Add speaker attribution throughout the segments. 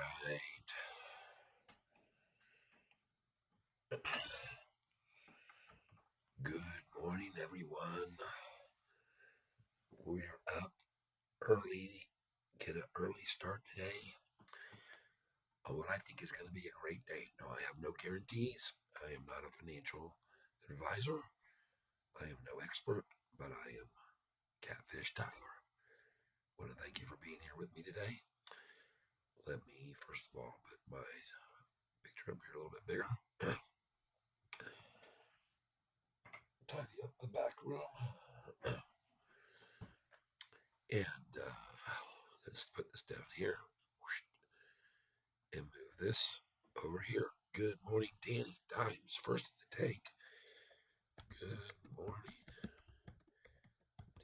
Speaker 1: right. Good morning, everyone. We're up early, get an early start today on what I think is going to be a great day. Now, I have no guarantees. I am not a financial advisor. I am no expert, but I am Catfish Tyler. I want to thank you for being here with me today. Let me, first of all, put my picture up here a little bit bigger. Tidy up the back room. And let's put this down here and move this over here. Good morning, Danny Dimes, first in the tank. Good morning,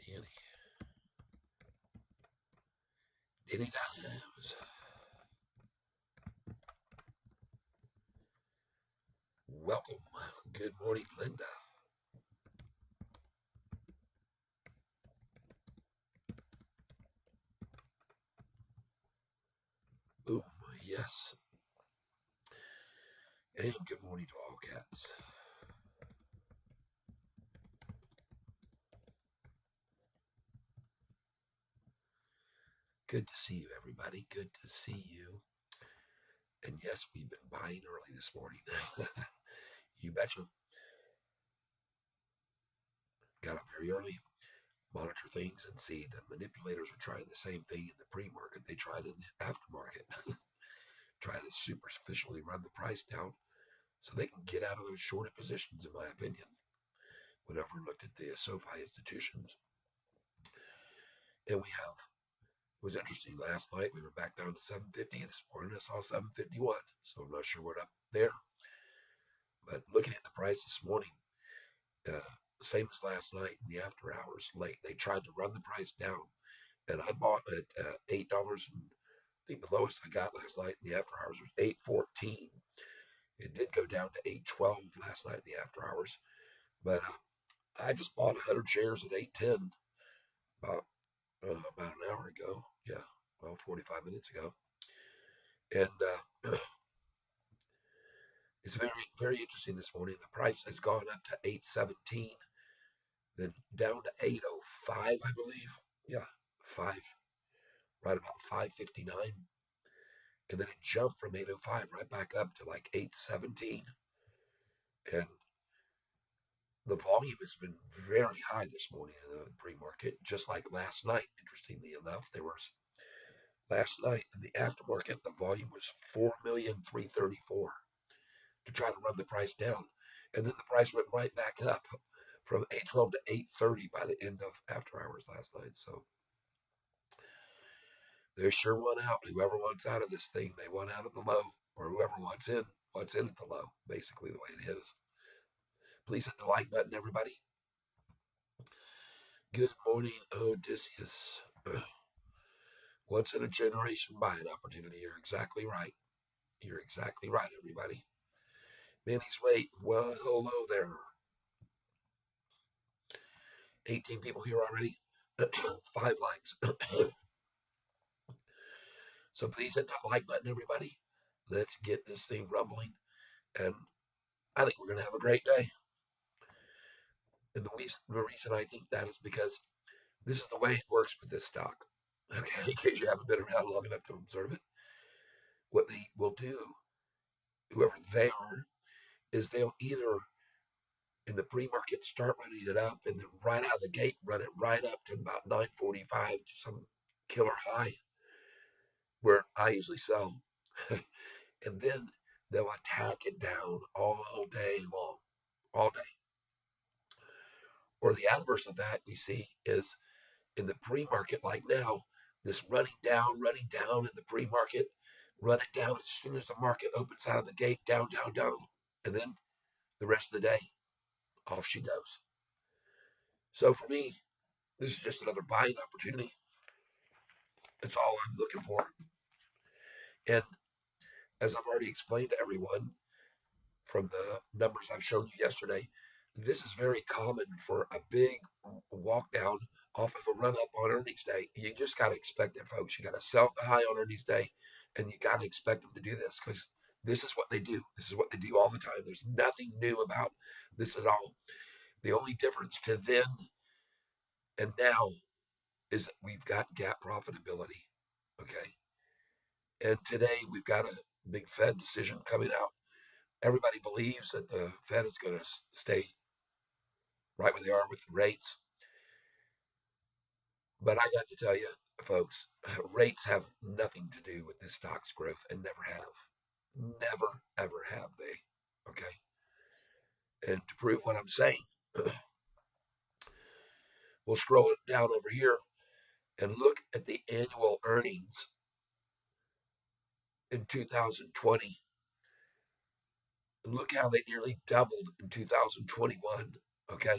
Speaker 1: Danny. Danny Dimes. Welcome. Good morning, Linda. Boom. Yes. And good morning to all cats. Good to see you, everybody. Good to see you. And yes, we've been buying early this morning. You betcha. Got up very early, monitor things, and see the manipulators are trying the same thing in the pre-market they tried in the aftermarket. Try to superficially run the price down so they can get out of those shorted positions, in my opinion. Whenever I looked at the Sofi institutions, and it was interesting. Last night we were back down to 750. This morning I saw 751, so I'm not sure what up there. But looking at the price this morning, same as last night in the after hours, late they tried to run the price down, and I bought at $8. And I think the lowest I got last night in the after hours was 814. It did go down to 812 last night in the after hours, but I just bought 100 shares at 810 about an hour ago. Yeah, well, 45 minutes ago. And it's very, very interesting this morning. The price has gone up to 817, then down to 805, I believe. Yeah, 5, right about 559. And then it jumped from 805 right back up to like 817. And the volume has been very high this morning in the pre-market, just like last night. Interestingly enough, there was last night in the aftermarket, the volume was 4,334,000 to try to run the price down. And then the price went right back up from 812 to 830 by the end of after hours last night. So they sure won out. Whoever wants out of this thing, they want out of the low, or whoever wants in at the low, basically the way it is. Please hit the like button, everybody. Good morning, Odysseus. Once in a generation buying opportunity. You're exactly right. You're exactly right, everybody. Manny's wait. Well, hello there. 18 people here already. 5 likes. So please hit that like button, everybody. Let's get this thing rumbling. And I think we're going to have a great day. And the reason I think that is because this is the way it works with this stock. Okay, in case you haven't been around long enough to observe it. What they will do, whoever they are, is they'll either in the pre-market start running it up and then right out of the gate run it right up to about 945 to some killer high where I usually sell. And then they'll attack it down all day long, all day. Or the adverse of that we see is in the pre-market like now, this running down in the pre-market, run it down as soon as the market opens out of the gate, down, down, down. And then the rest of the day, off she goes. So for me, this is just another buying opportunity. That's all I'm looking for. And as I've already explained to everyone from the numbers I've shown you yesterday, this is very common for a big walk down off of a run up on earnings day. You just got to expect it, folks. You got to sell the high on earnings day And you got to expect them to do this because this is what they do. This is what they do all the time. There's nothing new about this at all. The only difference to then and now is that we've got gap profitability. Okay. And today we've got a big Fed decision coming out. Everybody believes that the Fed is going to stay right where they are with the rates. But I got to tell you, folks, rates have nothing to do with this stock's growth and never have. Never, ever have they. Okay. And to prove what I'm saying, we'll scroll it down over here and look at the annual earnings in 2020. And look how they nearly doubled in 2021. Okay.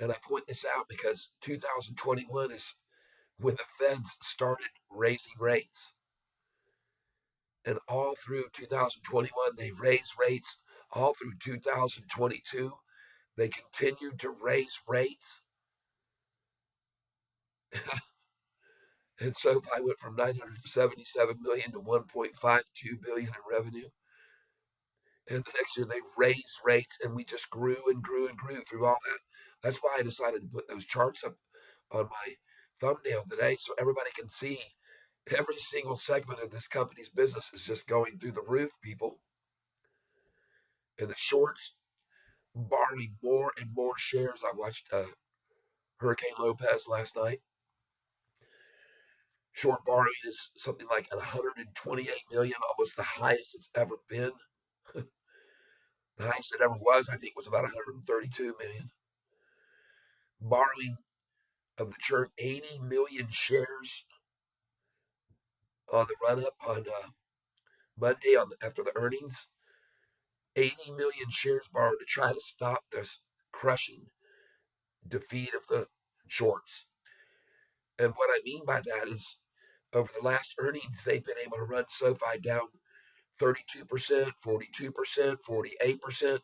Speaker 1: And I point this out because 2021 is when the Feds started raising rates. And all through 2021, they raised rates. All through 2022, they continued to raise rates. And so I went from 977 million to 1.52 billion in revenue. And the next year they raised rates and we just grew and grew and grew through all that. That's why I decided to put those charts up on my thumbnail today so everybody can see every single segment of this company's business is just going through the roof, people. And the shorts borrowing more and more shares. I watched Hurricane Lopez last night. Short borrowing is something like 128 million, almost the highest it's ever been. The highest it ever was, I think, was about 132 million. Borrowing of the churn, 80 million shares on the run up on Monday after the earnings. 80 million shares borrowed to try to stop this crushing defeat of the shorts. And what I mean by that is over the last earnings, they've been able to run SoFi down 32%, 42%, 48%.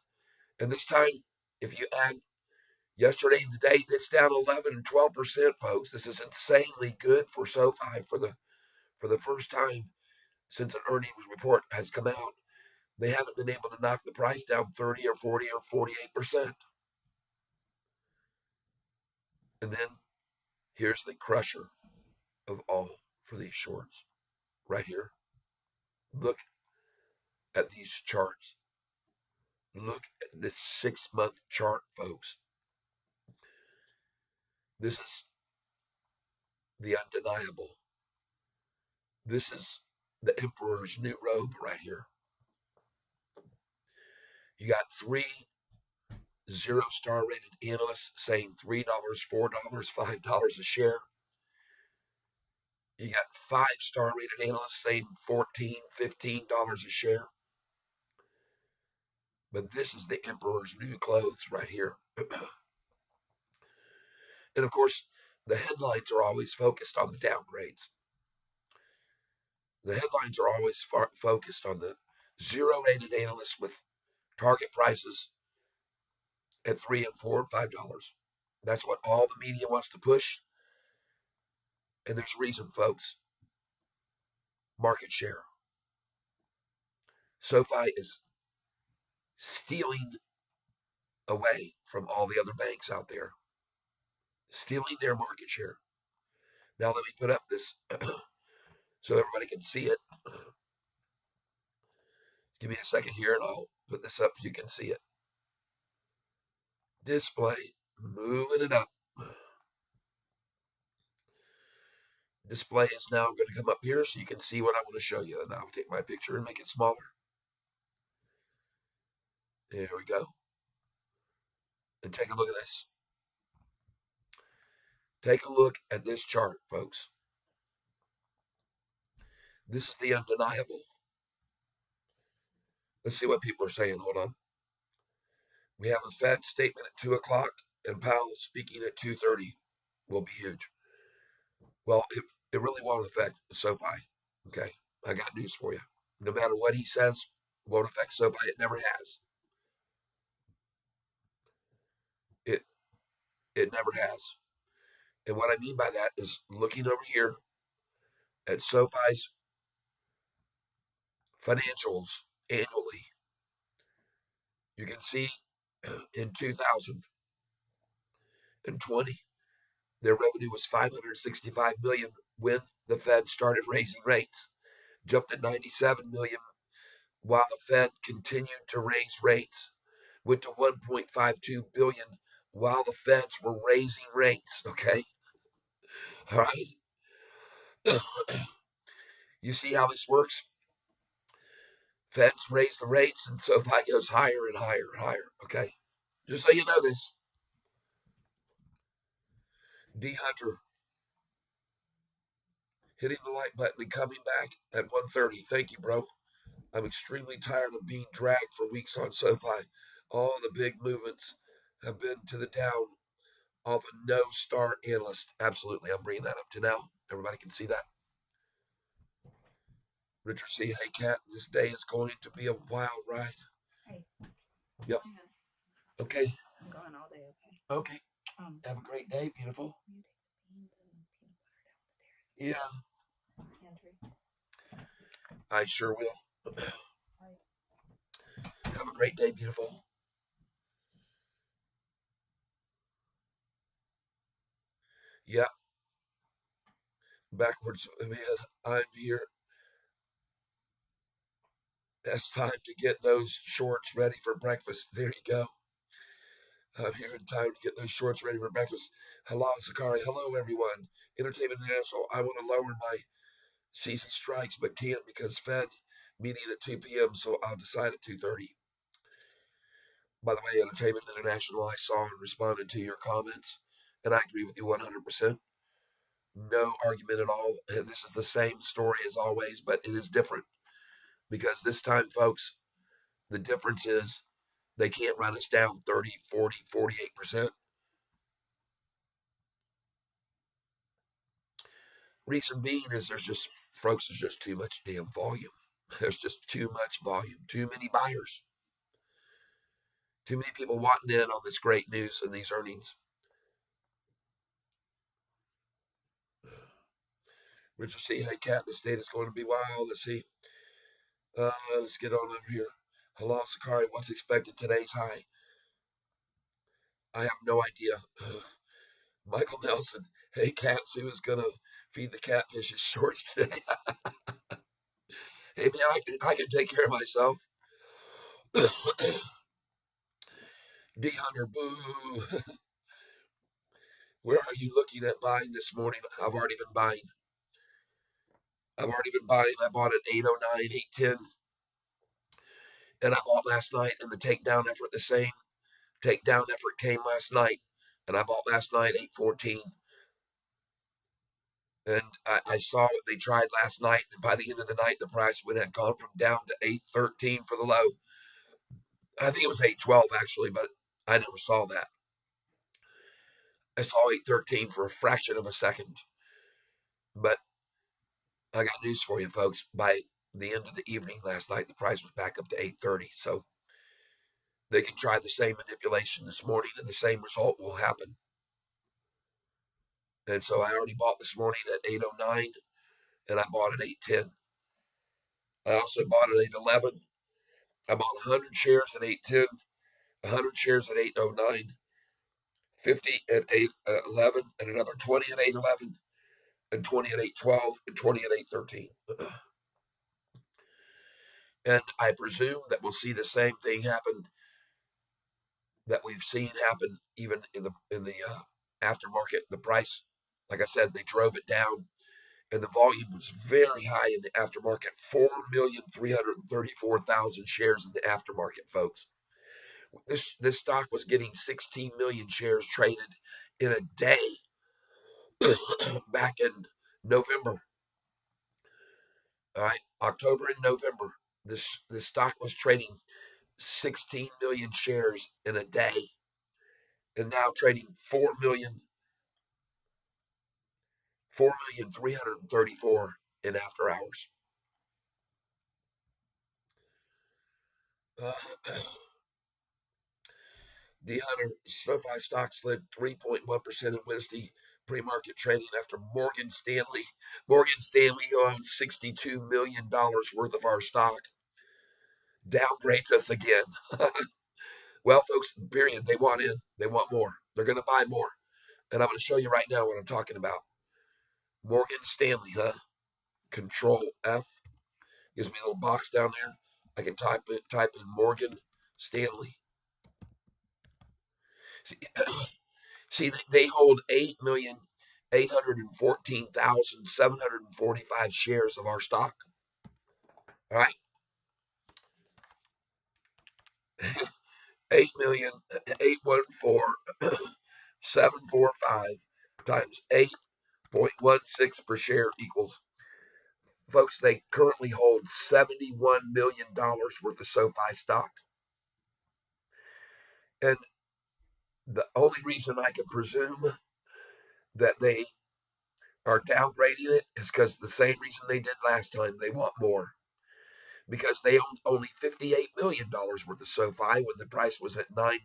Speaker 1: And this time, if you add yesterday and today, it's down 11 and 12%, folks. This is insanely good for SoFi for the first time since an earnings report has come out. They haven't been able to knock the price down 30 or 40 or 48%. And then here's the crusher of all for these shorts right here. Look at these charts. Look at this 6-month chart, folks. This is the undeniable. This is the emperor's new robe right here. You got 3 0-star rated analysts saying $3, $4, $5 a share. You got 5-star rated analysts saying $14, $15 a share. But this is the emperor's new clothes right here. And of course, the headlines are always focused on the downgrades. The headlines are always focused on the 0 rated analysts with target prices at $3 and $4 and $5. That's what all the media wants to push. And there's a reason, folks. Market share. SoFi is stealing away from all the other banks out there, stealing their market share. Now let me put up this so everybody can see it. Give me a second here and I'll put this up so you can see it. Display, moving it up. Display is now going to come up here so you can see what I want to show you. And I'll take my picture and make it smaller. There we go. And take a look at this. Take a look at this chart, folks. This is the undeniable. Let's see what people are saying. Hold on. We have a Fed statement at 2 o'clock and Powell speaking at 2:30 will be huge. Well, it really won't affect SoFi. Okay. I got news for you. No matter what he says, won't affect SoFi. It never has. It it never has. And what I mean by that is looking over here at SoFi's financials annually, you can see in 2020, their revenue was 565 million when the Fed started raising rates, jumped to 97 million while the Fed continued to raise rates, went to 1.52 billion while the Feds were raising rates. Okay, all right. You see how this works? Feds raise the rates, and SoFi goes higher and higher and higher. Okay, just so you know this. D Hunter hitting the like button and coming back at 1:30. Thank you, bro. I'm extremely tired of being dragged for weeks on SoFi. All the big movements have been to the down of a no star analyst. Absolutely. I'm bringing that up to now. Everybody can see that. Richard C. Hey, Cat, this day is going to be a wild ride. Hey. Yep. Okay. I'm going all day, okay? Okay. Have a great day, beautiful. Yeah. I sure will. Have a great day, beautiful. Yeah. Backwards. I'm here. It's time to get those shorts ready for breakfast. There you go. I'm here in time to get those shorts ready for breakfast. Hello, Sakari. Hello, everyone. Entertainment International. I want to lower my CC strikes, but can't because Fed meeting at 2 p.m., so I'll decide at 2:30. By the way, Entertainment International, I saw and responded to your comments, and I agree with you 100%. No argument at all. This is the same story as always, but it is different because this time, folks, the difference is they can't run us down 30, 40, 48%. Reason being is there's just too much damn volume. There's just too much volume, too many buyers, too many people wanting in on this great news and these earnings. Richard C. Hey, Cat, this date is going to be wild. Let's see. Let's get on over here. Hello, Sakari. What's expected today's high? I have no idea. Michael Nelson. Hey, Cats, who is going to feed the catfish shorts today? Hey, man, I can take care of myself. D Hunter, boo. Where are you looking at buying this morning? I've already been buying. I bought at 809, 810. And I bought last night, and the takedown effort the same. Takedown effort came last night, and I bought last night 814. And I saw what they tried last night, and by the end of the night, the price had gone from down to 813 for the low. I think it was 812 actually, but I never saw that. I saw 813 for a fraction of a second. But I got news for you, folks. By the end of the evening last night, the price was back up to 830. So they can try the same manipulation this morning, and the same result will happen. And so I already bought this morning at 809, and I bought at 810. I also bought at 811. I bought 100 shares at 810, 100 shares at 809, 50 at 811, and another 20 at 811, and 20 at 812, and 20 at 813. And I presume that we'll see the same thing happen that we've seen happen even in the aftermarket. The price, like I said, they drove it down, and the volume was very high in the aftermarket. 4,334,000 shares in the aftermarket, folks. This stock was getting 16 million shares traded in a day back in November. All right, October and November. This stock was trading 16 million shares in a day, and now trading 4,334 in after hours. Uh, D Hunter SoFi stock slid 3.1% on Wednesday, pre-market trading after Morgan Stanley. Morgan Stanley owns $62 million worth of our stock. Downgrades us again. Well, folks, period. They want in. They want more. They're going to buy more. And I'm going to show you right now what I'm talking about. Morgan Stanley, huh? Control F. Gives me a little box down there. I can type in Morgan Stanley. See, they hold 8,814,745 shares of our stock. All right. 8,814,745 times 8.16 per share equals, folks, they currently hold $71 million worth of Sofi stock. And the only reason I can presume that they are downgrading it is because the same reason they did last time. They want more. Because they owned only $58 million worth of Sofi when the price was at $9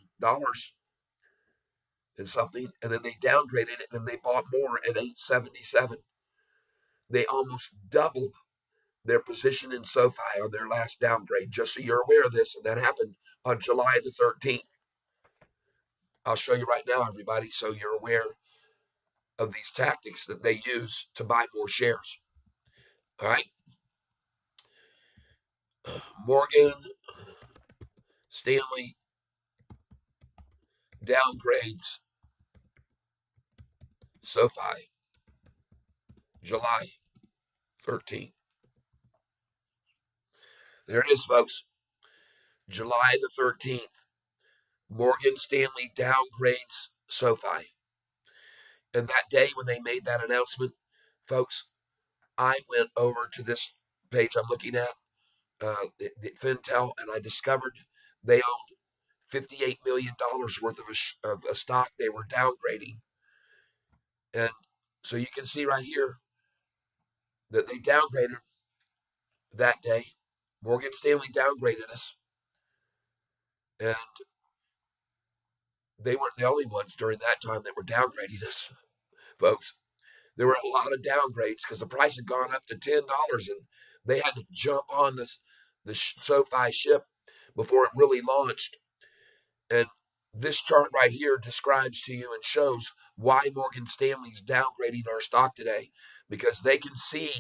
Speaker 1: and something. And then they downgraded it and they bought more at $8.77. They almost doubled their position in Sofi on their last downgrade, just so you're aware of this. And that happened on July the 13th. I'll show you right now, everybody, so you're aware of these tactics that they use to buy more shares. All right. Morgan Stanley downgrades Sofi, July 13th. There it is, folks. July the 13th. Morgan Stanley downgrades Sofi. And that day when they made that announcement, folks, I went over to this page I'm looking at, the Fintel, and I discovered they owned $58 million worth of a stock they were downgrading. And so you can see right here that they downgraded that day. Morgan Stanley downgraded us. And they weren't the only ones during that time that were downgrading us, folks. There were a lot of downgrades because the price had gone up to $10 and they had to jump on the SoFi ship before it really launched. And this chart right here describes to you and shows why Morgan Stanley's downgrading our stock today, because they can see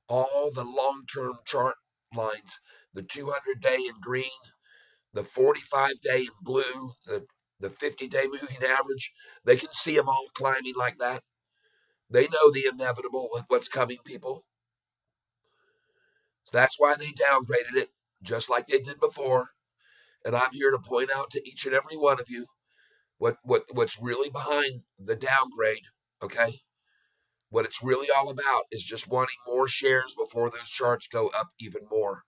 Speaker 1: all the long-term chart lines, the 200-day in green, the 45-day in blue, the 50-day moving average. They can see them all climbing like that. They know the inevitable of what's coming, people. So that's why they downgraded it, just like they did before. And I'm here to point out to each and every one of you what's really behind the downgrade, okay? What it's really all about is just wanting more shares before those charts go up even more,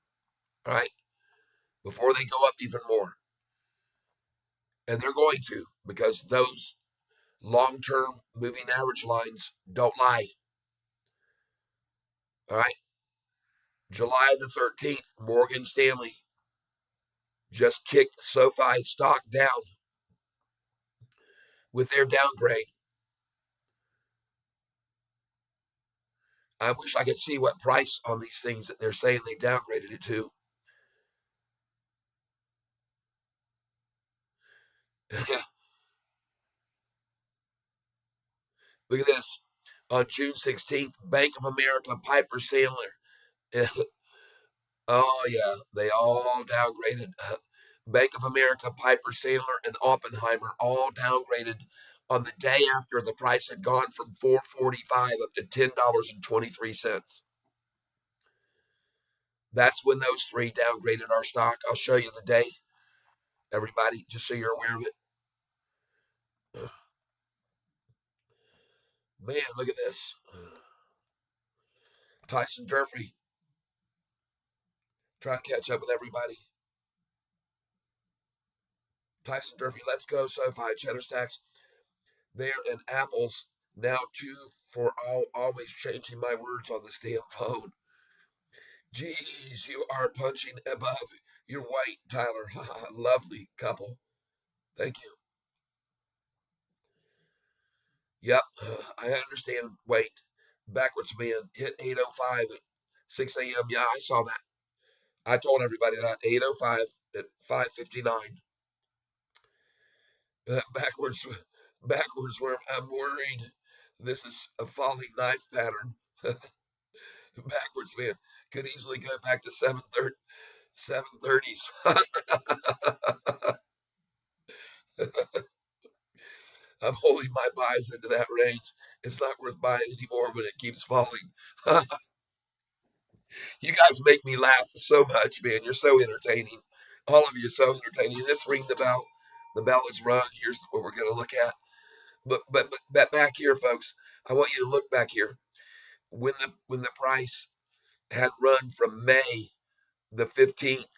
Speaker 1: all right? Before they go up even more. And they're going to, because those long-term moving average lines don't lie, all right? July the 13th, Morgan Stanley just kicked SoFi stock down with their downgrade. I wish I could see what price on these things that they're saying they downgraded it to. Look at this. On June 16th, Bank of America, Piper Sandler. Oh, yeah, they all downgraded. Bank of America, Piper Sandler, and Oppenheimer all downgraded on the day after the price had gone from $4.45 up to $10.23. That's when those three downgraded our stock. I'll show you the day, everybody, just so you're aware of it. Man, look at this. Tyson Durfee trying to catch up with everybody. Tyson Durfee, let's go. SoFi, Cheddar Stacks. There and Apples now too for always changing my words on this damn phone. Geez, you are punching above your weight, Tyler. Lovely couple. Thank you. Yep, I understand. Wait, backwards man hit 8:05 at 6 a.m. Yeah, I saw that. I told everybody that 8:05 at 5:59. Backwards, backwards. Where I'm worried. This is a falling knife pattern. Backwards man could easily go back to 7:30, 7:30s. I'm holding my buys into that range. It's not worth buying anymore when it keeps falling. You guys make me laugh so much, man. You're so entertaining. All of you are so entertaining. Let's ring the bell. The bell is rung. Here's what we're going to look at. But back here, folks, I want you to look back here. When the price had run from May the 15th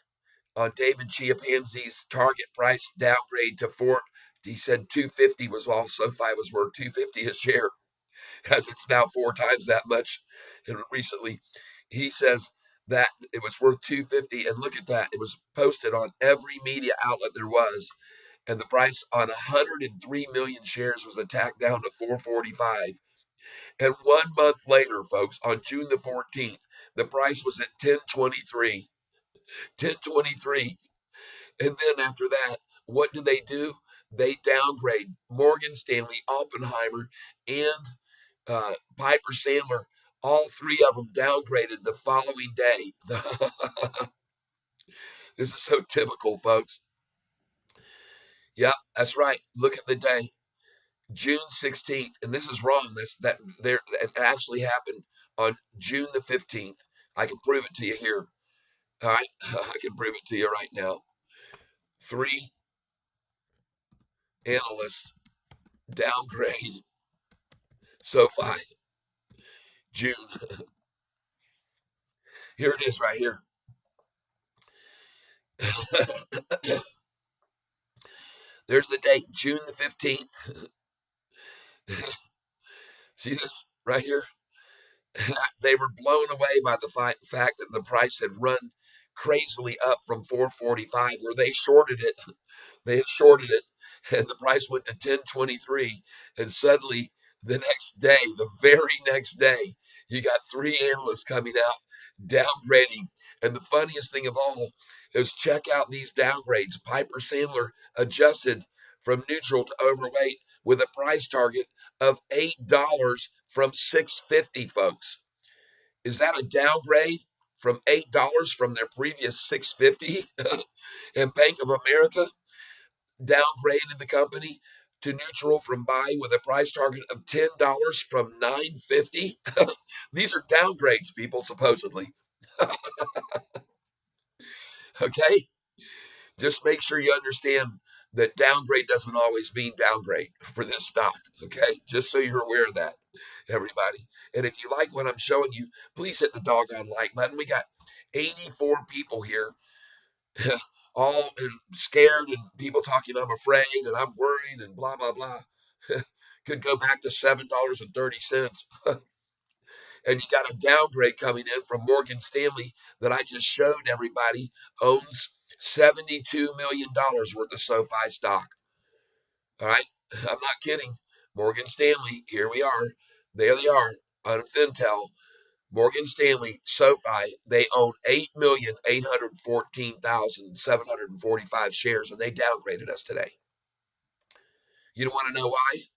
Speaker 1: on David Chiapanzi's target price downgrade to four, he said 250 was all SoFi was worth 250 a share, as it's now four times that much. And recently, he says that it was worth 250, and look at that, it was posted on every media outlet there was, and the price on 103 million shares was attacked down to 445. And 1 month later, folks, on June the 14th, the price was at 1023. 1023. And then after that, what do? They downgrade Morgan Stanley, Oppenheimer, and Piper Sandler. All three of them downgraded the following day. This is so typical, folks. Yep, that's right. Look at the day, June 16th, and this is wrong. That there it actually happened on June the 15th. I can prove it to you here. All right, I can prove it to you right now. Three analysts downgrade SoFi June. Here it is right here. There's the date, June the 15th. See this right here? They were blown away by the fact that the price had run crazily up from 445, where they shorted it. They had shorted it, and the price went to 1023. And suddenly, the next day, the very next day, you got three analysts coming out downgrading. And the funniest thing of all is check out these downgrades. Piper Sandler adjusted from neutral to overweight with a price target of $8 from 650, folks. Is that a downgrade from $8 from their previous 650? And Bank of America downgraded the company to neutral from buy with a price target of $10 from 950. These are downgrades, people, supposedly. Okay? Just make sure you understand that downgrade doesn't always mean downgrade for this stock. Okay? Just so you're aware of that, everybody. And if you like what I'm showing you, please hit the doggone like button. We got 84 people here, all scared, and people talking, I'm afraid and I'm worried and blah, blah, blah. Could go back to $7.30. And you got a downgrade coming in from Morgan Stanley that I just showed everybody owns $72 million worth of SoFi stock. All right. I'm not kidding. Morgan Stanley, here we are. There they are on FinTel. Morgan Stanley, SoFi, they own 8,814,745 shares, and they downgraded us today. You don't want to know why?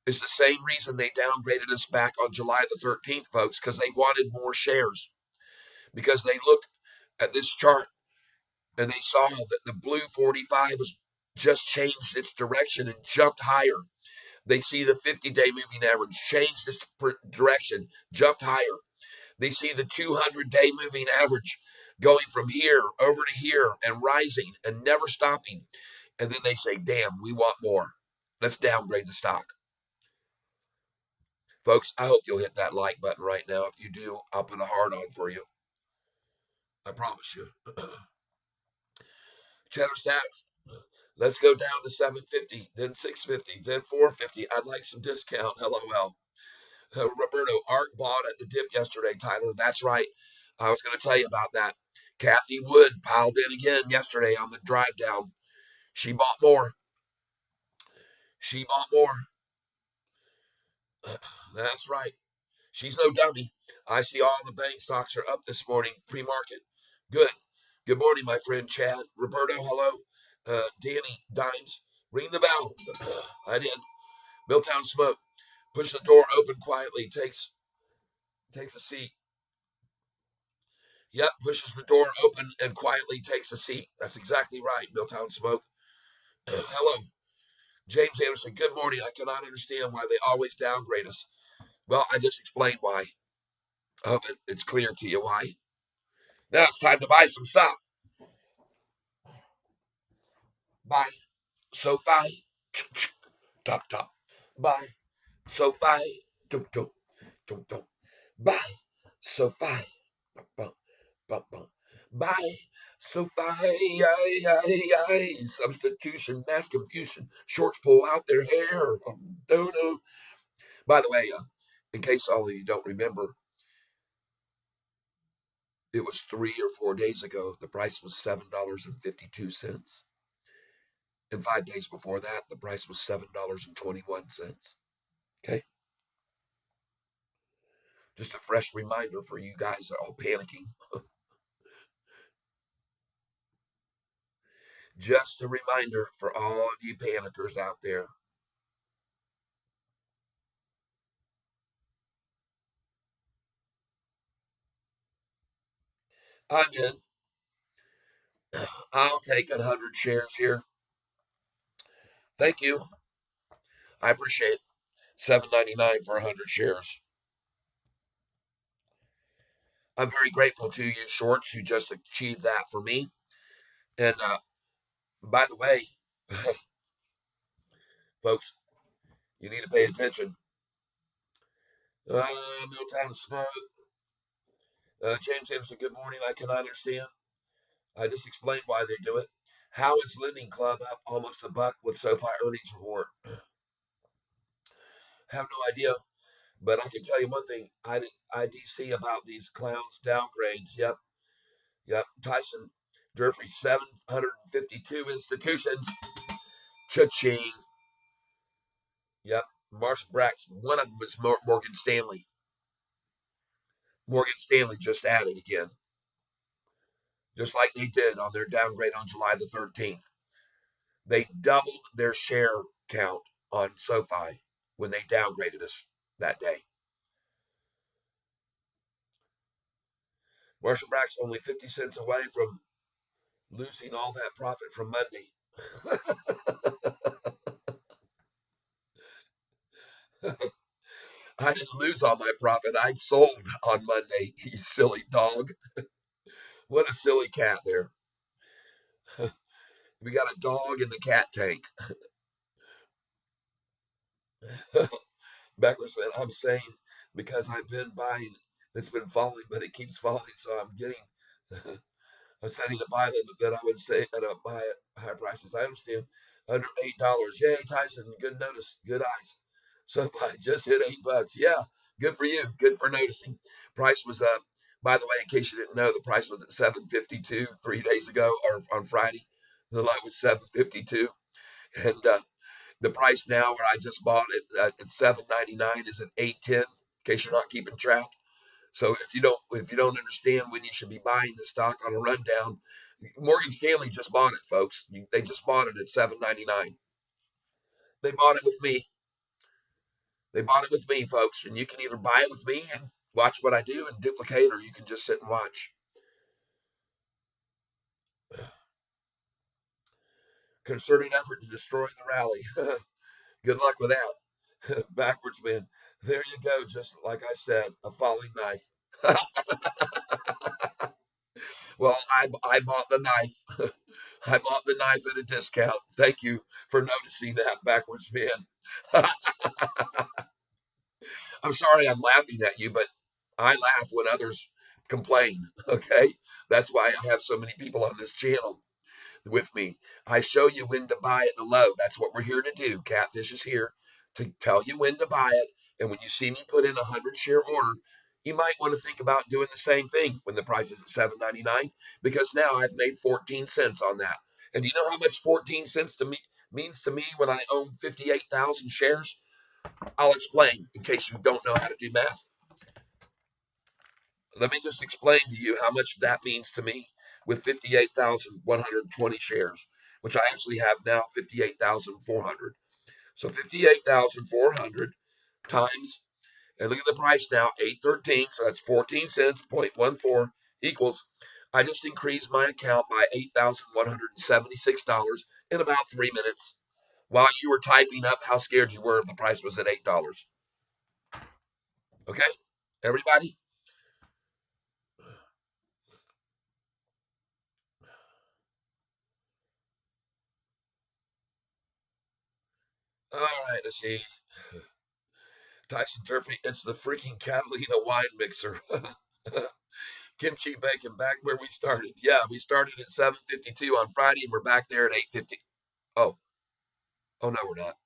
Speaker 1: It's the same reason they downgraded us back on July the 13th, folks, because they wanted more shares. Because they looked at this chart and they saw that the blue 45 was just changed its direction and jumped higher. They see the 50-day moving average changed its direction, jumped higher. They see the 200-day moving average going from here over to here and rising and never stopping. And then they say, damn, we want more. Let's downgrade the stock. Folks, I hope you'll hit that like button right now. If you do, I'll put a heart on for you. I promise you. Cheddar stacks. Let's go down to 750, then 650, then 450. I'd like some discount. LOL. Roberto, Art bought at the dip yesterday, Tyler. That's right. I was going to tell you about that. Kathy Wood piled in again yesterday on the drive down. She bought more. She bought more. That's right. She's no dummy. I see all the bank stocks are up this morning, pre-market. Good. Good morning, my friend Chad. Roberto, hello. Danny Dimes, ring the bell. I did. Milltown Smoke, push the door open quietly, takes a seat. Yep, pushes the door open and quietly takes a seat. That's exactly right, Milltown Smoke. Hello, James Anderson. Good morning. I cannot understand why they always downgrade us. Well, I just explained why. I hope it's clear to you why. Now it's time to buy some stock. Buy Sofi. Top top. Buy Sofi. Dum dum dum dum. Buy Sofi. Bum bum bum bum. Buy Sofi. Substitution, mass confusion. Shorts pull out their hair. Don't know. By the way, in case all of you don't remember, it was 3 or 4 days ago. The price was $7.52. And 5 days before that, the price was $7.21. Okay. Just a fresh reminder for you guys that are all panicking. Just a reminder for all of you panickers out there. I'm in. I'll take 100 shares here. Thank you. I appreciate it. $7.99 for 100 shares. I'm very grateful to you, shorts, who just achieved that for me. And by the way, folks, you need to pay attention. Milltown Smoke. James Simpson, good morning. I cannot understand. I just explained why they do it. How is Lending Club up almost a buck with SoFi earnings report? Have no idea, but I can tell you one thing. IDC about these clowns downgrades. Yep, yep. Tyson Durfee, 752 institutions. Cha-ching. Yep. Marsh Brax. One of them was Morgan Stanley. Morgan Stanley just added again, just like they did on their downgrade on July the 13th. They doubled their share count on SoFi when they downgraded us that day. Marshall Brack's only 50 cents away from losing all that profit from Monday. I didn't lose all my profit. I sold on Monday, you silly dog. What a silly cat there. We got a dog in the cat tank. Backwards, man. I'm saying because I've been buying, it's been falling, but it keeps falling. So I'm getting, I'm setting a buy limit that I would say at a buy at higher prices. I understand under $8. Yay, Tyson, good notice, good eyes. So I just hit $8. Yeah, good for you. Good for noticing. Price was up. By the way, in case you didn't know, the price was at 752 3 days ago or on Friday. The low was 752, and the price now where I just bought it at 799 is at 810. In case you're not keeping track. So if you don't understand when you should be buying the stock on a rundown, Morgan Stanley just bought it, folks. They just bought it at 799. They bought it with me. They bought it with me, folks. And you can either buy it with me and watch what I do and duplicate, or you can just sit and watch. Concerted effort to destroy the rally. Good luck with that. Backwards, man. There you go. Just like I said, a falling knife. Well, I bought the knife. I bought the knife at a discount. Thank you for noticing that, backwards man. I'm sorry I'm laughing at you, but I laugh when others complain. Okay, that's why I have so many people on this channel with me. I show you when to buy at the low. That's what we're here to do. Catfish is here to tell you when to buy it. And when you see me put in a 100 share order, you might want to think about doing the same thing when the price is at 7.99, because now I've made 14 cents on that. And do you know how much 14 cents to me means to me when I own 58,000 shares? I'll explain in case you don't know how to do math. Let me just explain to you how much that means to me with 58,120 shares, which I actually have now 58,400. So 58,400 times, and look at the price now, 813, so that's 14 cents, 0.14 equals, I just increased my account by $8,176 in about 3 minutes while you were typing up how scared you were if the price was at $8. Okay, everybody? All right, let's see. Tyson Turfy, it's the freaking Catalina wine mixer. Kimchi bacon, back where we started. Yeah, we started at 7:52 on Friday, and we're back there at 8:50. Oh, oh no, we're not.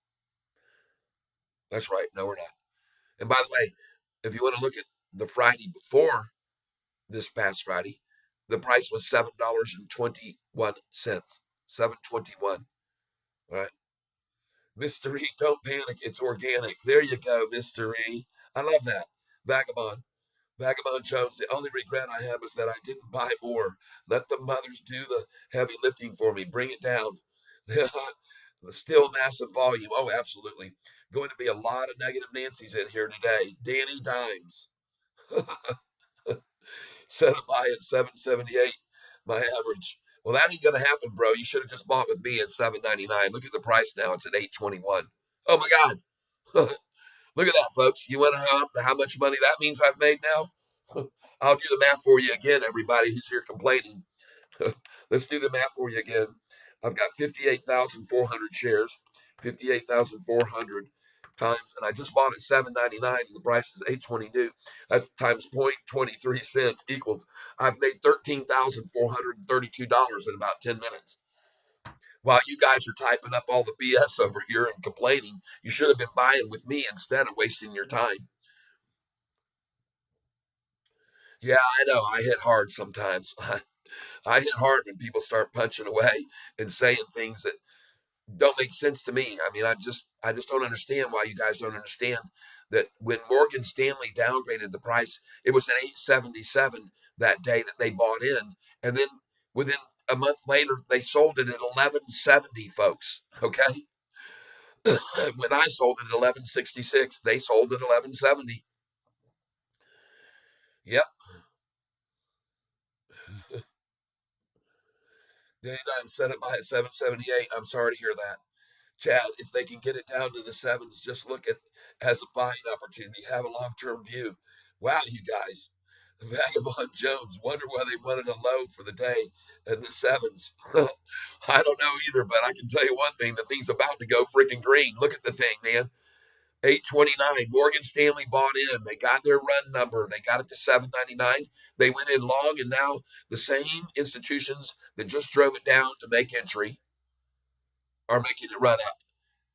Speaker 1: That's right. No, we're not. And by the way, if you want to look at the Friday before this past Friday, the price was $7.21. 7.21. All right. Mr. E, don't panic. It's organic. There you go, Mr. E. I love that. Vagabond. Vagabond Jones, the only regret I have is that I didn't buy more. Let the mothers do the heavy lifting for me. Bring it down. The still massive volume. Oh, absolutely. Going to be a lot of negative Nancy's in here today. Danny Dimes. Set a buy at 778, my average. Well, that ain't gonna happen, bro. You should have just bought with me at 799. Look at the price now; it's at 821. Oh my God! Look at that, folks. You want to know how much money that means I've made now? I'll do the math for you again, everybody who's here complaining. Let's do the math for you again. I've got 58,400 shares, 58,400 times, and I just bought at 799, and the price is 822. That's times 0.23 cents equals I've made $13,432 in about 10 minutes. While you guys are typing up all the BS over here and complaining, you should have been buying with me instead of wasting your time. Yeah, I know. I hit hard sometimes. I hit hard when people start punching away and saying things that don't make sense to me. I mean, I just don't understand why you guys don't understand that when Morgan Stanley downgraded the price, it was at 877 that day that they bought in, and then within a month later they sold it at 1170, folks. Okay, when I sold it at 1166, they sold at 1170. Yep. They set it by at 778. I'm sorry to hear that. Chad, if they can get it down to the sevens, just look at as a buying opportunity. Have a long-term view. Wow, you guys. Vagabond Jones, wonder why they wanted a low for the day in the sevens. I don't know either, but I can tell you one thing: the thing's about to go freaking green. Look at the thing, man. 829. Morgan Stanley bought in. They got their run number. They got it to 799. They went in long, and now the same institutions that just drove it down to make entry are making it run up.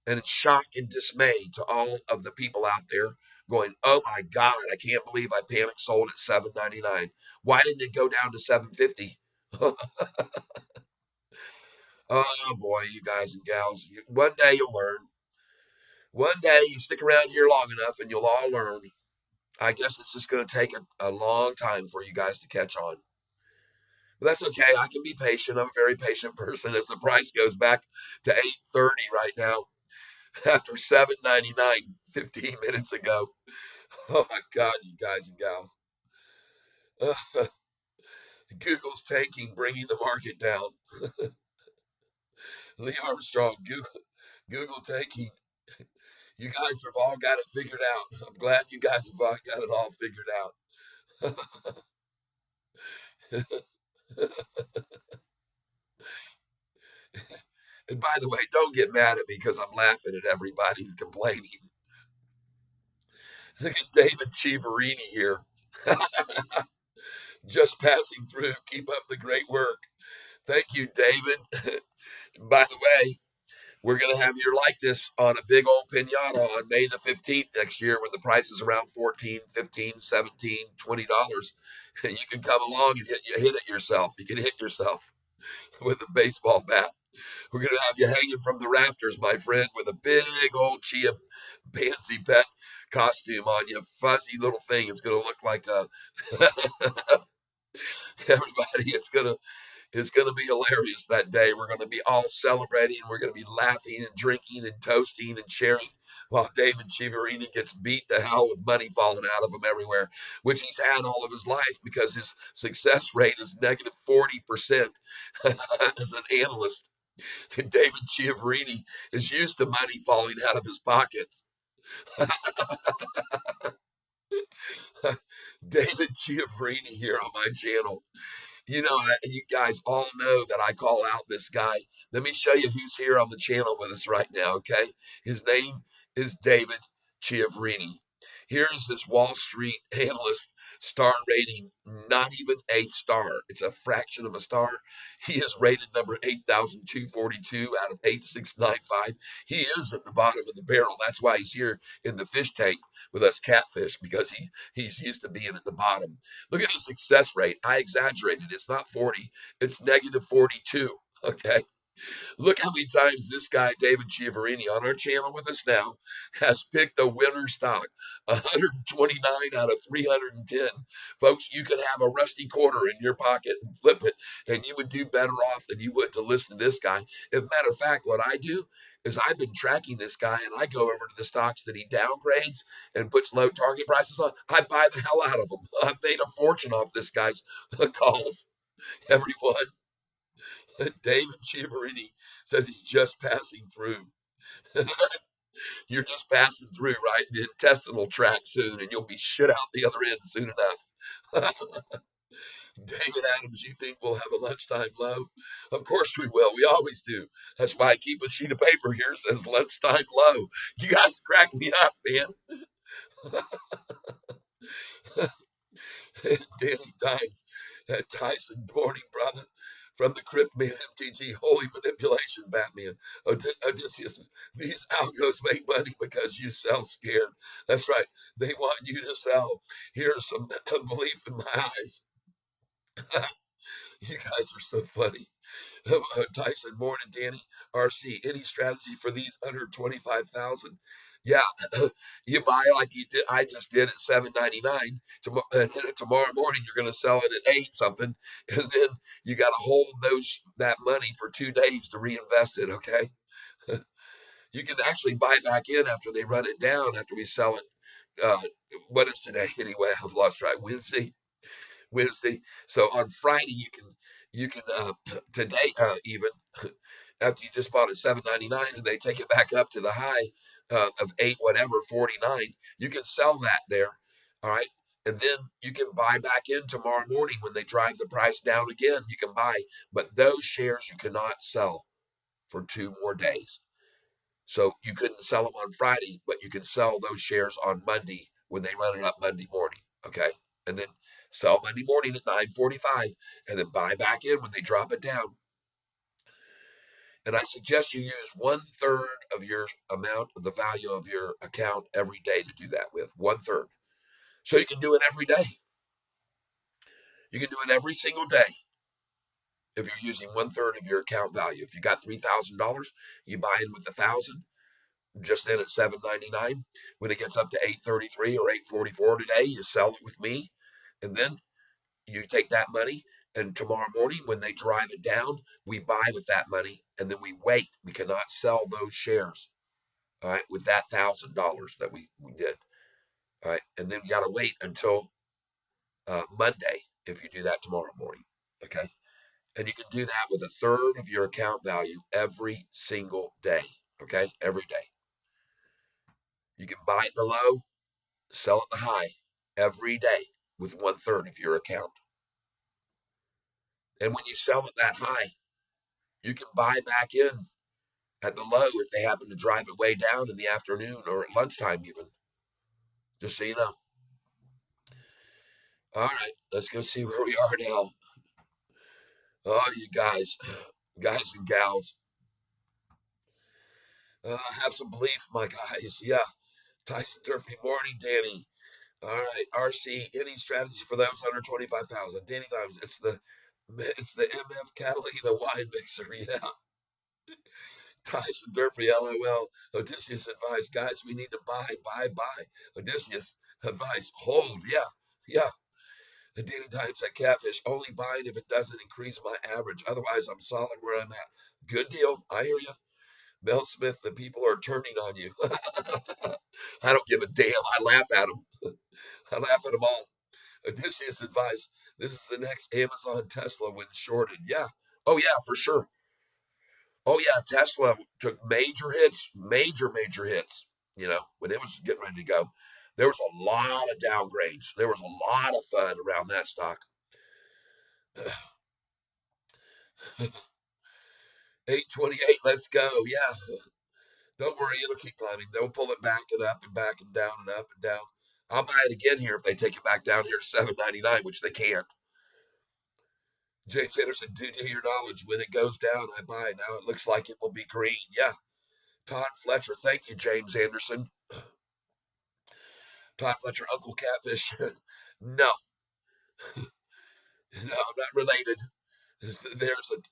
Speaker 1: And it's shock and dismay to all of the people out there going, oh my God, I can't believe I panic sold at 799. Why didn't it go down to 750? Oh boy, you guys and gals. One day you'll learn. One day you stick around here long enough and you'll all learn. I guess it's just going to take a long time for you guys to catch on. But that's okay. I can be patient. I'm a very patient person as the price goes back to 830 right now after 799 15 minutes ago. Oh my God, you guys and gals. Google's tanking, bringing the market down. Lee Armstrong, Google tanking. You guys have all got it figured out. I'm glad you guys have all got it all figured out. And by the way, don't get mad at me because I'm laughing at everybody complaining. Look at David Chiaverini here. Just passing through. Keep up the great work. Thank you, David. By the way, we're going to have your likeness on a big old pinata on May the 15th next year when the price is around 14, 15, 17, $20. You can come along and hit it yourself. You can hit yourself with a baseball bat. We're going to have you hanging from the rafters, my friend, with a big old chia pansy pet costume on you. Fuzzy little thing. It's going to look like a everybody. It's gonna be hilarious that day. We're gonna be all celebrating. We're gonna be laughing and drinking and toasting and sharing while David Chiaverini gets beat to hell with money falling out of him everywhere, which he's had all of his life because his success rate is negative 40% as an analyst. And David Chiaverini is used to money falling out of his pockets. David Chiaverini here on my channel. You guys all know that I call out this guy. Let me show you who's here on the channel with us right now, okay? His name is David Chiaverini. Here is this Wall Street analyst star rating, not even a star. It's a fraction of a star. He is rated number 8,242 out of 8,695. He is at the bottom of the barrel. That's why he's here in the fish tank with us catfish, because he's used to being at the bottom. Look at the success rate. I exaggerated. It's not 40, it's negative 42. Okay. Look how many times this guy, David Chiaverini, on our channel with us now, has picked a winner stock. 129 out of 310. Folks, you could have a rusty quarter in your pocket and flip it, and you would do better off than you would to listen to this guy. As a matter of fact, what I do is I've been tracking this guy, and I go over to the stocks that he downgrades and puts low target prices on. I buy the hell out of them. I've made a fortune off this guy's calls. Everyone, David Chiaverini says he's just passing through. You're just passing through, right? The intestinal tract soon, and you'll be shit out the other end soon enough. David Adams, you think we'll have a lunchtime low? Of course we will. We always do. That's why I keep a sheet of paper here that says lunchtime low. You guys crack me up, man. Daily Times at Tyson Morning, brother. From the Crypt Man MTG, Holy Manipulation Batman. Odysseus, these algos make money because you sell scared. That's right. They want you to sell. Here's some belief in my eyes. You guys are so funny. Tyson, morning, Danny. RC, any strategy for these under 25,000? Yeah, you buy like you did. I just did at 7.99. And then tomorrow morning you're going to sell it at 8 something, and then you got to hold that money for 2 days to reinvest it. Okay, you can actually buy back in after they run it down after we sell it. What is today anyway? I've lost track. Wednesday. So on Friday you can today even after you just bought at 7.99 and they take it back up to the high of 8 whatever 49, you can sell that there. All right. And then you can buy back in tomorrow morning when they drive the price down again. You can buy, but those shares you cannot sell for 2 more days. So you couldn't sell them on Friday, but you can sell those shares on Monday when they run it up Monday morning. Okay. And then sell Monday morning at 9:45 and then buy back in when they drop it down. And I suggest you use 1/3 of your amount of the value of your account every day to do that with 1/3. So you can do it every day. You can do it every single day if you're using 1/3 of your account value. If you got $3,000, you buy in with 1,000 just in at 7.99. When it gets up to 8.33 or 8.44 today, you sell it with me, and then you take that money. And tomorrow morning, when they drive it down, we buy with that money, and then we wait. We cannot sell those shares, all right, with that $1,000 that we did, all right, and then you got to wait until Monday if you do that tomorrow morning, okay. And you can do that with 1/3 of your account value every single day, okay, every day. You can buy at the low, sell at the high every day with 1/3 of your account. And when you sell at that high, you can buy back in at the low if they happen to drive it way down in the afternoon or at lunchtime, even. Just so you know. All right, let's go see where we are now. Oh, you guys and gals, have some belief, my guys. Yeah, Tyson Durfee, morning, Danny. All right, RC, any strategy for those under 25,000? Danny Dimes, it's the MF Catalina wine mixer. Yeah. Tyson Durfee, LOL. Odysseus advised, guys, we need to buy. Odysseus advised, hold, yeah. And Danny Dimes at Catfish, only buying if it doesn't increase my average. Otherwise, I'm solid where I'm at. Good deal. I hear you. Mel Smith, the people are turning on you. I don't give a damn. I laugh at them. I laugh at them all. Odysseus advised, this is the next Amazon Tesla when shorted. Yeah. Oh, yeah, for sure. Oh, yeah. Tesla took major hits, when it was getting ready to go. There was a lot of downgrades. There was a lot of fun around that stock. 828, let's go. Yeah. Don't worry, it'll keep climbing. They'll pull it back and down and up and down. I'll buy it again here if they take it back down here to 799, which they can't. Jay Fitterson, due to your knowledge, when it goes down, I buy. Now it looks like it will be green. Yeah. Todd Fletcher, thank you, James Anderson. Todd Fletcher, Uncle Catfish. No, no, not related. There's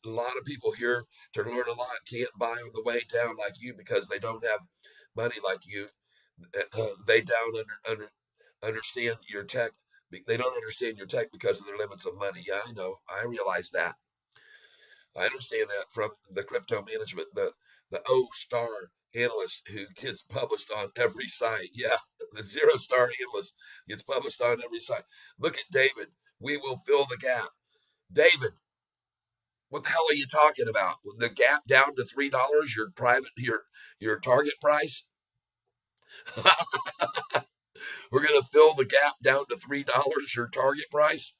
Speaker 1: a lot of people here to learn a lot. Can't buy on the way down like you because they don't have money like you. They don't understand your tech. They don't understand your tech because of their limits of money. Yeah, I know. I realize that. I understand that from the crypto management, the O-star analyst who gets published on every site. Yeah, the zero-star analyst gets published on every site. Look at David. We will fill the gap. David, what the hell are you talking about? The gap down to $3, your target price? We're gonna fill the gap down to $3, your target price?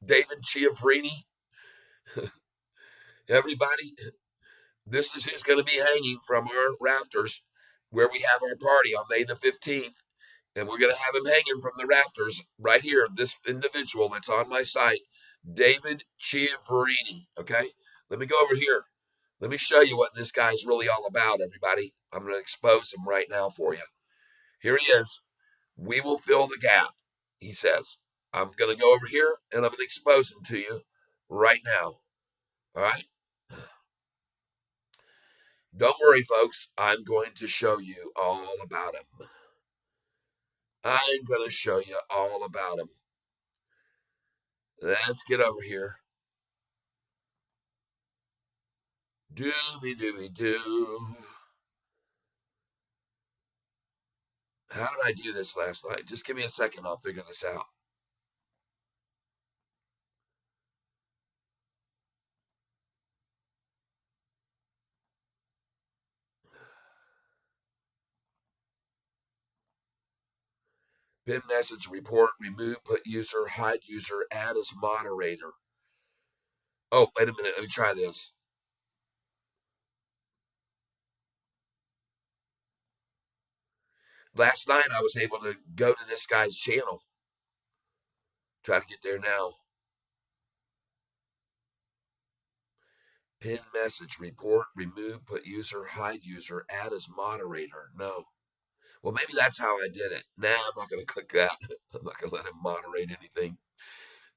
Speaker 1: David Chiaffrini, everybody, this is who's going to be hanging from our rafters where we have our party on May the 15th. And we're going to have him hanging from the rafters right here. This individual that's on my site, David Chiaffrini. Okay. Let me go over here. Let me show you what this guy's really all about, everybody. I'm going to expose him right now for you. Here he is. We will fill the gap, he says. I'm going to go over here and I'm going to expose him to you right now. All right. Don't worry, folks. I'm going to show you all about him. I'm going to show you all about him. Let's get over here. Dooby dooby doo. How did I do this last night? Just give me a second. I'll figure this out. Pin message, report, remove, put user, hide user, add as moderator. Oh, wait a minute. Let me try this. Last night I was able to go to this guy's channel. Try to get there now. Pin message, report, remove, put user, hide user, add as moderator. No. Well, maybe that's how I did it. Nah, I'm not going to click that. I'm not going to let him moderate anything.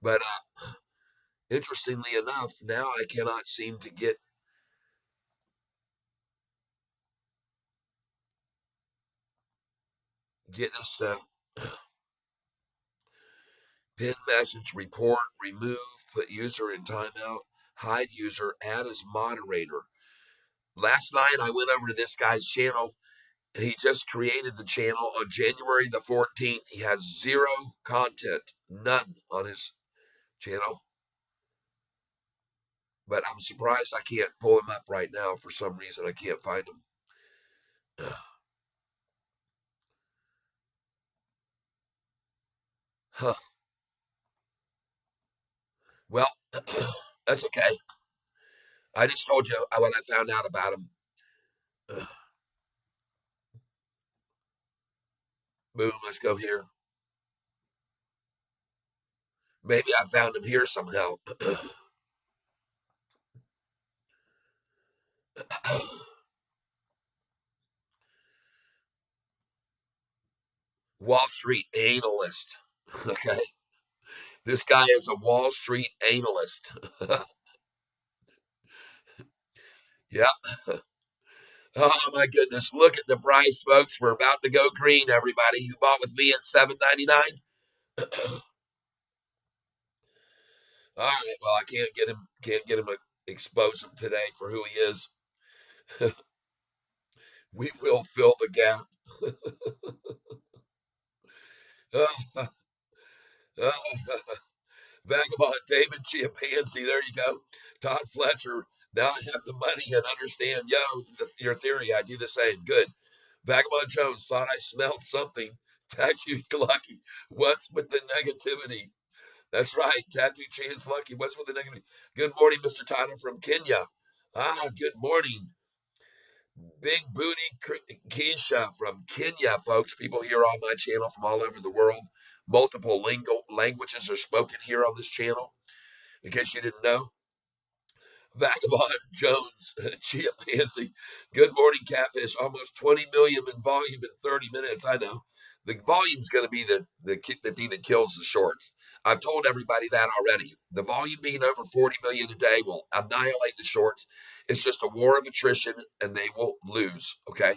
Speaker 1: But interestingly enough, now I cannot seem to get this pin message, report, remove, put user in timeout, hide user, add as moderator. Last night I went over to this guy's channel. He just created the channel on January the 14th. He has zero content, none on his channel. But I'm surprised I can't pull him up right now. For some reason, I can't find him. Huh. Well, that's okay. I just told you what I found out about him. Boom, let's go here. Maybe I found him here somehow. Wall Street analyst. Okay. This guy is a Wall Street analyst. Yeah. Oh my goodness. Look at the price, folks. We're about to go green, everybody who bought with me at $7.99. All right. Well, I can't get him expose him today for who he is. We will fill the gap. Vagabond David Chimpanzee. There you go. Todd Fletcher. Now I have the money and understand, your theory. I do the same. Good. Vagabond Jones thought I smelled something. Tattoo Lucky. What's with the negativity? That's right. Tattoo Chance Lucky. What's with the negativity? Good morning, Mr. Tyler from Kenya. Good morning. Big Booty Keisha from Kenya, folks. People here on my channel from all over the world. Multiple languages are spoken here on this channel. In case you didn't know, Vagabond Jones, Chimpanzee. Good morning, Catfish. Almost 20 million in volume in 30 minutes. I know. The volume's going to be the thing that kills the shorts. I've told everybody that already. The volume being over 40 million a day will annihilate the shorts. It's just a war of attrition, and they will lose. Okay.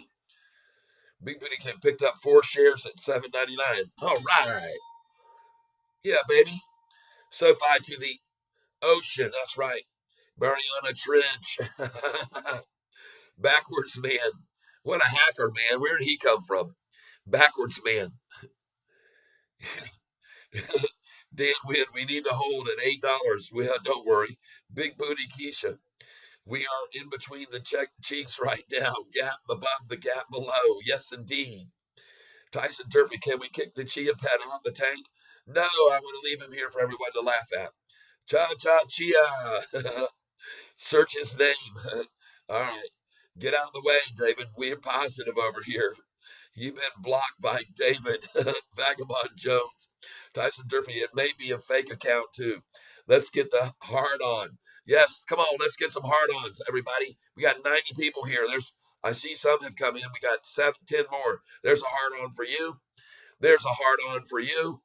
Speaker 1: Big Booty Kid picked up 4 shares at $7.99. All right. Yeah, baby. Sofi to the ocean. That's right. Mariana Trench. Backwards man. What a hacker, man. Where did he come from? Backwards man. Dan Win, we need to hold at $8. Well, don't worry. Big Booty Keisha. We are in between the cheeks right now. Gap above the gap below. Yes, indeed. Tyson Turfy, can we kick the chia pet out the tank? No, I want to leave him here for everyone to laugh at. Cha cha chia. Search his name. All right. Get out of the way, David. We're positive over here. You've been blocked by David Vagabond Jones. Tyson Durfee, it may be a fake account too. Let's get the hard on. Yes, come on, let's get some hard ons, everybody. We got 90 people here. I see some have come in. We got 10 more. There's a hard on for you. There's a hard on for you.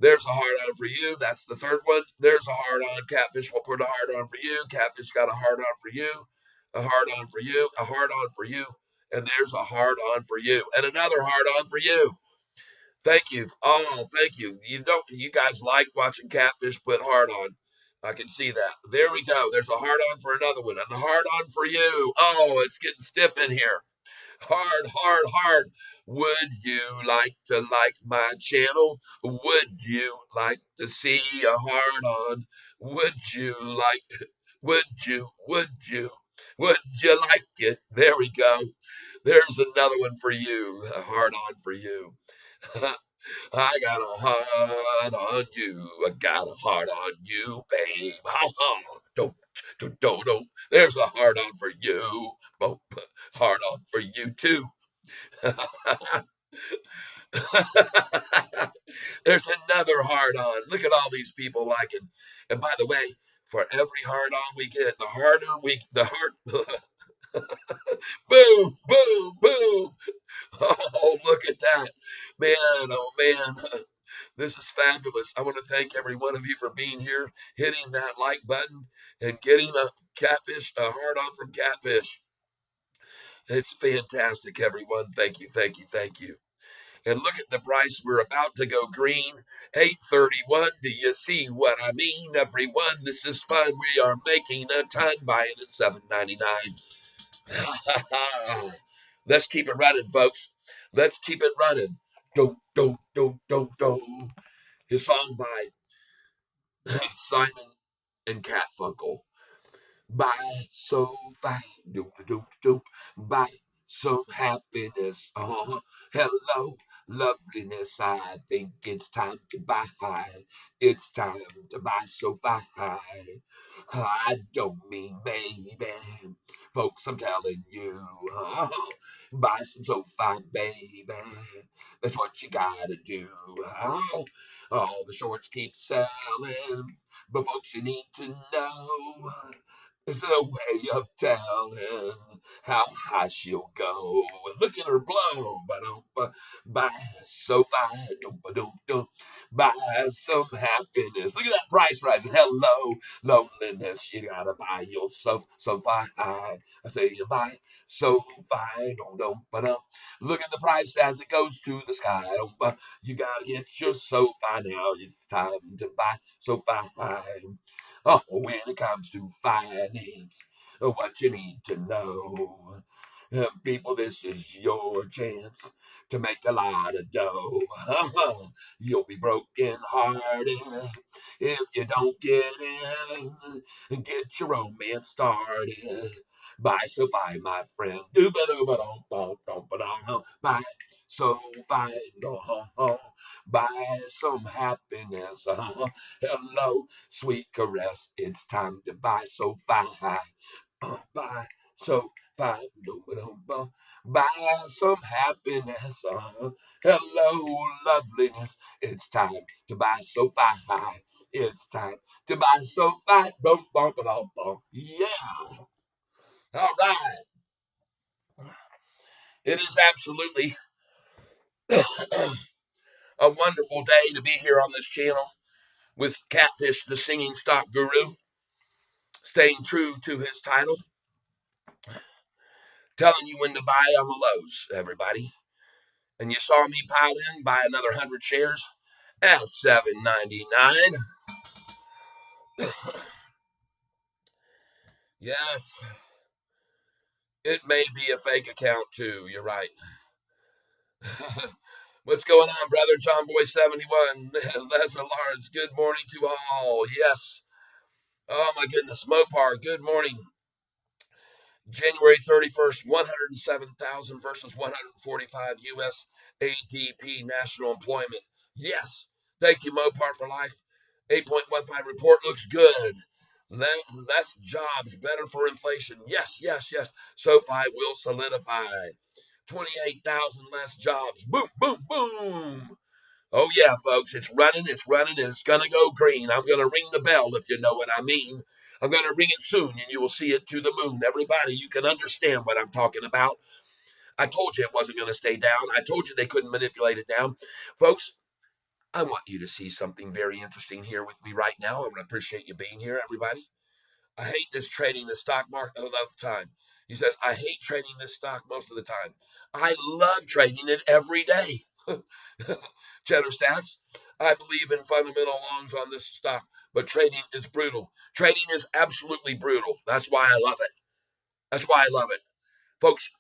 Speaker 1: There's a hard on for you. That's the third one. There's a hard on. Catfish will put a hard on for you. Catfish got a hard on for you. A hard on for you. A hard on for you. And there's a hard on for you. And another hard on for you. Thank you. Oh, thank you. You guys like watching Catfish put hard on. I can see that. There we go. There's a hard on for another one. And a hard on for you. Oh, it's getting stiff in here. Hard, hard, hard. Would you like my channel? Would you like to see a hard on? Would you like, would you like it? There we go. There's another one for you. A hard on for you. I got a hard on you. I got a hard on you, babe. Ha ha. Don't. There's a hard on for you. Hard on for you too. There's another hard on. Look at all these people liking. And by the way, for every hard on we get, the hard, boom, boom, boom. Oh, look at that. Man, oh man. This is fabulous. I want to thank every one of you for being here, hitting that like button, and getting a hard on from Catfish. It's fantastic, everyone. Thank you, thank you, thank you. And look at the price. We're about to go green. 831. Do you see what I mean, everyone? This is fun. We are making a ton buying at 7.99. Let's keep it running, folks. Let's keep it running. Do. His song by Simon and Garfunkel. Buy so fine, do, buy some happiness. Hello, loveliness. I think it's time to buy. It's time to buy so fine. I don't mean baby, folks. I'm telling you, buy some so fine, baby. That's what you gotta do. All the shorts keep selling, but folks, you need to know It's a way of telling how high she'll go. Look at her blow. Buy Sofi. Buy some happiness. Look at that price rising. Hello, loneliness. You gotta buy yourself Sofi. I say you buy Sofi. Look at the price as it goes to the sky. You gotta get your Sofi now. It's time to buy Sofi. Oh, when it comes to finance, what you need to know. People, this is your chance to make a lot of dough. You'll be broken hearted if you don't get in and get your romance started. Buy Sofi, my friend. Buy Sofi. Buy some happiness. Hello, sweet caress. It's time to buy Sofi. Buy Sofi. Buy some happiness. Hello, loveliness. It's time to buy Sofi. It's time to buy Sofi. Yeah. All right. It is absolutely a wonderful day to be here on this channel with Catfish, the singing stock guru, staying true to his title, telling you when to buy on the lows, everybody. And you saw me pile in, buy another 100 shares at $7.99. Yes, it may be a fake account too. You're right. What's going on, brother? John Boy 71, Leslie Lawrence. Good morning to all. Yes. Oh my goodness, Mopar. Good morning. January 31st, 107,000 versus 145 U.S. ADP national employment. Yes. Thank you, Mopar for life. 8.15 report looks good. Less jobs, better for inflation. Yes, yes, yes. SoFi will solidify. 28,000 less jobs. Boom, boom, boom. Oh, yeah, folks, it's running, and it's going to go green. I'm going to ring the bell, if you know what I mean. I'm going to ring it soon, and you will see it to the moon. Everybody, you can understand what I'm talking about. I told you it wasn't going to stay down. I told you they couldn't manipulate it down. Folks, I want you to see something very interesting here with me right now. I want to appreciate you being here, everybody. I hate this trading the stock market all the time. He says, I hate trading this stock most of the time. I love trading it every day. Cheddar stacks. I believe in fundamental longs on this stock, but trading is brutal. Trading is absolutely brutal. That's why I love it. That's why I love it. Folks,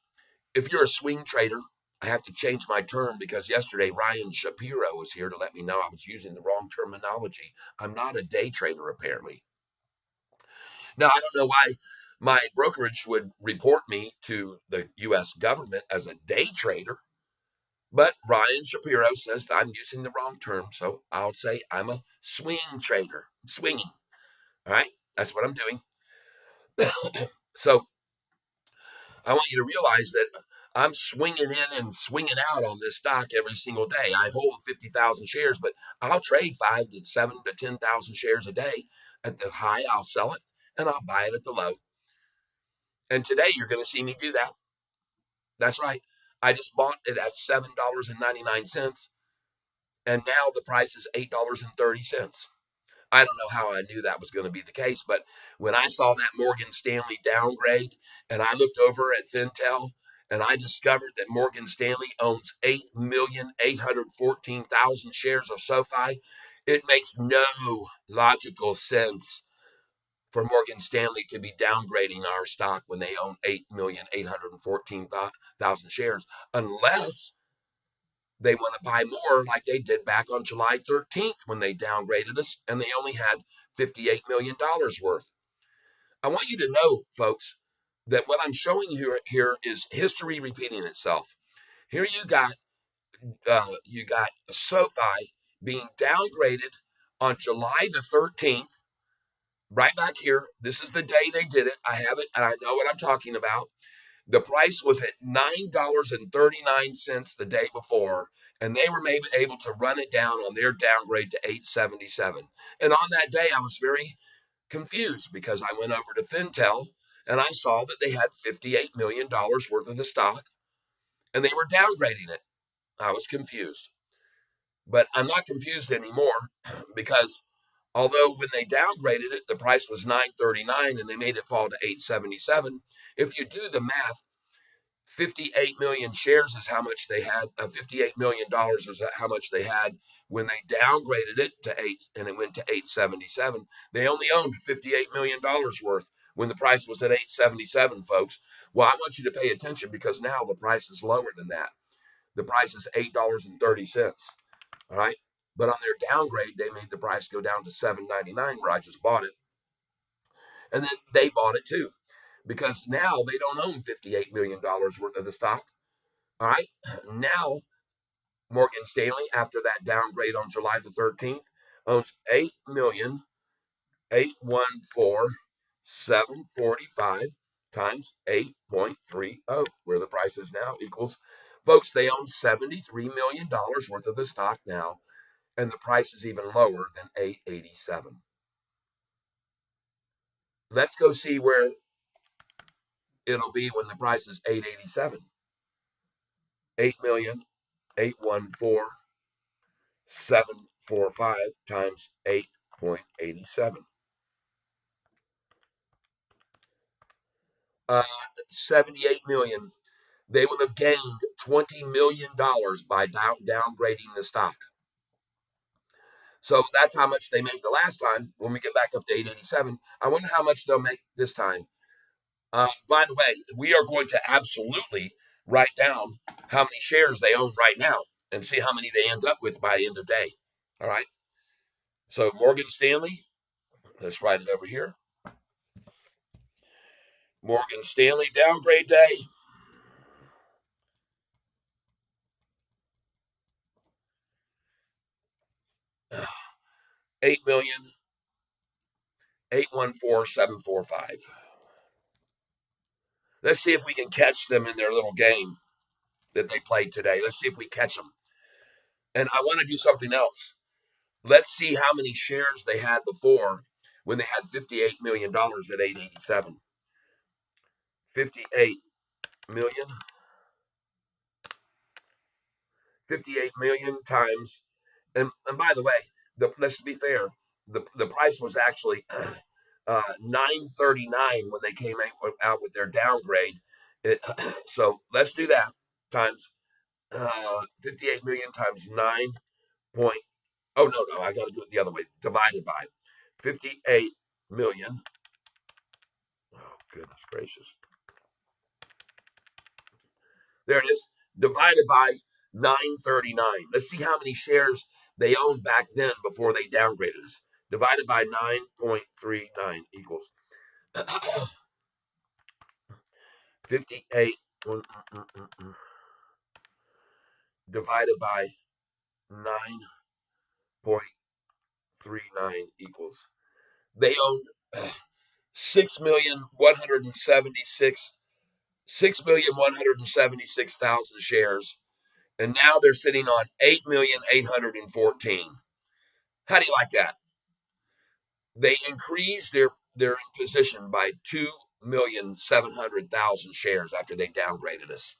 Speaker 1: if you're a swing trader, I have to change my term because yesterday Ryan Shapiro was here to let me know I was using the wrong terminology. I'm not a day trader, apparently. Now, I don't know why my brokerage would report me to the U.S. government as a day trader, but Ryan Shapiro says I'm using the wrong term, so I'll say I'm a swing trader. Swinging. All right? That's what I'm doing. So I want you to realize that I'm swinging in and swinging out on this stock every single day. I hold 50,000 shares, but I'll trade 5 to 7 to 10,000 shares a day. At the high, I'll sell it, and I'll buy it at the low. And today, you're going to see me do that. That's right. I just bought it at $7.99, and now the price is $8.30. I don't know how I knew that was going to be the case, but when I saw that Morgan Stanley downgrade and I looked over at Fintel and I discovered that Morgan Stanley owns 8,814,000 shares of SoFi, it makes no logical sense for Morgan Stanley to be downgrading our stock when they own 8,814,000 shares, unless they want to buy more like they did back on July 13th when they downgraded us and they only had $58 million worth. I want you to know, folks, that what I'm showing you here is history repeating itself. Here you got SoFi being downgraded on July the 13th, right back here. This is the day they did it. I have it, and I know what I'm talking about. The price was at $9.39 the day before, and they were maybe able to run it down on their downgrade to 877. And on that day, I was very confused because I went over to Fintel and I saw that they had $58 million worth of the stock and they were downgrading it. I was confused. But I'm not confused anymore because although when they downgraded it, the price was 939 and they made it fall to 877. If you do the math, 58 million shares is how much they had. $58 million is how much they had when they downgraded it to 8 and it went to 877. They only owned $58 million worth when the price was at 877, folks. Well, I want you to pay attention because now the price is lower than that. The price is $8.30. All right. But on their downgrade, they made the price go down to $7.99 where I just bought it. And then they bought it too because now they don't own $58 million worth of the stock. All right. Now, Morgan Stanley, after that downgrade on July the 13th, owns 8,814,745 times 8.30, where the price is now equals. Folks, they own $73 million worth of the stock now, and the price is even lower than 887. Let's go see where it'll be when the price is 887. 8,814,745 times 8.87. 78 million. They will have gained $20 million by downgrading the stock. So that's how much they made the last time. When we get back up to 887, I wonder how much they'll make this time. By the way, we are going to absolutely write down how many shares they own right now and see how many they end up with by the end of the day. All right. So Morgan Stanley, let's write it over here. Morgan Stanley downgrade day. 8,814,745. Let's see if we can catch them in their little game that they played today. Let's see if we catch them. And I want to do something else. Let's see how many shares they had before when they had $58 million at 887. 58 million. 58 million times. And by the way, let's be fair, the price was actually 939 when they came out with their downgrade. So let's do that times 58 million times 9 point. Oh, no, I got to do it the other way. Divided by 58 million. Oh, goodness gracious. There it is. Divided by 939. Let's see how many shares they owned back then before they downgraded us. Divided by 9.39 equals 58 divided by 9.39 equals. They owned 6,176,000 shares, and now they're sitting on 8,814,000. How do you like that? They increased their position by 2,700,000 shares after they downgraded us.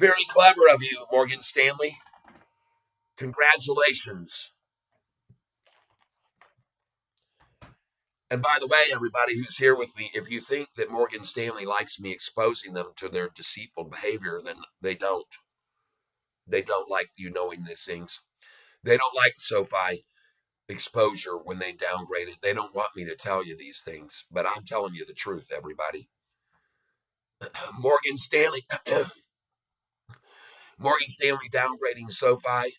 Speaker 1: Very clever of you, Morgan Stanley. Congratulations. And by the way, everybody who's here with me, if you think that Morgan Stanley likes me exposing them to their deceitful behavior, then they don't. They don't like you knowing these things. They don't like Sofi exposure when they downgrade it. They don't want me to tell you these things, but I'm telling you the truth, everybody. Morgan Stanley, Morgan Stanley downgrading Sofi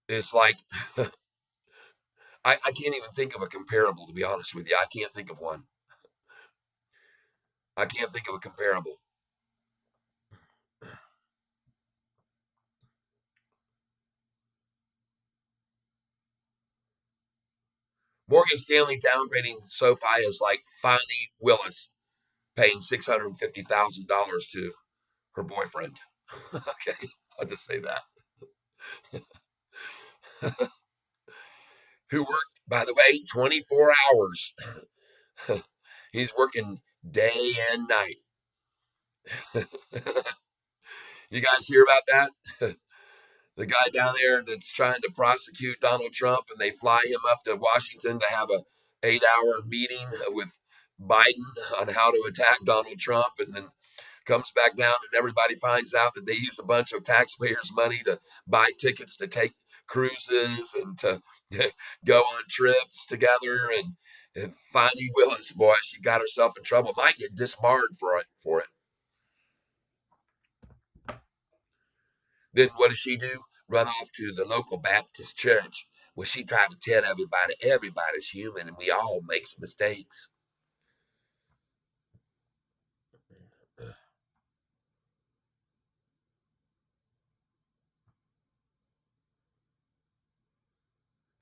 Speaker 1: is like I can't even think of a comparable, to be honest with you. I can't think of one. I can't think of a comparable. Morgan Stanley downgrading SoFi is like Fonnie Willis paying $650,000 to her boyfriend. Okay, I'll just say that. Who worked By the way, 24 hours. He's working day and night. You guys hear about that? The guy down there that's trying to prosecute Donald Trump, and they fly him up to Washington to have a 8-hour meeting with Biden on how to attack Donald Trump, and then comes back down, and everybody finds out that they used a bunch of taxpayers' money to buy tickets to take cruises and to go on trips together. And Finding Willis, boy, she got herself in trouble. Might get disbarred for it. Then what does she do? Run off to the local Baptist church where she tried to tell everybody everybody's human and we all make mistakes.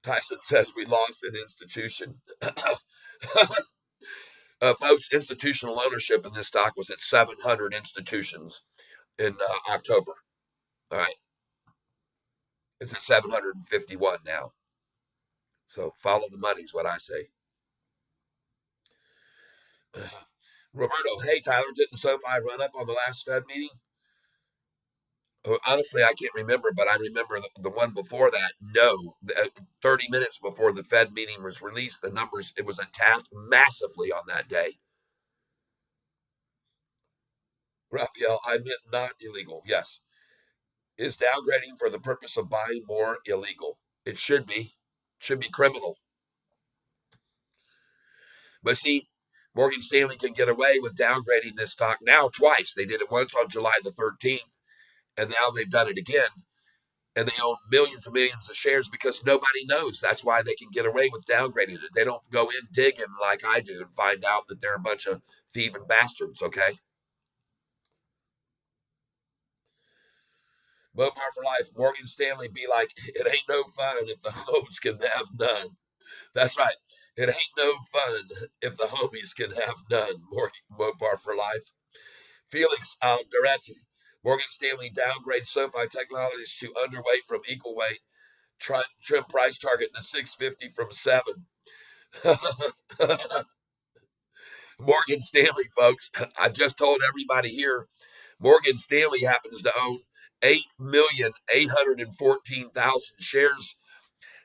Speaker 1: Tyson says we lost an institution. Folks, institutional ownership in this stock was at 700 institutions in October. All right. It's at 751 now. So follow the money is what I say. Roberto, hey, Tyler, didn't SoFi run up on the last Fed meeting? Honestly, I can't remember, but I remember the one before that. No, 30 minutes before the Fed meeting was released, the numbers, it was attacked massively on that day. Raphael, I meant not illegal. Yes. Is downgrading for the purpose of buying more illegal? It should be. Should be criminal. But see, Morgan Stanley can get away with downgrading this stock now twice. They did it once on July the 13th, and now they've done it again. And they own millions and millions of shares because nobody knows. That's why they can get away with downgrading it. They don't go in digging like I do and find out that they're a bunch of thieving bastards, okay? Mopar for life. Morgan Stanley be like, it ain't no fun if the hoes can have none. That's right. It ain't no fun if the homies can have none. Morgan Mopar for life. Felix Duretti. Morgan Stanley downgrades SoFi Technologies to underweight from equal weight. Trim price target to 650 from 7. Morgan Stanley, folks. I just told everybody here. Morgan Stanley happens to own 8,814,000 shares.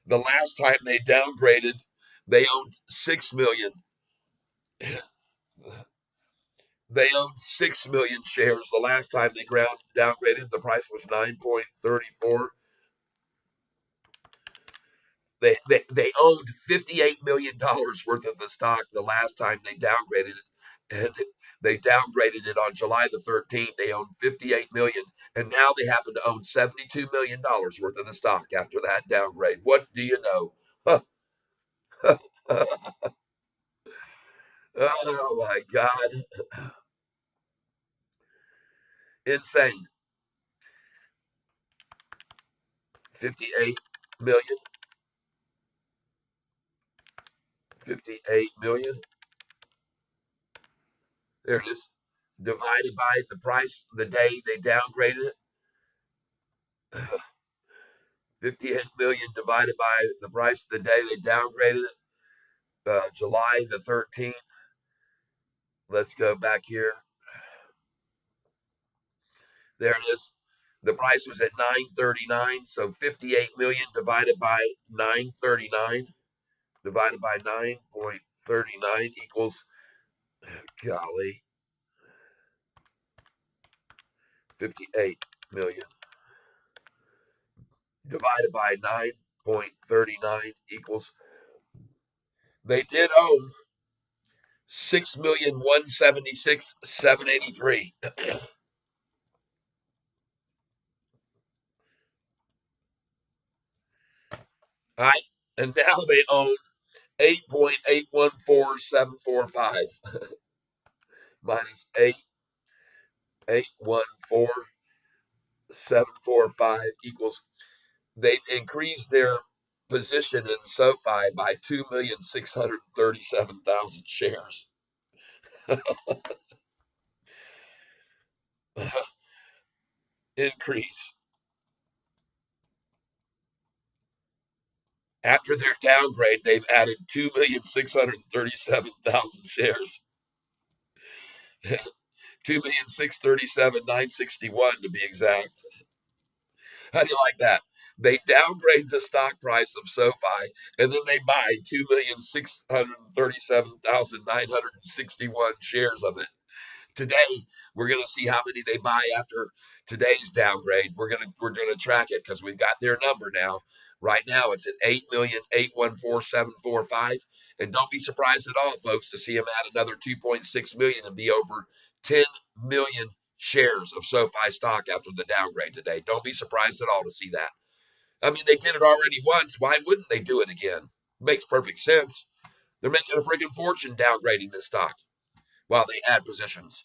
Speaker 1: The last time they downgraded, they owned 6 million. They owned 6 million shares. The last time they downgraded, the price was 9.34. They owned $58 million worth of the stock the last time they downgraded it. And they downgraded it on July the 13th. They owned 58 million, and now they happen to own $72 million worth of the stock after that downgrade. What do you know? Oh my God. Insane. 58 million. 58 million. There it is. Divided by the price the day they downgraded it. 58 million divided by the price the day they downgraded it. July the 13th. Let's go back here. There it is. The price was at 939. So 58 million divided by 939 divided by 9.39 equals, golly, 58 million divided by 9.39 equals, they did own 6,176,783. All right. And now they own 8.814745 minus 8.814745 equals, they've increased their position in SoFi by 2,637,000 shares. Increase. After their downgrade, they've added 2,637,000 shares. 2,637,961 to be exact. How do you like that? They downgrade the stock price of SoFi and then they buy 2,637,961 shares of it. Today, we're going to see how many they buy after today's downgrade. We're gonna track it because we've got their number now. Right now, it's at 8,814,745, and don't be surprised at all, folks, to see them add another 2.6 million and be over 10 million shares of SoFi stock after the downgrade today. Don't be surprised at all to see that. I mean, they did it already once. Why wouldn't they do it again? Makes perfect sense. They're making a freaking fortune downgrading this stock while they add positions.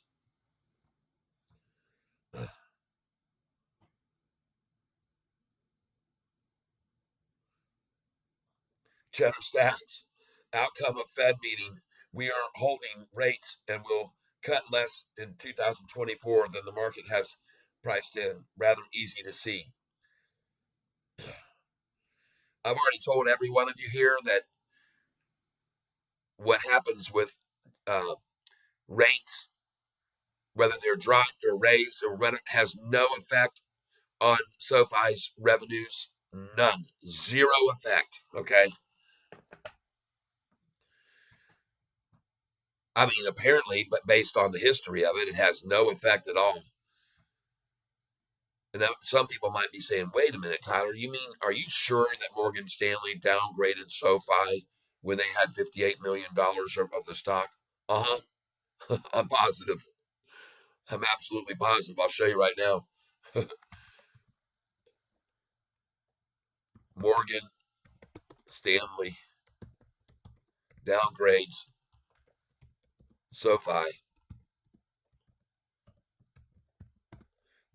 Speaker 1: Cheddar stats. Outcome of Fed meeting. We are holding rates and will cut less in 2024 than the market has priced in. Rather easy to see. I've already told every one of you here that what happens with uh, rates, whether they're dropped or raised or whether, has no effect on SoFi's revenues. None. Zero effect. Okay. I mean, apparently, but based on the history of it, it has no effect at all. And now some people might be saying, wait a minute, Tyler, are you sure that Morgan Stanley downgraded SoFi when they had $58 million of the stock? Uh huh. I'm positive. I'm absolutely positive. I'll show you right now. Morgan Stanley downgrades SoFi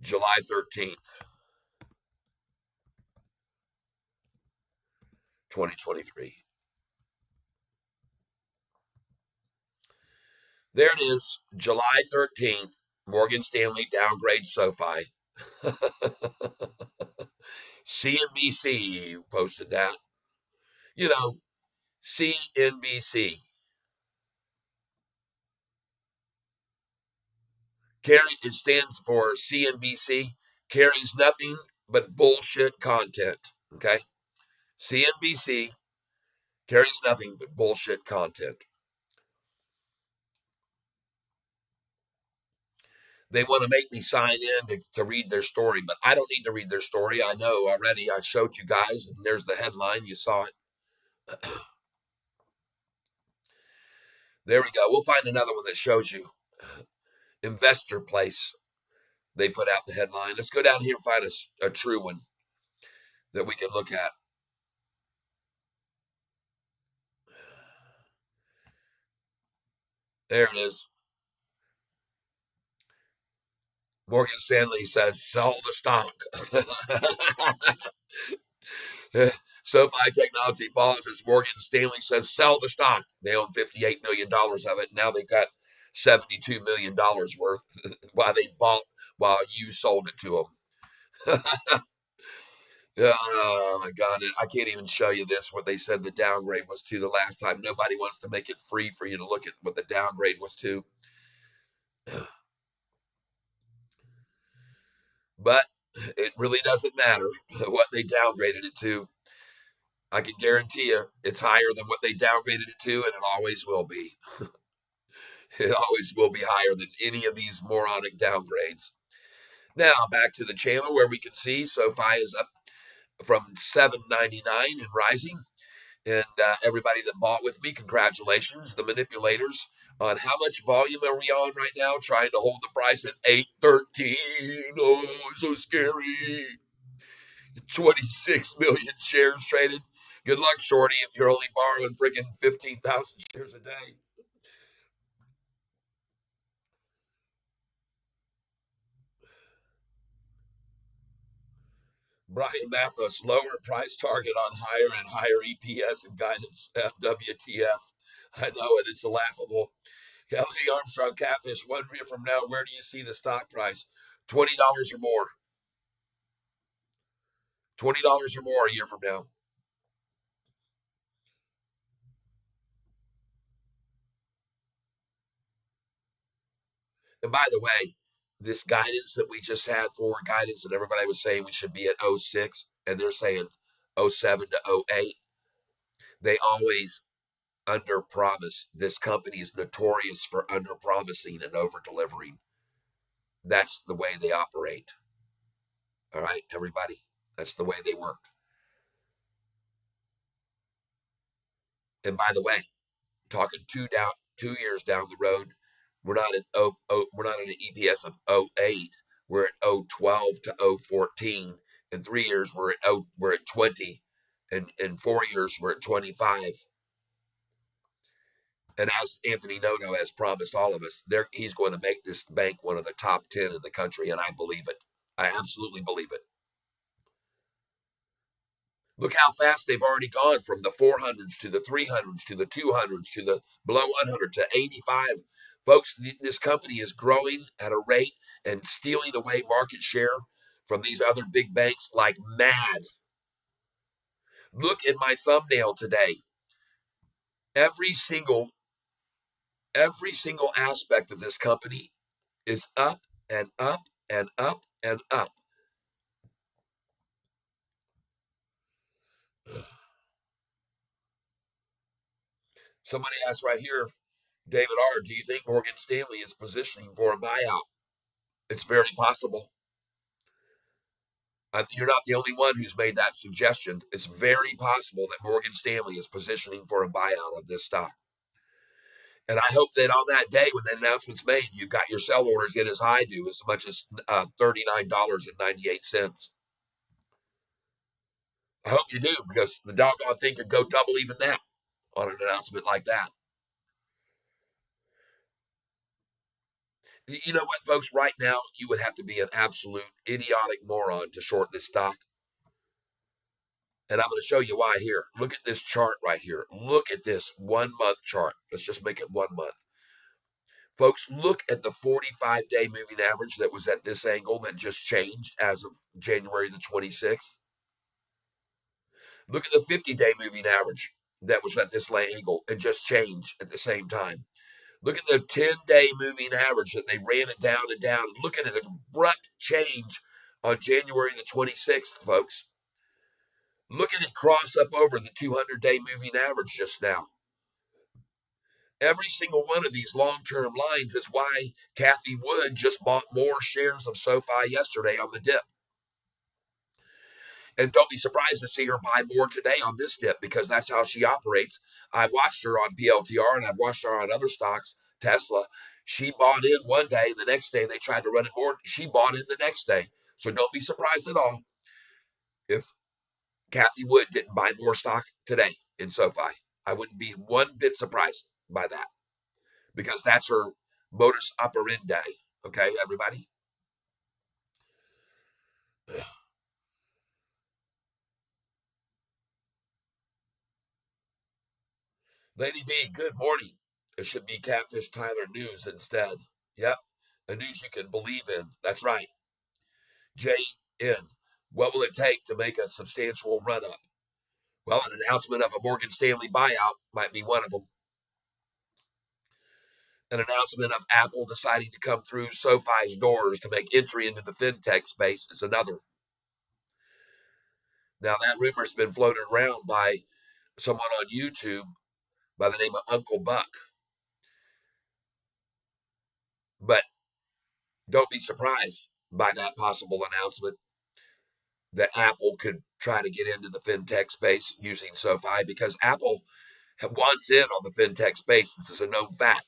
Speaker 1: July 13th, 2023. There it is, July 13th. Morgan Stanley downgrades SoFi. CNBC posted that. You know, CNBC. It stands for CNBC, carries nothing but bullshit content. Okay? CNBC carries nothing but bullshit content. They want to make me sign in to read their story, but I don't need to read their story. I know already. I showed you guys, and there's the headline. You saw it. There we go. We'll find another one that shows you. Investor Place. They put out the headline. Let's go down here and find a true one that we can look at. There it is. Morgan Stanley says, sell the stock. SoFi Technology falls as Morgan Stanley says, sell the stock. They own $58 million of it. Now they've got $72 million worth while they bought, while you sold it to them. Oh my God. I can't even show you this, what they said the downgrade was to the last time. Nobody wants to make it free for you to look at what the downgrade was to. But it really doesn't matter what they downgraded it to. I can guarantee you it's higher than what they downgraded it to, and it always will be. It always will be higher than any of these moronic downgrades. Now back to the channel where we can see SoFi is up from 7.99 and rising. And everybody that bought with me, congratulations. The manipulators on how much volume are we on right now? Trying to hold the price at 813. Oh, so scary. 26 million shares traded. Good luck, Shorty, if you're only borrowing freaking 15,000 shares a day. Brian Mathos, lower price target on higher and higher EPS and guidance. WTF. I know it. It's laughable. Kelly Armstrong, Catfish, 1 year from now, where do you see the stock price? $20 or more. $20 or more a year from now. And by the way, this guidance that we just had, forward guidance, and everybody was saying we should be at '06, and they're saying '07 to '08. They always under promise. This company is notorious for under promising and over delivering. That's the way they operate. All right, everybody. That's the way they work. And by the way, talking 2 years down the road, we're not at we're not at an EPS of '08. We're at '12 to '14. In 3 years, we're at 20. And in 4 years, we're at 25. And as Anthony Noto has promised all of us, he's going to make this bank one of the top 10 in the country, and I believe it. I absolutely believe it. Look how fast they've already gone from the 400s to the 300s to the 200s to the below 100 to 85. Folks, this company is growing at a rate and stealing away market share from these other big banks like mad. Look at my thumbnail today. Every single aspect of this company is up and up and up and up. Somebody asked right here, David R., do you think Morgan Stanley is positioning for a buyout? It's very possible. You're not the only one who's made that suggestion. It's very possible that Morgan Stanley is positioning for a buyout of this stock. And I hope that on that day when the announcement's made, you've got your sell orders in as I do, as much as $39.98. I hope you do, because the doggone thing could go double even that on an announcement like that. You know what, folks? Right now, you would have to be an absolute idiotic moron to short this stock. And I'm going to show you why here. Look at this chart right here. Look at this 1 month chart. Let's just make it 1 month. Folks, look at the 45-day moving average that was at this angle that just changed as of January the 26th. Look at the 50-day moving average that was at this angle and just changed at the same time. Look at the 10-day moving average that they ran it down and down. Look at the abrupt change on January the 26th, folks. Look at it cross up over the 200-day moving average just now. Every single one of these long-term lines is why Cathie Wood just bought more shares of SoFi yesterday on the dip. And don't be surprised to see her buy more today on this dip, because that's how she operates. I watched her on PLTR and I've watched her on other stocks, Tesla. She bought in one day, the next day they tried to run it more. She bought in the next day. So don't be surprised at all if Cathie Wood didn't buy more stock today in SoFi. I wouldn't be one bit surprised by that, because that's her modus operandi. Okay, everybody? Lady B, good morning. It should be Catfish Tyler News instead. Yep, a news you can believe in. That's right. JN, what will it take to make a substantial run up? Well, an announcement of a Morgan Stanley buyout might be one of them. An announcement of Apple deciding to come through SoFi's doors to make entry into the fintech space is another. Now, that rumor's been floated around by someone on YouTube by the name of Uncle Buck. But don't be surprised by that possible announcement that Apple could try to get into the fintech space using SoFi, because Apple wants in on the fintech space. This is a known fact.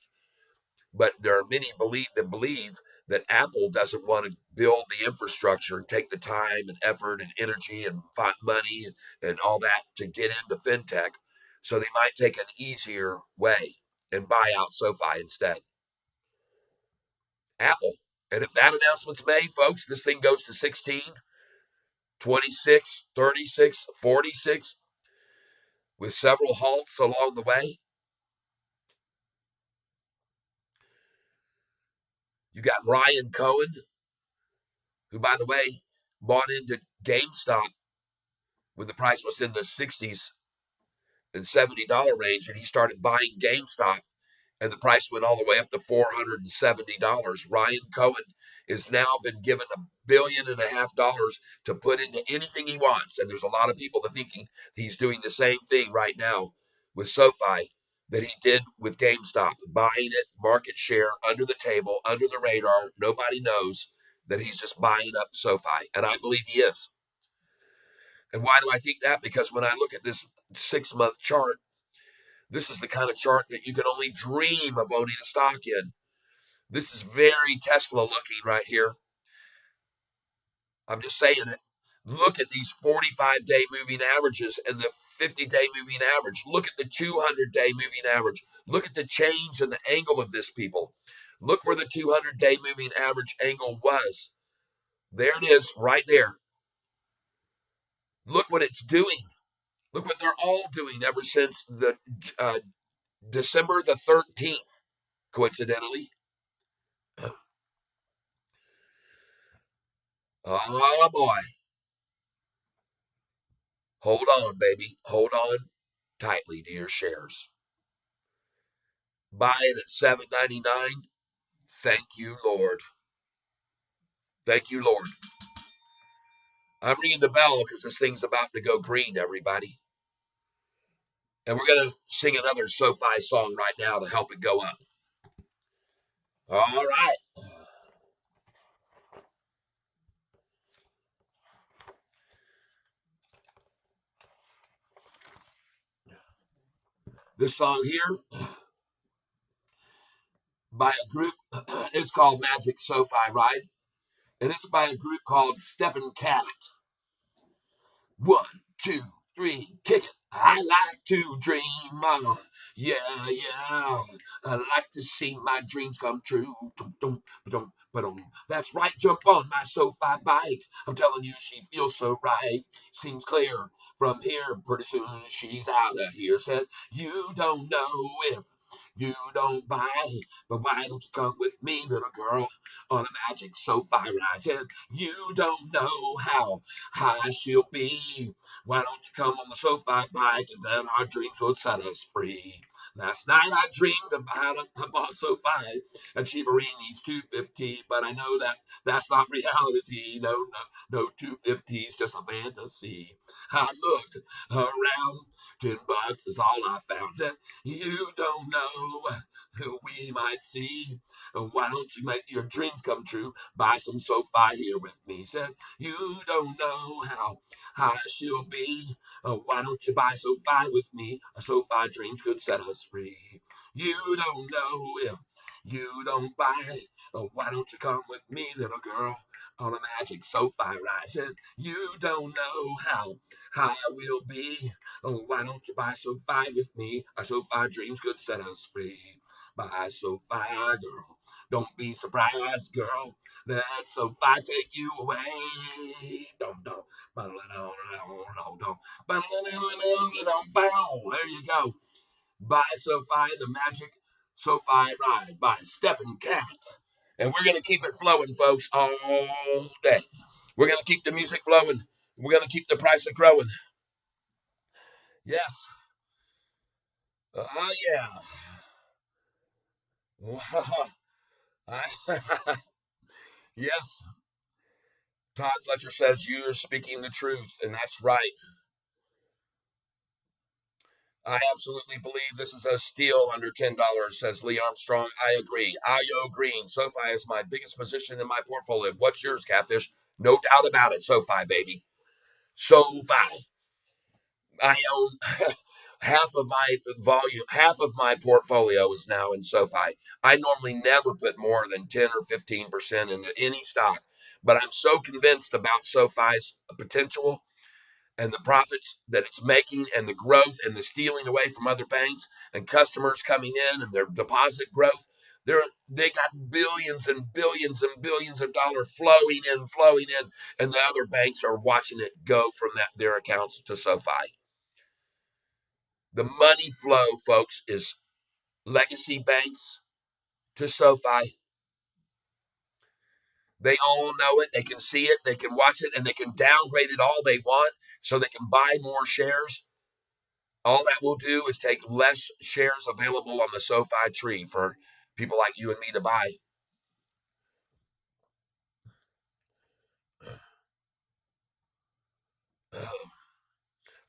Speaker 1: But there are many that believe that Apple doesn't want to build the infrastructure and take the time and effort and energy and money and all that to get into fintech. So they might take an easier way and buy out SoFi instead. Apple. And if that announcement's made, folks, this thing goes to 16, 26, 36, 46, with several halts along the way. You got Ryan Cohen, who, by the way, bought into GameStop when the price was in the 60s and $70 range, and he started buying GameStop and the price went all the way up to $470. Ryan Cohen has now been given $1.5 billion to put into anything he wants. And there's a lot of people that thinking he's doing the same thing right now with SoFi that he did with GameStop, buying it, market share, under the table, under the radar. Nobody knows that he's just buying up SoFi. And I believe he is. And why do I think that? Because when I look at this 6-month chart, this is the kind of chart that you can only dream of owning a stock in. This is very Tesla looking right here. I'm just saying it. Look at these 45-day moving averages and the 50-day moving average. Look at the 200-day moving average. Look at the change in the angle of this, people. Look where the 200-day moving average angle was. There it is, right there. Look what it's doing. Look what they're all doing ever since the December the 13th, coincidentally. Oh, boy. Hold on, baby. Hold on tightly to your shares. Buy it at $7.99. Thank you, Lord. Thank you, Lord. I'm ringing the bell because this thing's about to go green, everybody. And we're going to sing another SoFi song right now to help it go up. All right. This song here by a group, it's called Magic SoFi Ride, and it's by a group called Steppin' Cat. 1, 2, 3, kick it. I like to dream. Yeah, yeah. I like to see my dreams come true. That's right. Jump on my SoFi bike. I'm telling you, she feels so right. Seems clear from here. Pretty soon she's out of here. Said, you don't know if you don't buy, but why don't you come with me, little girl, on a magic SoFi ride? Said, you don't know how high she'll be. Why don't you come on the SoFi bike and then our dreams will set us free? Last night I dreamed about a bought SoFi and Chivarini's 250, but I know that that's not reality. No, no, no 250's just a fantasy. I looked around, $10 is all I found. Said, you don't know who we might see. Why don't you make your dreams come true? Buy some SoFi here with me. Said, you don't know how high she'll be. Why don't you buy SoFi with me? A SoFi dreams could set us free. You don't know if you don't buy. Why don't you come with me, little girl, on a magic SoFi ride? Said, you don't know how high we'll be. Why don't you buy SoFi with me? Our SoFi dreams could set us free. Buy SoFi, girl. Don't be surprised, girl. Let SoFi take you away. Don't. There you go. Buy SoFi, the magic SoFi ride by Steppin' Cat. And we're going to keep it flowing, folks, all day. We're going to keep the music flowing. We're going to keep the price of growing. Yes. Oh, yeah. Yes. Todd Fletcher says you're speaking the truth, and that's right. I absolutely believe this is a steal under $10, says Lee Armstrong. I agree. Ayo Green. SoFi is my biggest position in my portfolio. What's yours, Catfish? No doubt about it. SoFi, baby. SoFi. I own half of my portfolio is now in SoFi. I normally never put more than 10 or 15% into any stock, but I'm so convinced about SoFi's potential and the profits that it's making and the growth and the stealing away from other banks and customers coming in and their deposit growth. They got billions and billions and billions of dollars flowing in, and the other banks are watching it go from their accounts to SoFi. The money flow, folks, is legacy banks to SoFi. They all know it. They can see it. They can watch it, and they can downgrade it all they want so they can buy more shares. All that will do is take less shares available on the SoFi tree for people like you and me to buy.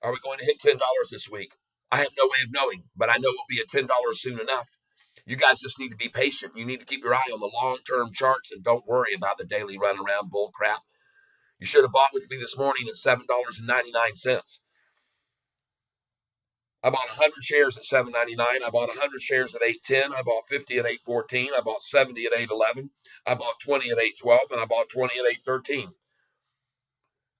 Speaker 1: Are we going to hit $10 this week? I have no way of knowing, but I know we'll be at $10 soon enough. You guys just need to be patient. You need to keep your eye on the long-term charts and don't worry about the daily run around bull crap. You should have bought with me this morning at $7.99. I bought 100 shares at $7.99. I bought 100 shares at $8.10. I bought 50 at $8.14. I bought 70 at $8.11. I bought 20 at $8.12, and I bought 20 at $8.13.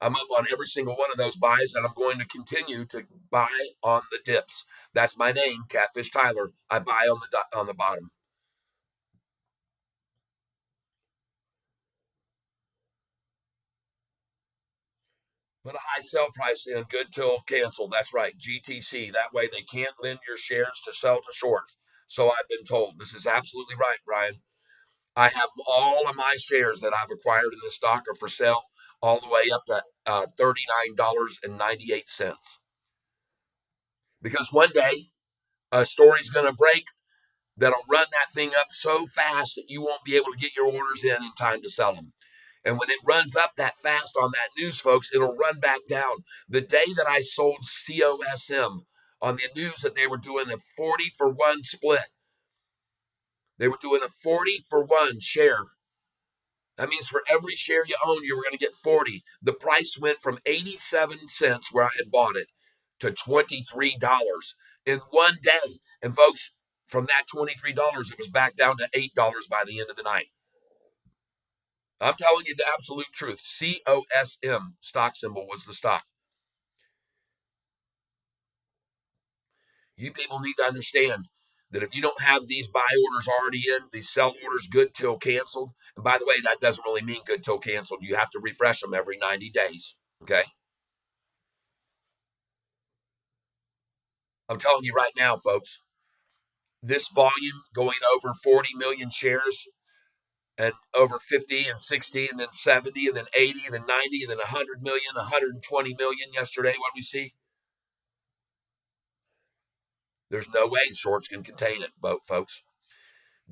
Speaker 1: I'm up on every single one of those buys, and I'm going to continue to buy on the dips. That's my name, Catfish Tyler. I buy on the bottom. Put a high sell price in, good till canceled. That's right, GTC. That way they can't lend your shares to sell to shorts. So I've been told. This is absolutely right, Brian. I have all of my shares that I've acquired in this stock are for sale all the way up to $39.98. Because one day a story's going to break that'll run that thing up so fast that you won't be able to get your orders in time to sell them. And when it runs up that fast on that news, folks, it'll run back down. The day that I sold COSM on the news that they were doing a 40 for 1 split, they were doing a 40 for 1 share. That means for every share you own, you were going to get 40. The price went from 87 cents where I had bought it to $23 in one day. And folks, from that $23, it was back down to $8 by the end of the night. I'm telling you the absolute truth. COSM stock symbol was the stock. You people need to understand that if you don't have these buy orders already in, these sell orders good till canceled, and by the way, that doesn't really mean good till canceled. You have to refresh them every 90 days. Okay. I'm telling you right now, folks, this volume going over 40 million shares and over 50 and 60 and then 70 and then 80 and then 90 and then 100 million, 120 million yesterday, what we see, there's no way shorts can contain it, folks.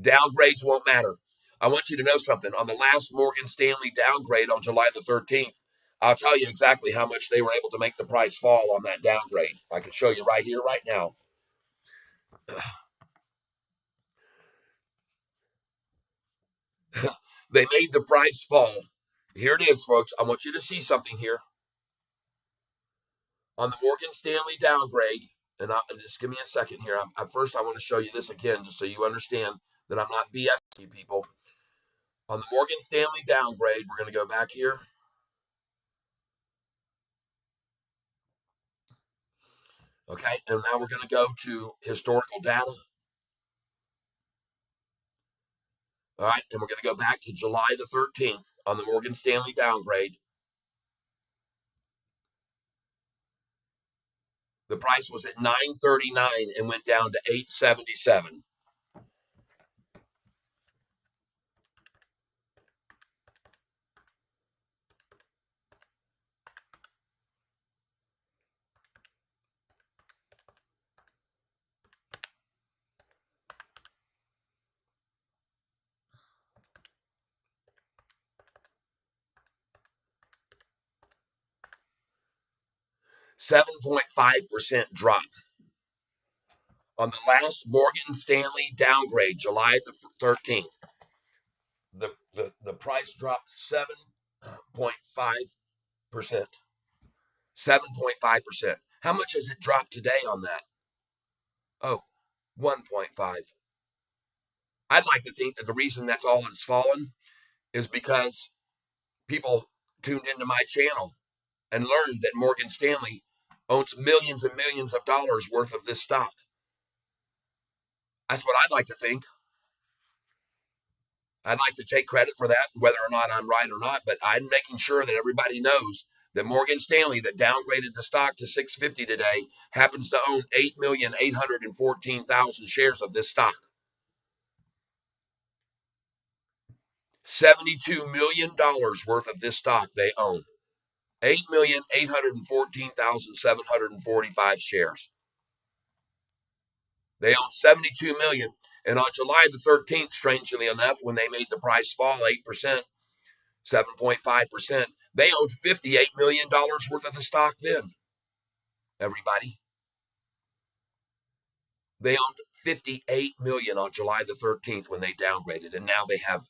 Speaker 1: Downgrades won't matter. I want you to know something. On the last Morgan Stanley downgrade on July the 13th, I'll tell you exactly how much they were able to make the price fall on that downgrade. I can show you right here, right now. They made the price fall. Here it is, folks. I want you to see something here on the Morgan Stanley downgrade. And just give me a second here. First, I want to show you this again, just so you understand that I'm not BSing you people. On the Morgan Stanley downgrade, we're going to go back here. Okay, and now we're going to go to historical data. All right, and we're going to go back to July the 13th on the Morgan Stanley downgrade. The price was at 939 and went down to 877. 7.5% drop on the last Morgan Stanley downgrade, July the 13th. The price dropped 7.5%. 7.5%. How much has it dropped today on that? Oh, 1.5. I'd like to think that the reason that's all it's fallen is because people tuned into my channel and learned that Morgan Stanley owns millions and millions of dollars worth of this stock. That's what I'd like to think. I'd like to take credit for that, whether or not I'm right or not, but I'm making sure that everybody knows that Morgan Stanley, that downgraded the stock to 650 today, happens to own 8,814,000 shares of this stock. $72 million worth of this stock they own. 8,814,745 shares. They own 72 million. And on July the 13th, strangely enough, when they made the price fall 8%, 7.5%, they owned $58 million worth of the stock then. Everybody. They owned 58 million on July the 13th when they downgraded, and now they have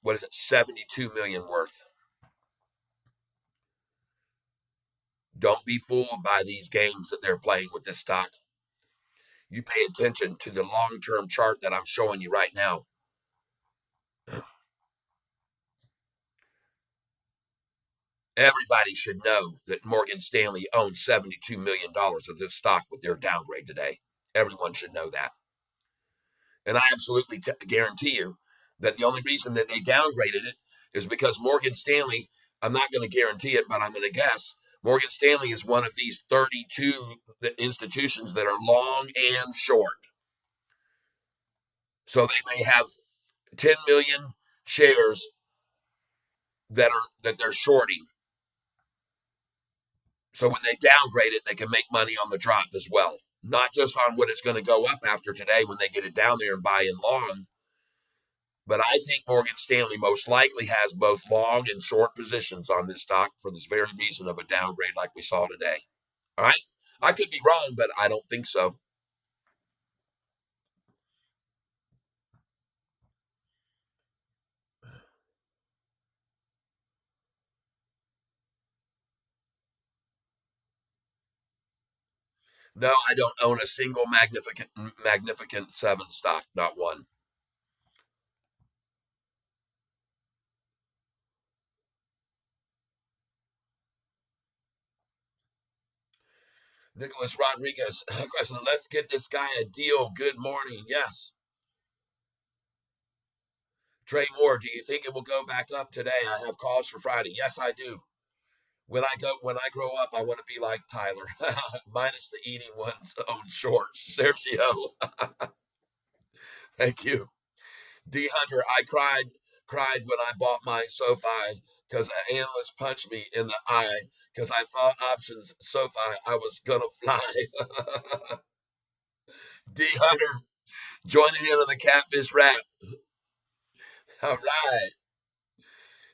Speaker 1: what is it, 72 million worth. Don't be fooled by these games that they're playing with this stock. You pay attention to the long-term chart that I'm showing you right now. Everybody should know that Morgan Stanley owns $72 million of this stock with their downgrade today. Everyone should know that. And I absolutely guarantee you that the only reason that they downgraded it is because Morgan Stanley, I'm not going to guarantee it, but I'm going to guess, Morgan Stanley is one of these 32 institutions that are long and short. So they may have 10 million shares that they're shorting. So when they downgrade it, they can make money on the drop as well. Not just on what it's going to go up after today when they get it down there and buy in long. But I think Morgan Stanley most likely has both long and short positions on this stock for this very reason of a downgrade like we saw today. All right. I could be wrong, but I don't think so. No, I don't own a single Magnificent Seven stock, not one. Nicholas Rodriguez, let's get this guy a deal. Good morning. Yes. Trey Moore, do you think it will go back up today? I have calls for Friday. Yes, I do. When I grow up, I want to be like Tyler, minus the eating one's own shorts. Sergio, thank you. D Hunter, I cried when I bought my Sofi because an analyst punched me in the eye because I thought options Sofi I was gonna fly. D Hunter joining in on the catfish rap. All right.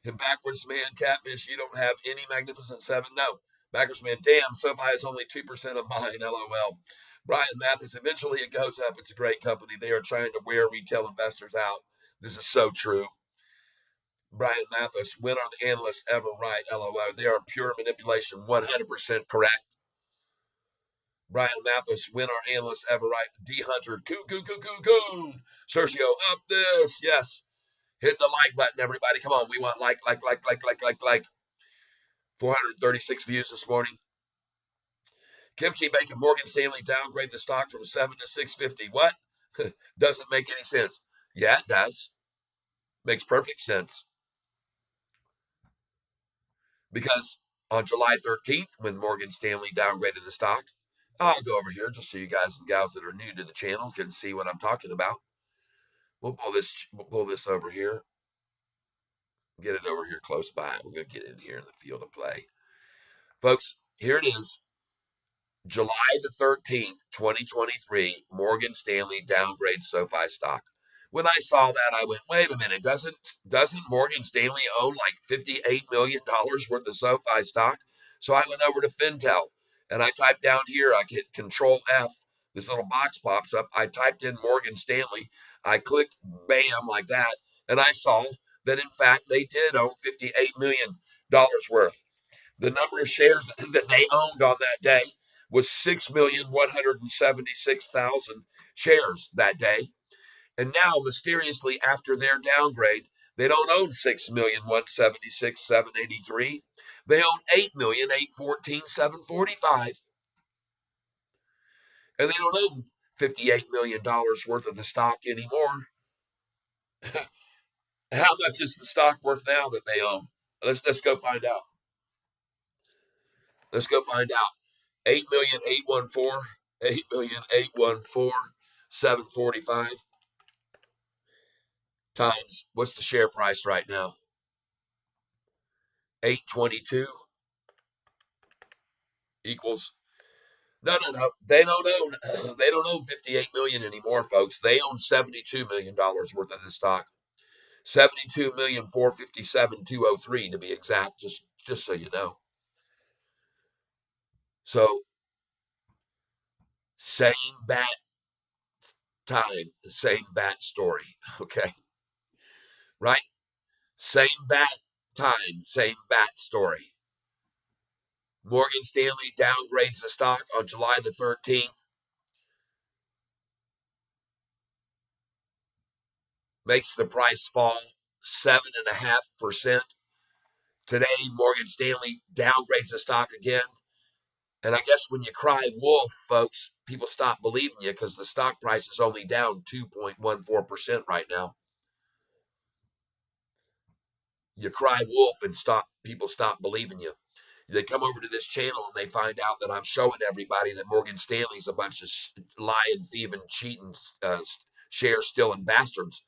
Speaker 1: And backwards man, catfish, you don't have any Magnificent Seven? No. Backwards man, damn, SoFi is only 2% of mine, LOL. Brian Mathis, eventually it goes up. It's a great company. They are trying to wear retail investors out. This is so true. Brian Mathis, when are the analysts ever right? LOL. They are pure manipulation, 100% correct. Brian Mathis, when are analysts ever right? D Hunter, coo. Sergio, up this. Yes. Hit the like button, everybody. Come on. We want like. 436 views this morning. Kimchi Bacon, Morgan Stanley downgrade the stock from 7 to 650. What? Doesn't make any sense. Yeah, it does. Makes perfect sense. Because on July 13th, when Morgan Stanley downgraded the stock, I'll go over here just so you guys and gals that are new to the channel can see what I'm talking about. We'll pull this over here. Get it over here close by. We're going to get in here in the field of play. Folks, here it is. July the 13th, 2023, Morgan Stanley downgrades SoFi stock. When I saw that, I went, wait a minute, doesn't Morgan Stanley own like $58 million worth of SoFi stock? So I went over to Fintel and I typed down here, I hit Control F, this little box pops up. I typed in Morgan Stanley, I clicked bam like that, and I saw that in fact they did own $58 million worth. The number of shares that they owned on that day was 6,176,000 shares that day. And now, mysteriously, after their downgrade, they don't own 6,176,783. They own 8,814,745. And they don't own $58 million worth of the stock anymore. How much is the stock worth now that they own? Let's go find out. Let's go find out. 8,814, 8,814, 745 times what's the share price right now? 822 equals No, no, no. They don't own. They don't own 58 million anymore, folks. They own 72 million dollars worth of the stock. 72,457,203 to be exact. Just so you know. So same bat time, same bat story. Okay, right? Same bat time, same bat story. Morgan Stanley downgrades the stock on July the 13th, makes the price fall 7.5%. Today, Morgan Stanley downgrades the stock again. And I guess when you cry wolf, folks, people stop believing you because the stock price is only down 2.14% right now. You cry wolf and people stop believing you. They come over to this channel and they find out that I'm showing everybody that Morgan Stanley's a bunch of lying, thieving, cheating, share stealing bastards.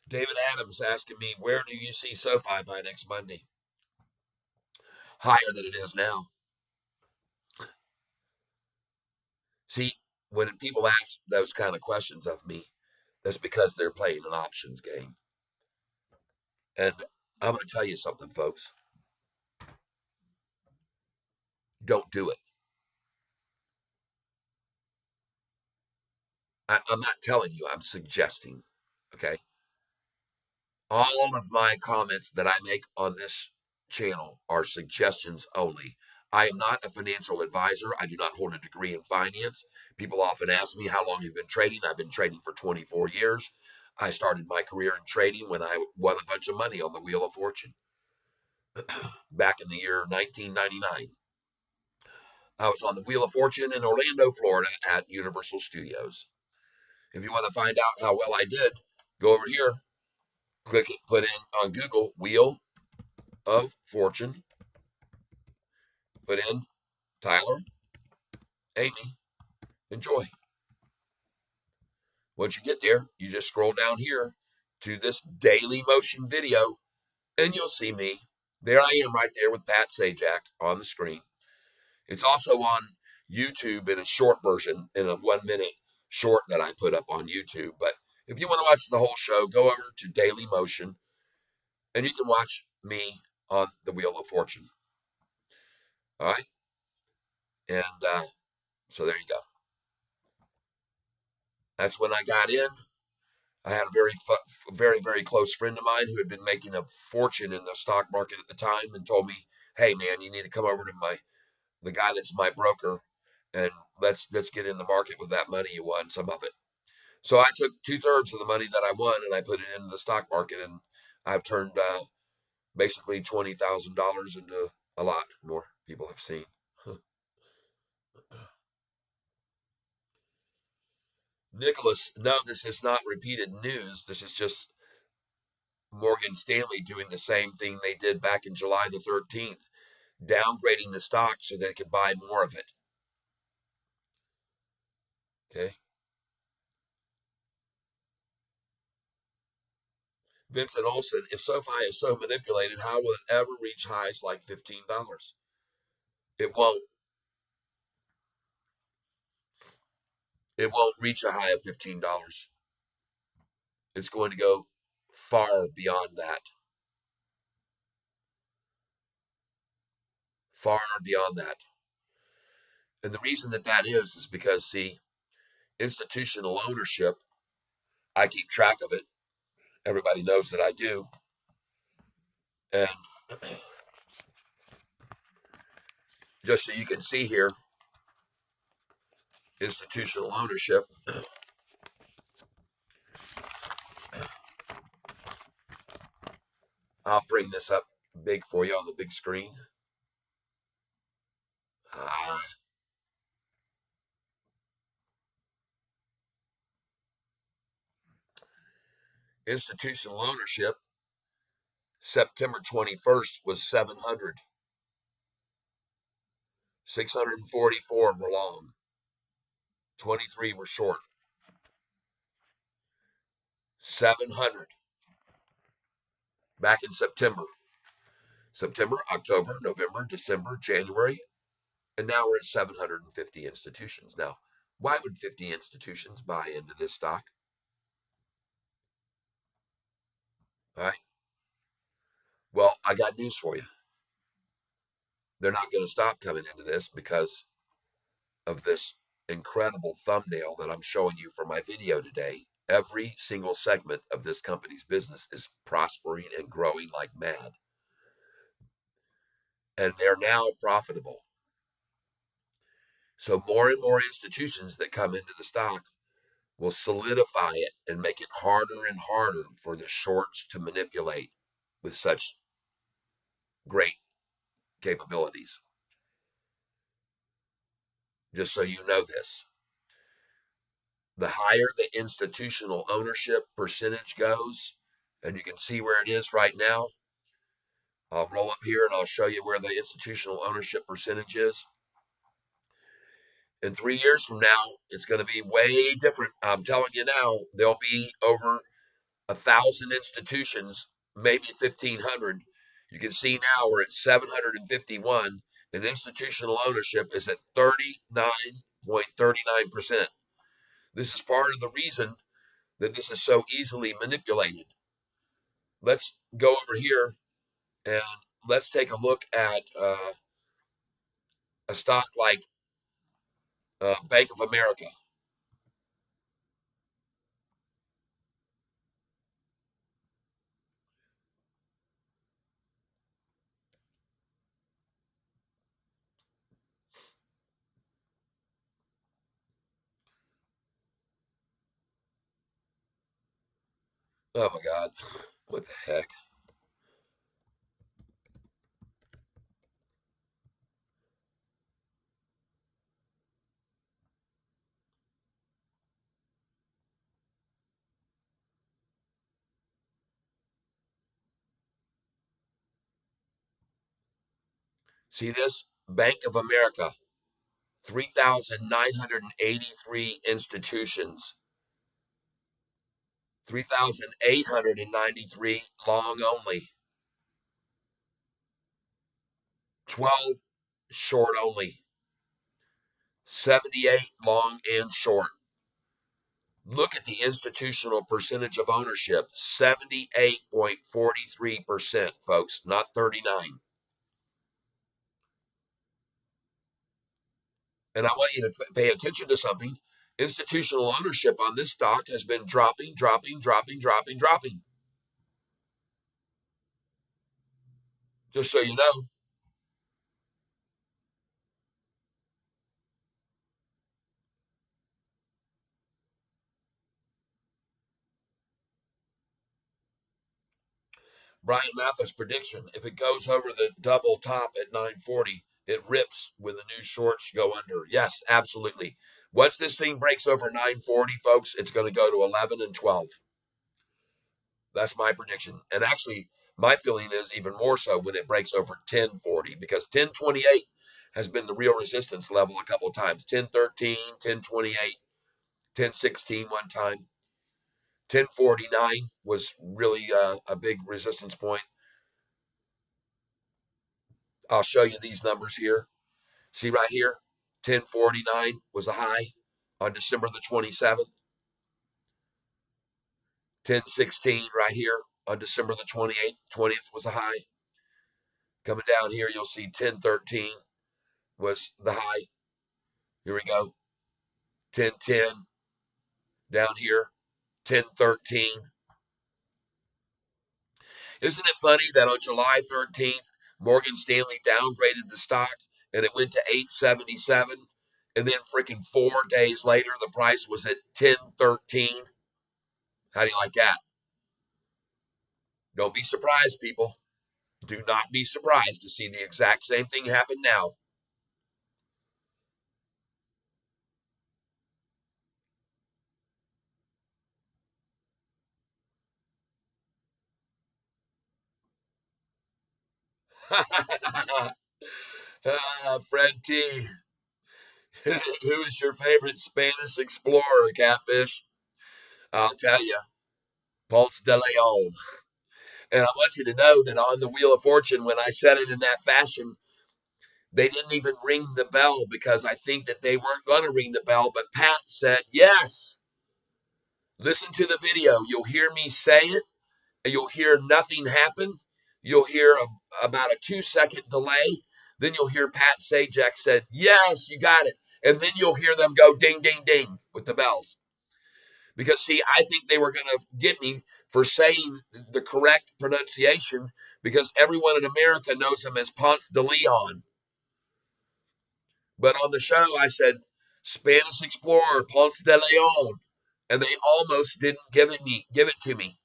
Speaker 1: David Adams asking me, where do you see SoFi by next Monday? Higher than it is now. See, when people ask those kind of questions of me, that's because they're playing an options game. And I'm going to tell you something, folks. Don't do it. I'm not telling you, I'm suggesting. Okay. All of my comments that I make on this channel are suggestions only. I am not a financial advisor. I do not hold a degree in finance. People often ask me how long you've been trading. I've been trading for 24 years. I started my career in trading when I won a bunch of money on the Wheel of Fortune back in the year 1999. I was on the Wheel of Fortune in Orlando, Florida at Universal Studios. If you want to find out how well I did, go over here, click it, put in on Google Wheel of Fortune, put in Tyler, Amy, enjoy. Once you get there, you just scroll down here to this daily motion video and you'll see me. There I am right there with Pat Sajak on the screen. It's also on YouTube in a short version, in a 1 minute short that I put up on YouTube. But if you want to watch the whole show, go over to Daily Motion and you can watch me on the Wheel of Fortune. All right. And so there you go. That's when I got in. I had a very close friend of mine who had been making a fortune in the stock market at the time and told me, "Hey, man, you need to come over to the guy that's my broker, and let's get in the market with that money you won, some of it." So I took 2/3 of the money that I won and I put it into the stock market, and I've turned basically $20,000 into a lot more. People have seen. Nicholas, no, this is not repeated news. This is just Morgan Stanley doing the same thing they did back in July the 13th, downgrading the stock so they could buy more of it. Okay. Vincent Olson, if SoFi is so manipulated, how will it ever reach highs like $15? It won't. It won't reach a high of $15. It's going to go far beyond that. Far beyond that. And the reason that is because, see, institutional ownership, I keep track of it. Everybody knows that I do. And just so you can see here, institutional ownership. I'll bring this up big for you on the big screen. Uh, Institutional ownership, September 21st was 700. 644 were long. 23 were short. 700 back in September. September, October, November, December, January, and now we're at 750 institutions. Now, why would 50 institutions buy into this stock? All right. Well, I got news for you. They're not going to stop coming into this because of this incredible thumbnail that I'm showing you for my video today. Every single segment of this company's business is prospering and growing like mad. And they're now profitable. So more and more institutions that come into the stock will solidify it and make it harder and harder for the shorts to manipulate with such great capabilities. Just so you know this, the higher the institutional ownership percentage goes, and you can see where it is right now. I'll roll up here and I'll show you where the institutional ownership percentage is. In 3 years from now, it's going to be way different. I'm telling you now, there'll be over 1,000 institutions, maybe 1,500. You can see now we're at 751, and institutional ownership is at 39.39%. This is part of the reason that this is so easily manipulated. Let's go over here and let's take a look at a stock like Bank of America. Oh my God, what the heck? See this? Bank of America, 3,983 institutions, 3,893 long only, 12 short only, 78 long and short. Look at the institutional percentage of ownership, 78.43%, folks, not 39. And I want you to pay attention to something. Institutional ownership on this stock has been dropping, dropping, dropping, dropping, dropping. Just so you know. Brian Mather's prediction, if it goes over the double top at 940, it rips when the new shorts go under. Yes, absolutely. Once this thing breaks over 940, folks, it's going to go to 11 and 12. That's my prediction. And actually, my feeling is even more so when it breaks over 1040, because 1028 has been the real resistance level a couple of times. 1013, 1028, 1016 one time. 1049 was really a big resistance point. I'll show you these numbers here. See right here, 1049 was a high on December the 27th. 1016 right here on December the 28th. 20th was a high. Coming down here, you'll see 1013 was the high. Here we go. 1010 down here. 1013. Isn't it funny that on July 13th, Morgan Stanley downgraded the stock and it went to 877, and then freaking 4 days later the price was at 1013? How do you like that? Don't be surprised, people. Do not be surprised to see the exact same thing happen now. Fred T. Who is your favorite Spanish explorer, Catfish? I'll tell you. Ponce de Leon. And I want you to know that on the Wheel of Fortune, when I said it in that fashion, they didn't even ring the bell because I think that they weren't going to ring the bell. But Pat said, yes. Listen to the video. You'll hear me say it, and you'll hear nothing happen. You'll hear about a 2-second delay. Then you'll hear Pat Sajak said, yes, you got it. And then you'll hear them go ding, ding, ding with the bells. Because, see, I think they were going to get me for saying the correct pronunciation because everyone in America knows him as Ponce de Leon. But on the show, I said Spanish explorer Ponce de Leon, and they almost didn't give it to me.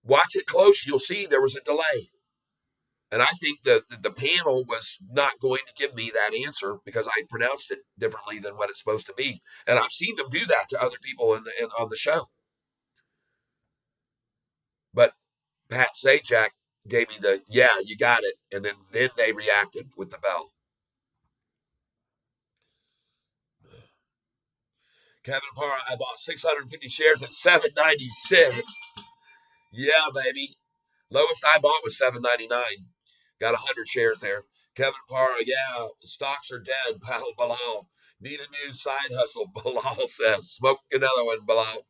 Speaker 1: Watch it close; you'll see there was a delay, and I think that the panel was not going to give me that answer because I pronounced it differently than what it's supposed to be. And I've seen them do that to other people on the show. But Pat Sajak gave me the yeah, you got it, and then they reacted with the bell. Kevin Parr, I bought 650 shares at 796. Yeah, baby. Lowest I bought was 799. Got 100 shares there. Kevin Parr, yeah, stocks are dead. Pal Bilal. Need a new side hustle, Bilal says. Smoke another one, Bilal.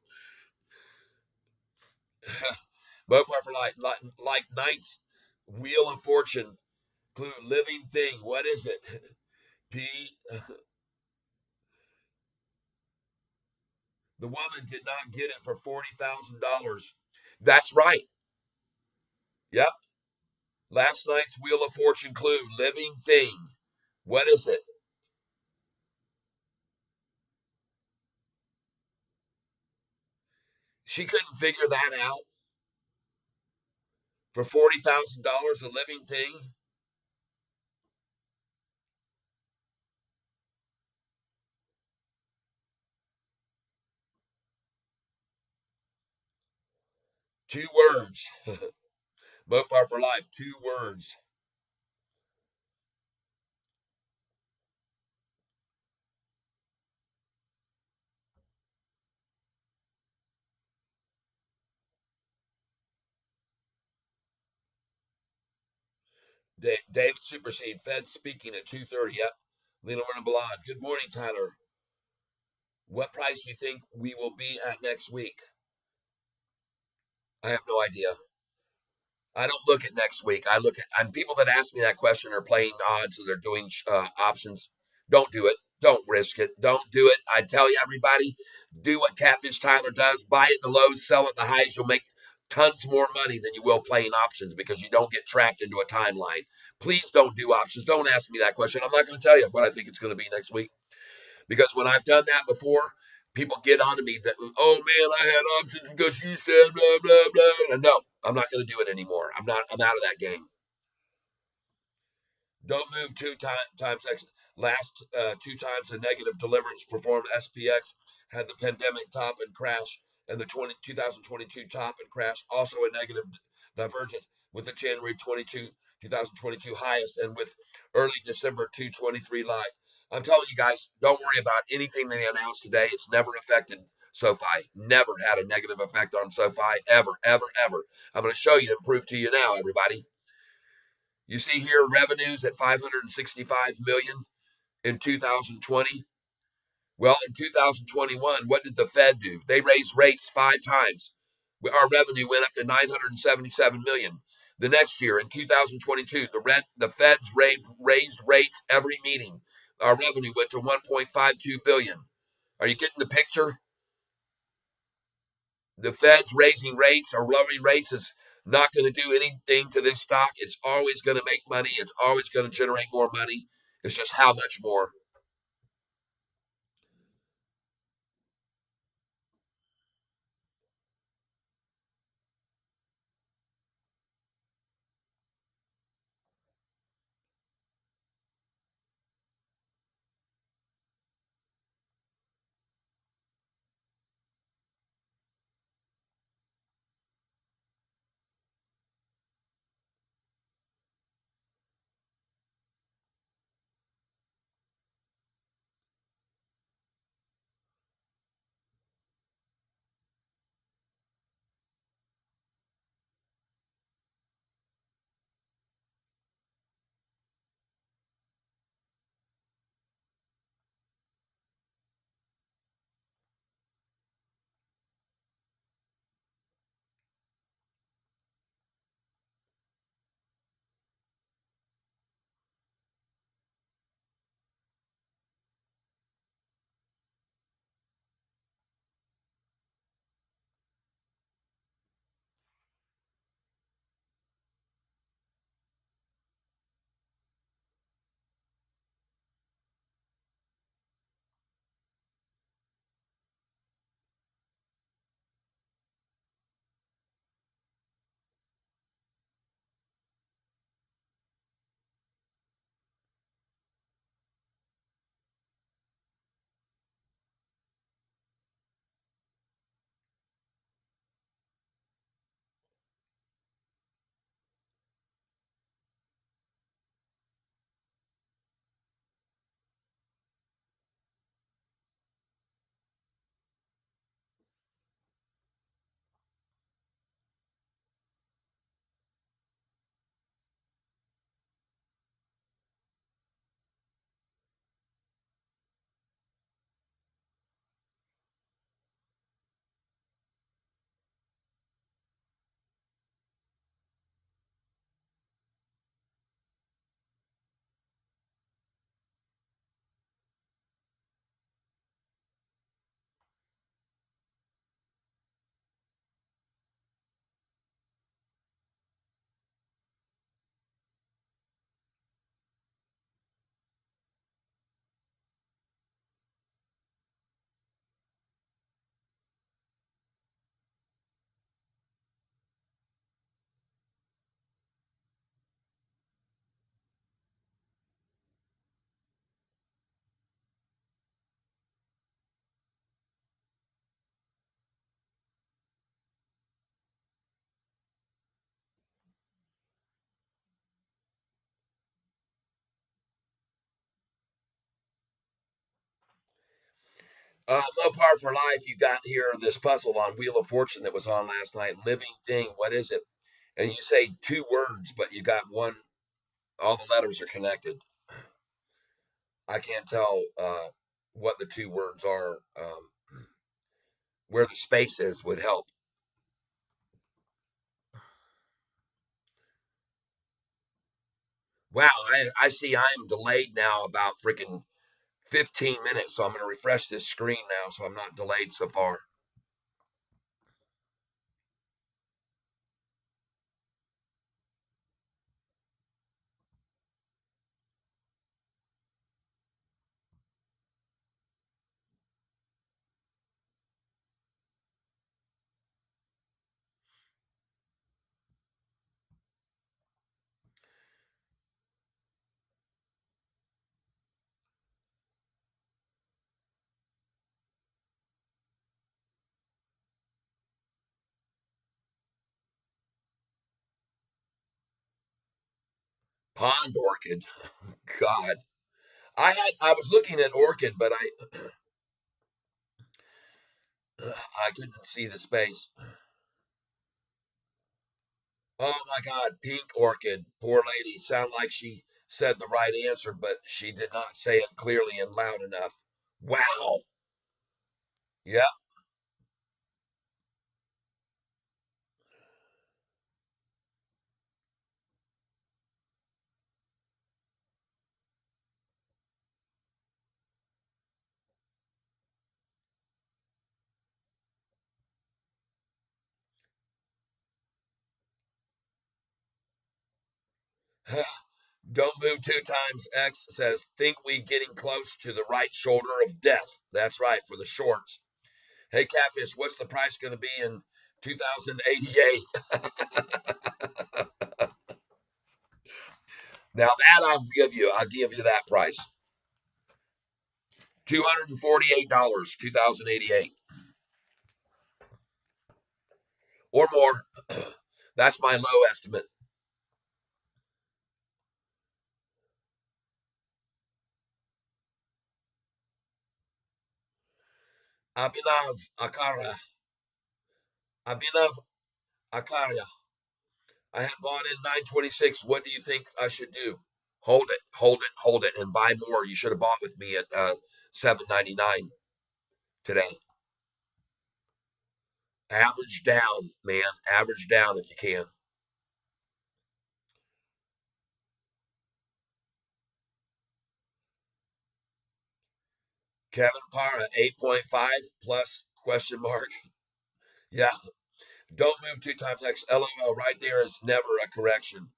Speaker 1: Mopar for like Knight's Wheel of Fortune. Clue, living thing. What is it? P. The woman did not get it for $40,000. That's right. Yep. Last night's Wheel of Fortune clue, living thing. What is it? She couldn't figure that out for $40,000, a living thing. Two words. Mopar for life. Two words. David Superseed, Fed speaking at 2:30. Yep. Lena Werner Balad. Good morning, Tyler. What price do you think we will be at next week? I have no idea. I don't look at next week. I look at, and people that ask me that question are playing odds, so they're doing options. Don't do it. Don't risk it. Don't do it. I tell you, everybody, do what Catfish Tyler does. Buy it the lows, sell it the highs. You'll make tons more money than you will playing options because you don't get trapped into a timeline. Please don't do options. Don't ask me that question. I'm not going to tell you what I think it's going to be next week because when I've done that before, people get onto me that, oh man, I had options because you said blah blah blah. And no, I'm not going to do it anymore. I'm not. I'm out of that game. Don't move times X. Last 2 times the negative deliverance performed SPX had the pandemic top and crash, and the 2022 top and crash also a negative divergence with the January 2022 highest and with early December 2023 live. I'm telling you guys, don't worry about anything they announced today. It's never affected SoFi. Never had a negative effect on SoFi ever, ever, ever. I'm going to show you and prove to you now, everybody. You see here revenues at 565 million in 2020. Well, in 2021, what did the Fed do? They raised rates 5 times. Our revenue went up to 977 million. The next year, in 2022, the Feds raised rates every meeting. Our revenue went to 1.52 billion. Are you getting the picture? The Fed's raising rates or lowering rates is not going to do anything to this stock. It's always going to make money. It's always going to generate more money. It's just how much more. Mopar for Life, you got here this puzzle on Wheel of Fortune that was on last night. Living thing, what is it? And you say two words, but you got one, all the letters are connected. I can't tell what the two words are. Where the space is would help. Wow, I see I'm delayed now about freaking 15 minutes, so I'm going to refresh this screen now so I'm not delayed so far. Pond orchid. God. I was looking at orchid, but I couldn't see the space. Oh my God, pink orchid. Poor lady. Sounded like she said the right answer, but she did not say it clearly and loud enough. Wow. Yeah. Don't move two times. X says, think we getting close to the right shoulder of death. That's right, for the shorts. Hey, Catfish, what's the price going to be in 2088? Now that I'll give you that price. $248, 2088 or more. That's my low estimate. Abhinav Akara. Abhinav Akaria. I had bought in 926. What do you think I should do? Hold it, hold it, hold it, and buy more. You should have bought with me at 7.99 today. Average down, man. Average down if you can. Kevin Parra, 8.5 plus question mark. Yeah. Don't move two times X. LOL. Right there is never a correction.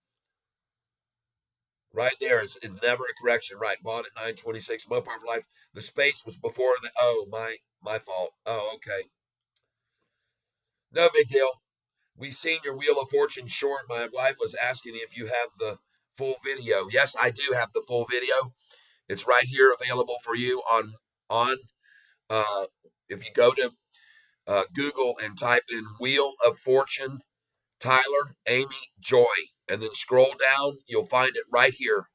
Speaker 1: Right there is never a correction. Right. Bought at 926. Mopar for Life. The space was before the. Oh, my fault. Oh, okay. No big deal. We seen your Wheel of Fortune short. My wife was asking if you have the full video. Yes, I do have the full video. It's right here available for you on uh if you go to Google and type in Wheel of Fortune Tyler Amy Joy and then scroll down, you'll find it right here.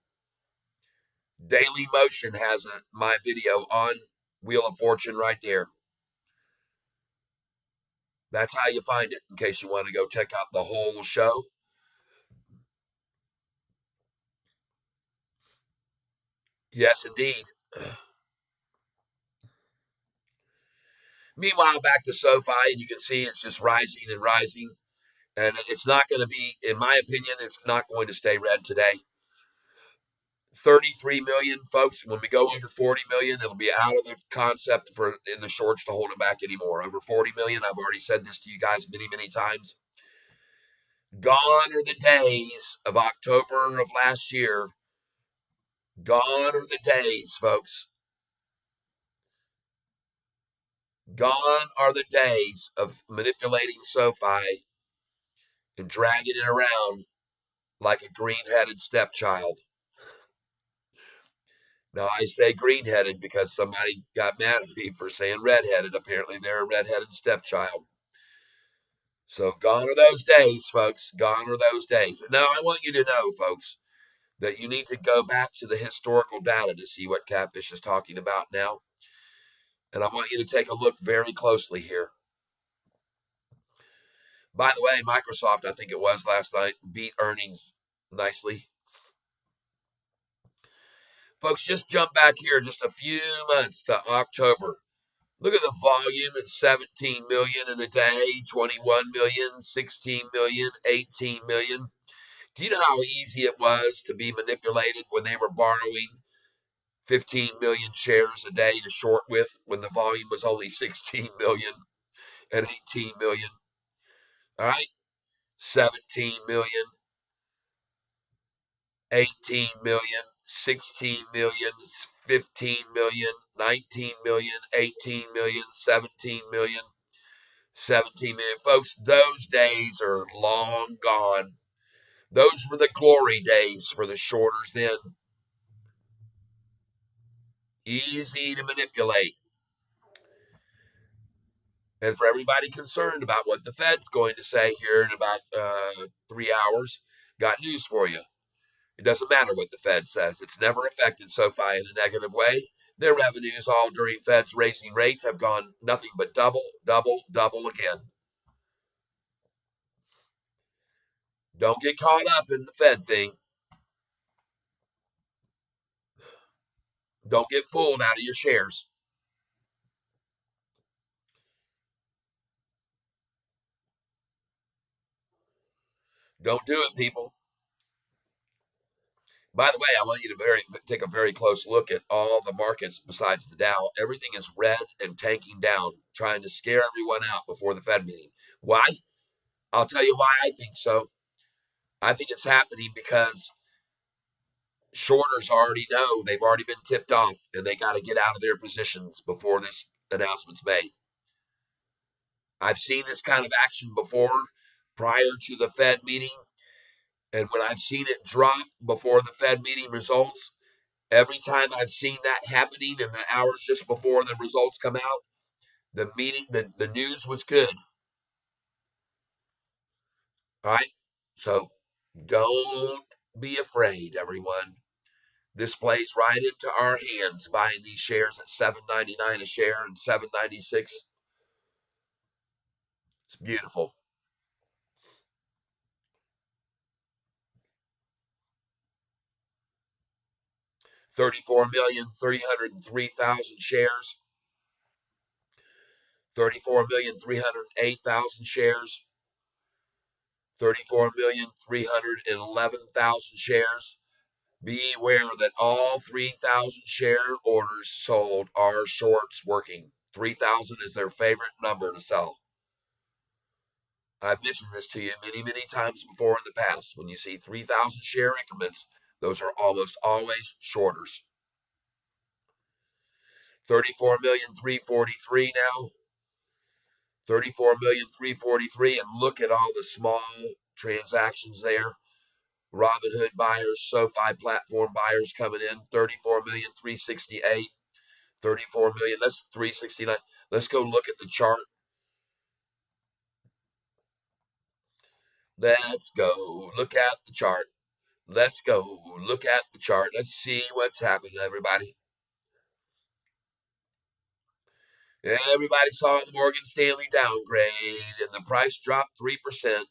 Speaker 1: Daily Motion has my video on Wheel of Fortune right there. That's how you find it in case you want to go check out the whole show. Yes, indeed. Meanwhile, back to Sofi, and you can see it's just rising and rising. And it's not going to be, in my opinion, it's not going to stay red today. 33 million folks. When we go over 40 million, it'll be out of the concept for in the shorts to hold it back anymore. Over 40 million, I've already said this to you guys many, many times. Gone are the days of October of last year. Gone are the days, folks. Gone are the days of manipulating SoFi and dragging it around like a green-headed stepchild. Now, I say green-headed because somebody got mad at me for saying red-headed. Apparently, they're a red-headed stepchild. So gone are those days, folks. Gone are those days. Now, I want you to know, folks, that you need to go back to the historical data to see what Catfish is talking about now. And I want you to take a look very closely here. By the way, Microsoft, I think it was last night, beat earnings nicely. Folks, just jump back here just a few months to October. Look at the volume at 17 million in a day, 21 million, 16 million, 18 million. Do you know how easy it was to be manipulated when they were borrowing 15 million shares a day to short with when the volume was only 16 million and 18 million? All right, 17 million, 18 million, 16 million, 15 million, 19 million, 18 million, 17 million, 17 million. Folks, those days are long gone. Those were the glory days for the shorters then. Easy to manipulate. And for everybody concerned about what the Fed's going to say here in about 3 hours, got news for you. It doesn't matter what the Fed says. It's never affected SoFi in a negative way. Their revenues all during Fed's raising rates have gone nothing but double, double, double again. Don't get caught up in the Fed thing. Don't get fooled out of your shares. Don't do it, people. By the way, I want you to take a very close look at all the markets besides the Dow. Everything is red and tanking down, trying to scare everyone out before the Fed meeting. Why? I'll tell you why I think so. I think it's happening because shorters already know they've already been tipped off and they got to get out of their positions before this announcement's made. I've seen this kind of action before prior to the Fed meeting. And when I've seen it drop before the Fed meeting results, every time I've seen that happening in the hours just before the results come out, the news was good. All right. So don't be afraid, everyone. This plays right into our hands buying these shares at $7.99 a share and $7.96. It's beautiful. 34,303,000 shares, 34,308,000 shares, 34,311,000 shares. Beware that all 3,000 share orders sold are shorts working. 3,000 is their favorite number to sell. I've mentioned this to you many, many times before in the past. When you see 3,000 share increments, those are almost always shorters. 34,343 now. 34,343, and look at all the small transactions there. Robinhood buyers, SoFi platform buyers coming in. 34,368. 34 million. That's 369. Let's go look at the chart. Let's go look at the chart. Let's go look at the chart. Let's see what's happening, everybody. Everybody saw the Morgan Stanley downgrade, and the price dropped 3%.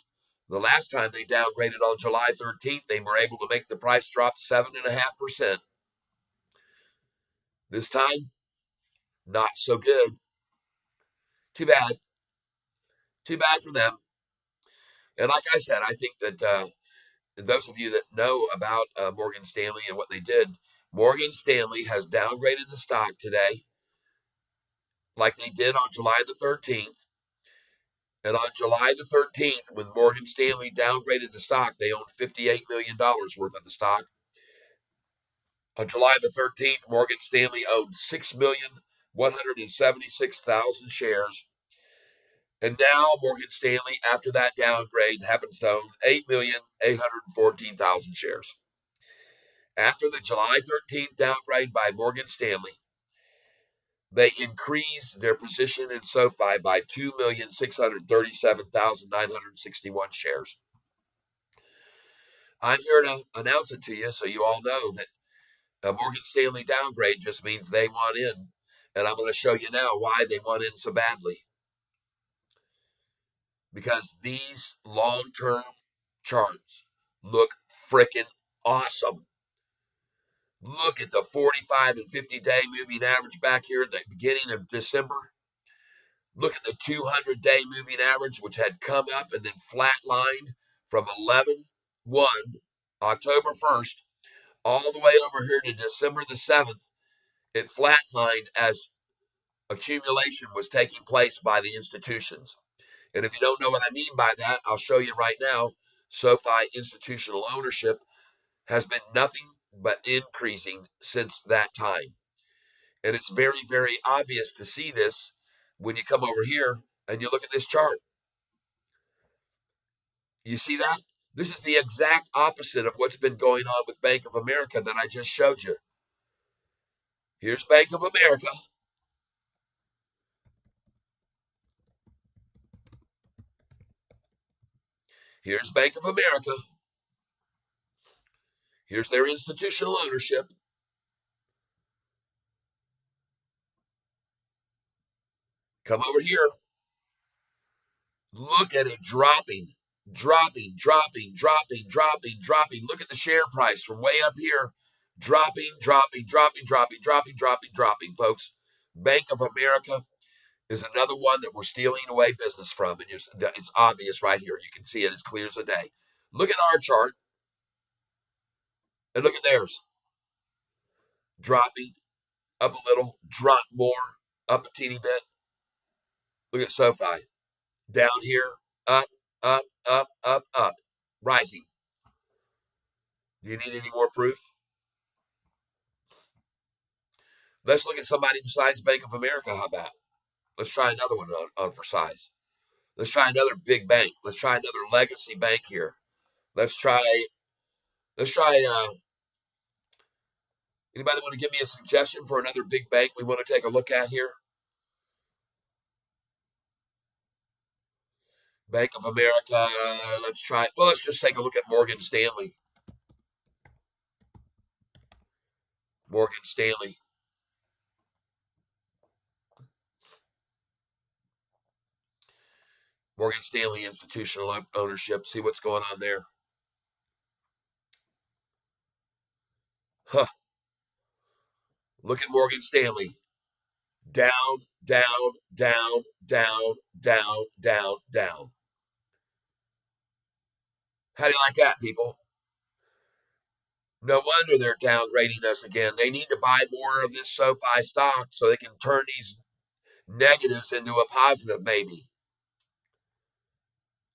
Speaker 1: The last time they downgraded on July 13th, they were able to make the price drop 7.5%. This time, not so good. Too bad. Too bad for them. And like I said, I think that those of you that know about Morgan Stanley and what they did, Morgan Stanley has downgraded the stock today, like they did on July the 13th. And on July the 13th, when Morgan Stanley downgraded the stock, they owned $58 million worth of the stock. On July the 13th, Morgan Stanley owned 6,176,000 shares. And now Morgan Stanley, after that downgrade, happens to own 8,814,000 shares. After the July 13th downgrade by Morgan Stanley, they increased their position in SoFi by 2,637,961 shares. I'm here to announce it to you so you all know that a Morgan Stanley downgrade just means they want in. And I'm going to show you now why they went in so badly. Because these long-term charts look freaking awesome. Look at the 45 and 50-day moving average back here at the beginning of December. Look at the 200-day moving average, which had come up and then flatlined from 11/1, October 1st, all the way over here to December the 7th. It flatlined as accumulation was taking place by the institutions. And if you don't know what I mean by that, I'll show you right now. SoFi institutional ownership has been nothing but increasing since that time. And it's very, very obvious to see this when you come over here and you look at this chart. You see that? This is the exact opposite of what's been going on with Bank of America that I just showed you. Here's Bank of America. Here's Bank of America. Here's their institutional ownership. Come over here. Look at it dropping, dropping, dropping, dropping, dropping, dropping. Look at the share price from way up here. Dropping, dropping, dropping, dropping, dropping, dropping, dropping, folks. Bank of America is another one that we're stealing away business from. And it's obvious right here. You can see it as clear as a day. Look at our chart and look at theirs. Dropping, up a little, drop more, up a teeny bit. Look at SoFi. Down here, up, up, up, up, up, rising. Do you need any more proof? Let's look at somebody besides Bank of America. How about? Let's try another one on for size. Let's try another big bank. Let's try another legacy bank here. Let's try. Let's try. Anybody want to give me a suggestion for another big bank we want to take a look at here? Bank of America. Let's try. Well, let's just take a look at Morgan Stanley. Morgan Stanley. Morgan Stanley institutional ownership. See what's going on there. Huh. Look at Morgan Stanley. Down, down, down, down, down, down, down. How do you like that, people? No wonder they're downgrading us again. They need to buy more of this SoFi stock so they can turn these negatives into a positive, maybe.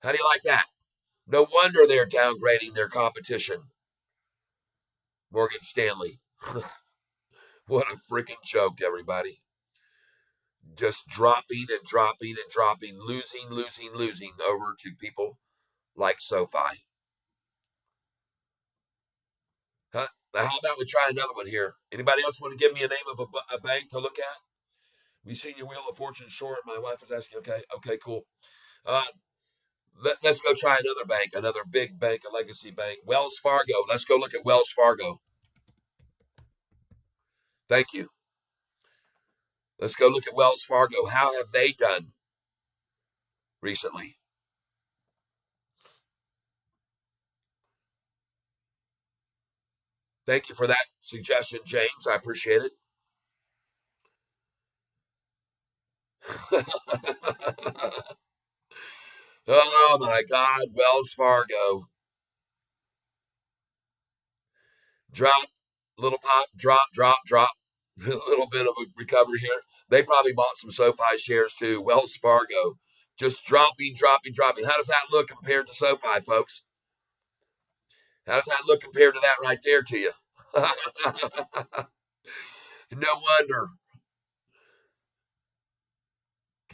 Speaker 1: How do you like that? No wonder they're downgrading their competition. Morgan Stanley. What a freaking joke, everybody. Just dropping and dropping and dropping, losing, losing, losing over to people like SoFi. Huh? Now, how about we try another one here? Anybody else want to give me a name of a bank to look at? We seen your Wheel of Fortune short. My wife was asking. Okay, cool. Uh, let's go try another bank, another big bank, a legacy bank. Wells Fargo. Let's go look at Wells Fargo. Thank you. Let's go look at Wells Fargo. How have they done recently? Thank you for that suggestion, James. I appreciate it. Oh my God, Wells Fargo. Drop, little pop, drop, drop, drop. A little bit of a recovery here. They probably bought some SoFi shares too. Wells Fargo. Just dropping, dropping, dropping. How does that look compared to SoFi, folks? How does that look compared to that right there to you? No wonder.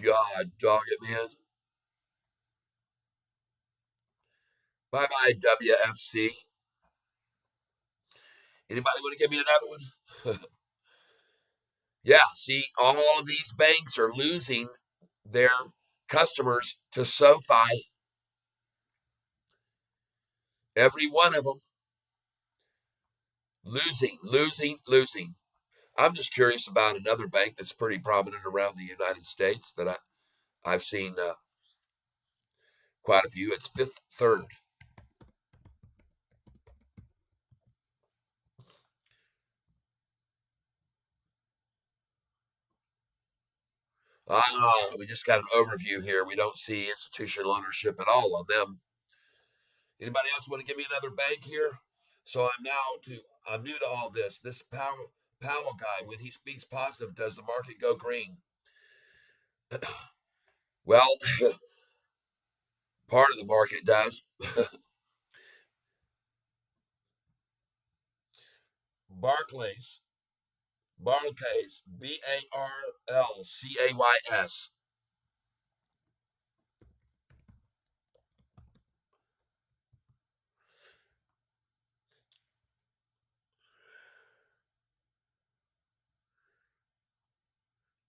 Speaker 1: God dog it, man. Bye bye, WFC. Anybody want to give me another one? Yeah, see, all of these banks are losing their customers to SoFi. Every one of them losing, losing, losing. I'm just curious about another bank that's pretty prominent around the United States that I've seen quite a few. It's Fifth Third. We just got an overview here. We don't see institutional ownership at all on them. Anybody else want to give me another bank here? So I'm new to all this. This Powell guy, when he speaks positive, does the market go green? Well, part of the market does. Barclays, Barclays, Barlcays.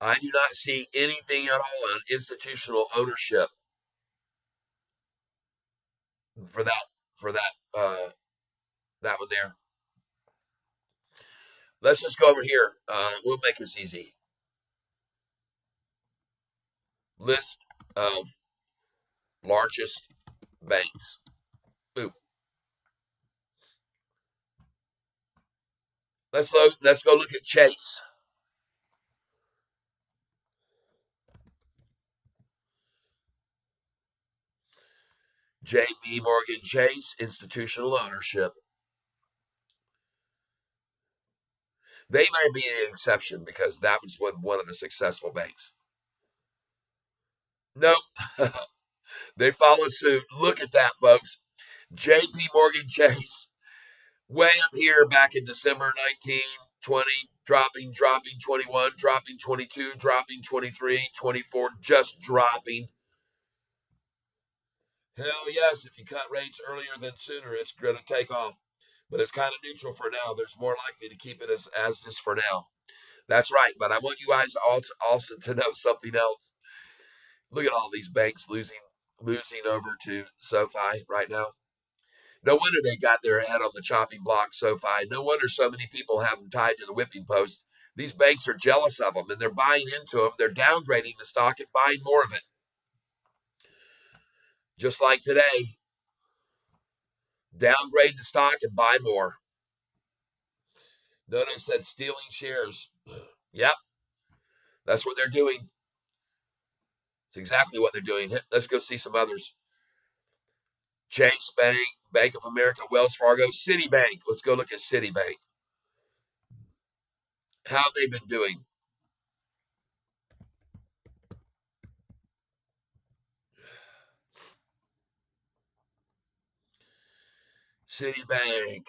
Speaker 1: I do not see anything at all on institutional ownership for that one there. Let's just go over here. We'll make this easy. List of largest banks. Ooh. Let's go look at Chase. JP Morgan Chase, institutional ownership. They might be an exception because that was one of the successful banks. Nope. They follow suit. Look at that, folks. JP Morgan Chase, way up here back in December 19, 20, dropping 21, dropping 22, dropping 23, 24, just dropping. Hell yes, if you cut rates earlier than sooner, it's going to take off. But it's kind of neutral for now. There's more likely to keep it as this for now. That's right. But I want you guys also to know something else. Look at all these banks losing over to SoFi right now. No wonder they got their head on the chopping block, SoFi. No wonder so many people have them tied to the whipping post. These banks are jealous of them and they're buying into them. They're downgrading the stock and buying more of it. Just like today, downgrade the stock and buy more. Notice said stealing shares. Yep, that's what they're doing. It's exactly what they're doing. Let's go see some others. Chase Bank, Bank of America, Wells Fargo, Citibank. Let's go look at Citibank. How have they been doing? Citibank.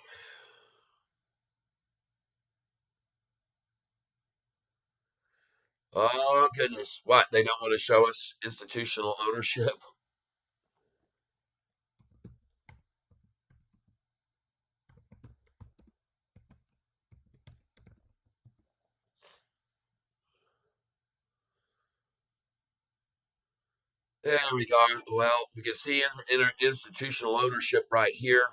Speaker 1: Oh, goodness. What? They don't want to show us institutional ownership? There we go. Well, we can see institutional ownership right here.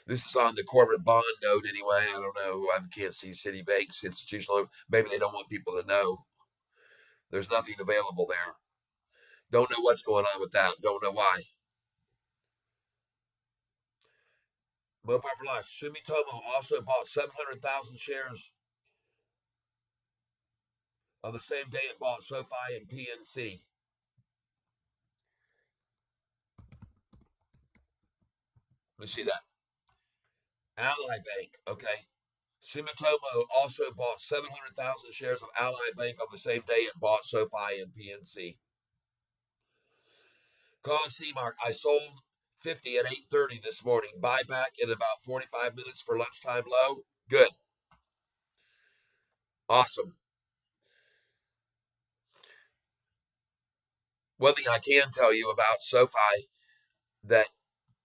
Speaker 1: This is on the corporate bond note anyway. I don't know. I can't see Citibank's institutional. Maybe they don't want people to know. There's nothing available there. Don't know what's going on with that. Don't know why. Mobile for Life. Sumitomo also bought 700,000 shares on the same day it bought SoFi and PNC. Let me see that. Ally Bank. Okay. Sumitomo also bought 700,000 shares of Ally Bank on the same day it bought SoFi and PNC. Call CMark. I sold 50 at 8:30 this morning. Buyback in about 45 minutes for lunchtime low. Good. Awesome. One thing I can tell you about SoFi that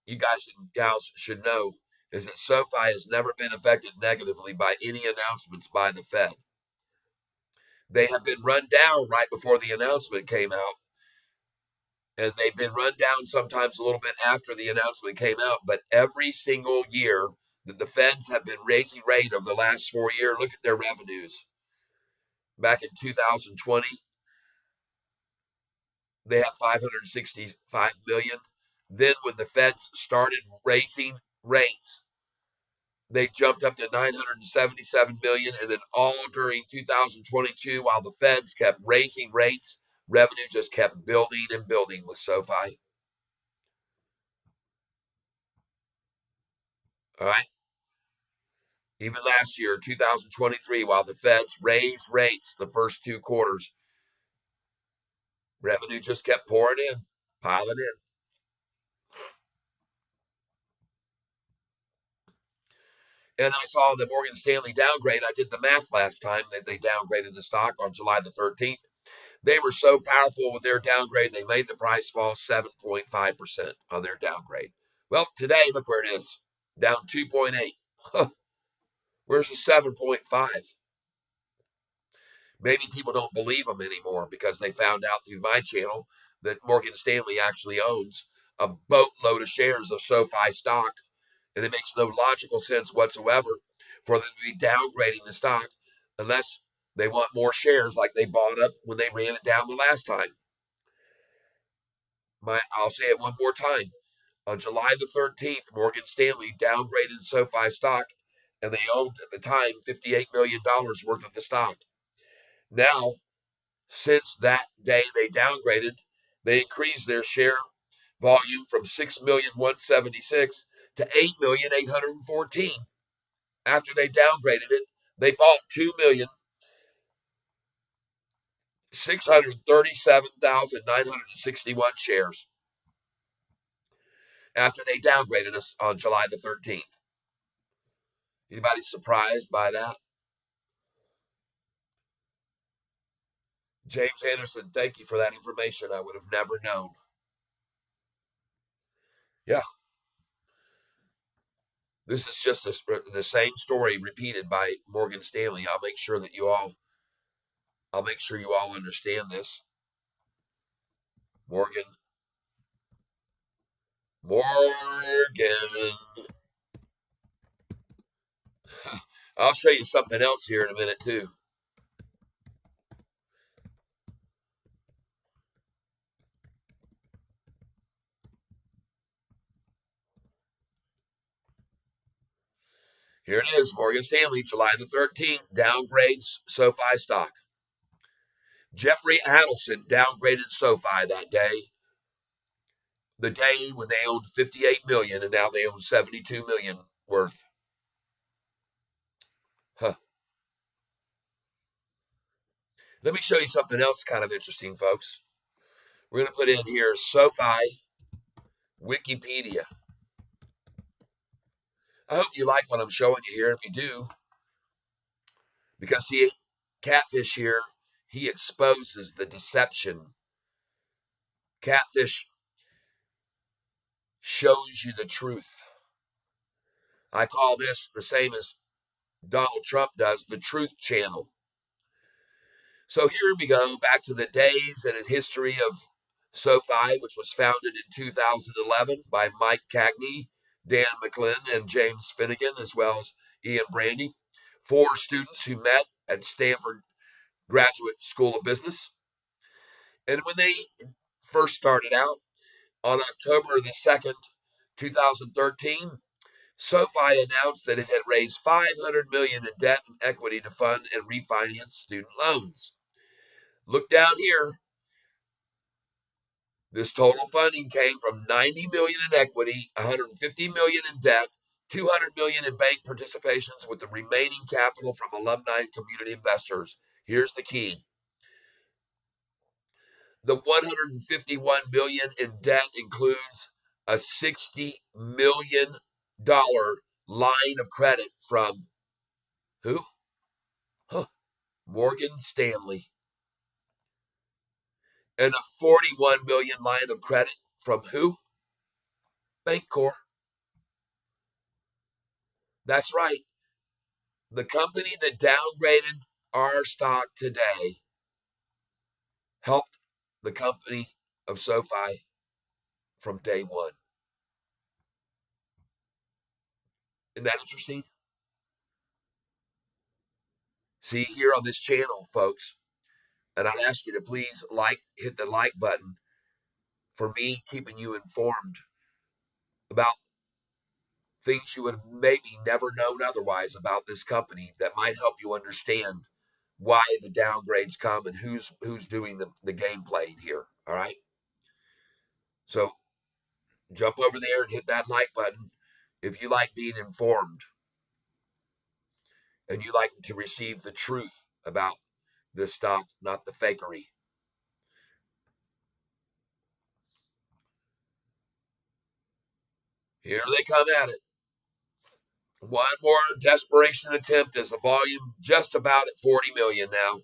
Speaker 1: you guys and gals should know is that SoFi has never been affected negatively by any announcements by the Fed. They have been run down right before the announcement came out, and they've been run down sometimes a little bit after the announcement came out. But every single year, that the feds have been raising rate over the last 4 years. Look at their revenues. Back in 2020, they had 565 million. Then when the feds started raising rates, they jumped up to 977 million, and then all during 2022, while the feds kept raising rates, revenue just kept building and building with SoFi. All right. Even last year, 2023, while the feds raised rates the first 2 quarters, revenue just kept pouring in, piling in. And I saw the Morgan Stanley downgrade. I did the math last time that they downgraded the stock on July the 13th. They were so powerful with their downgrade, they made the price fall 7.5% on their downgrade. Well, today, look where it is, down 2.8. Huh, where's the 7.5? Maybe people don't believe them anymore because they found out through my channel that Morgan Stanley actually owns a boatload of shares of SoFi stock, and it makes no logical sense whatsoever for them to be downgrading the stock unless they want more shares like they bought up when they ran it down the last time. I'll say it one more time. On July the 13th, Morgan Stanley downgraded SoFi stock, and they owned at the time $58 million worth of the stock. Now, since that day they downgraded, they increased their share volume from 6,176,000 to 8,814,000. After they downgraded it, they bought 2,637,961 shares after they downgraded us on July the 13th. Anybody surprised by that? James Anderson, thank you for that information. I would have never known. Yeah, this is just the same story repeated by Morgan Stanley. I'll make sure you all understand this. Morgan, Morgan. I'll show you something else here in a minute too. Here it is, Morgan Stanley, July the 13th, downgrades SoFi stock. Jeffrey Adelson downgraded SoFi that day, the day when they owned 58 million and now they own 72 million worth. Huh. Let me show you something else kind of interesting, folks. We're going to put in here SoFi Wikipedia. I hope you like what I'm showing you here. If you do, because see, Catfish here, he exposes the deception. Catfish shows you the truth. I call this the same as Donald Trump does, the Truth Channel. So here we go back to the days and history of SoFi, which was founded in 2011 by Mike Cagney, Dan McLin, and James Finnegan, as well as Ian Brandy, 4 students who met at Stanford Graduate School of Business. And when they first started out on October the 2nd, 2013, SoFi announced that it had raised $500 million in debt and equity to fund and refinance student loans. Look down here. This total funding came from $90 million in equity, $150 million in debt, $200 million in bank participations, with the remaining capital from alumni and community investors. Here's the key. The $151 million in debt includes a $60 million line of credit from who? Huh, Morgan Stanley. And a $41 million line of credit from who? Bancorp. That's right. The company that downgraded our stock today helped the company of SoFi from day one. Isn't that interesting? See, here on this channel, folks, and I'd ask you to please hit the like button for me keeping you informed about things you would have maybe never known otherwise about this company that might help you understand why the downgrades come and who's doing the game playing here. All right. So jump over there and hit that like button if you like being informed and you like to receive the truth about this stock, not the fakery. Here they come at it. One more desperation attempt as the volume just about at 40 million now.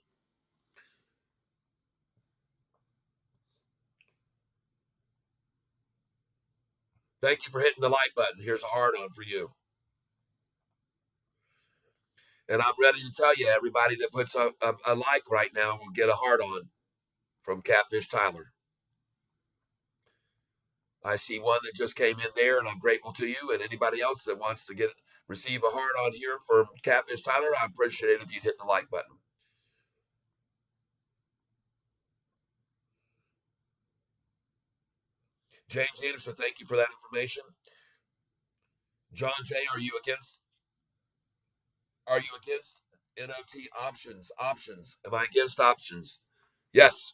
Speaker 1: Thank you for hitting the like button. Here's a hard on for you. And I'm ready to tell you, everybody that puts a like right now will get a hard on from Catfish Tyler. I see one that just came in there, and I'm grateful to you. And anybody else that wants to receive a hard on here from Catfish Tyler, I appreciate it if you'd hit the like button. James Anderson, thank you for that information. John J, are you against NOT options? Options. Am I against options? Yes.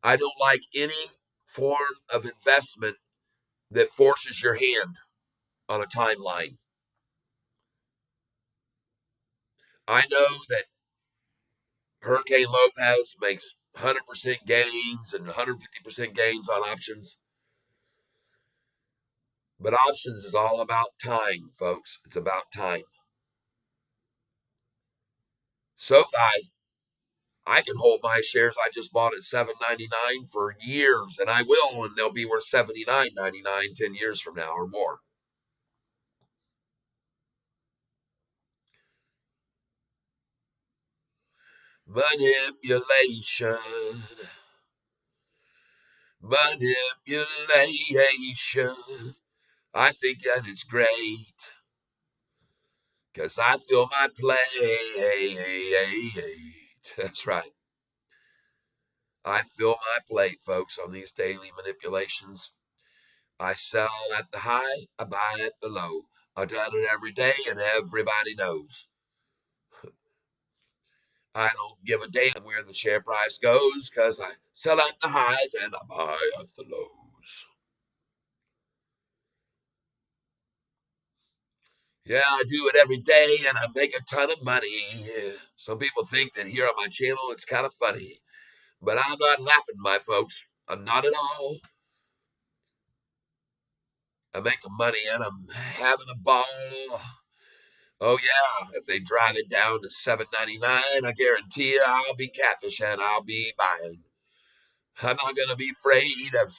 Speaker 1: I don't like any form of investment that forces your hand on a timeline. I know that Hurricane Lopez makes 100% gains and 150% gains on options. But options is all about time, folks. It's about time. Sofi, I can hold my shares I just bought at $7.99 for years, and I will, and they'll be worth $79.99 10 years from now or more. Manipulation. Manipulation. I think that it's great because I feel my plate. That's right. I fill my plate, folks, on these daily manipulations. I sell at the high, I buy at the low. I do it every day, and everybody knows. I don't give a damn where the share price goes because I sell at the highs and I buy at the lows. Yeah, I do it every day and I make a ton of money. Some people think that here on my channel it's kind of funny, but I'm not laughing, my folks. I'm not at all. I'm making money and I'm having a ball. Oh yeah, if they drive it down to $7.99, I guarantee you I'll be catfishing. I'll be buying. I'm not going to be afraid of.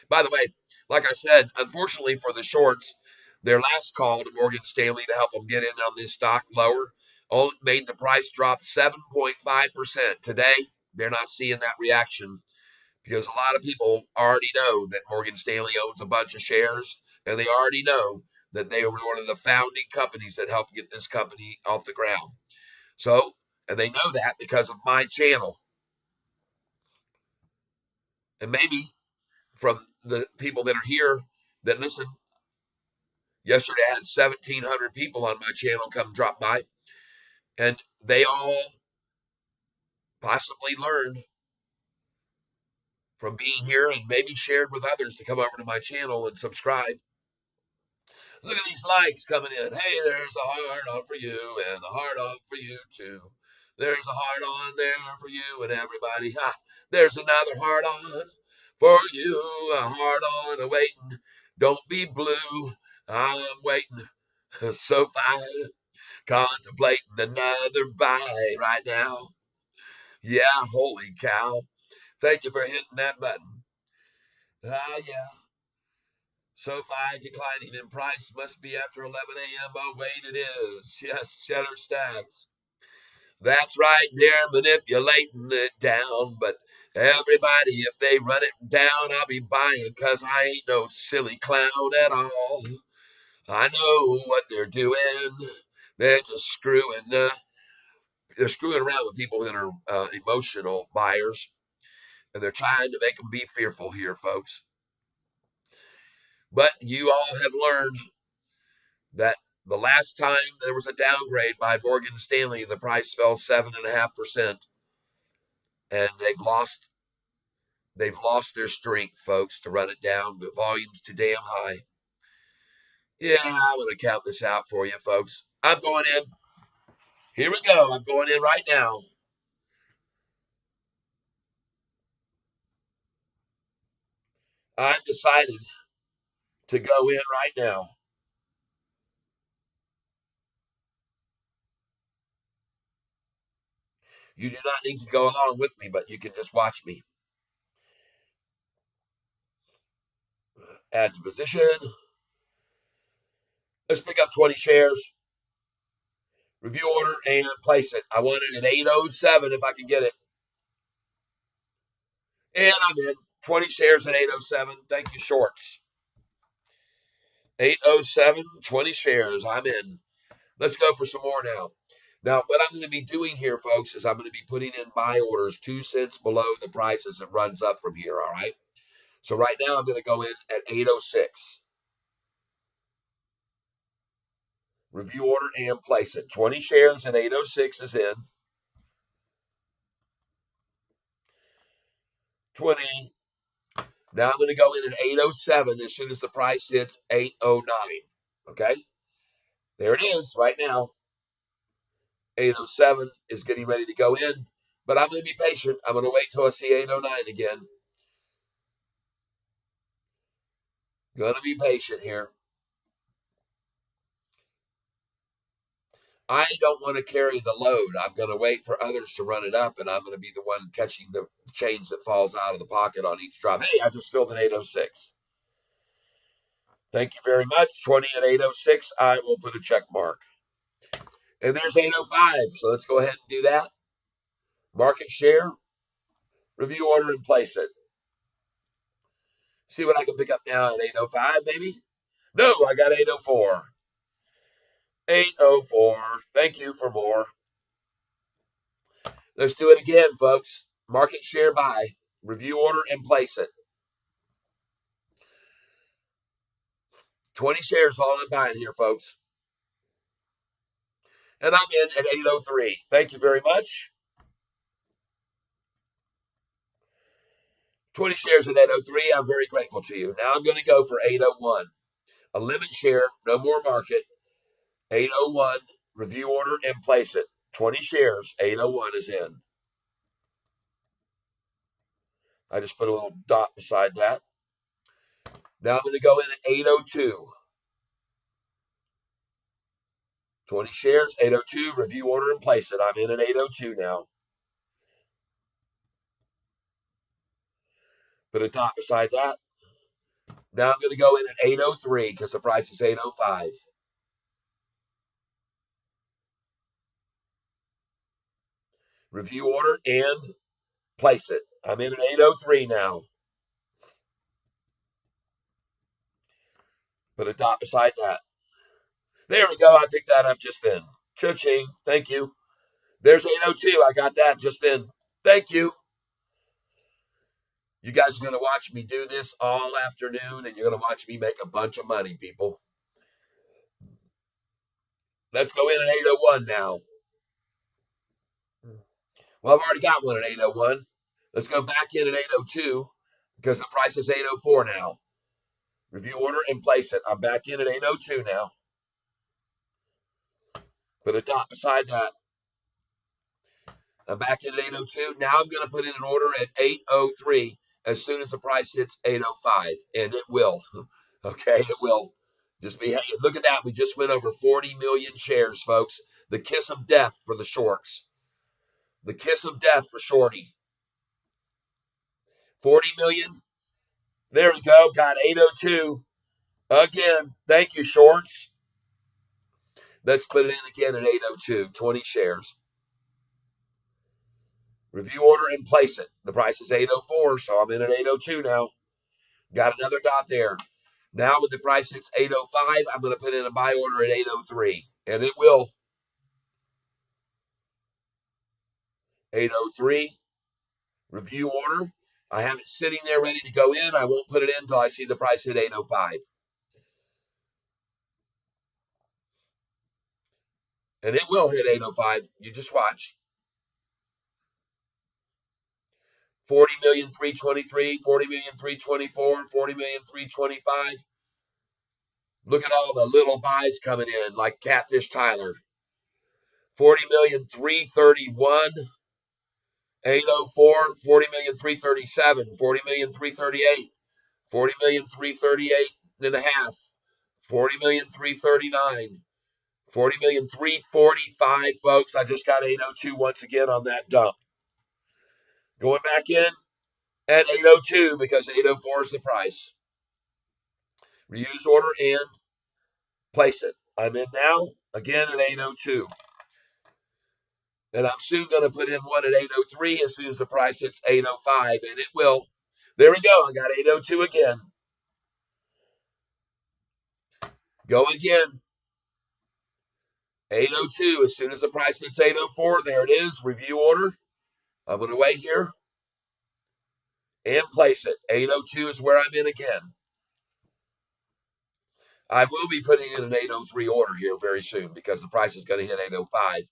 Speaker 1: By the way, like I said, unfortunately for the shorts, their last call to Morgan Stanley to help them get in on this stock lower only made the price drop 7.5%. Today, they're not seeing that reaction because a lot of people already know that Morgan Stanley owns a bunch of shares, and they already know that they were one of the founding companies that helped get this company off the ground. So, and they know that because of my channel. And maybe from the people that are here that listen, yesterday I had 1,700 people on my channel come drop by, and they all possibly learned from being here and maybe shared with others to come over to my channel and subscribe. Look at these likes coming in. Hey, there's a hard on for you and a hard on for you too. There's a hard on there for you and everybody. Ha, there's another hard on for you. A hard on awaiting. Don't be blue. I'm waiting. So fine. Contemplating another buy right now. Yeah, holy cow. Thank you for hitting that button. Yeah. SoFi declining in price must be after 11 a.m. Oh, wait, it is. Yes, cheddar stacks. That's right, they're manipulating it down, but Everybody, if they run it down, I'll be buying, 'cause I ain't no silly clown at all. I know what they're doing. They're just they're screwing around with people that are emotional buyers, and they're trying to make them be fearful here, folks. But you all have learned that the last time there was a downgrade by Morgan Stanley, the price fell 7.5%, and they've lost their strength, folks, to run it down. The volume's too damn high. Yeah, I'm gonna count this out for you, folks. I'm going in. Here we go. I'm going in right now. I've decided to go in right now. You do not need to go along with me, but you can just watch me. Add to position. Let's pick up 20 shares. Review order and place it. I want it at 807 if I can get it. And I'm in. 20 shares at 807. Thank you, shorts. 807, 20 shares. I'm in. Let's go for some more now. Now, what I'm going to be doing here, folks, is I'm going to be putting in buy orders 2 cents below the price as it runs up from here, all right? So right now I'm going to go in at 806. Review order and place it. 20 shares at 806 is in. 20. Now I'm going to go in at 807 as soon as the price hits 809. Okay? There it is right now. 807 is getting ready to go in, but I'm going to be patient. I'm going to wait till I see 809 again. Going to be patient here. I don't want to carry the load. I'm going to wait for others to run it up, and I'm going to be the one catching the change that falls out of the pocket on each drop. Hey, I just filled an 806. Thank you very much. 20 at 806. I will put a check mark. And there's 805. So let's go ahead and do that. Market share, review order, and place it. See what I can pick up now at 805, maybe? No, I got 804. 804. Thank you for more. Let's do it again, folks. Market share buy, review order, and place it. 20 shares all I'm buying here, folks. And I'm in at 803. Thank you very much. 20 shares at 803. I'm very grateful to you. Now I'm going to go for 801. A limit share, no more market. 801, review order and place it. 20 shares, 801 is in. I just put a little dot beside that. Now I'm going to go in at 802. 20 shares, 802, review order and place it. I'm in at 802 now. Put a dot beside that. Now I'm going to go in at 803 because the price is 805. Review order and place it. I'm in at 803 now. Put a dot beside that. There we go. I picked that up just then. Cha-ching. Thank you. There's 802. I got that just then. Thank you. You guys are going to watch me do this all afternoon, and you're going to watch me make a bunch of money, people. Let's go in at 801 now. Well, I've already got one at 801. Let's go back in at 802 because the price is 804 now. Review order and place it. I'm back in at 802 now. Put a dot beside that. I'm back in at 802. Now I'm going to put in an order at 803 as soon as the price hits 805, and it will. Okay, it will. Just be, look at that. We just went over 40 million shares, folks. The kiss of death for the shorts. The kiss of death for Shorty. 40 million. There we go. Got 802. Again, thank you, shorts. Let's put it in again at 802. 20 shares. Review order and place it. The price is 804, so I'm in at 802 now. Got another dot there. Now with the price hits 805, I'm going to put in a buy order at 803. And it will. 803. Review order. I have it sitting there ready to go in. I won't put it in until I see the price at 805. And it will hit 805. You just watch. 40,323,000, 40,324,000, 40,325,000. Look at all the little buys coming in, like Catfish Tyler. 40,331,000, 804, 40,337,000, 40,338,000, 40,338,000 and a half, 40,339,000, 40,345,000, folks. I just got 802 once again on that dump. Going back in at 802 because 804 is the price. Reuse order and place it. I'm in now, again at 802. And I'm soon going to put in one at 803 as soon as the price hits 805, and it will. There we go. I got 802 again. Go again. 802. As soon as the price hits 804, there it is. Review order. I'm going to wait here and place it. 802 is where I'm in again. I will be putting in an 803 order here very soon because the price is going to hit 805.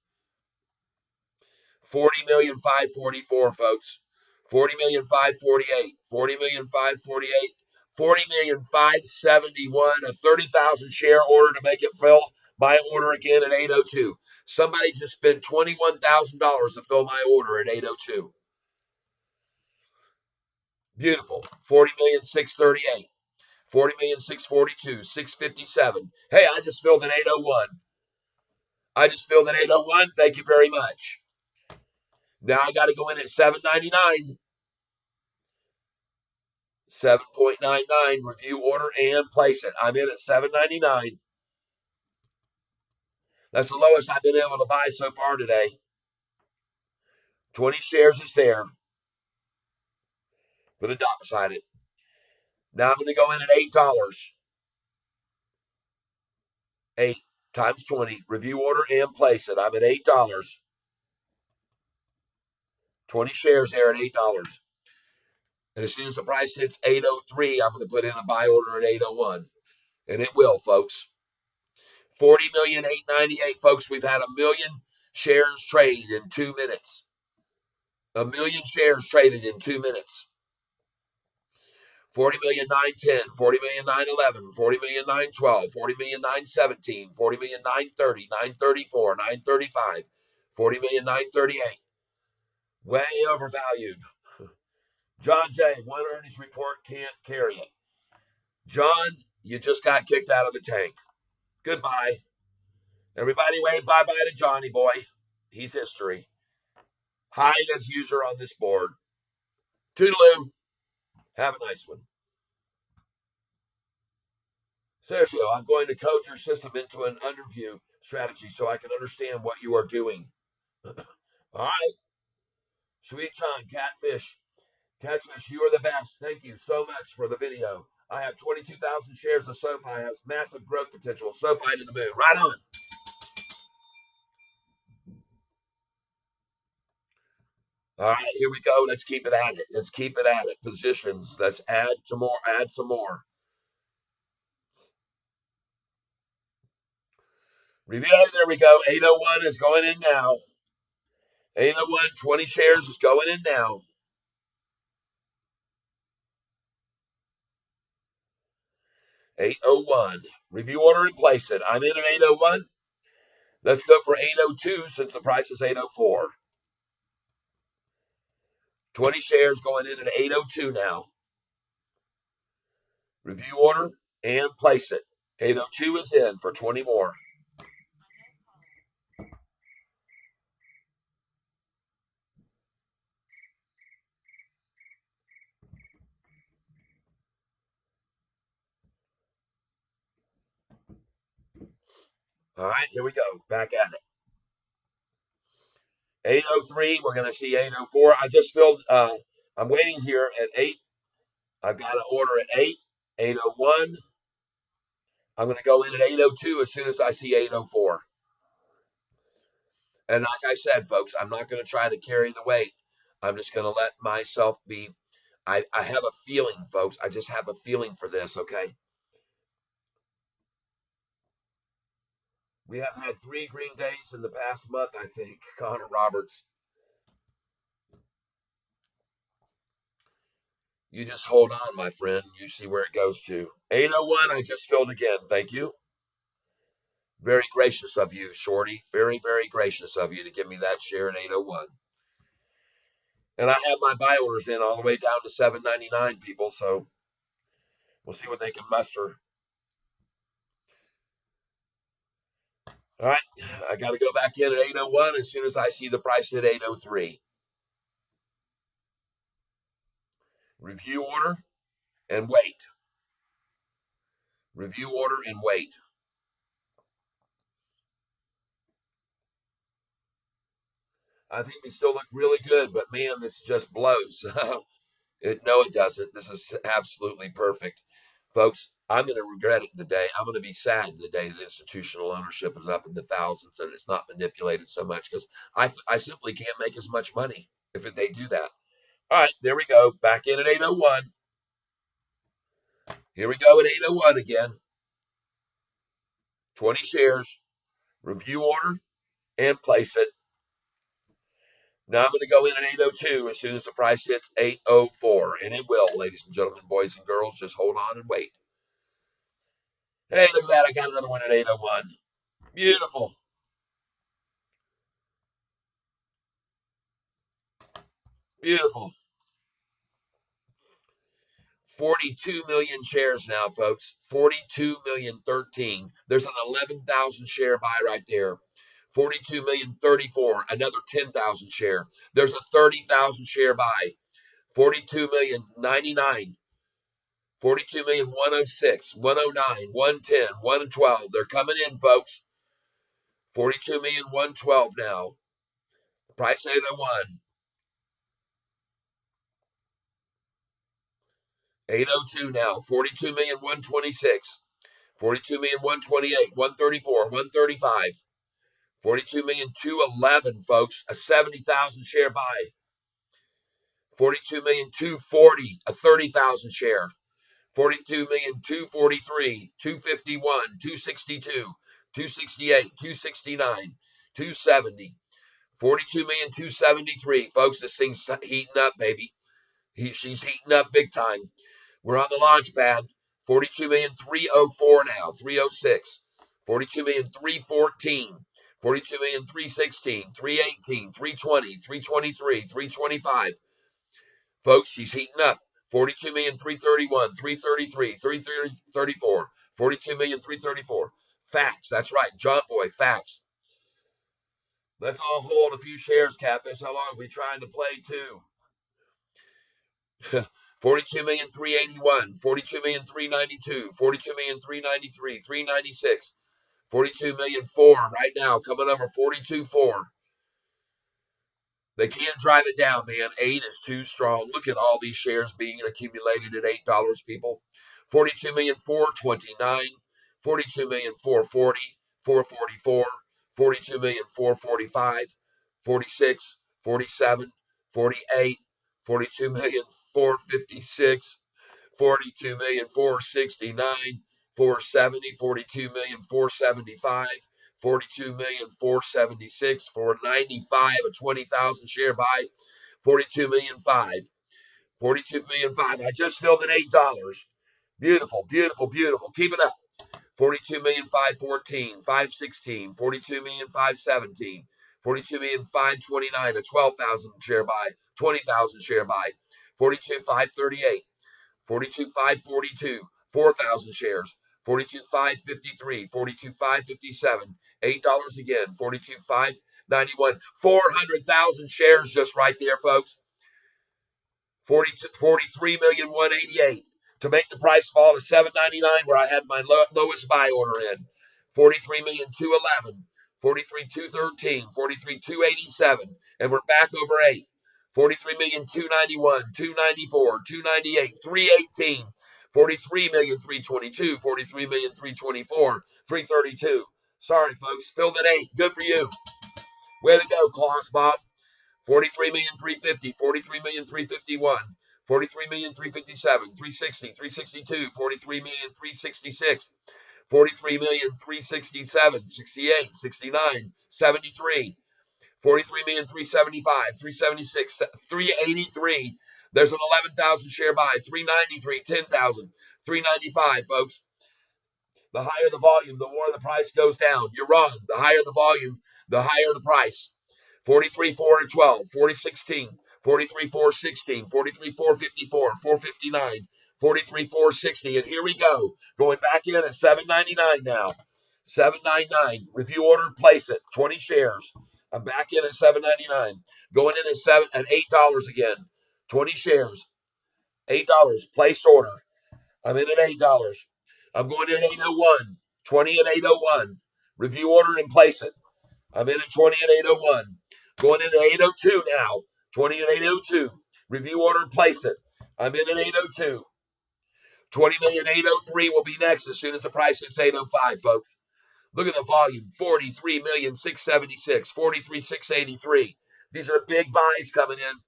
Speaker 1: 40,544,000, folks. 40,548,000, 40,548,000, 40,571,000, a 30,000 share order to make it fill. My order again at 802. Somebody just spent $21,000 to fill my order at 802. Beautiful. 40,638,000, 40,642,000, 657. Hey, I just filled an 801. I just filled an 801. Thank you very much. Now I got to go in at 799. 7.99, review order and place it. I'm in at 799. That's the lowest I've been able to buy so far today. 20 shares is there. Put a dot beside it. Now I'm going to go in at $8. 8 times 20. Review order and place it. I'm at $8. 20 shares there at $8. And as soon as the price hits 803, I'm going to put in a buy order at 801. And it will, folks. 40,898,000, folks. We've had 1,000,000 shares traded in 2 minutes. 1,000,000 shares traded in 2 minutes. 40,910,000, 40,911,000, 40,912,000, 40,917,000, 40,930,000, 934,000, 935,000, 40,938,000. Way overvalued. John J., one earnings report can't carry it. John, you just got kicked out of the tank. Goodbye. Everybody wave bye-bye to Johnny boy. He's history. Hide as user on this board. Toodaloo. Have a nice one. Sergio, I'm going to code your system into an underview strategy so I can understand what you are doing. All right. Sweet John, Catfish. Catfish, you are the best. Thank you so much for the video. I have 22,000 shares of Sofi. Has massive growth potential. Sofi to the moon. Right on. All right, here we go. Let's keep it at it. Let's keep it at it. Positions. Let's add some more. Add some more. Review. There we go. 801 is going in now. 801, 20 shares is going in now. 801. Review order and place it. I'm in at 801. Let's go for 802 since the price is 804. 20 shares going in at 802 now. Review order and place it. 802 is in for 20 more. All right, here we go. Back at it. 803, we're going to see 804. I just filled, I'm waiting here at 8. I've got an order at 8, 801. I'm going to go in at 802 as soon as I see 804. And like I said, folks, I'm not going to try to carry the weight. I'm just going to let myself be. I have a feeling, folks. I just have a feeling for this, okay? We have had 3 green days in the past month, I think. Connor Roberts. You just hold on, my friend. You see where it goes to. 801, I just filled again. Thank you. Very gracious of you, Shorty. Very, very gracious of you to give me that share at 801. And I have my buy orders in all the way down to 799, people. So we'll see what they can muster. All right. I got to go back in at 801 as soon as I see the price at 803. Review order and wait. Review order and wait. I think we still look really good, but man, this just blows. No, it doesn't. This is absolutely perfect. Folks, I'm going to regret it the day. I'm going to be sad the day that institutional ownership is up in the thousands and it's not manipulated so much because I simply can't make as much money if they do that. All right, there we go. Back in at 801. Here we go at 801 again. 20 shares, review order, and place it. Now I'm going to go in at 802 as soon as the price hits 804. And it will, ladies and gentlemen, boys and girls. Just hold on and wait. Hey, look at that. I got another one at 801. Beautiful. Beautiful. 42 million shares now, folks. 42 million 13. There's an 11,000 share buy right there. 42 million 34. Another 10,000 share. There's a 30,000 share buy. 42 million 99. 42 million 106, 109, 110, 112. They're coming in, folks. 42 million 112 now. Price 801. 802 now. 42 million 126. 42 million 128, 134, 135. 42 million 211, folks. A 70,000 share buy. 42 million 240, a 30,000 share. 42 million 243, 251, 262, 268, 269, 270. 42 million 273. Folks, this thing's heating up, baby. She's heating up big time. We're on the launch pad. 42 million 304 now, 306. 42 million 314. 42 million 316, 318, 320, 323, 325. Folks, she's heating up. 42 million 331, 333, 334. 42 million 334. Facts. That's right. John Boy, facts. Let's all hold a few shares, Catfish. How long are we trying to play too? 42 million 381, 42 million 392, 42 million 393, 396, 42 million 4 right now, coming over 42 4. They can't drive it down, man. 8 is too strong. Look at all these shares being accumulated at $8, people. 42 million 429, 42 million 440, 444, 42 million 445, 46, 47, 48, 42 million 456, 42 million 469, 470, 42 million 475, 42 million 476, 495, a 20,000 share buy, 42 million 5, 42 million 5. I just filled at $8. Beautiful, beautiful, beautiful. Keep it up. 42 million 514, 516, 42 million 517, 42 million 529, a 12,000 share buy, 20,000 share buy, 42 538, 42 542, 4,000 shares, 42 553, 42 557, $8 again, 42 591, 400,000 shares just right there, folks. 43 million 188 to make the price fall to 799 where I had my lowest buy order in. 43 million 211, 43 213, 43 287, And we're back over 8. 43,291, 294, 298, 318, 43,322, 43,324, 332. Sorry, folks. Filled at 8. Good for you. Way to go, Klaus Bob. 43,350, 43,351, 43,357, 360, 362, 43,366, 43,367, 68, 69, 73, 43,375, 376, 383. There's an 11,000 share buy, 393, 10,000, 395, folks. The higher the volume, the more the price goes down. You're wrong. The higher the volume, the higher the price. 43, 412, 4016, 43, 416, 43, 454, 459, 43, 460. And here we go. Going back in at 799 now. 799. Review order, place it. 20 shares. I'm back in at 799. Going in at $8 again. 20 shares. $8. Place order. I'm in at $8. I'm going in at 801. 20 at 801. Review order and place it. I'm in at 20 at 801. Going in at 802 now. 20 at 802. Review order and place it. I'm in at 802. 20,803 will be next as soon as the price hits 805, folks. Look at the volume, 43,676, 43,683. These are big buys coming in.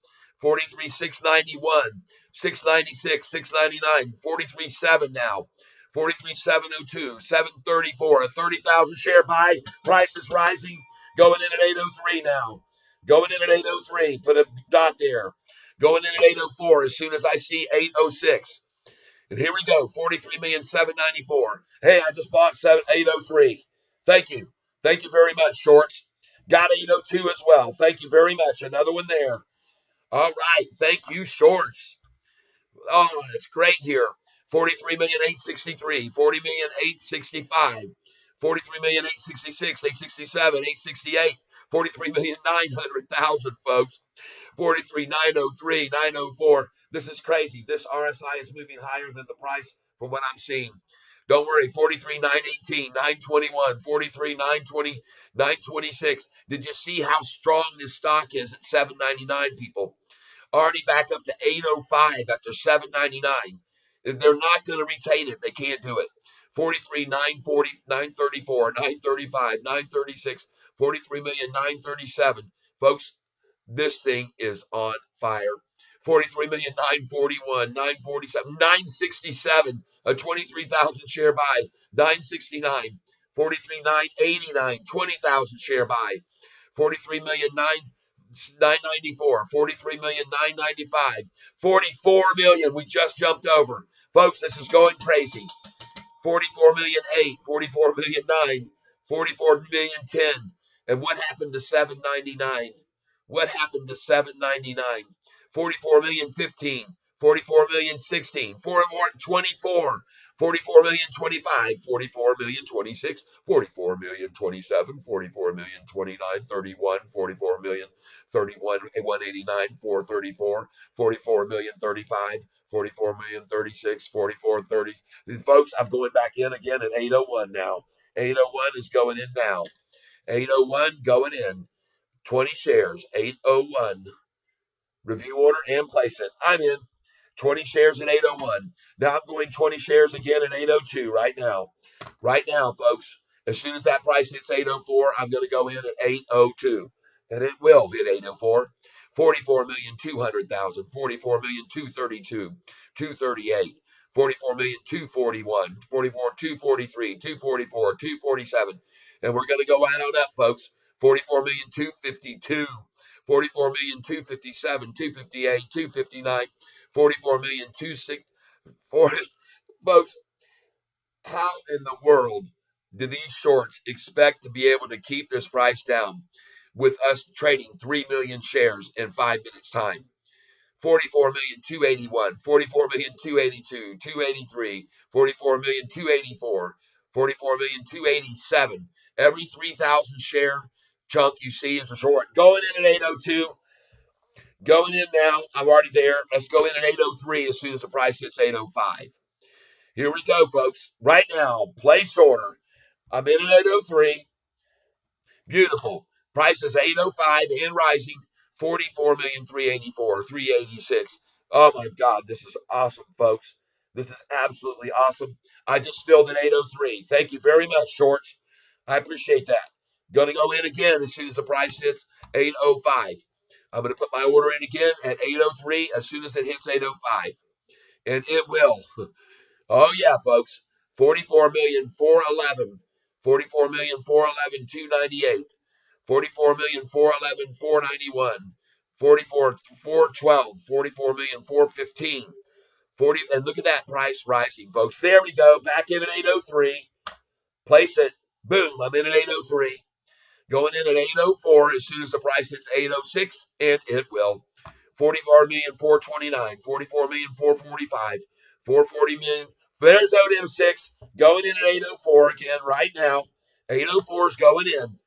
Speaker 1: 43,691, 696, 699, 43,7 now. 43,702, 734, a 30,000 share buy. Price is rising. Going in at 803 now. Going in at 803. Put a dot there. Going in at 804 as soon as I see 806. And here we go, 43,794. Hey, I just bought 803. Thank you. Thank you very much, shorts. Got 802 as well. Thank you very much. Another one there. All right. Thank you, shorts. Oh, it's great here. 43,863, 40,865, 43,866, 867, 868, 43,900,000, folks. 43,903, 904. This is crazy. This RSI is moving higher than the price from what I'm seeing. Don't worry. 43,918, 921, 43,920, 926. Did you see how strong this stock is at 799, people? Already back up to 805 after 799. They're not going to retain it. They can't do it. 43, 940, 934, 935, 936, 43,937. Folks, this thing is on fire. 43,941, 947, 967, a 23,000 share buy, 969, 43,989, 20,000 share buy, 43,994, 43,995, 44 million. We just jumped over. Folks, this is going crazy. 44,000,008, 44,000,009, 44,000,010. And what happened to 799? What happened to 799? 44,000,015, 44,000,016, 44,024, 44,025, 44,026, 44,027, 44,029, 31, 44,031, 189, 434, 44,035, 44,036, 44,30. Folks, I'm going back in again at 801 now. 801 is going in now. 801 going in. 20 shares, 801. Review order and place it. I'm in. 20 shares at 801. Now I'm going 20 shares again at 802 right now. Right now, folks. As soon as that price hits 804, I'm going to go in at 802. And it will hit 804. 44,200,000, 44,232, 238, 44,241, 44,243, 244, 247. And we're going to go right on up, folks. 44,252, 44,257, 258, 259, 44,260. Folks, how in the world do these shorts expect to be able to keep this price down with us trading 3 million shares in 5 minutes time? 44,281, 44,282, 283, 44,284, 44,287. Every 3,000 share chunk you see is a short. Going in at 802. Going in now. I'm already there. Let's go in at 803 as soon as the price hits 805. Here we go, folks. Right now, place order. I'm in at 803. Beautiful. Price is 805 and rising. 44,384,000, 386. Oh my God, this is awesome, folks. This is absolutely awesome. I just filled an 803. Thank you very much, shorts. I appreciate that. Going to go in again as soon as the price hits 805. I'm going to put my order in again at 803 as soon as it hits 805. And it will. Oh yeah, folks. 44,411,000, 44,411,000, 298. 44,411,491, 44,412, 44,415, 40, and look at that price rising, folks. There we go, back in at 803. Place it. Boom, I'm in at 803. Going in at 804 as soon as the price hits 806, and it will. 44,429,000, 44,445,000, 440,000. There's 806 going in at 804 again right now. 804 is going in.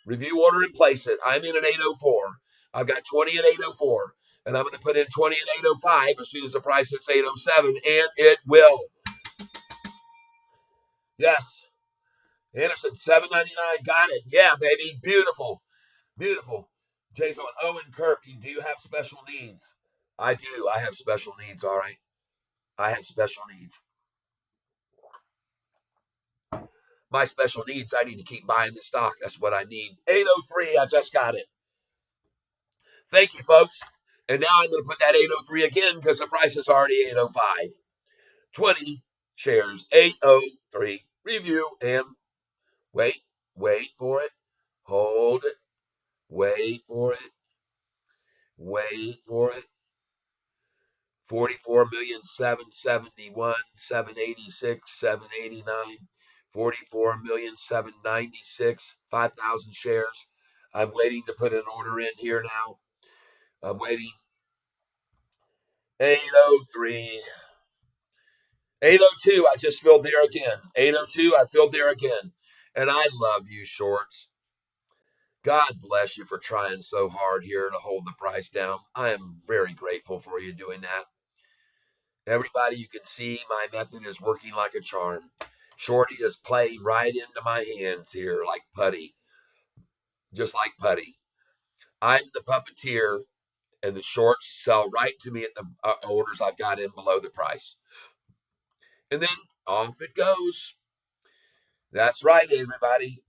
Speaker 1: Review order and place it. I'm in at 804. I've got 20 at 804, and I'm going to put in 20 at 805 as soon as the price hits 807, and it will. Yes. Anderson, 799. Got it. Yeah, baby. Beautiful. Beautiful. Jay's on Owen Kirk. Do you have special needs? I do. I have special needs. All right. I have special needs. My special needs, I need to keep buying the stock. That's what I need. 803. I just got it. Thank you, folks. And now I'm going to put that 803 again because the price is already 805. 20 shares. 803. Review and wait. Wait for it. Hold it. Wait for it. Wait for it. 44,771,786, 789, 44,796, 5,000 shares. I'm waiting to put an order in here now. I'm waiting. 803. 802, I just filled there again. 802, I filled there again. And I love you, shorts. God bless you for trying so hard here to hold the price down. I am very grateful for you doing that. Everybody, you can see my method is working like a charm. Shorty is playing right into my hands here like putty, just like putty. I'm the puppeteer, and the shorts sell right to me at the orders I've got in below the price. And then off it goes. That's right, everybody.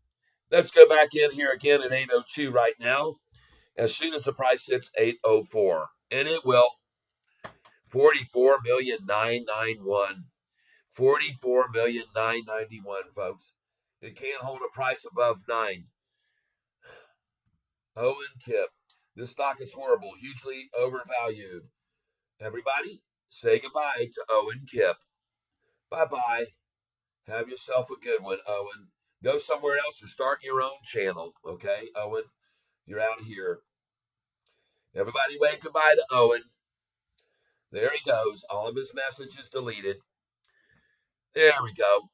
Speaker 1: Let's go back in here again at 802 right now. As soon as the price hits 804, and it will. 44,991. 44,991, folks. It can't hold a price above 9. Owen Kip. This stock is horrible, hugely overvalued. Everybody, say goodbye to Owen Kip. Bye-bye. Have yourself a good one, Owen. Go somewhere else or start your own channel, okay, Owen? You're out of here. Everybody wave goodbye to Owen. There he goes. All of his messages deleted. There we go.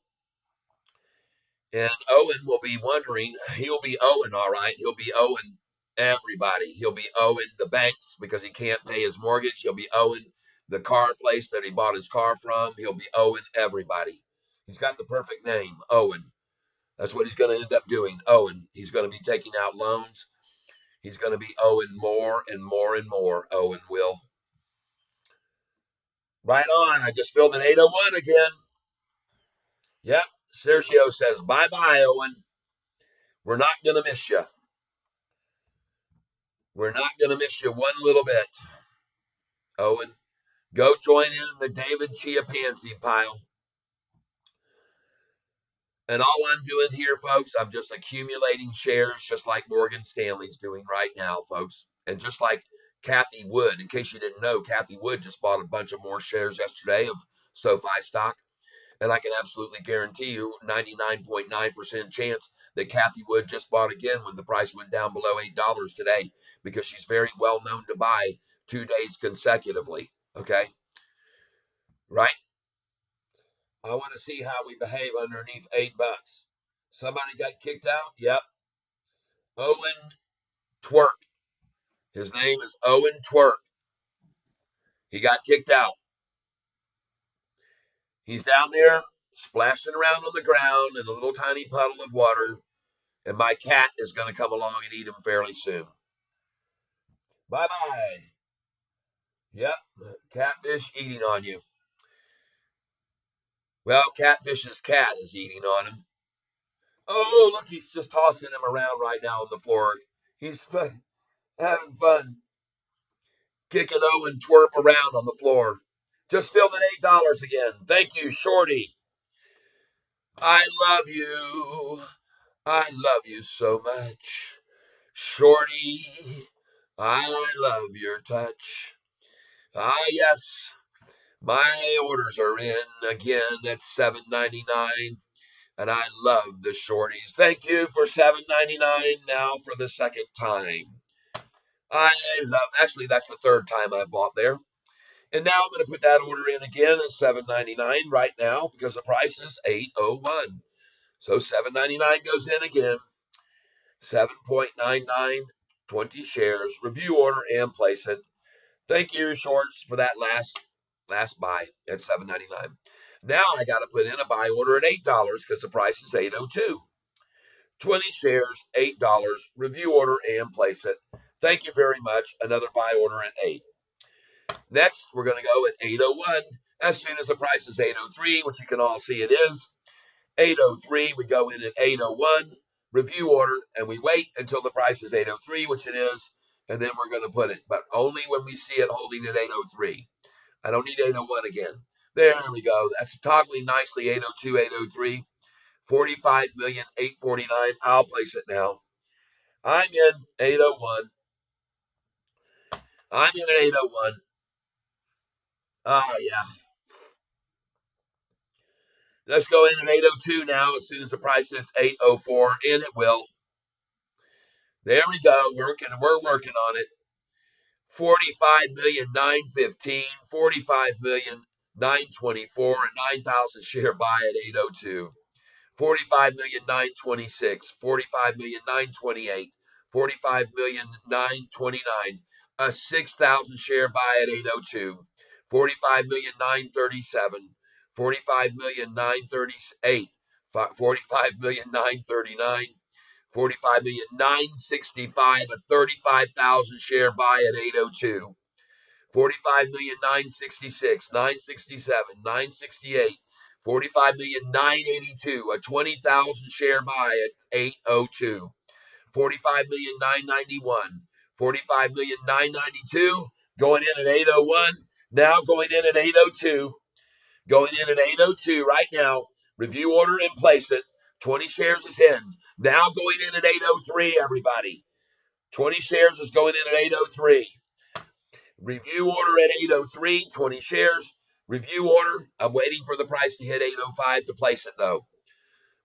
Speaker 1: And Owen will be wondering, he'll be Owen, all right. He'll be Owen everybody. He'll be Owen the banks because he can't pay his mortgage. He'll be Owen the car place that he bought his car from. He'll be Owen everybody. He's got the perfect name, Owen. That's what he's going to end up doing, Owen. He's going to be taking out loans. He's going to be Owen more and more and more, Owen will. Right on. I just filled an 801 again. Yep. Sergio says, bye-bye, Owen. We're not going to miss you. We're not going to miss you one little bit. Owen, go join in the David Chia Pansy pile. And all I'm doing here, folks, I'm just accumulating shares just like Morgan Stanley's doing right now, folks. And just like Kathy Wood, in case you didn't know, Kathy Wood just bought a bunch of more shares yesterday of SoFi stock. And I can absolutely guarantee you 99.9% chance that Kathy Wood just bought again when the price went down below $8 today because she's very well known to buy 2 days consecutively. Okay? Right? I want to see how we behave underneath $8. Somebody got kicked out? Yep. Owen Twerk. His name is Owen Twerk. He got kicked out. He's down there splashing around on the ground in a little tiny puddle of water, and my cat is going to come along and eat him fairly soon. Bye-bye. Yep, catfish eating on you. Well, Catfish's cat is eating on him. Oh, look, he's just tossing him around right now on the floor. He's having fun kicking O and twerp around on the floor. Just filled in $8 again. Thank you, Shorty. I love you. I love you so much. Shorty, I love your touch. Ah, yes, my orders are in again at $7.99, and I love the shorties. Thank you for $7.99 now for the second time. I love. Actually, that's the third time I bought there, and now I'm going to put that order in again at $7.99 right now because the price is $8.01. So $7.99 goes in again. 7.99, 20 shares. Review order and place it. Thank you, Shorts, for that last buy at $7.99. Now I got to put in a buy order at $8 because the price is $8.02. 20 shares, $8. Review order and place it. Thank you very much. Another buy order at 8. Next, we're going to go at 8.01. As soon as the price is 8.03, which you can all see it is, 8.03, we go in at 8.01, review order, and we wait until the price is 8.03, which it is, and then we're going to put it, but only when we see it holding at 8.03. I don't need 8.01 again. There we go. That's toggling nicely, 8.02, 8.03, 45,849. I'll place it now. I'm in 8.01. I'm in at 8.01. Ah, yeah. Let's go in at 8.02 now as soon as the price hits 8.04, and it will. There we go. We're working on it. 45,915, 45,924, and 9,000 share buy at 802. 45,926, 45,928, 45,929, a 6,000 share buy at 802. 45,937, 45,938, 45,939. 45,965, a 35,000 share buy at 802. 45,966, 967, 968, 45,982, a 20,000 share buy at 802. 45,991, 45,992, going in at 801. Now going in at 802. Going in at 802 right now. Review order and place it. 20 shares is in. Now going in at 803, everybody. 20 shares is going in at 803. Review order at 803, 20 shares. Review order. I'm waiting for the price to hit 805 to place it, though.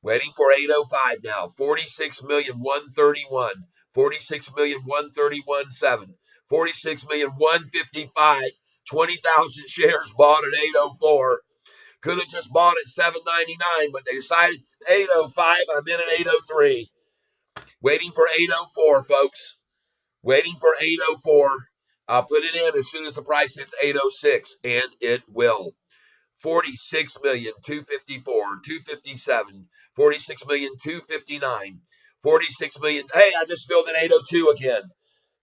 Speaker 1: Waiting for 805 now. 46,131. 46,131.7. 46,155. 20,000 shares bought at 804. Could have just bought at $7.99, but they decided 805. I'm in at 803. Waiting for 804, folks. Waiting for 804. I'll put it in as soon as the price hits 806, and it will. 46,254, 257, 46,259, 46 million. Hey, I just filled in 802 again.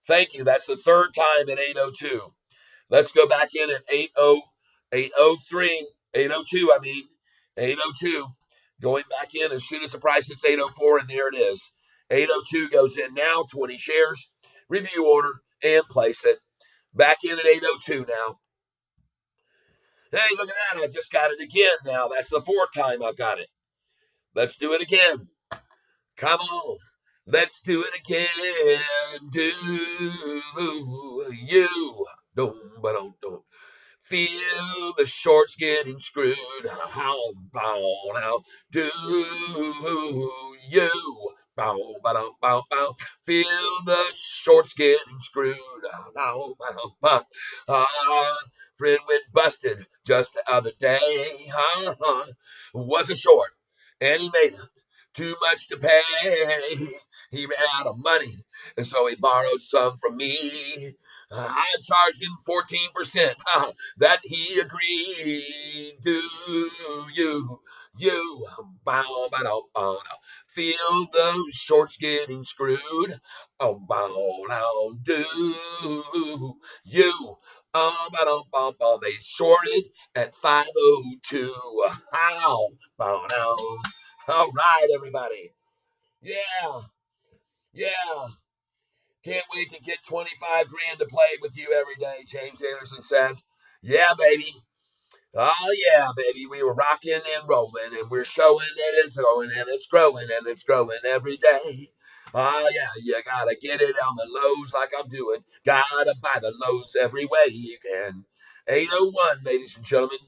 Speaker 1: Thank you. That's the third time at 802. Let's go back in at 803, 802, I mean, 802. Going back in as soon as the price hits 804, and there it is. 802 goes in now, 20 shares, review order, and place it. Back in at 802 now. Hey, look at that. I just got it again now. That's the fourth time I've got it. Let's do it again. Come on. Let's do it again. Do you? Don't. Feel the shorts getting screwed. How about now? Do you? Bow, bow, bow, bow. Feel the shorts getting screwed. Bow, bow, bow. Friend went busted just the other day. Was a short, and he made too much to pay. He ran out of money, and so he borrowed some from me. I charged him 14%. That he agreed to you. You bow, bow, bow, feel those shorts getting screwed. Oh, bow, down, do you? Bow, bow, bow. They shorted at 5:02. How? Bow, down. All right, everybody. Yeah, yeah. Can't wait to get 25 grand to play with you every day, James Anderson says. Yeah, baby. Oh, yeah, baby. We were rocking and rolling, and we're showing that it's going, and it's growing, and it's growing every day. Oh, yeah, you gotta get it on the lows like I'm doing. Gotta buy the lows every way you can. 801, ladies and gentlemen.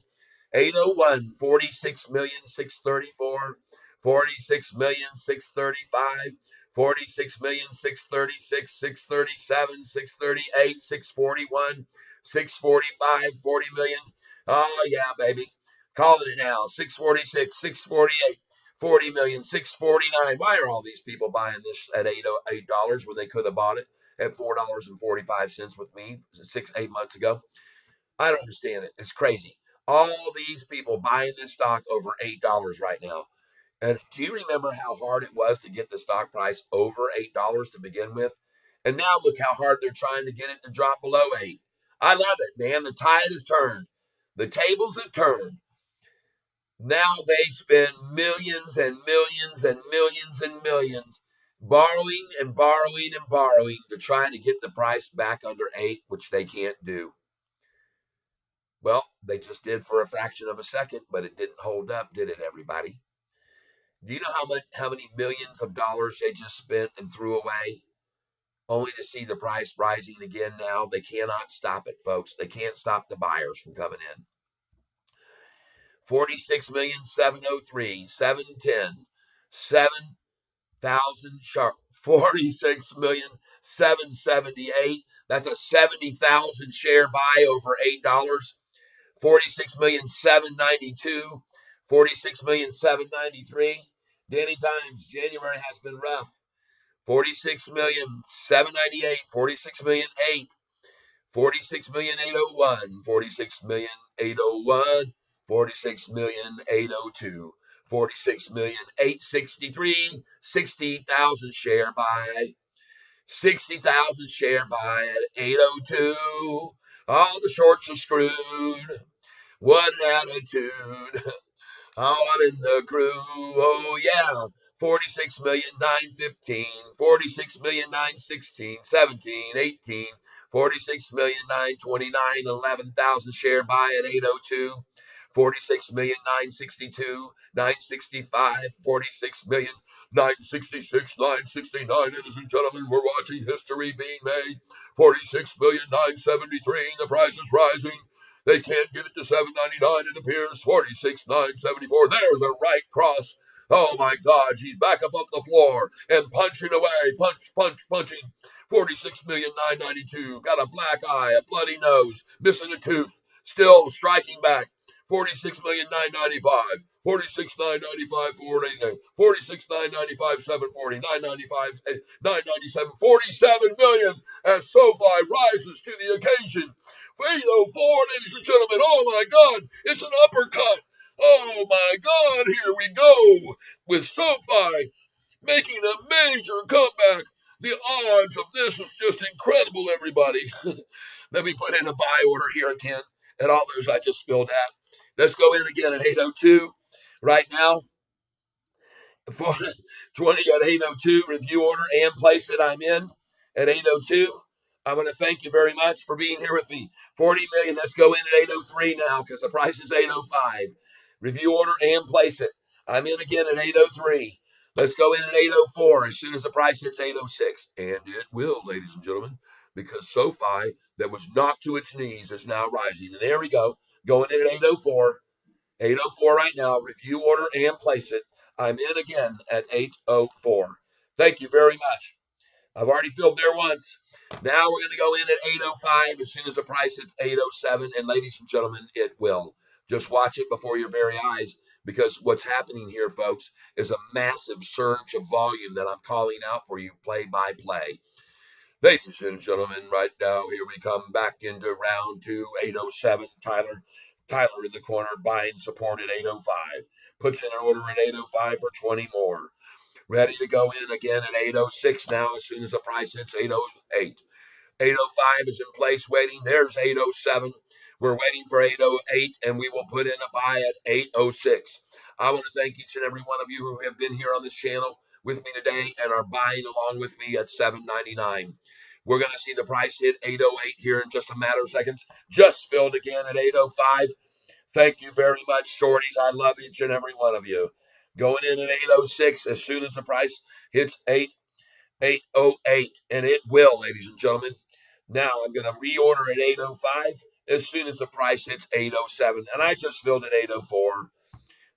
Speaker 1: 801, 46,634, 46,635, 46,636, 637, 638, 641, 645, 40 million. Oh, yeah, baby. Calling it now. 646, 648, 40 million, 649. Why are all these people buying this at $8 when they could have bought it at $4.45 with me 8 months ago? I don't understand it. It's crazy. All these people buying this stock over $8 right now. And do you remember how hard it was to get the stock price over $8 to begin with? And now look how hard they're trying to get it to drop below 8. I love it, man. The tide has turned. The tables have turned. Now they spend millions and millions and millions and millions borrowing and borrowing and borrowing to try to get the price back under 8, which they can't do. Well, they just did for a fraction of a second, but it didn't hold up, did it, everybody? Do you know how many millions of dollars they just spent and threw away, only to see the price rising again now? They cannot stop it, folks. They can't stop the buyers from coming in. 46,703,710, 7,000 sharp. 46,778. That's a 70,000 share buy over $8. 46,792, 46,793. Danny Times, January has been rough. 46,798, 46,008, 46,801, 46,801, 46,802, 46,863, 60,000 share buy, 60,000 share buy at 802. All the shorts are screwed. What an attitude. Oh, I'm in the groove. Oh, yeah. 46,915, 46,916, 17, 18, 46,929, 11,000 share buy at 802. 46,962, 965, 46,966, 969. Ladies and gentlemen, we're watching history being made. 46,973. The price is rising. They can't get it to 799. It appears 46,974. There's a right cross. Oh my God, she's back up off the floor and punching away. Punch, punch, punching. 46,992. Got a black eye, a bloody nose, missing a tooth. Still striking back. 46,995, 46,995, 46,995, 740, 995, 997, 47 million as SoFi rises to the occasion. 804, ladies and gentlemen. Oh my God, it's an uppercut. Oh my God, here we go with SoFi making a major comeback. The odds of this is just incredible, everybody. Let me put in a buy order here again at all those I just spilled at. Let's go in again at 802 right now. For 20 at 802 review order and place that I'm in at 802. I want to thank you very much for being here with me. 40 million. Let's go in at 803 now because the price is 805. Review order and place it. I'm in again at 803. Let's go in at 804 as soon as the price hits 806. And it will, ladies and gentlemen, because SoFi that was knocked to its knees is now rising. And there we go. Going in at 804. 804 right now. Review order and place it. I'm in again at 804. Thank you very much. I've already filled there once. Now we're going to go in at 805 as soon as the price hits 807. And ladies and gentlemen, it will. Just watch it before your very eyes because what's happening here, folks, is a massive surge of volume that I'm calling out for you play by play. Ladies and gentlemen, right now, here we come back into round two, 807. Tyler in the corner, buying support at 805. Puts in an order at 805 for 20 more. Ready to go in again at 806 now, as soon as the price hits 808. 805 is in place waiting. There's 807. We're waiting for 808, and we will put in a buy at 806. I want to thank each and every one of you who have been here on this channel with me today and are buying along with me at 7.99. We're going to see the price hit 808 here in just a matter of seconds. Just filled again at 805. Thank you very much, shorties. I love each and every one of you. Going in at 806 as soon as the price hits 808, and it will, ladies and gentlemen. Now I'm going to reorder at 805 as soon as the price hits 807, and I just filled at 804.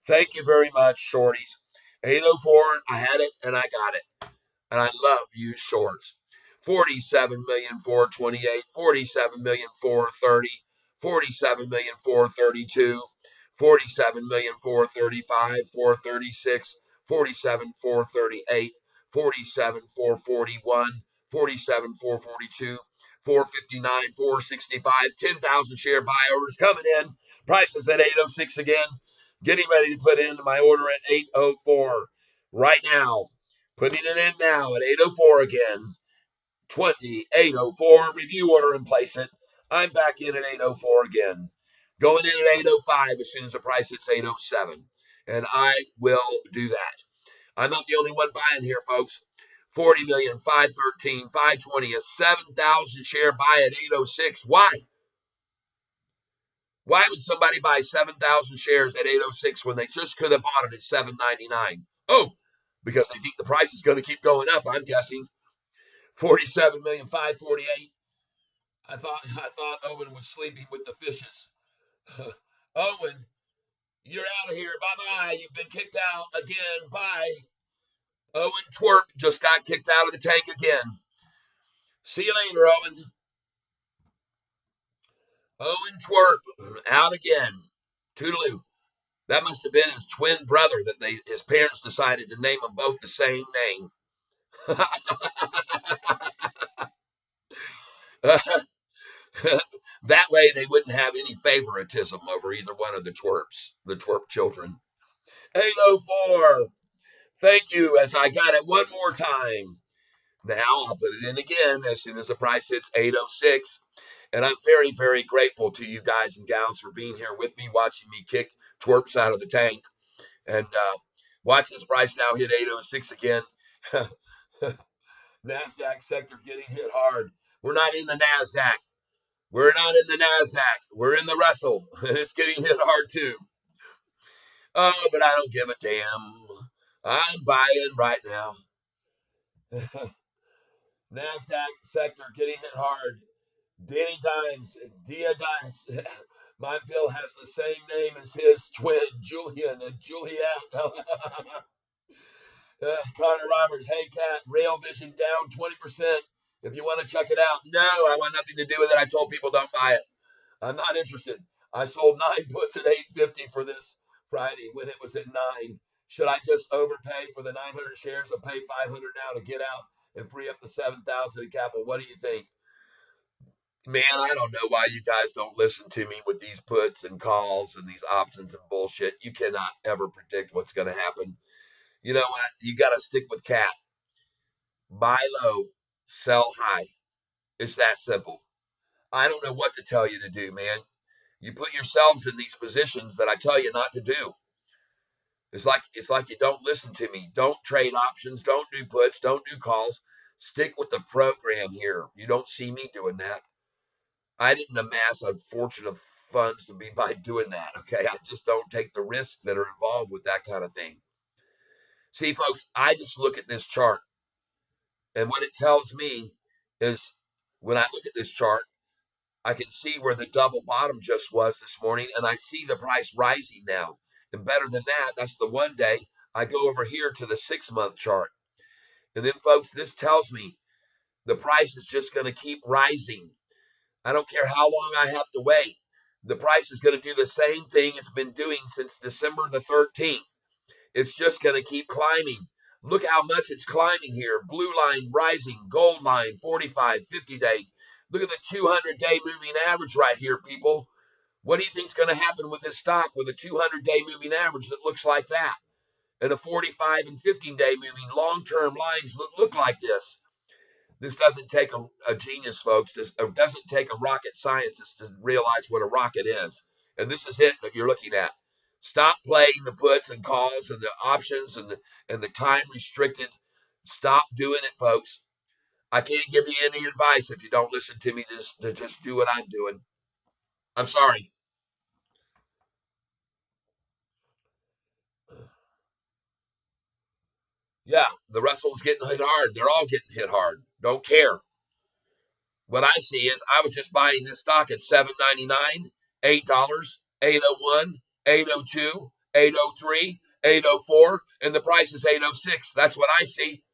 Speaker 1: Thank you very much, shorties. 804, I had it and I got it. And I love used shorts. 47,428, 47,430, 47,432, 47,435, 436, 47,438, 47,441, 47,442, 459, 465, 10,000 share buy orders coming in. Prices at 806 again. Getting ready to put in my order at 804 right now. Putting it in now at 804 again. 2804. Review order and place it. I'm back in at 804 again. Going in at 805 as soon as the price hits 807. And I will do that. I'm not the only one buying here, folks. 40,513, 520, a 7,000 share buy at 806. Why? Why would somebody buy 7,000 shares at 806 when they just could have bought it at 799? Oh, because they think the price is going to keep going up, I'm guessing. 47,548. I thought Owen was sleeping with the fishes. Owen, you're out of here. Bye-bye. You've been kicked out again. Bye. Owen Twerp just got kicked out of the tank again. See you later, Owen. Owen Twerp out again. Toodaloo. That must have been his twin brother that his parents decided to name them both the same name. That way they wouldn't have any favoritism over either one of the twerp children. 804. Thank you, as I got it one more time. Now I'll put it in again as soon as the price hits 806. And I'm very, very grateful to you guys and gals for being here with me, watching me kick twerps out of the tank. And watch this price now hit 806 again. NASDAQ sector getting hit hard. We're not in the NASDAQ. We're not in the NASDAQ. We're in the Russell. And it's getting hit hard too. Oh, but I don't give a damn. I'm buying right now. NASDAQ sector getting hit hard. Danny Dimes, Dia Dimes. My bill has the same name as his twin, Julian and Juliet. Connor Roberts, hey Cat, Rail Vision down 20%. If you want to check it out, no, I want nothing to do with it. I told people don't buy it. I'm not interested. I sold 9 puts at 850 for this Friday when it was at 9. Should I just overpay for the 900 shares or pay 500 now to get out and free up the 7,000 in capital? What do you think? Man, I don't know why you guys don't listen to me with these puts and calls and these options and bullshit. You cannot ever predict what's going to happen. You know what? You got to stick with Cat. Buy low, sell high. It's that simple. I don't know what to tell you to do, man. You put yourselves in these positions that I tell you not to do. It's like you don't listen to me. Don't trade options. Don't do puts. Don't do calls. Stick with the program here. You don't see me doing that. I didn't amass a fortune of funds to be by doing that. Okay, I just don't take the risks that are involved with that kind of thing. See, folks, I just look at this chart, and what it tells me is when I look at this chart, I can see where the double bottom just was this morning, and I see the price rising now. And better than that, that's the 1 day. I go over here to the 6-month chart. And then, folks, this tells me the price is just going to keep rising. I don't care how long I have to wait. The price is going to do the same thing it's been doing since December the 13th. It's just going to keep climbing. Look how much it's climbing here. Blue line rising, gold line 45, 50-day. Look at the 200-day moving average right here, people. What do you think is going to happen with this stock with a 200-day moving average that looks like that? And a 45 and 15-day moving long-term lines look like this. This doesn't take a genius, folks. This doesn't take a rocket scientist to realize what a rocket is. And this is it that you're looking at. Stop playing the puts and calls and the options and the time restricted. Stop doing it, folks. I can't give you any advice if you don't listen to me. Just do what I'm doing. I'm sorry. Yeah, the Russell's getting hit hard. They're all getting hit hard. Don't care. What I see is I was just buying this stock at $7.99, $8, 801, 802, 803, 804, and the price is 806. That's what I see.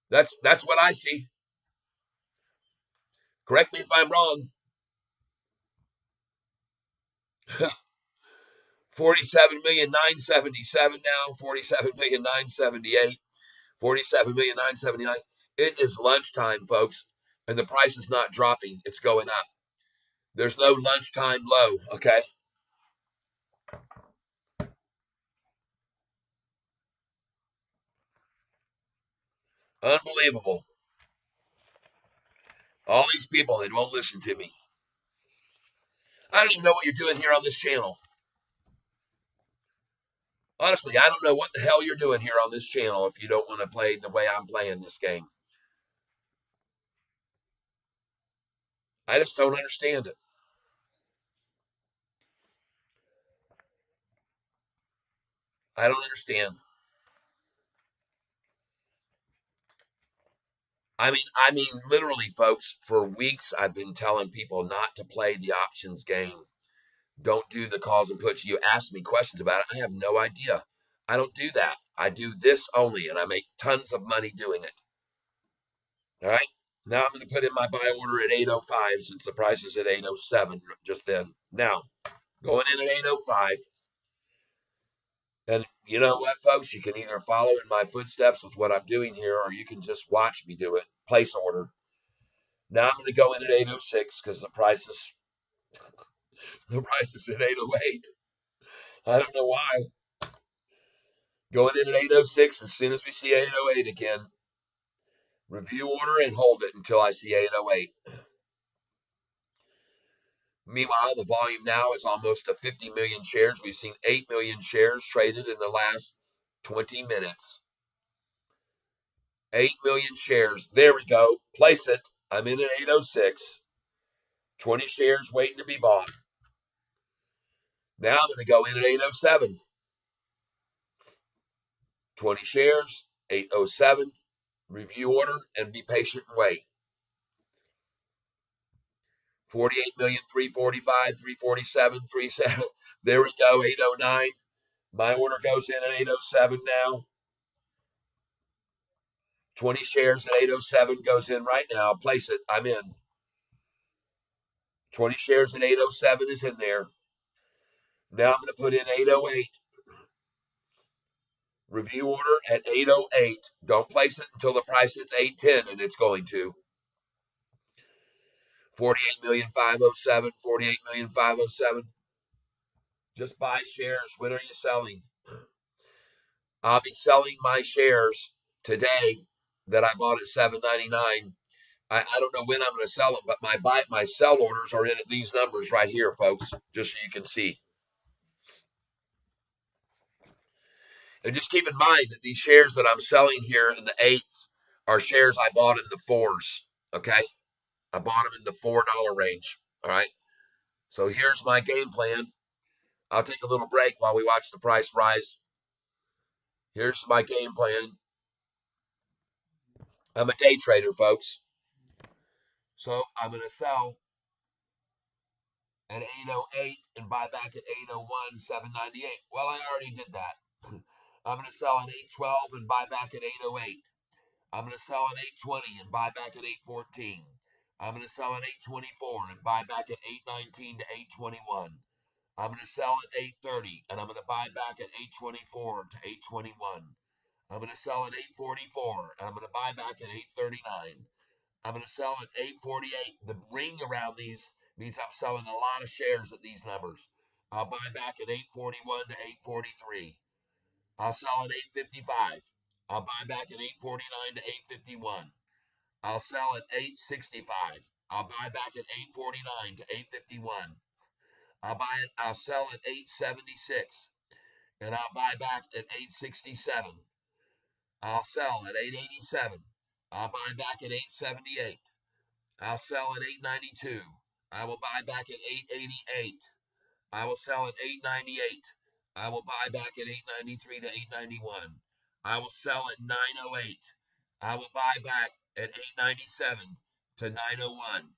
Speaker 1: That's what I see. Correct me if I'm wrong. 47,977 now, 47,978, 47,979. It is lunchtime, folks, and the price is not dropping. It's going up. There's no lunchtime low, okay? Unbelievable. All these people that won't listen to me. I don't even know what you're doing here on this channel. Honestly, I don't know what the hell you're doing here on this channel if you don't want to play the way I'm playing this game. I just don't understand it. I don't understand. I mean, literally, folks, for weeks I've been telling people not to play the options game. Don't do the calls and puts. You ask me questions about it. I have no idea. I don't do that. I do this only, and I make tons of money doing it. All right. Now I'm going to put in my buy order at 805 since the price is at 807 just then. Now, going in at 805. And you know what, folks? You can either follow in my footsteps with what I'm doing here, or you can just watch me do it. Place order. Now I'm going to go in at 806 because the price is at 808. I don't know why. Going in at 806 as soon as we see 808 again. Review order and hold it until I see 808. Meanwhile, the volume now is almost to 50 million shares. We've seen 8 million shares traded in the last 20 minutes. 8 million shares. There we go. Place it. I'm in at 806. 20 shares waiting to be bought. Now I'm going to go in at 807. 20 shares, 807. Review order and be patient and wait. 48 million, 345, 347, 37. There we go, 809. My order goes in at 807 now. 20 shares at 807 goes in right now. Place it. I'm in. 20 shares at 807 is in there. Now I'm going to put in 808. Review order at 808. Don't place it until the price is 810, and it's going to. 48,507,000, 48,507,000. Just buy shares. When are you selling? I'll be selling my shares today that I bought at 7.99. I don't know when I'm going to sell them, but my sell orders are in at these numbers right here, folks, just so you can see. And just keep in mind that these shares that I'm selling here in the eights are shares I bought in the fours. Okay. I bought them in the $4 range. All right. So here's my game plan. I'll take a little break while we watch the price rise. Here's my game plan. I'm a day trader, folks. So I'm going to sell at 808 and buy back at 801, 798. Well, I already did that. I'm going to sell at 812 and buy back at 808. I'm going to sell at 820 and buy back at 814. I'm going to sell at 824 and buy back at 819 to 821. I'm going to sell at 8:30, and I'm going to buy back at 8:24 to 8:21. I'm going to sell at 8:44, and I'm going to buy back at 8:39. I'm going to sell at 8:48. The ring around these means I'm selling a lot of shares at these numbers. I'll buy back at 8:41 to 8:43. I'll sell at 8:55. I'll buy back at 8:49 to 8:51. I'll sell at 8:65. I'll buy back at 8:49 to 8:51. I'll sell at 8:76, and I'll buy back at 8:67. I'll sell at 8:87. I'll buy back at 8:78. I'll sell at 8:92. I will buy back at 8:88. I will sell at 8:98. I will buy back at 8:93 to 8:91. I will sell at 9:08. I will buy back at 8:97 to 9:01.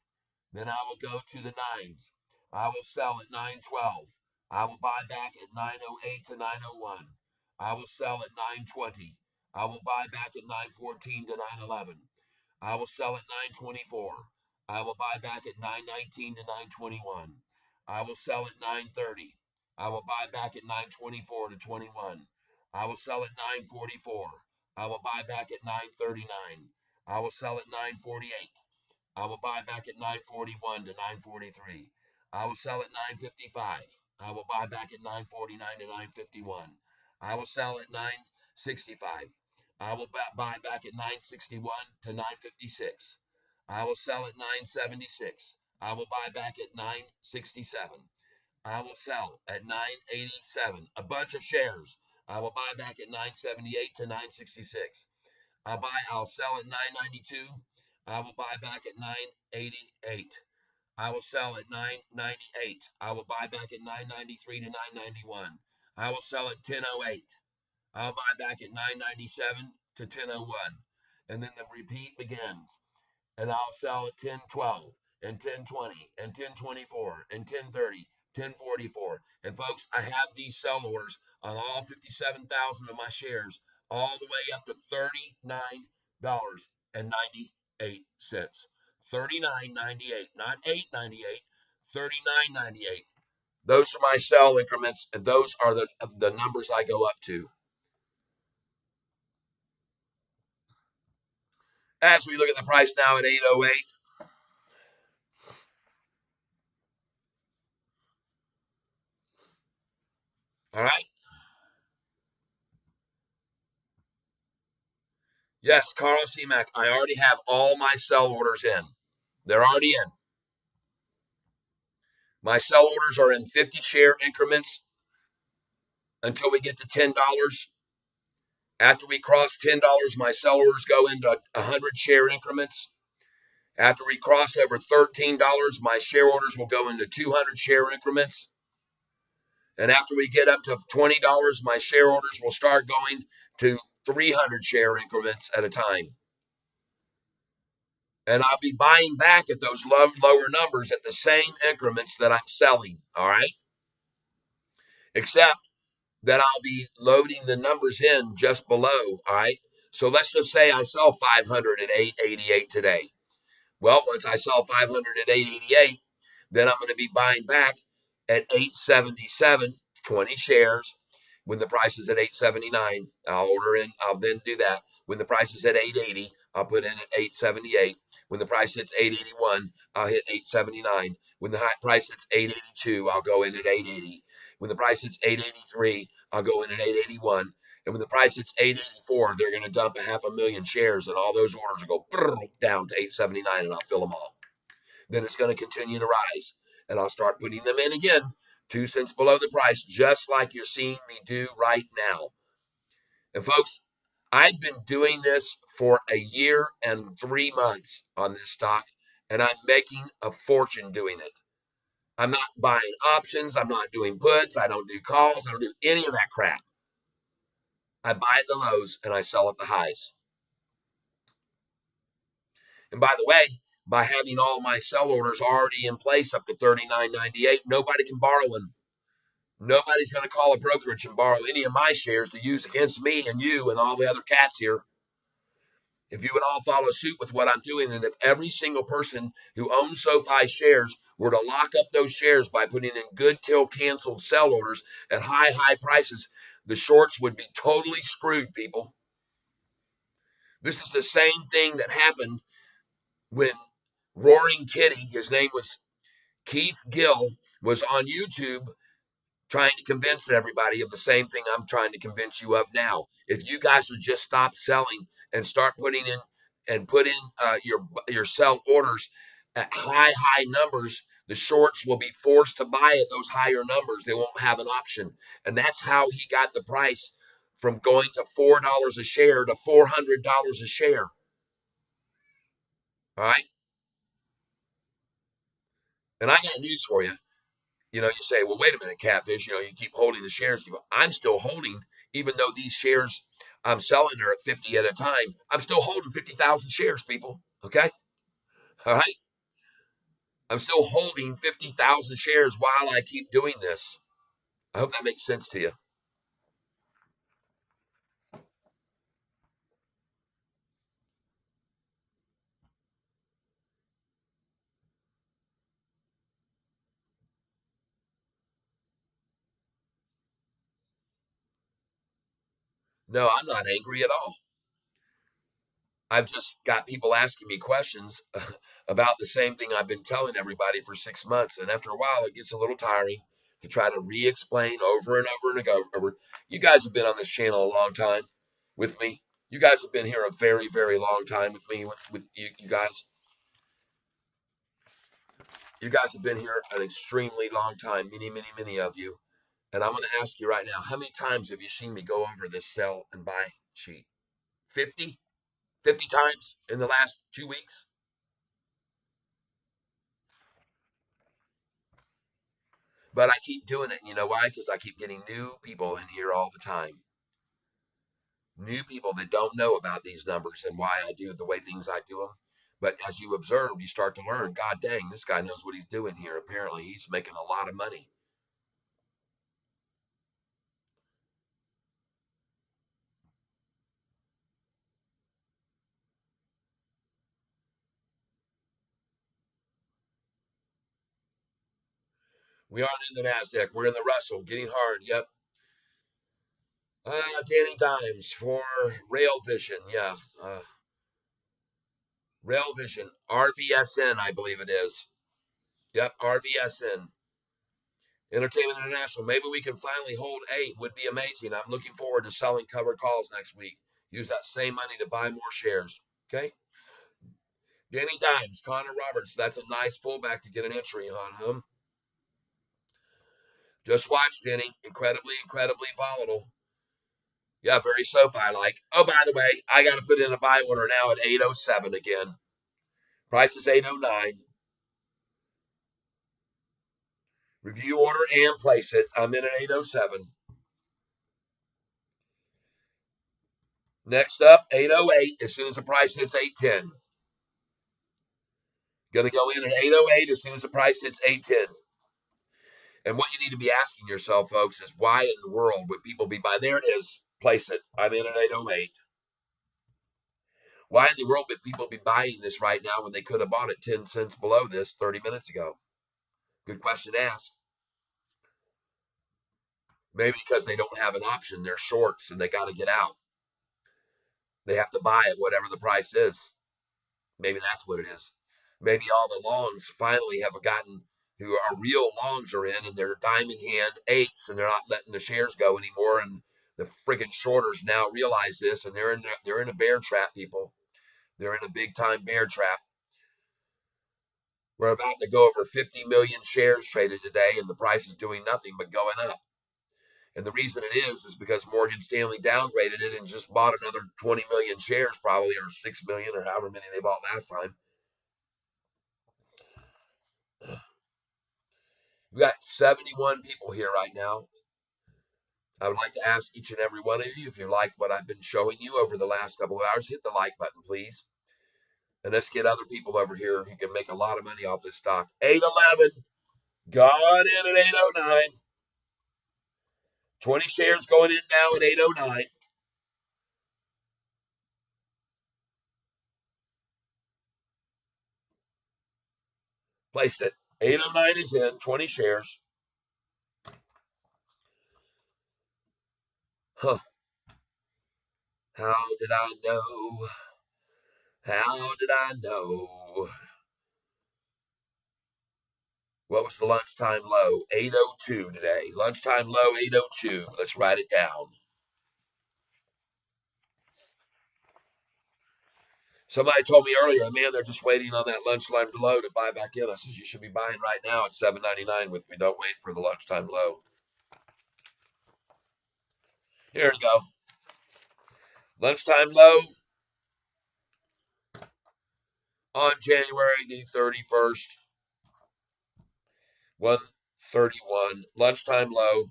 Speaker 1: Then I will go to the nines. I will sell at 9:12. I will buy back at 9:08 to 9:01. I will sell at 9:20. I will buy back at 9:14 to 9:11. I will sell at 9:24. I will buy back at 9:19 to 9:21. I will sell at 9:30. I will buy back at 9:24 to 21. I will sell at 9:44. I will buy back at 9:39. I will sell at 9:48. I will buy back at 9:41 to 9:43. I will sell at 9:55. I will buy back at 9:49 to 9:51. I will sell at 9:65. I will buy back at 9:61 to 9:56. I will sell at 9:76. I will buy back at 9:67. I will sell at 9:87. A bunch of shares. I will buy back at 9:78 to 9:66. I'll sell at 9:92. I will buy back at 9:88. I will sell at 9:98. I will buy back at 9:93 to 9:91. I will sell at 10:08. I'll buy back at 9:97 to 10:01. And then the repeat begins. And I'll sell at 10:12 and 10:20 and 10:24 and 10:30, 10:44. And folks, I have these sell orders on all 57,000 of my shares all the way up to $39.98. $39.98, not $8.98, $39.98. Those are my sell increments, and those are the numbers I go up to. As we look at the price now at 8:08. All right. Yes, Carl C. Mack. I already have all my sell orders in. They're already in. My sell orders are in 50 share increments until we get to $10. After we cross $10, my sell orders go into 100 share increments. After we cross over $13, my share orders will go into 200 share increments. And after we get up to $20, my share orders will start going to 300 share increments at a time. And I'll be buying back at those lower numbers at the same increments that I'm selling. All right. Except that I'll be loading the numbers in just below. All right. So let's just say I sell 500 at 888 today. Well, once I sell 500 at 888, then I'm going to be buying back at 877, 20 shares. When the price is at 879, I'll order in. I'll then do that. When the price is at 880, I'll put in at 878. When the price hits 881, I'll hit 879. When the high price hits 882, I'll go in at 880. When the price hits 883, I'll go in at 881. And when the price hits 884, they're going to dump a 500,000 shares, and all those orders will go down to 879, and I'll fill them all. Then it's going to continue to rise, and I'll start putting them in again, 2 cents below the price, just like you're seeing me do right now. And folks, I've been doing this for a year and 3 months on this stock, and I'm making a fortune doing it. I'm not buying options. I'm not doing puts. I don't do calls. I don't do any of that crap. I buy at the lows and I sell at the highs. And by the way, by having all my sell orders already in place up to $39.98, nobody can borrow them. Nobody's going to call a brokerage and borrow any of my shares to use against me and you and all the other cats here. If you would all follow suit with what I'm doing, and if every single person who owns SoFi shares were to lock up those shares by putting in good till canceled sell orders at high prices, the shorts would be totally screwed, people. This is the same thing that happened when Roaring Kitty, his name was Keith Gill, was on YouTube trying to convince everybody of the same thing I'm trying to convince you of now. If you guys would just stop selling and start putting in and put in your sell orders at high numbers, the shorts will be forced to buy at those higher numbers. They won't have an option, and that's how he got the price from going to $4 a share to $400 a share. All right, and I got news for you. You say, well, wait a minute, Catfish, you keep holding the shares. I'm still holding, even though these shares I'm selling are at 50 at a time. I'm still holding 50,000 shares, people. Okay. All right. I'm still holding 50,000 shares while I keep doing this. I hope that makes sense to you. No, I'm not angry at all. I've just got people asking me questions about the same thing I've been telling everybody for 6 months. And after a while, it gets a little tiring to try to re explain over and over and over. You guys have been on this channel a long time with me. You guys have been here a very, very long time with me, with you guys. You guys have been here an extremely long time, many of you. And I'm going to ask you right now, how many times have you seen me go over this sell and buy sheet? 50? 50 times in the last 2 weeks? But I keep doing it. And you know why? Because I keep getting new people in here all the time. New people that don't know about these numbers and why I do the way things I do them. But as you observe, you start to learn, God dang, this guy knows what he's doing here. Apparently, he's making a lot of money. We aren't in the NASDAQ. We're in the Russell, getting hard. Yep. Danny Dimes for Rail Vision. Yeah. Rail Vision. RVSN, I believe it is. Yep. RVSN. Entertainment International. Maybe we can finally hold 8. Would be amazing. I'm looking forward to selling covered calls next week. Use that same money to buy more shares. Okay. Danny Dimes, Connor Roberts. That's a nice pullback to get an entry on him. Just watch, Denny. Incredibly volatile. Yeah, very SoFi like. Oh, by the way, I got to put in a buy order now at 807 again. Price is 809. Review order and place it. I'm in at 807. Next up, 808. As soon as the price hits 810. Going to go in at 808 as soon as the price hits 810. And what you need to be asking yourself, folks, is why in the world would people be buying? There it is. Place it. I'm in at 808. Why in the world would people be buying this right now when they could have bought it 10 cents below this 30 minutes ago? Good question to ask. Maybe because they don't have an option. They're shorts and they got to get out. They have to buy it, whatever the price is. Maybe that's what it is. Maybe all the longs finally have gotten who are real longs are in and they're diamond hand eights and they're not letting the shares go anymore. And the friggin' shorters now realize this and they're in a bear trap, people. They're in a big time bear trap. We're about to go over 50 million shares traded today, and the price is doing nothing but going up. And the reason it is because Morgan Stanley downgraded it and just bought another 20 million shares, probably, or 6 million, or however many they bought last time. We got 71 people here right now. I would like to ask each and every one of you, if you like what I've been showing you over the last couple of hours, hit the like button, please. And let's get other people over here who can make a lot of money off this stock. 811, gone in at 809. 20 shares going in now at 809. Placed it. 809 is in, 20 shares. Huh. How did I know? How did I know? What was the lunchtime low? 802 today. Lunchtime low 802. Let's write it down. Somebody told me earlier, man, they're just waiting on that lunchtime low to buy back in. I says you should be buying right now at 7.99 with me. Don't wait for the lunchtime low. Here we go. Lunchtime low on January the 31st, 131. Lunchtime low,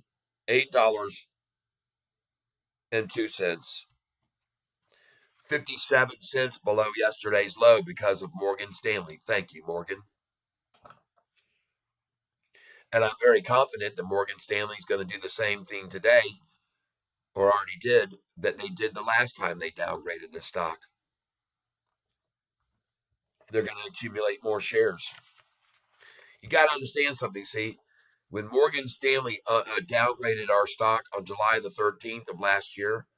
Speaker 1: $8.02. 57 cents below yesterday's low because of Morgan Stanley. Thank you, Morgan. And I'm very confident that Morgan Stanley's going to do the same thing today, or already did, that they did the last time they downgraded the stock. They're going to accumulate more shares. You got to understand something. See, when Morgan Stanley downgraded our stock on July the 13th of last year,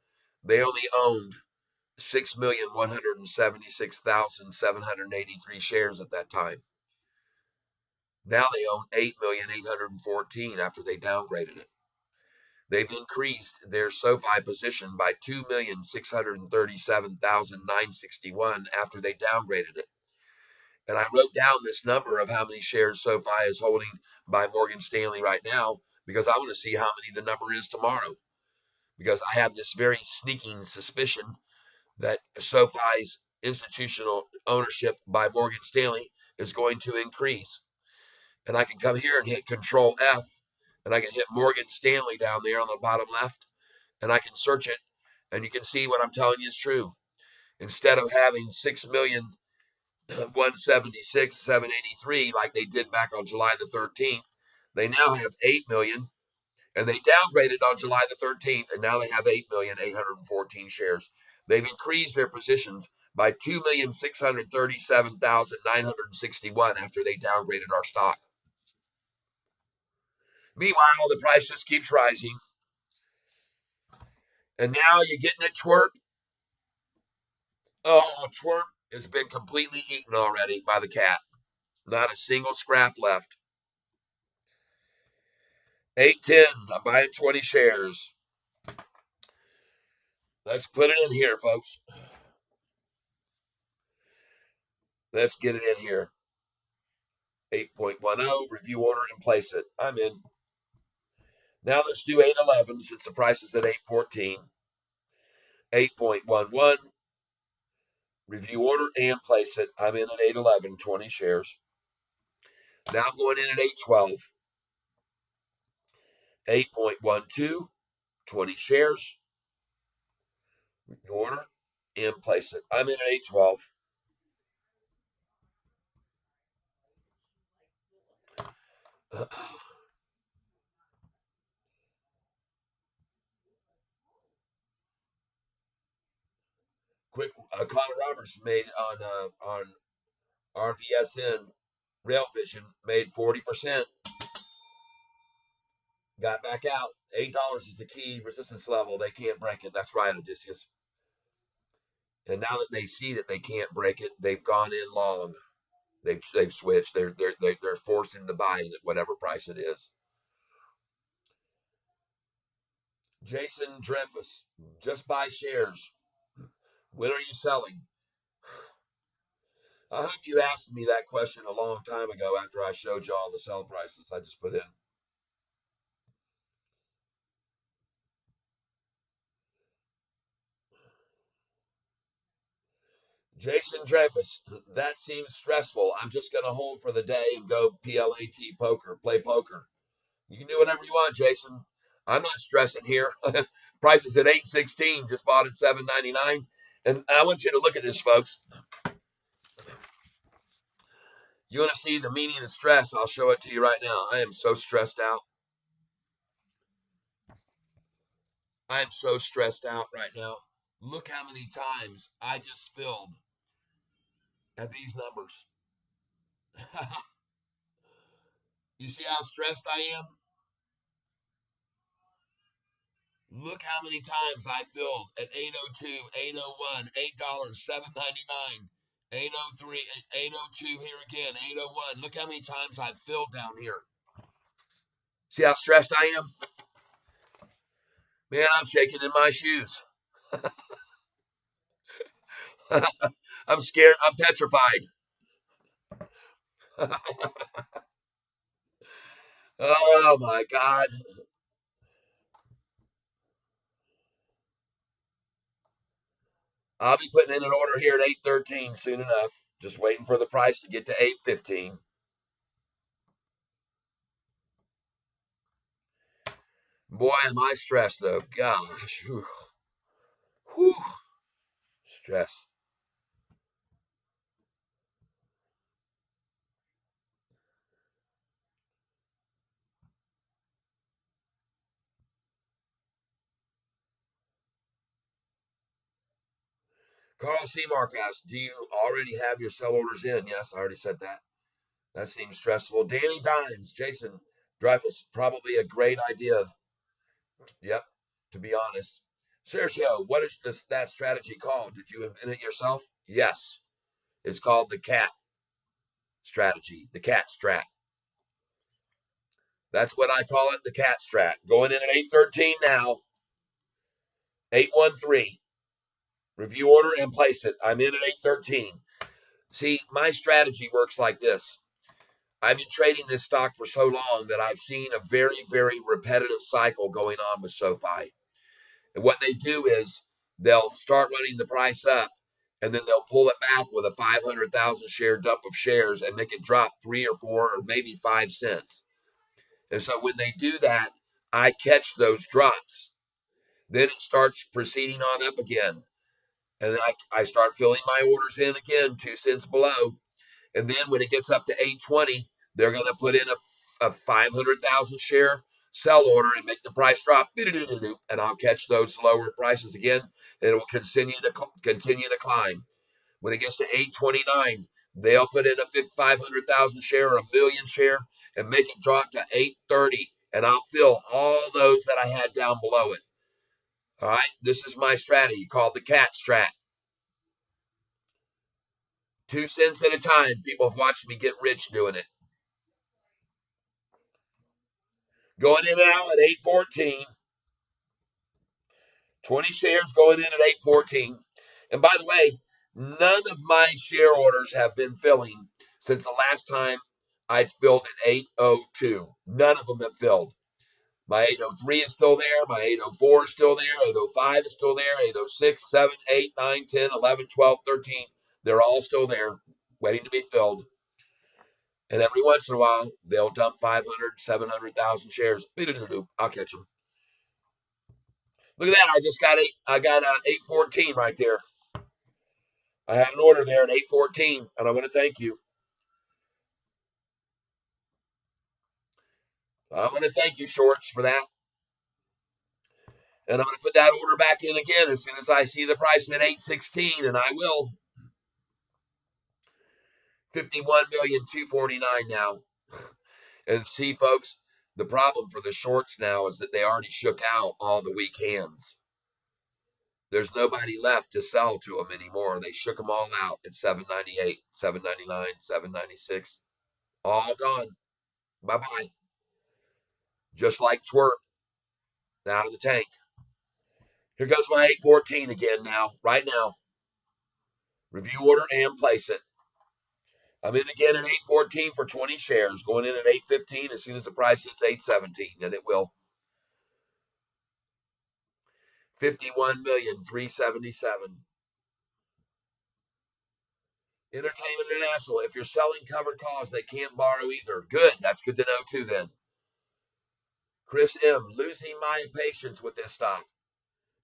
Speaker 1: they only owned 6,176,783 shares at that time. Now they own 8,814 after they downgraded it. They've increased their Sofi position by 2,637,961 after they downgraded it. And I wrote down this number of how many shares SoFi is holding by Morgan Stanley right now because I want to see how many the number is tomorrow. Because I have this very sneaking suspicion that SoFi's institutional ownership by Morgan Stanley is going to increase. And I can come here and hit Control F, and I can hit Morgan Stanley down there on the bottom left, and I can search it, and you can see what I'm telling you is true. Instead of having 6,176,783 like they did back on July the 13th, they now have 8 million, and they downgraded on July the 13th, and now they have 8,814 shares. They've increased their positions by 2,637,961 after they downgraded our stock. Meanwhile, the price just keeps rising. And now you're getting a twerp. Oh, twerp has been completely eaten already by the cat. Not a single scrap left. 810. I'm buying 20 shares. Let's put it in here, folks. Let's get it in here. 8.10. Review order and place it. I'm in. Now let's do 811 since the price is at 814. 8.11. Review order and place it. I'm in at 811. 20 shares. Now I'm going in at 812. 8.12. 20 shares. Order and place it. I'm in at 812. Quick, Connor Roberts made on RVSN Rail Vision made 40%. Got back out. $8 is the key resistance level. They can't break it. That's right, Odysseus. And now that they see that they can't break it, they've gone in long. They've switched. They're forcing the buying at whatever price it is. Jason Dreyfus, just buy shares. When are you selling? I hope you asked me that question a long time ago after I showed you all the sell prices I just put in. Jason Dreyfus, that seems stressful. I'm just going to hold for the day and go PLAT poker, play poker. You can do whatever you want, Jason. I'm not stressing here. Price is at 816, just bought at 799. And I want you to look at this, folks. You want to see the meaning of stress? I'll show it to you right now. I am so stressed out. I am so stressed out right now. Look how many times I just filled at these numbers. You see how stressed I am? Look how many times I filled at 802, 801, $8, 7.99, 803, 802 here again, 801. Look how many times I've filled down here. See how stressed I am? Man, I'm shaking in my shoes. I'm scared. I'm petrified. Oh my God. I'll be putting in an order here at 813 soon enough. Just waiting for the price to get to 815. Boy, am I stressed though. Gosh. Whew. Whew. Stress. Carl Seamark asks, do you already have your sell orders in? Yes, I already said that. That seems stressful. Danny Dimes, Jason Dreyfus, probably a great idea. Yep, to be honest. Sergio, what is that strategy called? Did you invent it yourself? Yes. It's called the cat strategy, the cat strat. That's what I call it, the cat strat. Going in at 813 now, 813. Review order and place it. I'm in at 813. See, my strategy works like this. I've been trading this stock for so long that I've seen a very, very repetitive cycle going on with Sofi. And what they do is they'll start running the price up and then they'll pull it back with a 500,000 share dump of shares and make it drop 3 or 4 or maybe 5 cents. And so when they do that, I catch those drops. Then it starts proceeding on up again. And then I start filling my orders in again, 2 cents below. And then when it gets up to 820, they're going to put in a 500,000 share sell order and make the price drop. And I'll catch those lower prices again. And it will continue to climb. When it gets to 829, they'll put in a 500,000 share or a million share and make it drop to 830. And I'll fill all those that I had down below it. All right. This is my strategy called the cat strat. 2 cents at a time. People have watched me get rich doing it. Going in now at 814. 20 shares going in at 814. And by the way, none of my share orders have been filling since the last time I'd filled at 802. None of them have filled. My 803 is still there. My 804 is still there. 805 is still there. 806, 7, 8, 9, 10, 11, 12, 13. They're all still there, waiting to be filled. And every once in a while, they'll dump 500, 700,000 shares. I'll catch them. Look at that. I got 814 right there. I had an order there at 814, and I want to thank you. I want to thank you, Shorts, for that. And I'm going to put that order back in again as soon as I see the price at 816, and I will. 51,249,000 now. And see, folks, the problem for the shorts now is that they already shook out all the weak hands. There's nobody left to sell to them anymore. They shook them all out at 798, 799, 796. All gone. Bye-bye. Just like twerk out of the tank. Here goes my 814 again now, right now. Review order and place it. I'm in again at 814 for 20 shares, going in at 815 as soon as the price hits 817, and it will. 51,377,000. Entertainment International. If you're selling covered calls, they can't borrow either. Good. That's good to know too then. Chris M. Losing my patience with this stock.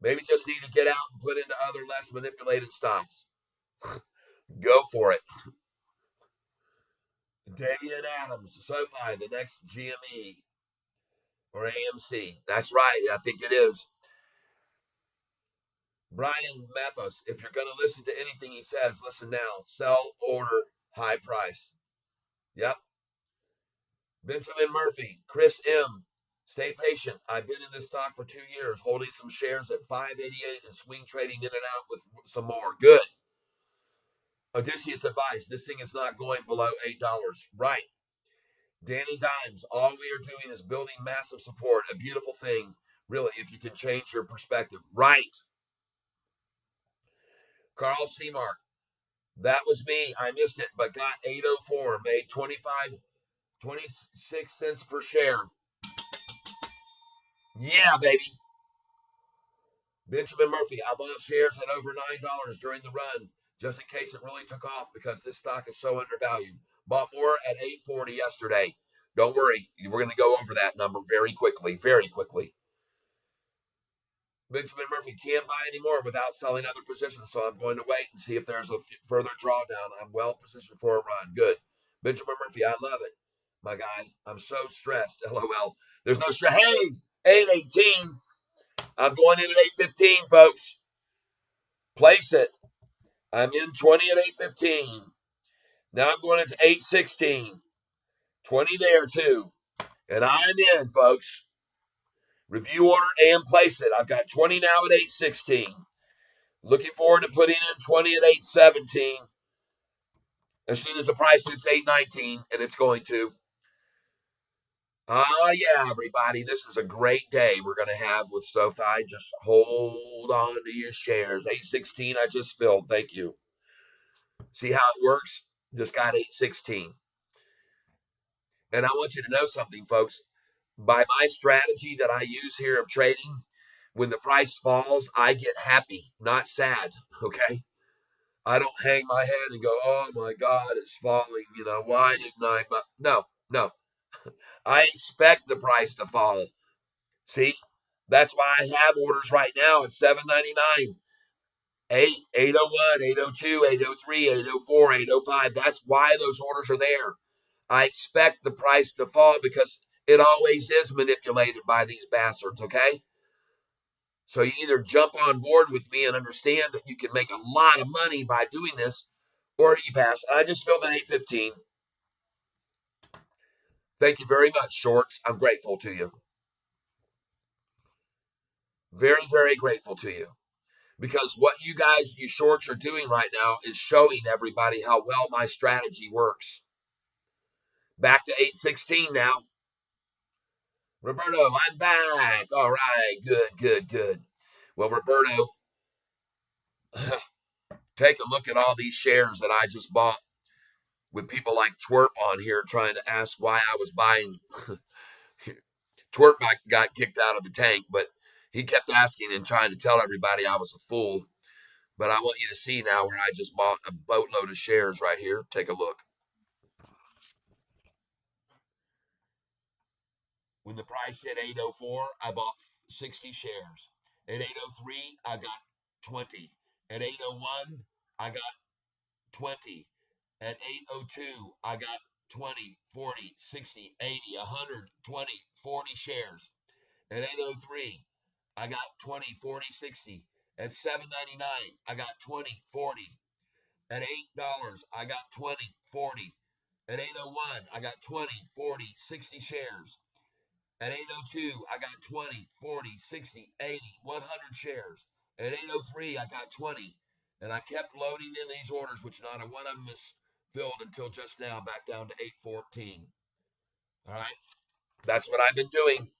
Speaker 1: Maybe just need to get out and put into other less manipulated stocks. Go for it. Davian Adams, SoFi, the next GME or AMC. That's right. I think it is. Brian Mathos, if you're going to listen to anything he says, listen now. Sell, order, high price. Yep. Benjamin Murphy, Chris M. Stay patient. I've been in this stock for 2 years, holding some shares at 588 and swing trading in and out with some more. Good. Odysseus advice. This thing is not going below $8. Right. Danny Dimes. All we are doing is building massive support. A beautiful thing, really, if you can change your perspective. Right. Carl Seamark. That was me. I missed it, but got 804. Made 26 cents per share. Yeah, baby. Benjamin Murphy, I bought shares at over $9 during the run, just in case it really took off because this stock is so undervalued. Bought more at 840 yesterday. Don't worry, we're going to go over that number very quickly, very quickly. Benjamin Murphy can't buy anymore without selling other positions, so I'm going to wait and see if there's a further drawdown. I'm well positioned for a run. Good. Benjamin Murphy, I love it. My guy, I'm so stressed. LOL. There's no stress. Hey, 818. I'm going in at 815, folks. Place it. I'm in 20 at 815. Now I'm going into 816. 20 there too. And I'm in, folks. Review order and place it. I've got 20 now at 816. Looking forward to putting in 20 at 817. As soon as the price hits 819, and it's going to. Yeah, everybody. This is a great day we're going to have with Sofi. Just hold on to your shares. 816 I just filled. Thank you. See how it works? Just got 816. And I want you to know something, folks. By my strategy that I use here of trading, when the price falls, I get happy, not sad. Okay. I don't hang my head and go, oh my God, it's falling. Why didn't I? No, no. I expect the price to fall. See, that's why I have orders right now at 799, 8, 801, 802, 803, 804, 805. That's why those orders are there. I expect the price to fall because it always is manipulated by these bastards, okay? So you either jump on board with me and understand that you can make a lot of money by doing this, or you pass. I just filled an 815. Thank you very much, shorts. I'm grateful to you. Very, very grateful to you. Because what you guys, you shorts, are doing right now is showing everybody how well my strategy works. Back to 816 now. Roberto, I'm back. All right, good, good, good. Well, Roberto, take a look at all these shares that I just bought with people like Twerp on here trying to ask why I was buying. Twerp got kicked out of the tank, but he kept asking and trying to tell everybody I was a fool. But I want you to see now where I just bought a boatload of shares right here. Take a look. When the price hit 804, I bought 60 shares. At 803, I got 20. At 801, I got 20. At 802, I got 20, 40, 60, 80, 100, 20, 40 shares. At 803, I got 20, 40, 60. At 799, I got 20, 40. At $8, I got 20, 40. At 801, I got 20, 40, 60 shares. At 802, I got 20, 40, 60, 80, 100 shares. At 803, I got 20. And I kept loading in these orders, which not a one of them is filled until just now, back down to 814. All right. That's what I've been doing.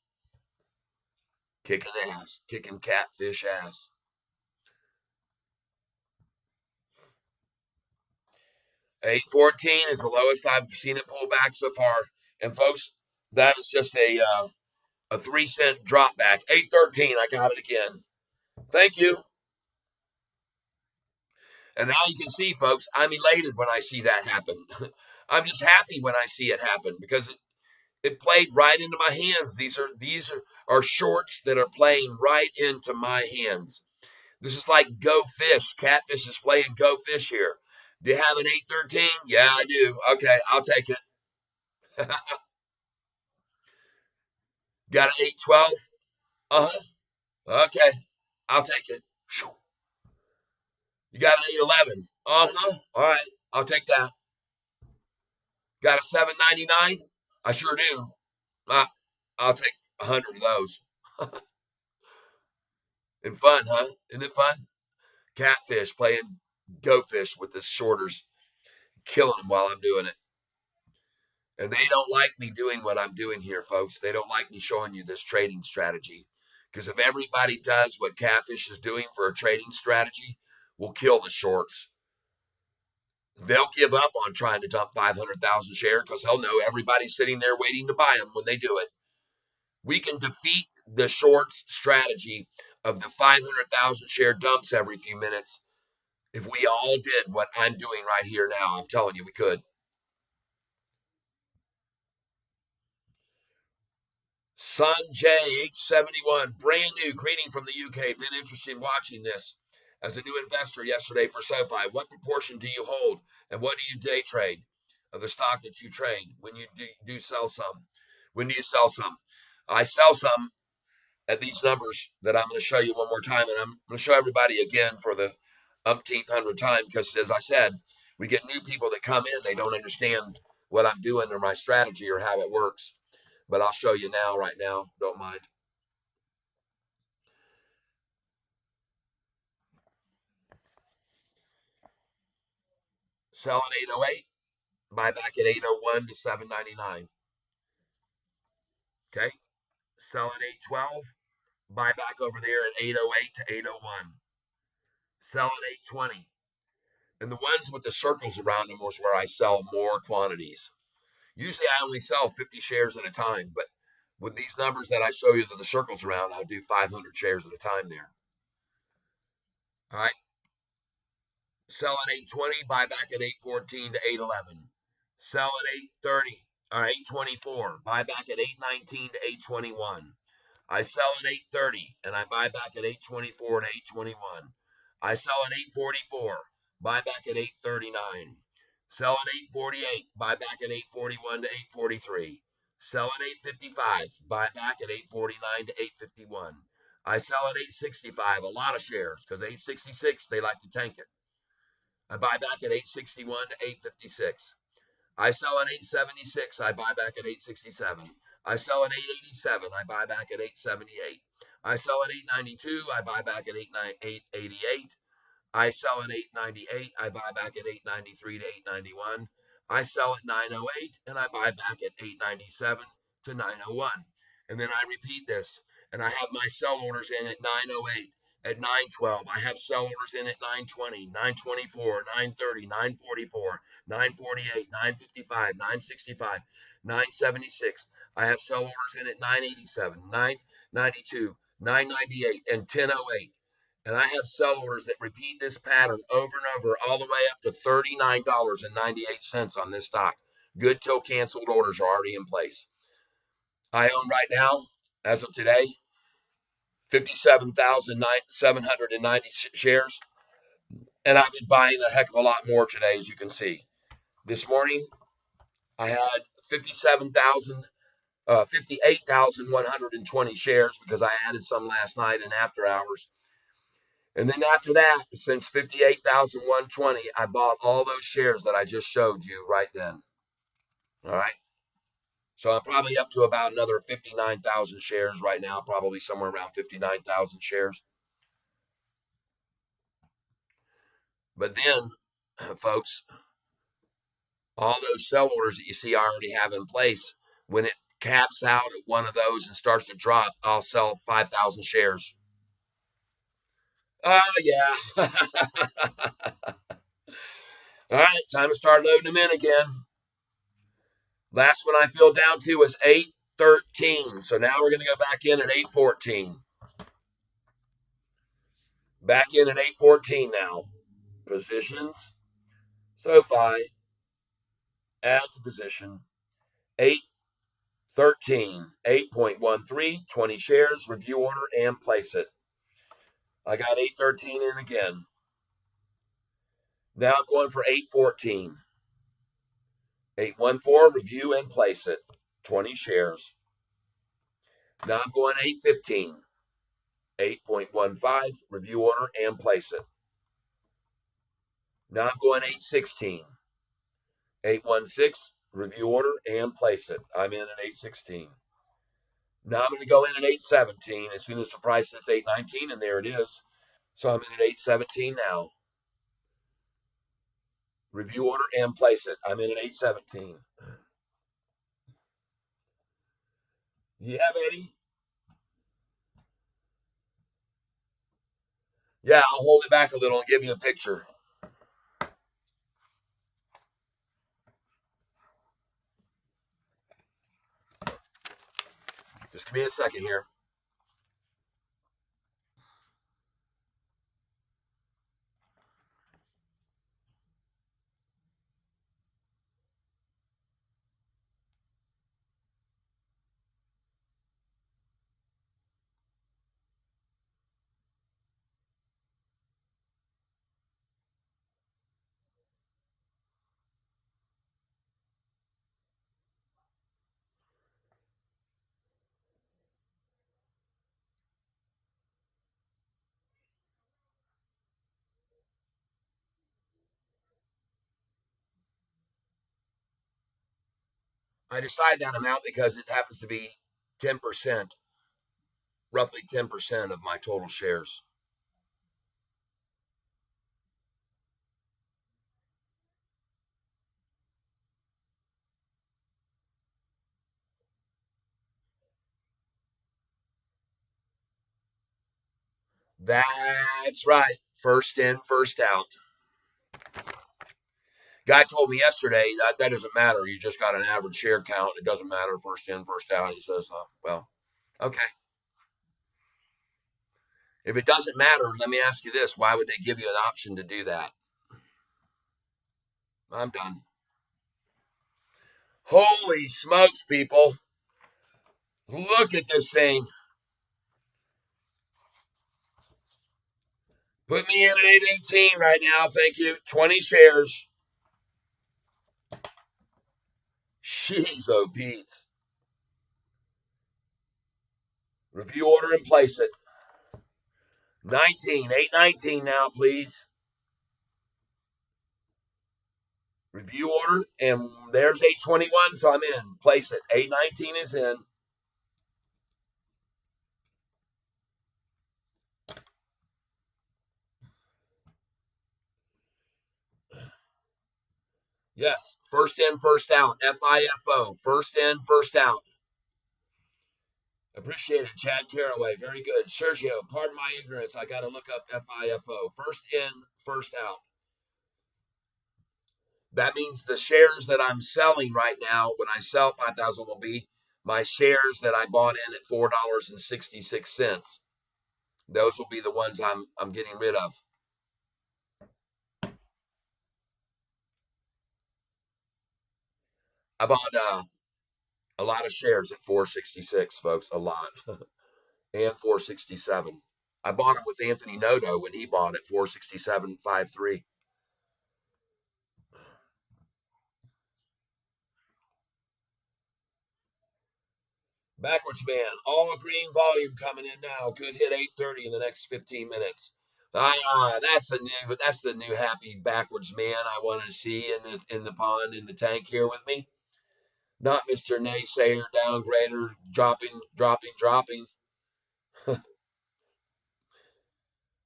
Speaker 1: Kicking ass, kicking catfish ass. 814 is the lowest I've seen it pull back so far. And folks, that is just a 3 cent drop back. 813, I got it again. Thank you. And now you can see, folks, I'm elated when I see that happen. I'm just happy when I see it happen because it played right into my hands. These are shorts that are playing right into my hands. This is like Go Fish. Catfish is playing Go Fish here. Do you have an 813? Yeah, I do. Okay, I'll take it. Got an 812? Uh-huh. Okay, I'll take it. You got an 811? Uh-huh. All right, I'll take that. Got a 799? I sure do. I'll take 100 of those. And fun, huh? Isn't it fun? Catfish playing go fish with the shorters, killing them while I'm doing it. And they don't like me doing what I'm doing here, folks. They don't like me showing you this trading strategy. Because if everybody does what Catfish is doing for a trading strategy, we'll kill the shorts. They'll give up on trying to dump 500,000 shares because they'll know everybody's sitting there waiting to buy them when they do it. We can defeat the shorts strategy of the 500,000 share dumps every few minutes if we all did what I'm doing right here now. I'm telling you, we could. Sanjay H71, brand new, greeting from the UK. Been interested in watching this. As a new investor yesterday for Sofi, what proportion do you hold and what do you day trade of the stock that you trade when you do sell some? When do you sell some? I sell some at these numbers that I'm going to show you one more time, and I'm going to show everybody again for the umpteenth hundred time because, as I said, we get new people that come in, they don't understand what I'm doing or my strategy or how it works. But I'll show you now, right now. Don't mind. Sell at 808, buy back at 801 to 799. Okay. Sell at 812, buy back over there at 808 to 801. Sell at 820. And the ones with the circles around them was where I sell more quantities. Usually I only sell 50 shares at a time, but with these numbers that I show you that the circles around, I'll do 500 shares at a time there. All right. Sell at 820, buy back at 814 to 811. Sell at 830 or 824, buy back at 819 to 821. I sell at 830 and I buy back at 824 to 821. I sell at 844, buy back at 839. Sell at 848, buy back at 841 to 843. Sell at 855, buy back at 849 to 851. I sell at 865, a lot of shares because 866 they like to tank it. I buy back at 861 to 856. I sell at 876. I buy back at 867. I sell at 887. I buy back at 878. I sell at 892. I buy back at 888. I sell at 898. I buy back at 893 to 891. I sell at 908 and I buy back at 897 to 901. And then I repeat this. And I have my sell orders in at 908, at 912. I have sell orders in at 920, 924, 930, 944, 948, 955, 965, 976. I have sell orders in at 987, 992, 998, and 1008. And I have sell orders that repeat this pattern over and over, all the way up to $39.98 on this stock. Good till canceled orders are already in place. I own right now, as of today, 57,790 shares. And I've been buying a heck of a lot more today, as you can see. This morning, I had 58,120 shares because I added some last night in after hours. And then after that, since 58,120, I bought all those shares that I just showed you right then. All right. So I'm probably up to about another 59,000 shares right now, probably somewhere around 59,000 shares. But then, folks, all those sell orders that you see I already have in place, when it caps out at one of those and starts to drop, I'll sell 5,000 shares. Oh, yeah. All right, time to start loading them in again. Last one I filled down to was 813. So now we're going to go back in at 814. Back in at 814 now. Positions. Sofi. Add to position. 813. 8.13. 20 shares. Review order and place it. I got 813 in again. Now I'm going for 814. 814. Review and place it. 20 shares. Now I'm going 815. 8.15. Review order and place it. Now I'm going 816. 816, Review order and place it. I'm in at 816. Now I'm going to go in at 817 as soon as the price hits 819, and there it is. So I'm in at 817 now. Review order and place it. I'm in at 817. You have Eddie? Yeah, I'll hold it back a little and give you a picture. Just give me a second here. I decide that amount because it happens to be 10%, roughly 10% of my total shares. That's right. First in, first out. Guy told me yesterday that doesn't matter. You just got an average share count. It doesn't matter. First in, first out. He says, well, okay. If it doesn't matter, let me ask you this. Why would they give you an option to do that? I'm done. Holy smokes, people. Look at this thing. Put me in at 818 right now. Thank you. 20 shares. Jeez, oh, Pete. Review order and place it. 819 now, please. Review order, and there's 821, so I'm in. Place it. 819 is in. Yes, first in, first out. FIFO. First in, first out. Appreciate it, Chad Caraway. Very good. Sergio, pardon my ignorance. I got to look up FIFO. First in, first out. That means the shares that I'm selling right now, when I sell 5,000, will be my shares that I bought in at $4.66. Those will be the ones I'm getting rid of. I bought a lot of shares at 466, folks. A lot. And 467. I bought them with Anthony Noto when he bought it 467.53. Backwards man, all green volume coming in now. Could hit 830 in the next 15 minutes. That's the new happy backwards man I want to see in the pond in the tank here with me. Not Mr. Naysayer, downgrader, dropping.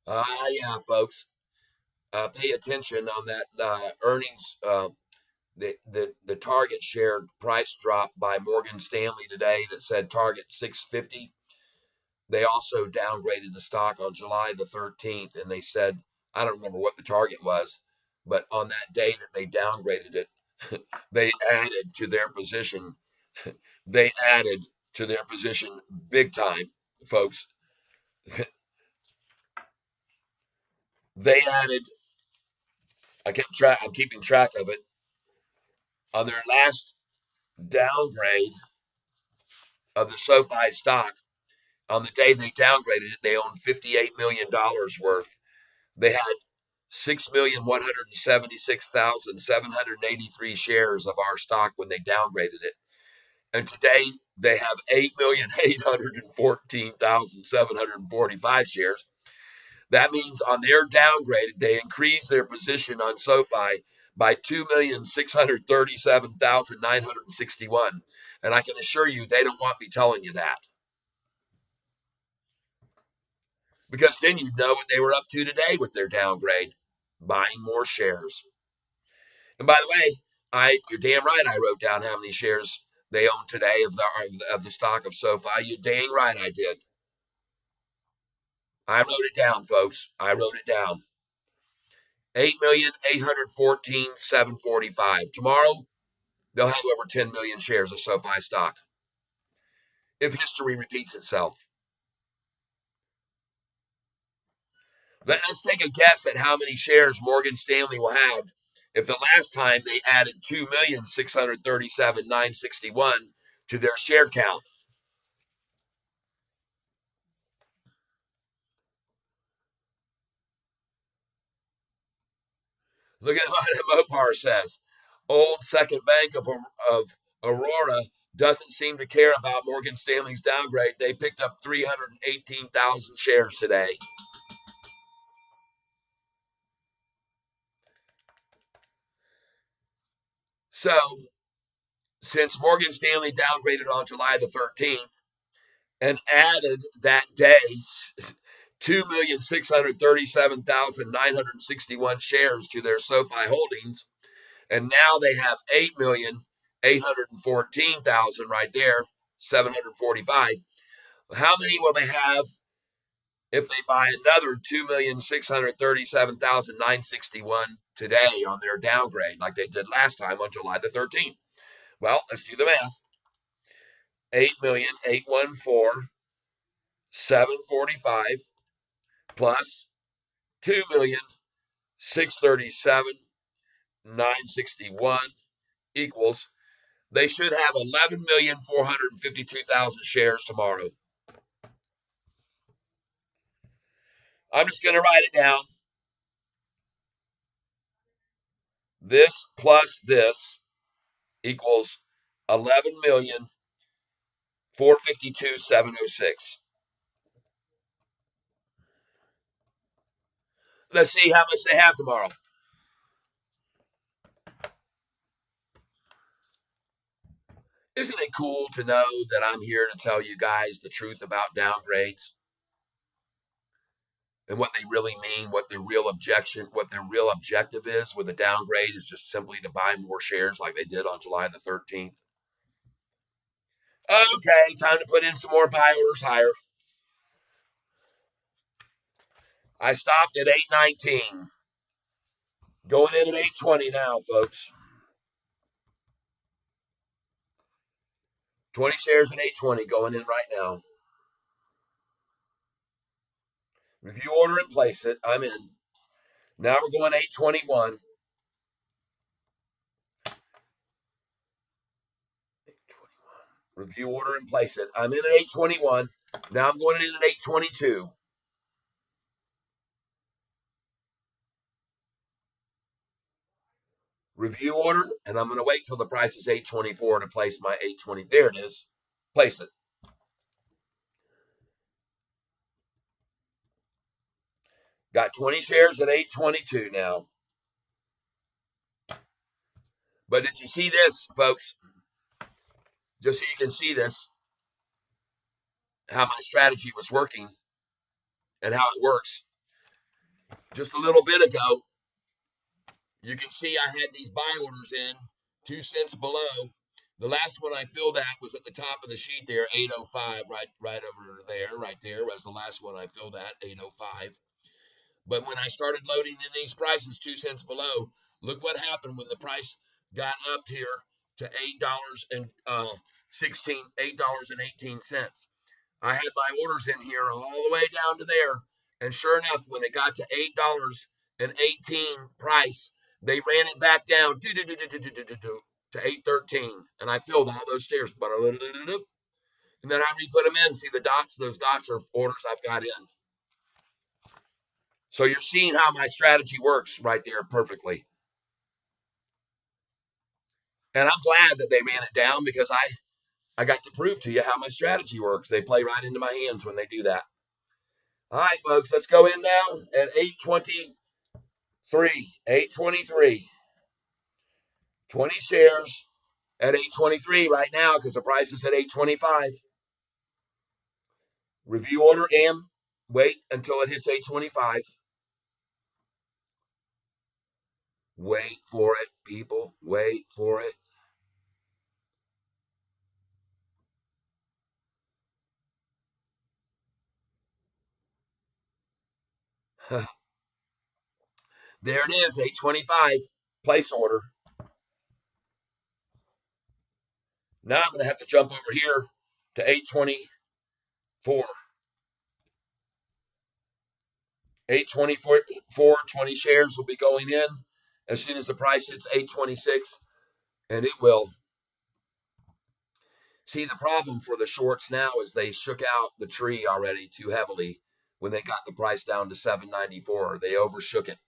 Speaker 1: Yeah, folks. Pay attention on that earnings. The target share price drop by Morgan Stanley today that said target 650. They also downgraded the stock on July the 13th, and they said, I don't remember what the target was, but on that day that they downgraded it, they added to their position. They added to their position big time, folks. They added. I'm keeping track of it. On their last downgrade of the SoFi stock, on the day they downgraded it, they owned $58 million worth. They had 6,176,783 shares of our stock when they downgraded it. And today they have 8,814,745 shares. That means on their downgraded, they increased their position on SoFi by 2,637,961. And I can assure you they don't want me telling you that. Because then you'd know what they were up to today with their downgrade, buying more shares. And by the way, you're damn right I wrote down how many shares they own today of the stock of Sofi. You dang right I did. I wrote it down, folks. I wrote it down. 8,814,745. Tomorrow, they'll have over 10 million shares of SoFi stock. If history repeats itself. Let's take a guess at how many shares Morgan Stanley will have if the last time they added 2,637,961 to their share count. Look at what Mopar says. Old Second Bank of Aurora doesn't seem to care about Morgan Stanley's downgrade. They picked up 318,000 shares today. So, since Morgan Stanley downgraded on July the 13th and added that day 2,637,961 shares to their SoFi holdings, and now they have 8,814,000 right there, 745. How many will they have if they buy another 2,637,961 today on their downgrade, like they did last time on July the 13th? Well, let's do the math. 8,814,745 plus 2,637,961 equals, they should have 11,452,000 shares tomorrow. I'm just going to write it down. This plus this equals 11,452,706. Let's see how much they have tomorrow. Isn't it cool to know that I'm here to tell you guys the truth about downgrades and what they really mean, what their real objective is with a downgrade is just simply to buy more shares like they did on July the 13th. Okay, time to put in some more buy orders higher. I stopped at 819. Going in at 820 now, folks. 20 shares at 820 going in right now. Review order and place it. I'm in. Now we're going 821. 821. Review order and place it. I'm in at 821. Now I'm going in at 822. Review order, and I'm going to wait till the price is 824 to place my 820. There it is. Place it. Got 20 shares at 822 now. But did you see this, folks? Just so you can see this, how my strategy was working and how it works. Just a little bit ago, you can see I had these buy orders in 2 cents below. The last one I filled at was at the top of the sheet there, 805, right over there, right there was the last one I filled at, 805. But when I started loading in these prices 2 cents below, look what happened when the price got up here to $8.18. I had my orders in here all the way down to there. And sure enough, when it got to $8.18 price, they ran it back down to 813. And I filled all those shares. And then I re-put them in. See the dots? Those dots are orders I've got in. So you're seeing how my strategy works right there perfectly. And I'm glad that they ran it down because I got to prove to you how my strategy works. They play right into my hands when they do that. All right, folks, let's go in now at 823. 823. 20 shares at 823 right now because the price is at 825. Review order and wait until it hits 825. Wait for it, people. Wait for it. There it is, 825. Place order. Now I'm going to have to jump over here to 824. 824, 20 shares will be going in as soon as the price hits 826, and it will. See, the problem for the shorts now is they shook out the tree already too heavily when they got the price down to 794. They overshook it.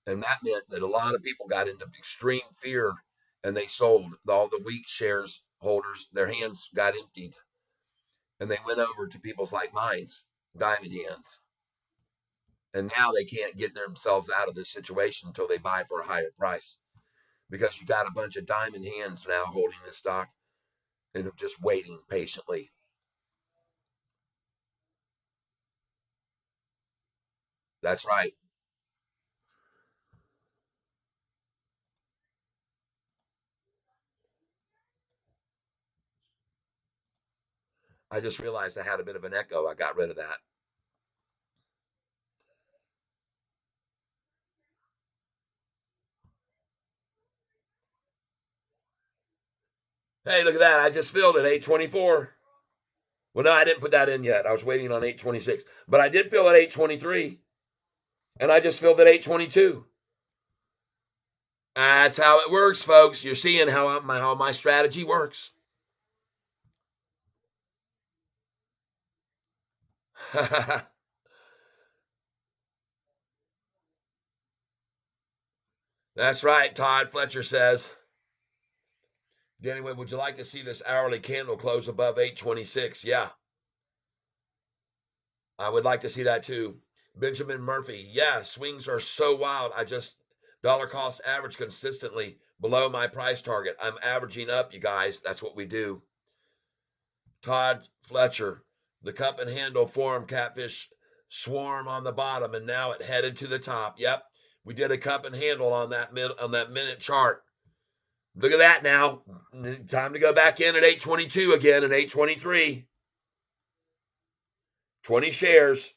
Speaker 1: And that meant that a lot of people got into extreme fear and they sold. All the weak shares holders, their hands got emptied and they went over to people's like mine's diamond hands. And now they can't get themselves out of this situation until they buy for a higher price because you got a bunch of diamond hands now holding this stock and just waiting patiently. That's right. I just realized I had a bit of an echo. I got rid of that. Hey, look at that. I just filled at 824. Well, no, I didn't put that in yet. I was waiting on 826. But I did fill at 823. And I just filled at 822. That's how it works, folks. You're seeing how my strategy works. That's right, Todd Fletcher says. Anyway, would you like to see this hourly candle close above 826? Yeah, I would like to see that too. Benjamin Murphy, yeah, swings are so wild. I just dollar cost average consistently below my price target. I'm averaging up, you guys. That's what we do. Todd Fletcher, the cup and handle form catfish swarm on the bottom, and now it headed to the top. Yep, we did a cup and handle on that minute chart. Look at that now. Time to go back in at 822 again at 823. 20 shares.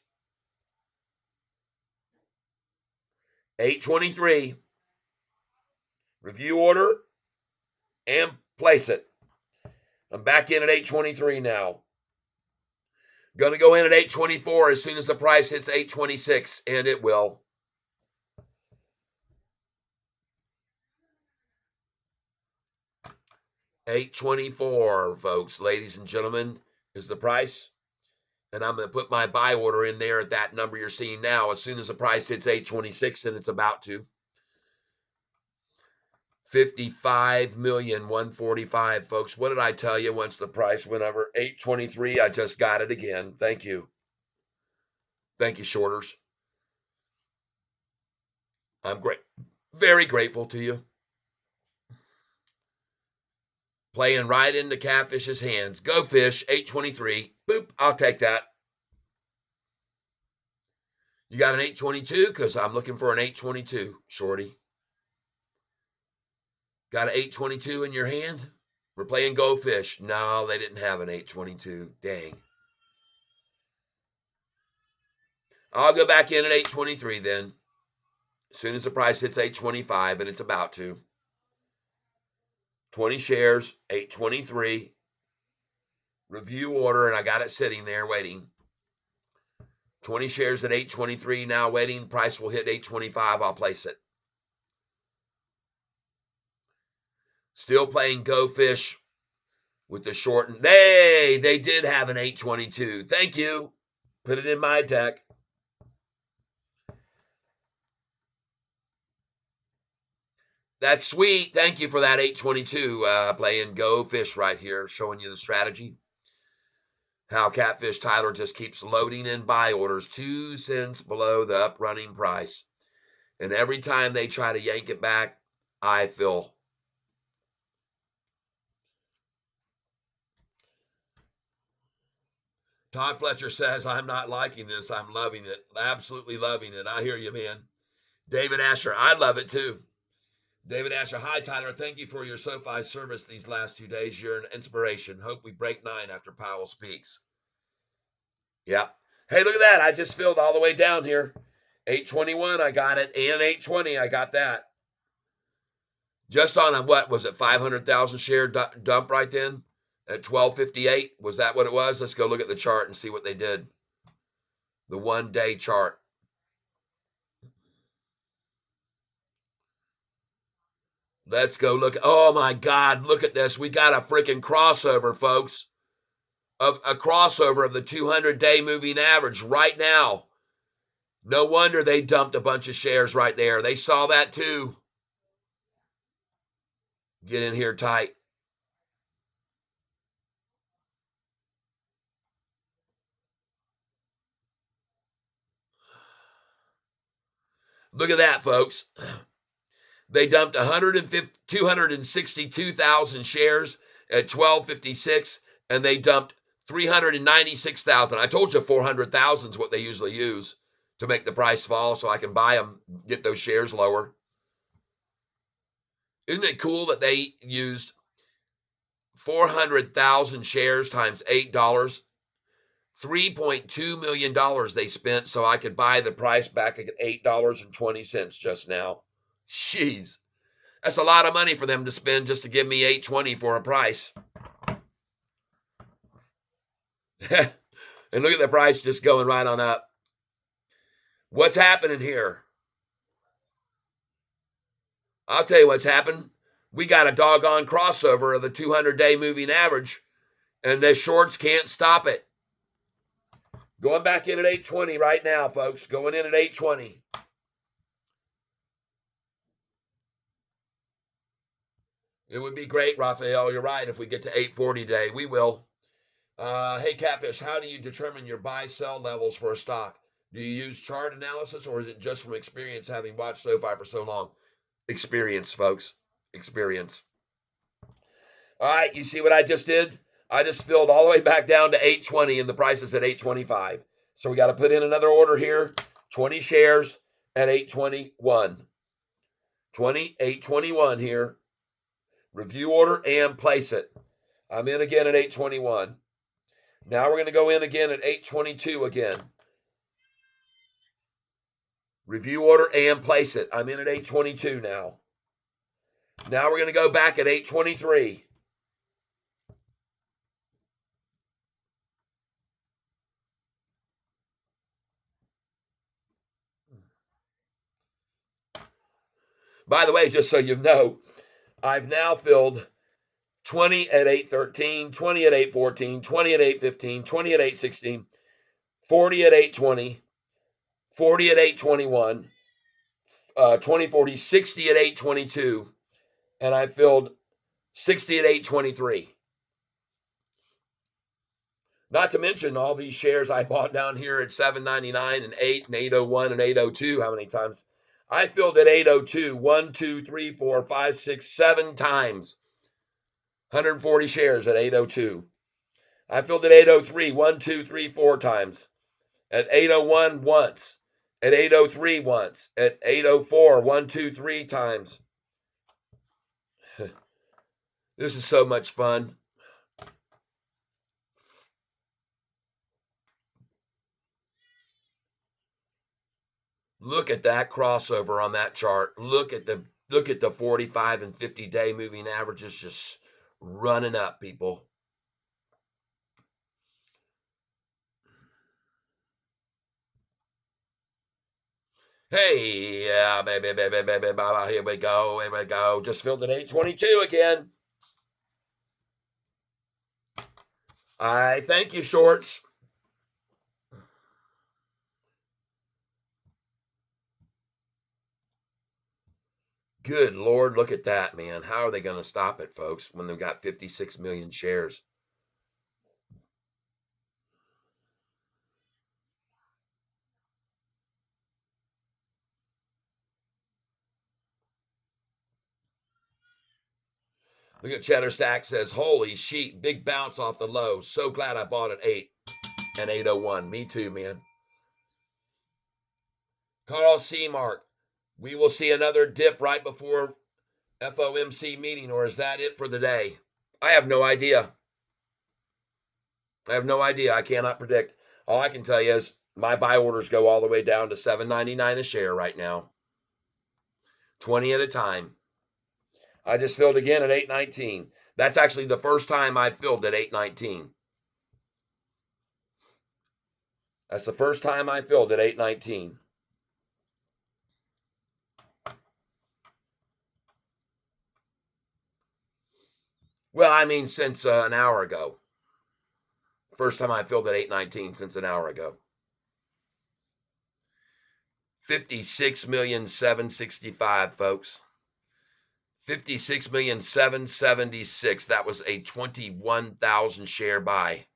Speaker 1: 823. Review order and place it. I'm back in at 823 now. Going to go in at 824 as soon as the price hits 826, and it will. $824, folks, ladies and gentlemen, is the price. And I'm going to put my buy order in there at that number you're seeing now as soon as the price hits 826, and it's about to. 55,145,000, folks. What did I tell you once the price went over 823? I just got it again. Thank you. Thank you, shorters. I'm great. Very grateful to you. Playing right into Catfish's hands. Go fish, 823. Boop, I'll take that. You got an 822? Because I'm looking for an 822, shorty. Got an 822 in your hand? We're playing Go Fish. No, they didn't have an 822. Dang. I'll go back in at 823 then. As soon as the price hits 825, and it's about to. 20 shares, 823. Review order, and I got it sitting there waiting. 20 shares at 823 now waiting. Price will hit 825. I'll place it. Still playing Go Fish with the short. They did have an 822. Thank you. Put it in my deck. That's sweet. Thank you for that 822. Playing Go Fish right here, showing you the strategy. How Catfish Tyler just keeps loading in buy orders 2 cents below the up running price. And every time they try to yank it back, I feel Todd Fletcher says, I'm not liking this. I'm loving it. Absolutely loving it. I hear you, man. David Asher, I love it too. David Asher, hi, Tyler. Thank you for your SoFi service these last 2 days. You're an inspiration. Hope we break 9 after Powell speaks. Yep. Hey, look at that. I just filled all the way down here. 821, I got it. And 820, I got that. Just on a, what was it, 500,000 share dump right then at 1258? Was that what it was? Let's go look at the chart and see what they did. The 1-day chart. Let's go look. Oh my God, look at this. We got a freaking crossover, folks. Of a crossover of the 200-day moving average right now. No wonder they dumped a bunch of shares right there. They saw that too. Get in here tight. Look at that, folks. They dumped 262,000 shares at 1256, and they dumped 396,000. I told you 400,000 is what they usually use to make the price fall so I can buy them, get those shares lower. Isn't it cool that they used 400,000 shares times $8? $3.2 million they spent so I could buy the price back at $8.20 just now. Jeez. That's a lot of money for them to spend just to give me $8.20 for a price. And look at the price just going right on up. What's happening here? I'll tell you what's happened. We got a doggone crossover of the 200-day moving average, and the shorts can't stop it. Going back in at 820 right now, folks. Going in at 820. It would be great, Raphael. You're right. If we get to 840 today, we will. Hey, Catfish, how do you determine your buy-sell levels for a stock? Do you use chart analysis, or is it just from experience having watched SoFi for so long? Experience, folks. Experience. All right, you see what I just did? I just filled all the way back down to 820, and the price is at 825. So we got to put in another order here. 20 shares at 821. 821 here. Review order and place it. I'm in again at 821. Now we're going to go in again at 822 again. Review order and place it. I'm in at 822 now. Now we're going to go back at 823. By the way, just so you know, I've now filled 20 at 813, 20 at 814, 20 at 815, 20 at 816, 40 at 820, 40 at 821, 20, 40, 60 at 822, and I filled 60 at 823. Not to mention all these shares I bought down here at 799 and 8 and 801 and 802. How many times? I filled at 802 1, 2, 3, 4, 5, 6, 7 times. 140 shares at 802. I filled at 803 1, 2, 3, 4 times. At 801 once. At 803 once. At 804 1, 2, 3 times. This is so much fun. Look at that crossover on that chart. Look at the 45 and 50-day moving averages just running up, people. Hey, yeah, baby, here we go, here we go. Just filled at 822 again. I thank you, shorts. Good Lord, look at that, man. How are they going to stop it, folks, when they've got 56 million shares? Look at Cheddar Stack says, holy sheep, big bounce off the low. So glad I bought at 8. and 801. Me too, man. Carl C. Mark, we will see another dip right before FOMC meeting, or is that it for the day? I have no idea. I have no idea. I cannot predict. All I can tell you is my buy orders go all the way down to $7.99 a share right now, 20 at a time. I just filled again at 819. That's actually the first time I've filled at 819. That's the first time I filled at 819. Well, I mean, since an hour ago. First time I filled at 819 since an hour ago. 56,765,000, folks. 56,776,000. That was a 21,000 share buy.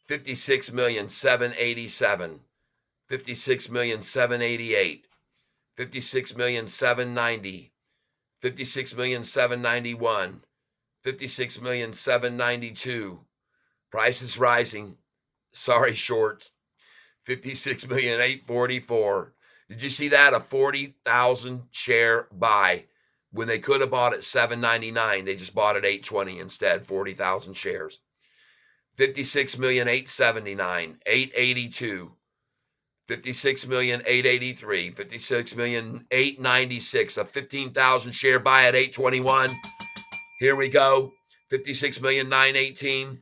Speaker 1: 56,787,000. 56,788,000. 56,790,000. 56,791,000. 56,792,000. Price is rising. Sorry, shorts. 56,844,000. Did you see that? A 40,000 share buy when they could have bought at $7.99. They just bought at $8.20 instead. 40,000 shares. 56,879,000. 882. 56,883,000. 56,896,000. A 15,000 share buy at 821. Here we go. 56,918,000.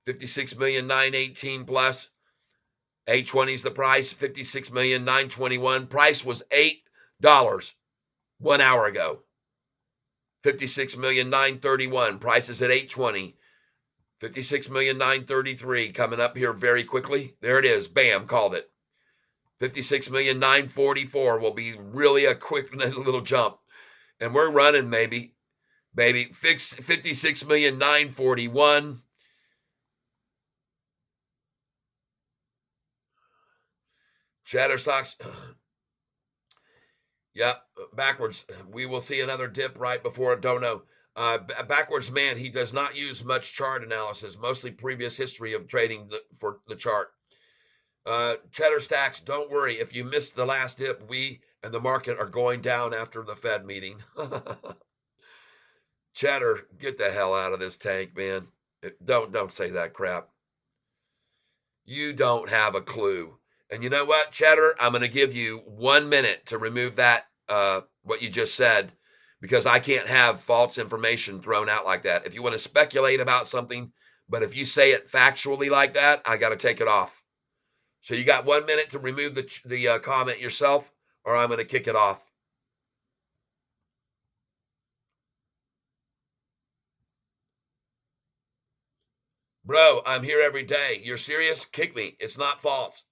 Speaker 1: 56,918,000 plus. 820 is the price. 56,921,000. Price was $8 1 hour ago. 56,931,000. Price is at 820. 56,933,000 coming up here very quickly. There it is. Bam, called it. 56,944,000 will be really a quick little jump. And we're running maybe. 56,941,000. Chatter stocks. Yep, backwards. We will see another dip right before. Don't know. Backwards man, he does not use much chart analysis, mostly previous history of trading for the chart. Cheddar stacks, don't worry. If you missed the last dip, we and the market are going down after the Fed meeting. Cheddar, get the hell out of this tank, man. Don't say that crap. You don't have a clue. And you know what, Cheddar? I'm going to give you 1 minute to remove that, what you just said, because I can't have false information thrown out like that. If you want to speculate about something, but if you say it factually like that, I got to take it off. So you got 1 minute to remove the comment yourself, or I'm going to kick it off. Bro, I'm here every day. You're serious? Kick me. It's not false.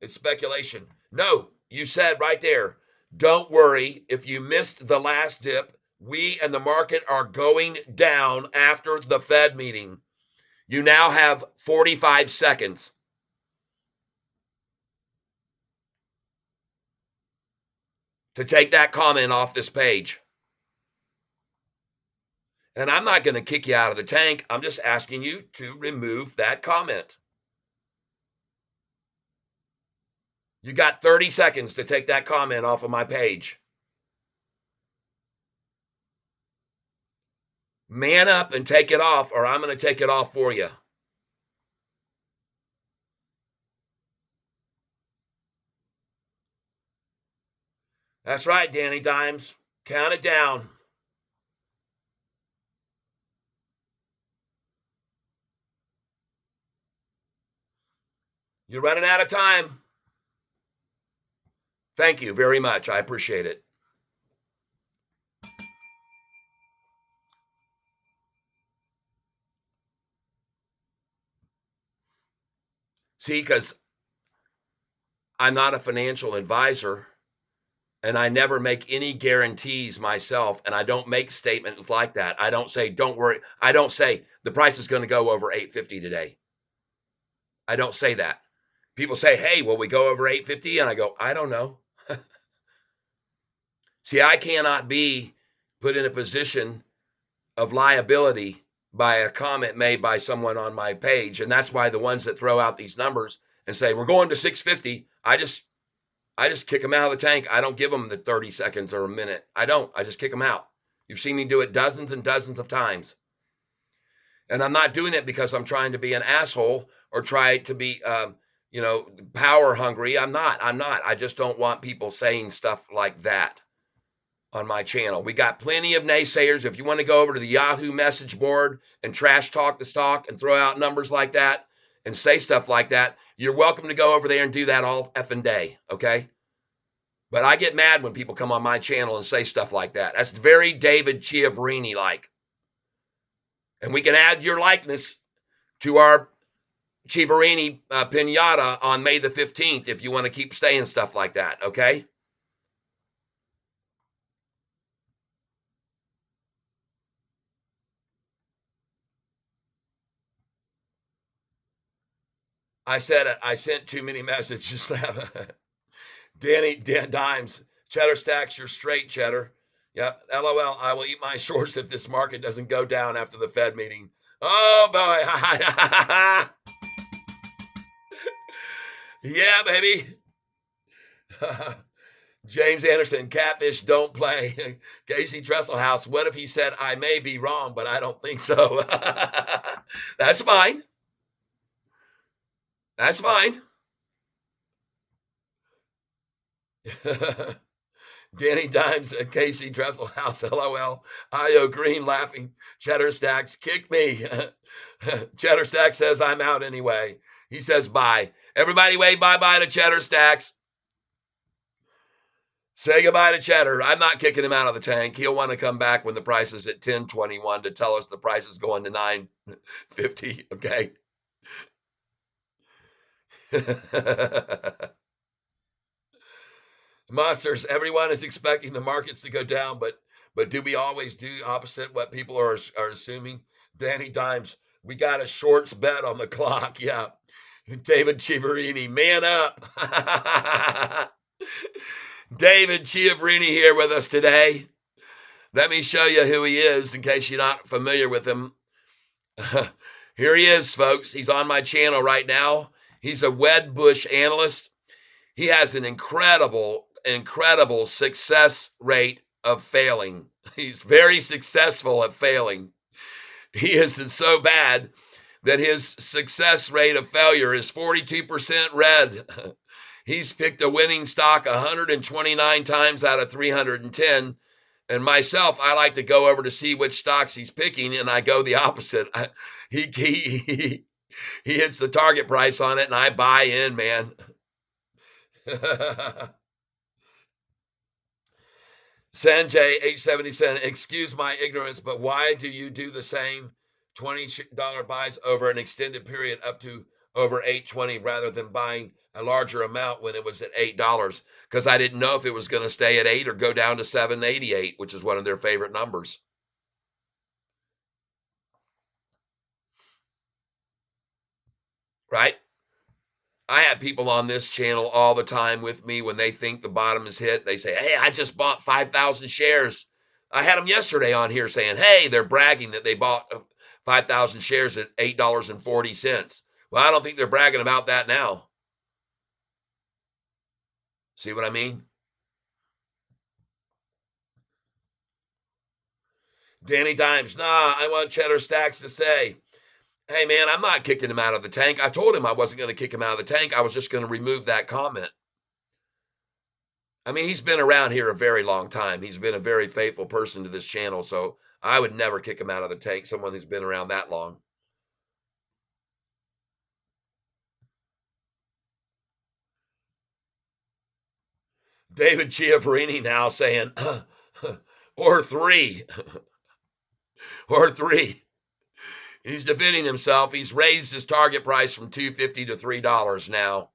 Speaker 1: It's speculation. No, you said right there, don't worry. If you missed the last dip, we and the market are going down after the Fed meeting. You now have 45 seconds. To take that comment off this page. And I'm not going to kick you out of the tank. I'm just asking you to remove that comment. You got 30 seconds to take that comment off of my page. Man up and take it off, or I'm going to take it off for you. That's right, Danny Dimes. Count it down. You're running out of time. Thank you very much. I appreciate it. See, because I'm not a financial advisor and I never make any guarantees myself, and I don't make statements like that. I don't say, don't worry. I don't say the price is going to go over 850 today. I don't say that. People say, hey, will we go over 850? And I go, I don't know. See, I cannot be put in a position of liability by a comment made by someone on my page. And that's why the ones that throw out these numbers and say, we're going to 650, I just kick them out of the tank. I don't give them the 30 seconds or a minute. I don't. I just kick them out. You've seen me do it dozens and dozens of times. And I'm not doing it because I'm trying to be an asshole or try to be, power hungry. I'm not. I just don't want people saying stuff like that on my channel. We got plenty of naysayers. If you want to go over to the Yahoo message board and trash talk the stock and throw out numbers like that and say stuff like that, you're welcome to go over there and do that all effing day, okay? But I get mad when people come on my channel and say stuff like that. That's very David Chiaverini like. And we can add your likeness to our Chiaverini pinata on May the 15th if you want to keep saying stuff like that, okay? I said it. I sent too many messages. Danny Dimes, Cheddar Stacks, you're straight, Cheddar. Yep. LOL. I will eat my shorts if this market doesn't go down after the Fed meeting. Oh boy. Yeah, baby. James Anderson, Catfish don't play. Casey Dresselhouse, what if he said, I may be wrong, but I don't think so? That's fine. That's fine. Danny Dimes, Casey Dresselhouse, LOL. IO Green laughing. Cheddar Stacks, kick me. Cheddar Stacks says, I'm out anyway. He says, bye. Everybody wave bye-bye to Cheddar Stacks. Say goodbye to Cheddar. I'm not kicking him out of the tank. He'll want to come back when the price is at 10.21 to tell us the price is going to 9.50. Okay. Monsters, everyone is expecting the markets to go down, but do we always do opposite what people are assuming? Danny Dimes, we got a shorts bet on the clock. Yeah. David Chiaverini, man up. David Chiaverini here with us today. Let me show you who he is in case you're not familiar with him. Here he is, folks. He's on my channel right now. He's a Wedbush analyst. He has an incredible success rate of failing. He's very successful at failing. He is so bad that his success rate of failure is 42% red. He's picked a winning stock 129 times out of 310. And myself, I like to go over to see which stocks he's picking, and I go the opposite. He hits the target price on it, and I buy in, man. Sanjay, 877, excuse my ignorance, but why do you do the same $20 buys over an extended period up to over 820 rather than buying a larger amount when it was at $8? Because I didn't know if it was going to stay at 8 or go down to 788, which is one of their favorite numbers. Right? I have people on this channel all the time with me when they think the bottom is hit. They say, hey, I just bought 5,000 shares. I had them yesterday on here saying, hey, they're bragging that they bought 5,000 shares at $8.40. Well, I don't think they're bragging about that now. See what I mean? Danny Dimes, nah, I want Cheddar Stacks to say, hey, man, I'm not kicking him out of the tank. I told him I wasn't going to kick him out of the tank. I was just going to remove that comment. I mean, he's been around here a very long time. He's been a very faithful person to this channel, so I would never kick him out of the tank, someone who's been around that long. David Chiaverini now saying, or three. Or three. He's defending himself. He's raised his target price from $2.50 to $3 now.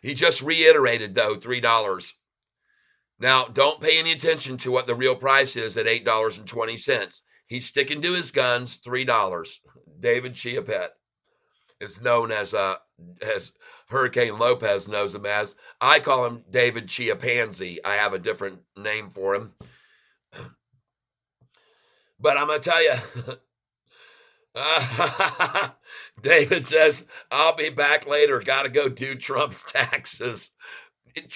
Speaker 1: He just reiterated, though, $3. Now, don't pay any attention to what the real price is at $8.20. He's sticking to his guns, $3. David Chiapet is known as Hurricane Lopez knows him as. I call him David Chiapansy. I have a different name for him. But I'm going to tell you, David says, I'll be back later. Got to go do Trump's taxes.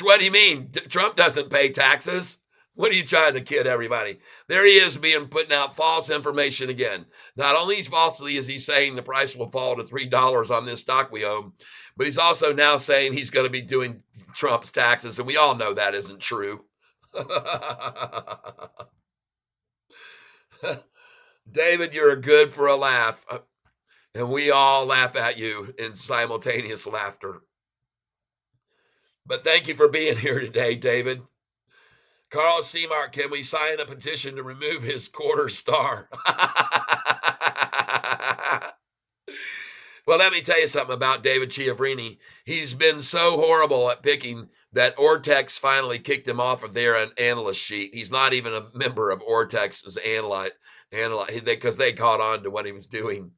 Speaker 1: What do you mean? Trump doesn't pay taxes. What are you trying to kid everybody? There he is putting out false information again. Not only falsely is he saying the price will fall to $3 on this stock we own, but he's also now saying he's going to be doing Trump's taxes, and we all know that isn't true. David, you're good for a laugh, and we all laugh at you in simultaneous laughter. But thank you for being here today, David. Carl Seamark, can we sign a petition to remove his quarter star? Well, let me tell you something about David Chiaverini. He's been so horrible at picking that Ortex finally kicked him off of their analyst sheet. He's not even a member of Ortex's analyst because they caught on to what he was doing.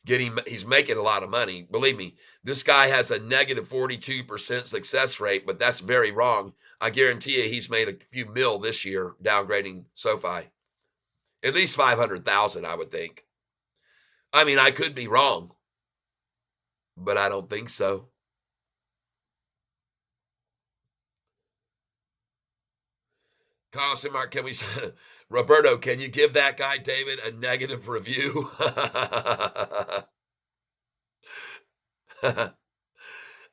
Speaker 1: He's making a lot of money. Believe me, this guy has a negative 42% success rate, but that's very wrong. I guarantee you he's made a few mil this year downgrading Sofi. At least 500,000, I would think. I mean, I could be wrong, but I don't think so. Carlson Mark, can we Roberto, can you give that guy David a negative review? I'm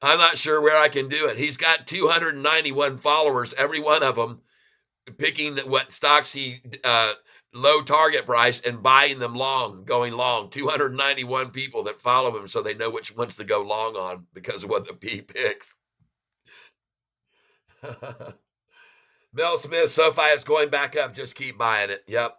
Speaker 1: not sure where I can do it. He's got 291 followers, every one of them picking what stocks he low target price and buying them long, going long. 291 people that follow him so they know which ones to go long on because of what the P picks. Mel Smith, Sofi is going back up. Just keep buying it. Yep.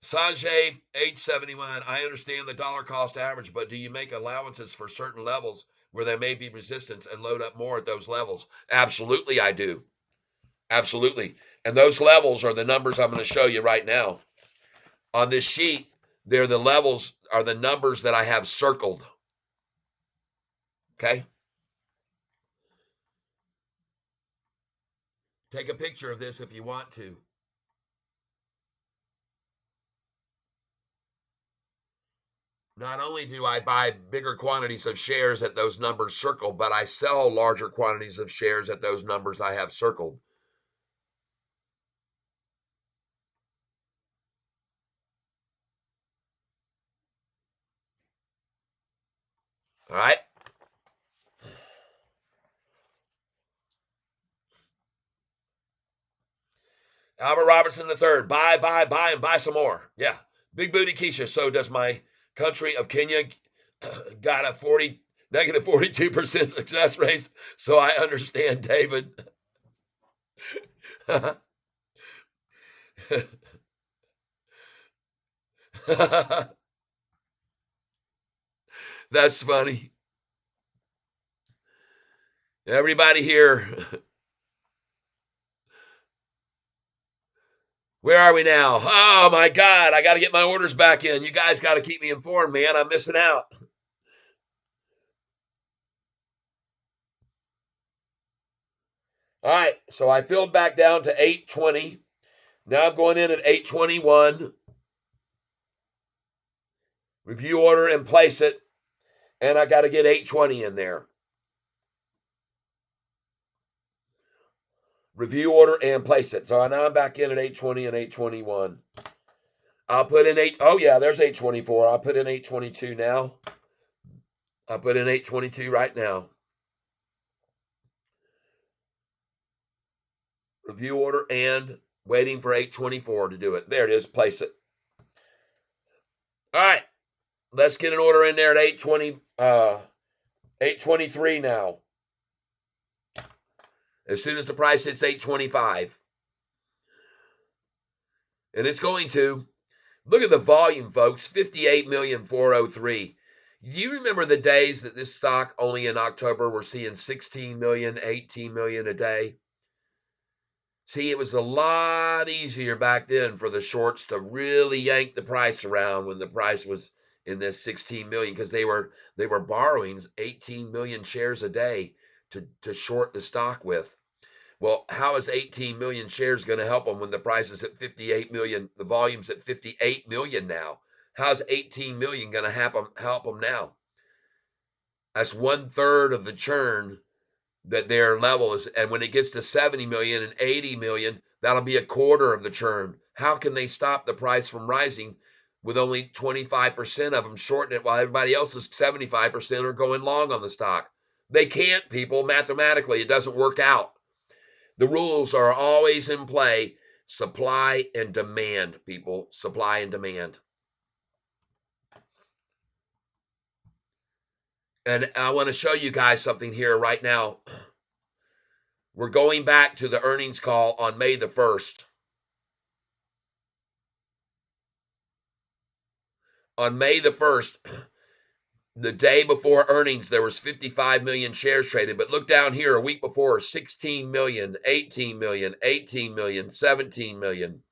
Speaker 1: Sanjay, H71, I understand the dollar cost average, but do you make allowances for certain levels where there may be resistance and load up more at those levels? Absolutely, I do. Absolutely. And those levels are the numbers I'm going to show you right now. On this sheet, they're the levels, are the numbers that I have circled. Okay? Take a picture of this if you want to. Not only do I buy bigger quantities of shares at those numbers circled, but I sell larger quantities of shares at those numbers I have circled. All right? Albert Robertson III, buy, and buy some more. Yeah. Big Booty Keisha. So does my country of Kenya got a negative 42% success rate? So I understand, David. That's funny. Everybody here. Where are we now? Oh my God, I got to get my orders back in. You guys got to keep me informed, man. I'm missing out. All right, so I filled back down to 820. Now I'm going in at 821. Review order and place it. And I got to get 820 in there. Review order and place it. So now I'm back in at 820 and 821. I'll put in oh yeah, there's 824. I'll put in 822 now. I'll put in 822 right now. Review order and waiting for 824 to do it. There it is. Place it. All right. Let's get an order in there at 823 now. As soon as the price hits 825. And it's going to. Look at the volume, folks. 58,403,000. Do you remember the days that this stock only in October we're seeing 16 million, 18 million a day? See, it was a lot easier back then for the shorts to really yank the price around when the price was in this 16 million because they were borrowing 18 million shares a day to short the stock with. Well, how is 18 million shares going to help them when the price is at 58 million? The volume's at 58 million now. How's 18 million going to help them now? That's 1/3 of the churn that their level is. And when it gets to 70 million and 80 million, that'll be 1/4 of the churn. How can they stop the price from rising with only 25% of them shorting it while everybody else is 75% are going long on the stock? They can't, people. Mathematically, it doesn't work out. The rules are always in play. Supply and demand, people. Supply and demand. And I want to show you guys something here right now. We're going back to the earnings call on May the 1st. On May the 1st, the day before earnings, there was 55 million shares traded. But look down here, a week before, 16 million, 18 million, 18 million, 17 million.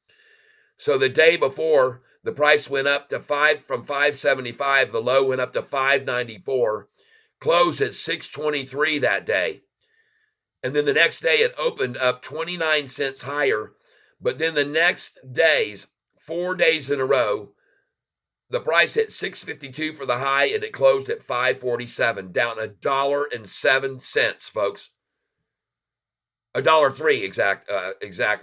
Speaker 1: So the day before, the price went up to from 575. The low went up to 594. Closed at 623 that day. And then the next day it opened up 29 cents higher. But then the next days, 4 days in a row, the price hit 652 for the high and it closed at 547, down $1.07, folks. $1.03 exact,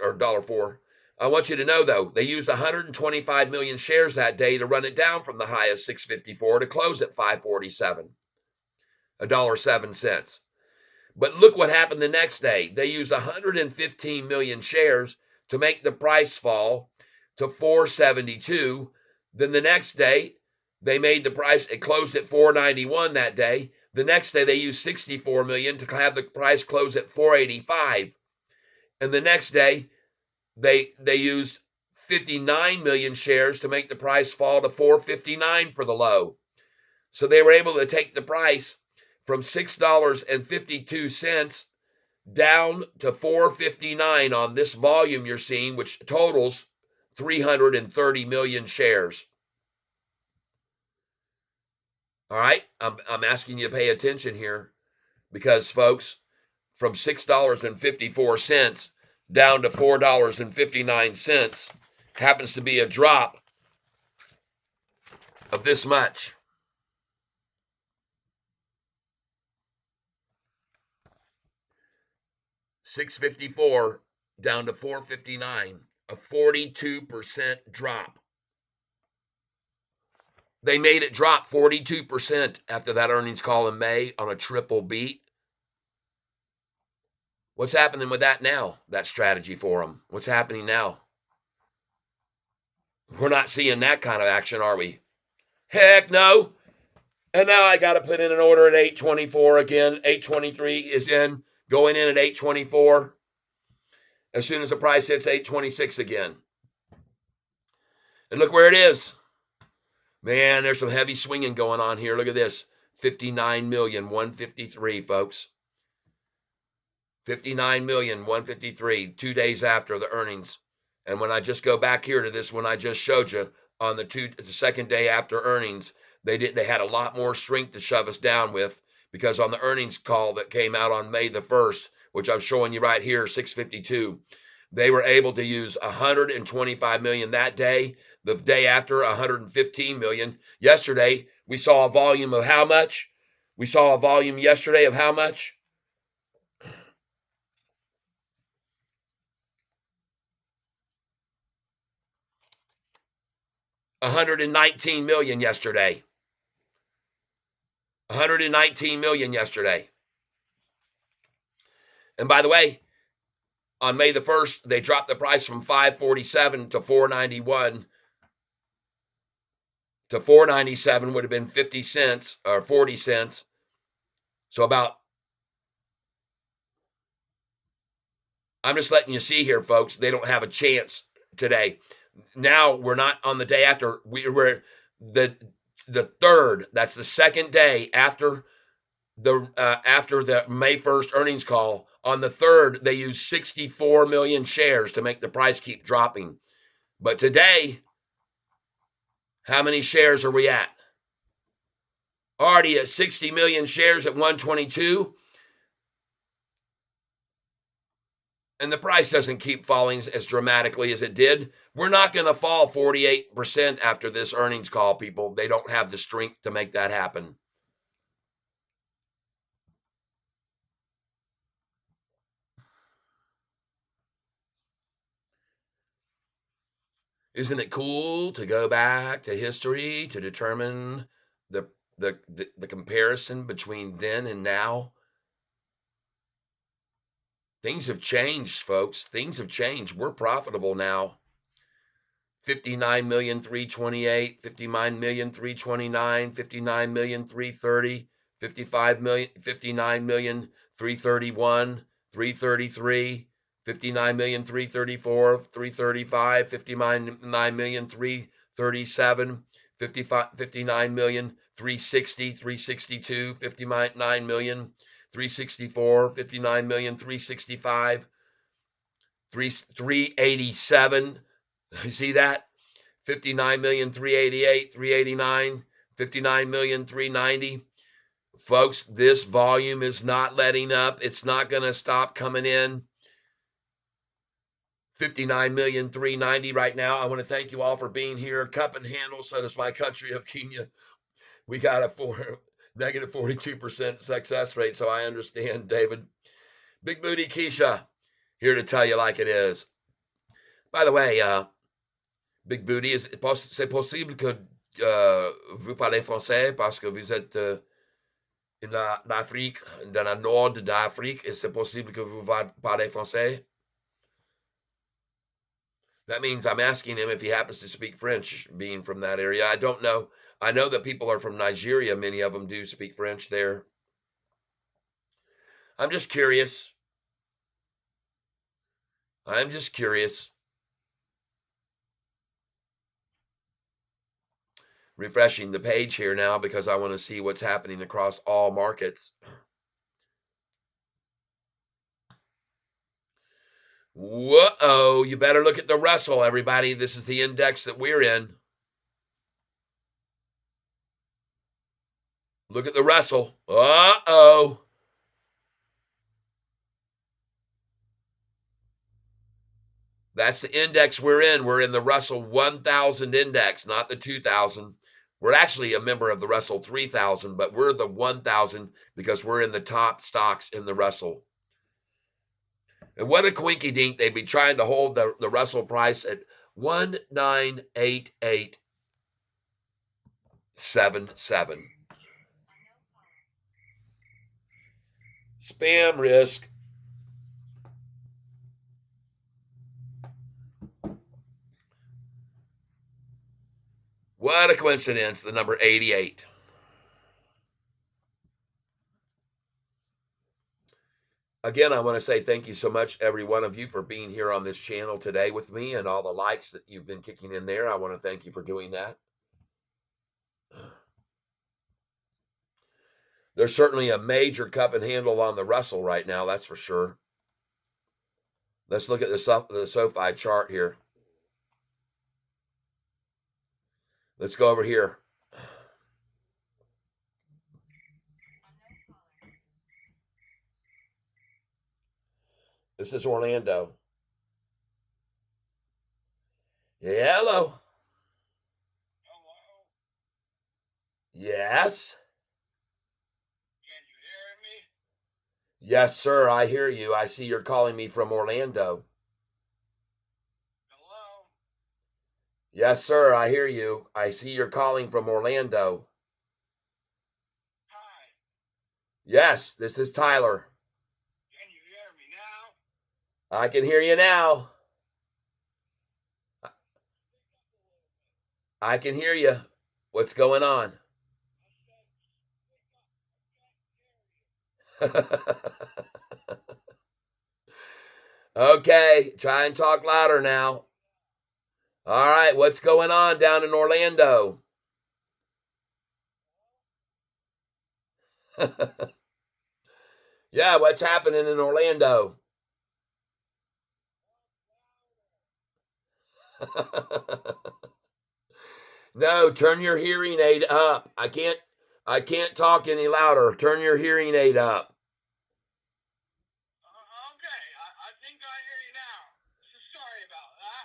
Speaker 1: or $1.04. I want you to know though, they used 125 million shares that day to run it down from the high of 654 to close at 547. $1.07. But look what happened the next day. They used 115 million shares to make the price fall to 472. Then the next day, they made the price, it closed at 491 that day. The next day, they used 64 million to have the price close at 485. And the next day, they used 59 million shares to make the price fall to 459 for the low. So they were able to take the price from $6.52 down to 459 on this volume you're seeing, which totals 330 million shares. All right, I'm asking you to pay attention here because, folks, from $6.54 down to $4.59 happens to be a drop of this much. $6.54 down to $4.59, a 42% drop. They made it drop 42% after that earnings call in May on a triple beat. What's happening with that now, that strategy for them? What's happening now? We're not seeing that kind of action, are we? Heck no. And now I got to put in an order at 824 again. 823 is in, going in at 824. As soon as the price hits 826 again. And look where it is. Man, there's some heavy swinging going on here. Look at this. 59,153, folks. 59,153, 2 days after the earnings. And when I just go back here to this one I just showed you on the second day after earnings, they had a lot more strength to shove us down with, because on the earnings call that came out on May the 1st, which I'm showing you right here, 652, they were able to use 125 million that day. The day after, 115 million. Yesterday, we saw a volume of how much? We saw a volume yesterday of how much? $119 million yesterday. 119 million yesterday. And by the way, on May the 1st, they dropped the price from 547 to 491 to 497 would have been 50 cents or 40 cents. So I'm just letting you see here, folks, they don't have a chance today. Now we're not on the day after. We're the third. That's the second day after the May 1st earnings call. On the 3rd, they used 64 million shares to make the price keep dropping. But today, how many shares are we at? Already at 60 million shares at 122. and the price doesn't keep falling as dramatically as it did, we're not going to fall 48% after this earnings call, people. They don't have the strength to make that happen. Isn't it cool to go back to history to determine the the comparison between then and now? Things have changed, folks. Things have changed. We're profitable now. 59,328,000, 59,329,000, 59,330,000, 55,000,000, 59,331,000, 333, 59,334,000, 335, 59,337,000, 59,360,000, 362, 59,364,000, 59,365,000, 387. You see that? 59,388,000, 389, 59,390,000. Folks, this volume is not letting up. It's not going to stop coming in. 59,390,000 right now. I want to thank you all for being here. Cup and handle, so does my country of Kenya. We got a negative 42% success rate, so I understand, David. Big Booty Keisha, here to tell you like it is. By the way, Big Booty, c'est possible que vous parlez français parce que vous êtes en Afrique, dans le nord d'Afrique, et c'est possible que vous parlez français? That means I'm asking him if he happens to speak French, being from that area. I don't know. I know that people are from Nigeria. Many of them do speak French there. I'm just curious. I'm just curious. Refreshing the page here now because I want to see what's happening across all markets. Whoa, you better look at the Russell, everybody. This is the index that we're in. Look at the Russell. Uh-oh. That's the index we're in. We're in the Russell 1000 index, not the 2000. We're actually a member of the Russell 3000, but we're the 1000 because we're in the top stocks in the Russell. And what a quinky dink. They'd be trying to hold the Russell price at 198877. Spam risk. What a coincidence, the number 88. Again, I want to say thank you so much, every one of you, for being here on this channel today with me and all the likes that you've been kicking in there. I want to thank you for doing that. There's certainly a major cup and handle on the Russell right now, that's for sure. Let's look at the Sofi chart here. Let's go over here. This is Orlando. Yeah, hello. Yes.
Speaker 2: Can you hear me?
Speaker 1: Yes, sir, I hear you. I see you're calling me from Orlando.
Speaker 2: Hello?
Speaker 1: Yes, sir, I hear you. I see you're calling from Orlando.
Speaker 2: Hi.
Speaker 1: Yes, this is Tyler.
Speaker 2: Can you hear me now?
Speaker 1: I can hear you now. I can hear you. What's going on? Okay, try and talk louder now. All right, what's going on down in Orlando? Yeah, what's happening in Orlando? No, turn your hearing aid up. I can't talk any louder. Turn your hearing aid up.
Speaker 2: Okay, I think I now. So sorry about that.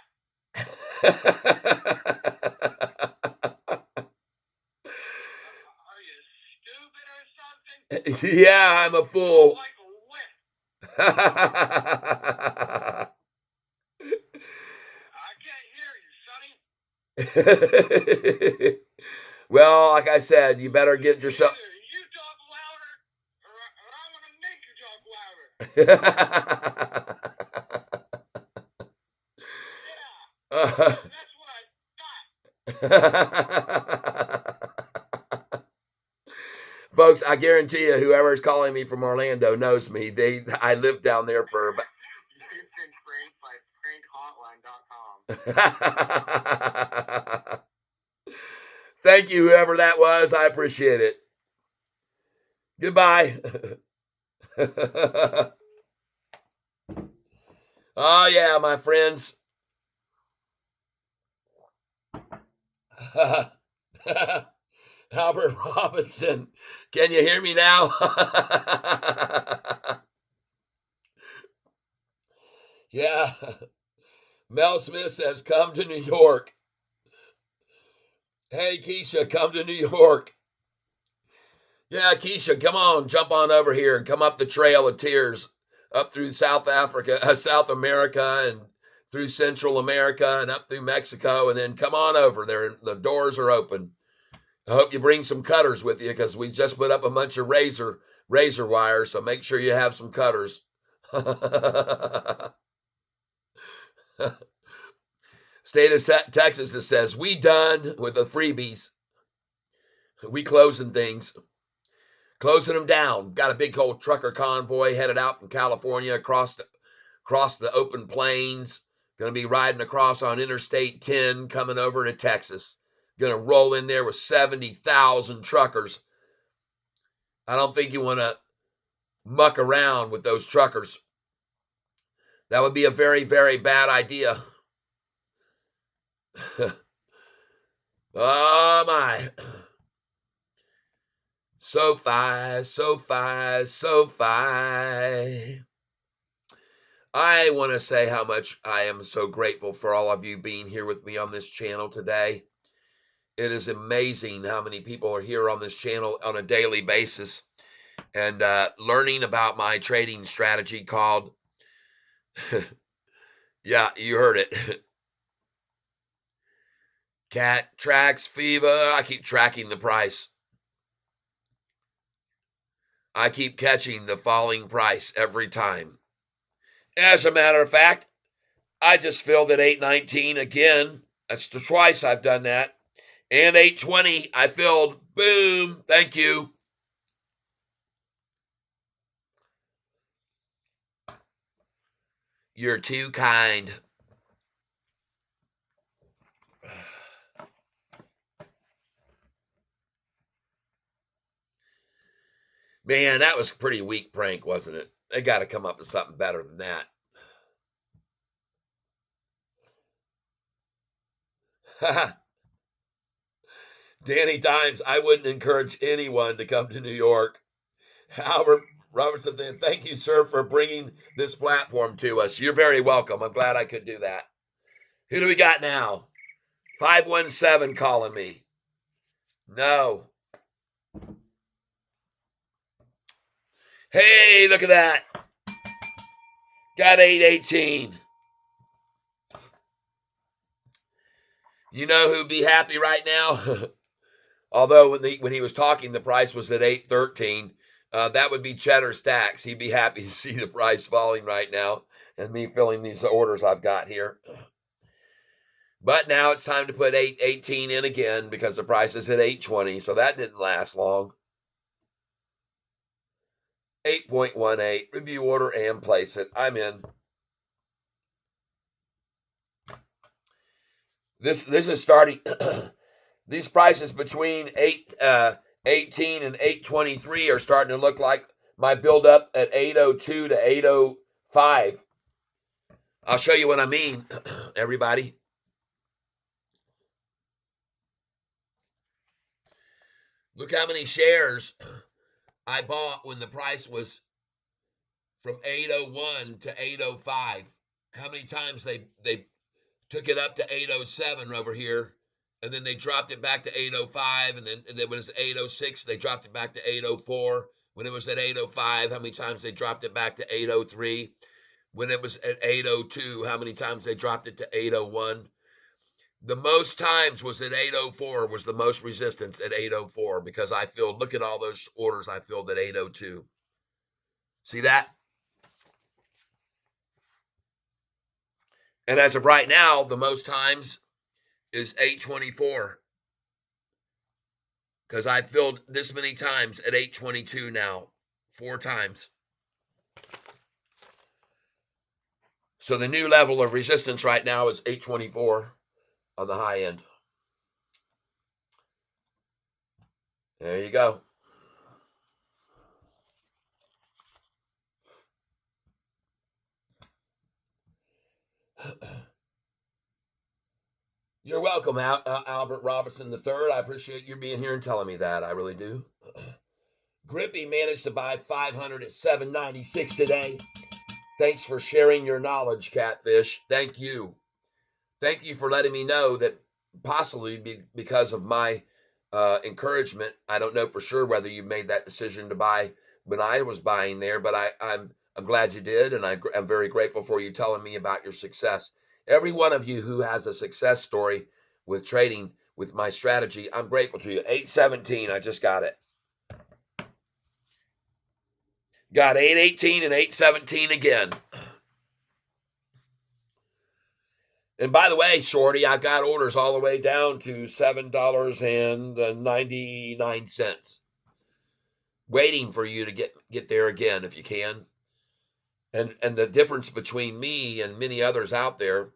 Speaker 2: Are you stupid or something?
Speaker 1: Yeah, I'm a fool.
Speaker 2: Like a whip. I can't hear you, Sonny.
Speaker 1: Well, like I said, you better get yourself.
Speaker 2: Either you talk louder, or I'm gonna make you talk louder. Yeah, that's what I thought.
Speaker 1: Folks, I guarantee you, whoever's calling me from Orlando knows me. I lived down there for.
Speaker 2: You've been pranked by prankhotline.com.
Speaker 1: Thank you, whoever that was. I appreciate it. Goodbye. Oh, yeah, my friends. Albert Robinson. Can you hear me now? Yeah. Mel Smith says, come to New York. Hey, Keisha, come to New York. Yeah, Keisha, come on, jump on over here and come up the Trail of Tears, up through South America, and through Central America, and up through Mexico, and then come on over there. The doors are open. I hope you bring some cutters with you because we just put up a bunch of razor wires, so make sure you have some cutters. State of Texas that says we done with the freebies. We closing things. Closing them down. Got a big old trucker convoy headed out from California across the open plains. Going to be riding across on Interstate 10 coming over to Texas. Going to roll in there with 70,000 truckers. I don't think you want to muck around with those truckers. That would be a very, very bad idea. Oh, my. Sofi. I want to say how much I am so grateful for all of you being here with me on this channel today. It is amazing how many people are here on this channel on a daily basis and learning about my trading strategy called, yeah, you heard it, Cat Tracks Fever. I keep tracking the price. I keep catching the falling price every time. As a matter of fact, I just filled at 819 again. That's twice I've done that. And 820, I filled. Boom. Thank you. You're too kind. Man, that was a pretty weak prank, wasn't it? They got to come up with something better than that. Danny Dimes, I wouldn't encourage anyone to come to New York. Albert Robertson, thank you, sir, for bringing this platform to us. You're very welcome. I'm glad I could do that. Who do we got now? 517 calling me. No. Hey, look at that. Got 818. You know who'd be happy right now? Although when he was talking, the price was at 813. That would be Cheddar Stacks. He'd be happy to see the price falling right now and me filling these orders I've got here. But now it's time to put 818 in again because the price is at 820, so that didn't last long. 8.18, review order and place it. I'm in. This is starting. These prices between 818 and 823 are starting to look like my build up at 802 to 805. I'll show you what I mean, everybody. Look how many shares I bought when the price was from 801 to 805. how many times they took it up to 807 over here, and then they dropped it back to 805, and then when it was 806, they dropped it back to 804. When it was at 805, how many times they dropped it back to 803? When it was at 802, how many times they dropped it to 801? The most times was at 804, was the most resistance at 804, because I filled, look at all those orders I filled at 802. See that? And as of right now, the most times is 824, because I filled this many times at 822 now, 4 times. So the new level of resistance right now is 824 on the high end. There you go. You're welcome, Albert Robinson III. I appreciate you being here and telling me that. I really do. Grippy managed to buy 500 at 796 today. Thanks for sharing your knowledge, Catfish. Thank you. Thank you for letting me know that, possibly because of my encouragement. I don't know for sure whether you made that decision to buy when I was buying there, but I'm glad you did, and I'm very grateful for you telling me about your success. Every one of you who has a success story with trading with my strategy, I'm grateful to you. 817, I just got it. Got 818 and 817 again. And by the way, Shorty, I've got orders all the way down to $7.99, waiting for you to get there again if you can. And the difference between me and many others out there,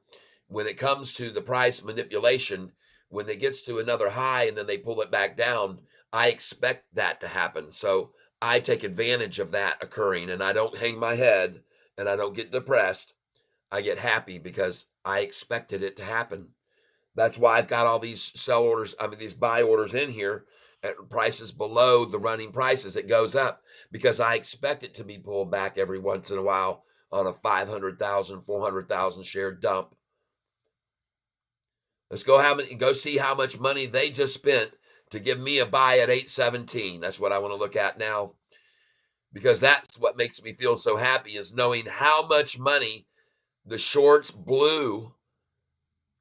Speaker 1: when it comes to the price manipulation, when it gets to another high and then they pull it back down, I expect that to happen. So I take advantage of that occurring, and I don't hang my head and I don't get depressed. I get happy because I expected it to happen. That's why I've got all these sell orders, these buy orders in here at prices below the running prices. It goes up because I expect it to be pulled back every once in a while on a 500,000, 400,000 share dump. Let's go see how much money they just spent to give me a buy at 817. That's what I want to look at now, because that's what makes me feel so happy, is knowing how much money the shorts blew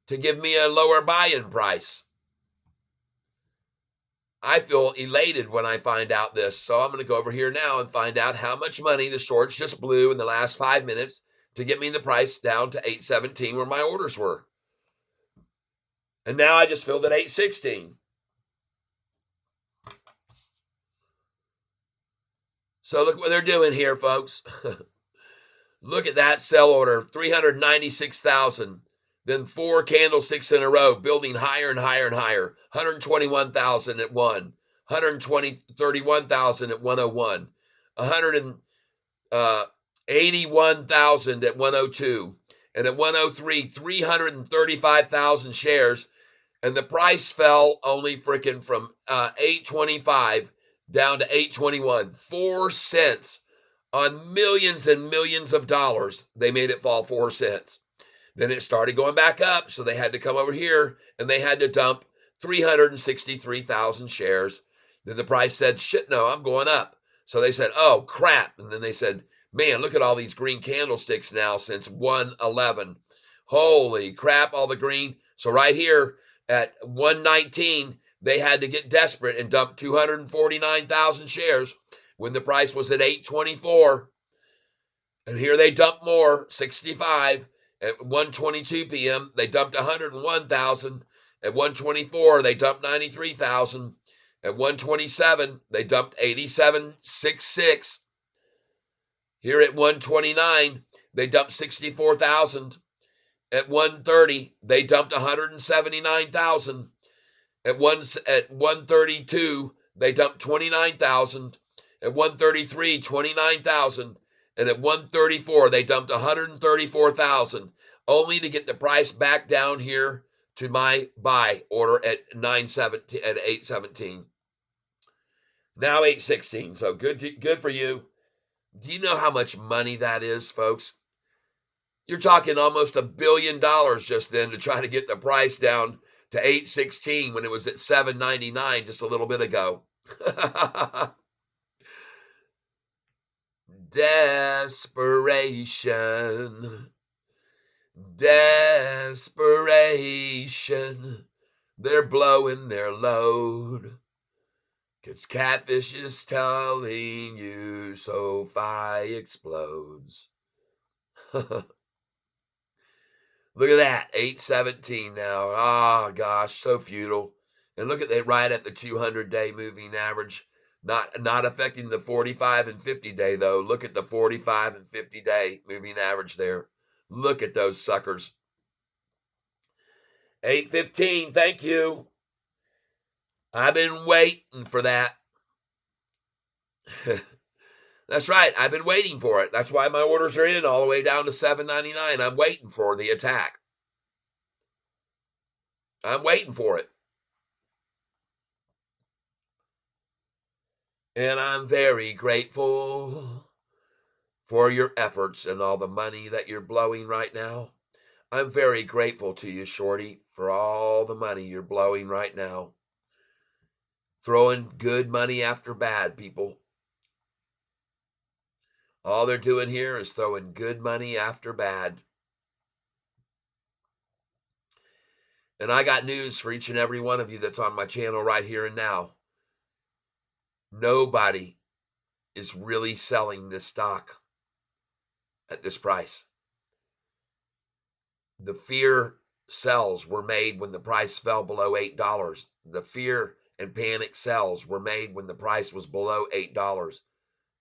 Speaker 1: to give me a lower buy-in price. I feel elated when I find out this. So I'm going to go over here now and find out how much money the shorts just blew in the last 5 minutes to get me the price down to 817 where my orders were. And now I just filled at 816. So look what they're doing here, folks. Look at that sell order, 396,000. Then 4 candlesticks in a row, building higher and higher and higher. 121,000 at 1, 31,000 at 101, 181,000 at 102, and at 103, 335,000 shares. And the price fell only freaking from 825 down to 821. 4 cents on millions and millions of dollars. They made it fall 4 cents. Then it started going back up, so they had to come over here and they had to dump 363,000 shares. Then the price said, shit, no, I'm going up. So they said, oh, crap. And then they said, man, look at all these green candlesticks now since 111. Holy crap, all the green. So right here at 119, they had to get desperate and dump 249,000 shares when the price was at 824. And here they dump more, 65. At 1:22 p.m., they dumped 101,000. At 1:24, they dumped 93,000. At 1:27, they dumped 87.66. Here at 1:29, they dumped 64,000. At 1:30, they dumped 179,000. At 1:32, they dumped 29,000. At 1:33, 29,000. And at 134, they dumped 134,000, only to get the price back down here to my buy order at 817. Now 816. So good for you. Do you know how much money that is, folks? You're talking almost $1 billion just then to try to get the price down to 816 when it was at 799 just a little bit ago. Desperation. Desperation. They're blowing their load. 'Cause Catfish is telling you Sofi explodes. Look at that, 817 now. Ah, gosh, so futile. And look at that, right at the 200-day moving average. Not affecting the 45 and 50-day, though. Look at the 45 and 50-day moving average there. Look at those suckers. 815, thank you. I've been waiting for that. That's right. I've been waiting for it. That's why my orders are in all the way down to $7.99. I'm waiting for the attack. I'm waiting for it. And I'm very grateful for your efforts and all the money that you're blowing right now. I'm very grateful to you, Shorty, for all the money you're blowing right now. Throwing good money after bad, people. All they're doing here is throwing good money after bad. And I got news for each and every one of you that's on my channel right here and now. Nobody is really selling this stock at this price. The fear sells were made when the price fell below $8. The fear and panic sells were made when the price was below $8.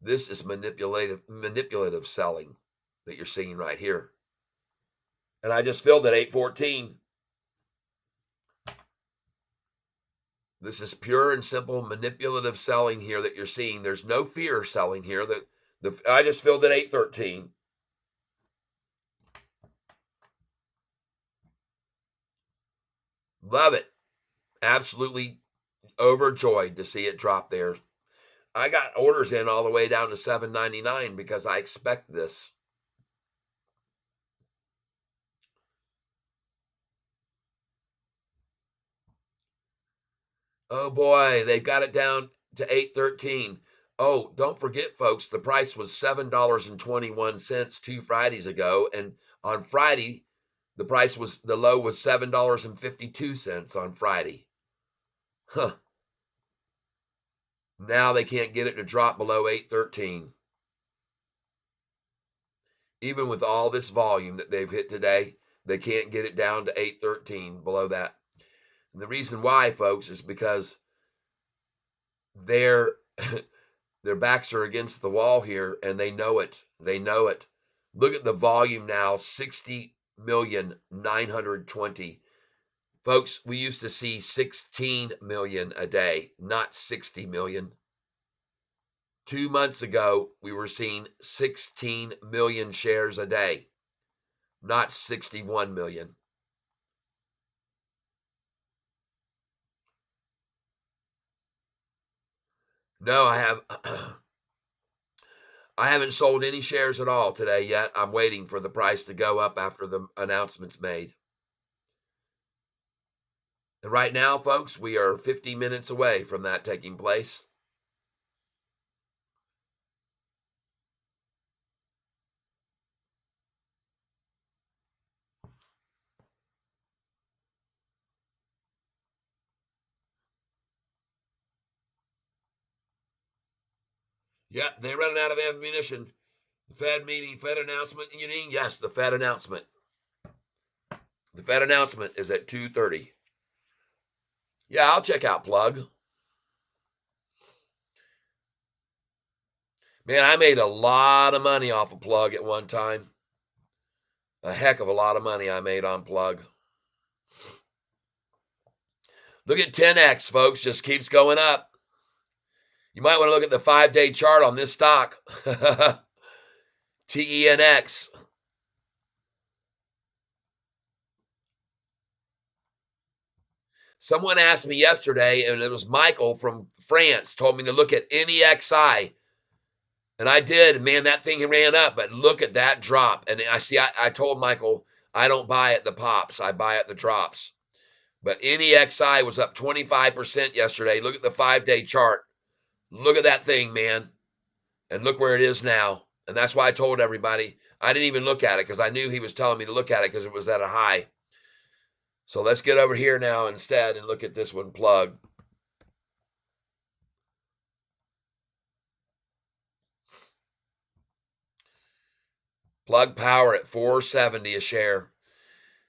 Speaker 1: This is manipulative selling that you're seeing right here. And I just filled at 814. This is pure and simple manipulative selling here that you're seeing. There's no fear selling here. I just filled at 813. Love it. Absolutely overjoyed to see it drop there. I got orders in all the way down to $7.99 because I expect this. Oh boy, they got it down to 813. Oh, don't forget, folks, the price was $7.21 2 Fridays ago, and on Friday, the low was $7.52 on Friday. Huh. Now they can't get it to drop below 813. Even with all this volume that they've hit today, they can't get it down to 813 below that. And the reason why, folks, is because their backs are against the wall here, and they know it. They know it. Look at the volume now, 60,920,000. Folks, we used to see 16 million a day, not 60 million. 2 months ago, we were seeing 16 million shares a day, not 61 million. No, I haven't sold any shares at all today yet. I'm waiting for the price to go up after the announcement's made. And right now, folks, we are 50 minutes away from that taking place. Yep, they're running out of ammunition. The Fed meeting, Fed announcement, you mean? Yes, the Fed announcement. The Fed announcement is at 2:30. Yeah, I'll check out Plug. Man, I made a lot of money off of Plug at one time. A heck of a lot of money I made on Plug. Look at 10X, folks, just keeps going up. You might want to look at the 5-day chart on this stock. TENX. Someone asked me yesterday, and it was Michael from France, told me to look at NEXI. And I did, man, that thing ran up, but look at that drop. And I told Michael, I don't buy at the pops, I buy at the drops. But NEXI was up 25% yesterday. Look at the 5-day chart. Look at that thing, man. And look where it is now. And that's why I told everybody. I didn't even look at it because I knew he was telling me to look at it because it was at a high. So let's get over here now instead and look at this one, plug. Plug power at 470 a share.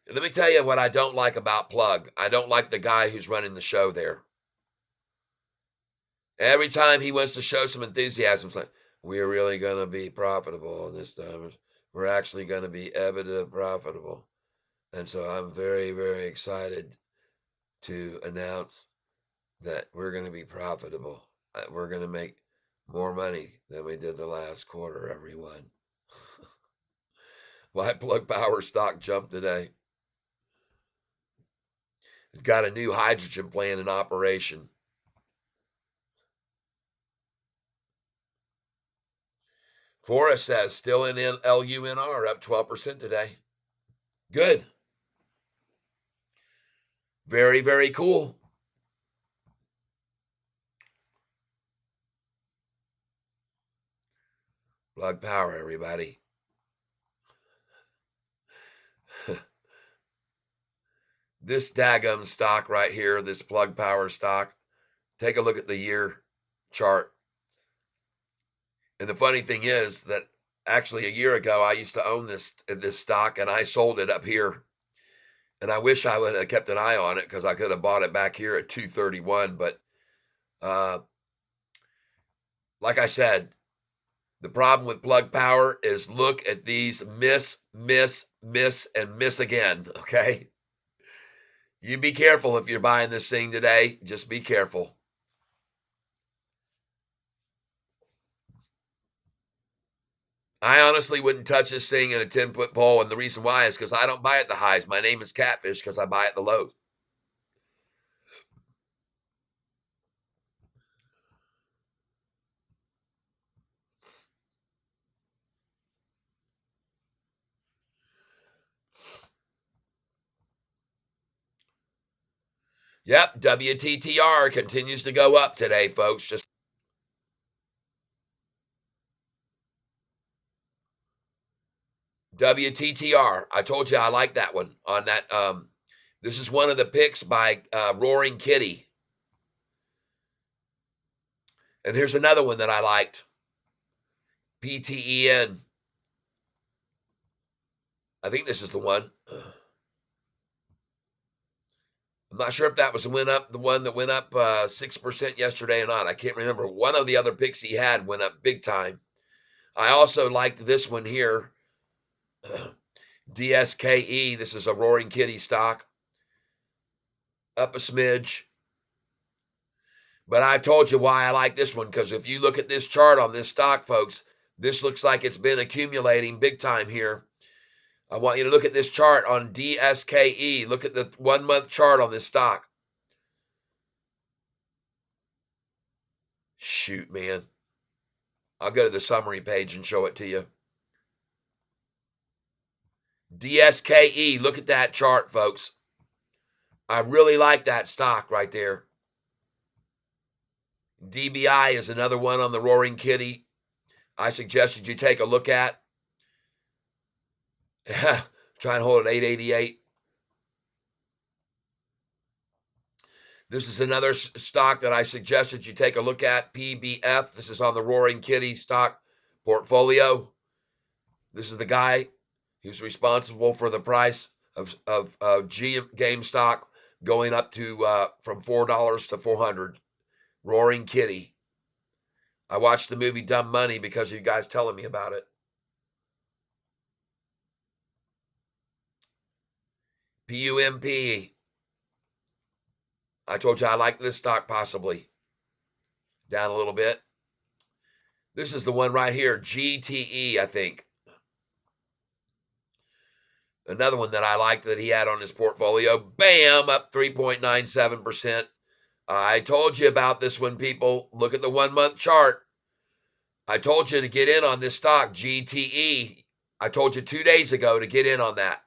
Speaker 1: And let me tell you what I don't like about Plug. I don't like the guy who's running the show there. Every time he wants to show some enthusiasm, it's like, we're really going to be profitable this time. We're actually going to be EBITDA profitable. And so I'm very, very excited to announce that we're going to be profitable. We're going to make more money than we did the last quarter, everyone. Why Plug Power stock jumped today? It's got a new hydrogen plant in operation. Forrest says still in LUNR, up 12% today. Good. Very, very cool. Plug Power, everybody. This daggum stock right here, this Plug Power stock, take a look at the year chart. And the funny thing is that actually a year ago I used to own this stock and I sold it up here. And I wish I would have kept an eye on it because I could have bought it back here at 231. But like I said, the problem with Plug Power is look at these miss, and miss again, okay? You be careful if you're buying this thing today. Just be careful. I honestly wouldn't touch this thing in a 10-foot pole, and the reason why is because I don't buy at the highs. My name is Catfish because I buy at the lows. Yep, WTTR continues to go up today, folks. Just WTTR. I told you I like that one on that. This is one of the picks by Roaring Kitty. And here's another one that I liked. PTEN. I think this is the one. I'm not sure if that was the one that went up 6% yesterday or not. I can't remember. One of the other picks he had went up big time. I also liked this one here. DSKE. This is a Roaring Kitty stock. Up a smidge. But I told you why I like this one, because if you look at this chart on this stock, folks, this looks like it's been accumulating big time here. I want you to look at this chart on DSKE. Look at the 1-month chart on this stock. Shoot, man. I'll go to the summary page and show it to you. DSKE, look at that chart, folks. I really like that stock right there. DBI is another one on the Roaring Kitty. I suggested you take a look at. Try and hold at 888. This is another stock that I suggested you take a look at, PBF. This is on the Roaring Kitty stock portfolio. This is the guy who's responsible for the price of GameStop going up to from $4 to $400. Roaring Kitty. I watched the movie Dumb Money because of you guys telling me about it. PUMP. I told you I like this stock possibly. Down a little bit. This is the one right here, GTE, I think. Another one that I liked that he had on his portfolio. Bam, up 3.97%. I told you about this one, people. Look at the 1-month chart. I told you to get in on this stock, GTE. I told you 2 days ago to get in on that.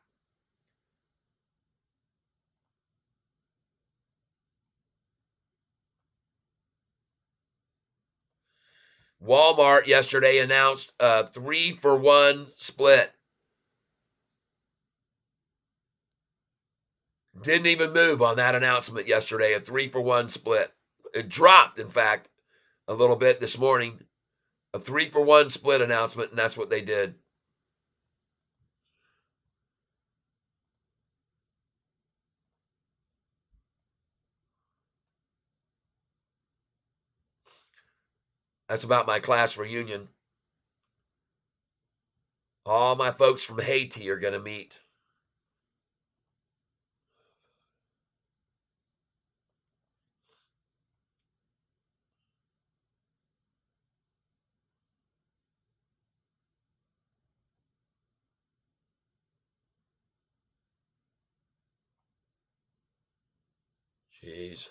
Speaker 1: Walmart yesterday announced a 3-for-1 split. Didn't even move on that announcement yesterday, a 3-for-1 split. It dropped, in fact, a little bit this morning. A 3-for-1 split announcement, and that's what they did. That's about my class reunion. All my folks from Haiti are going to meet. Jeez.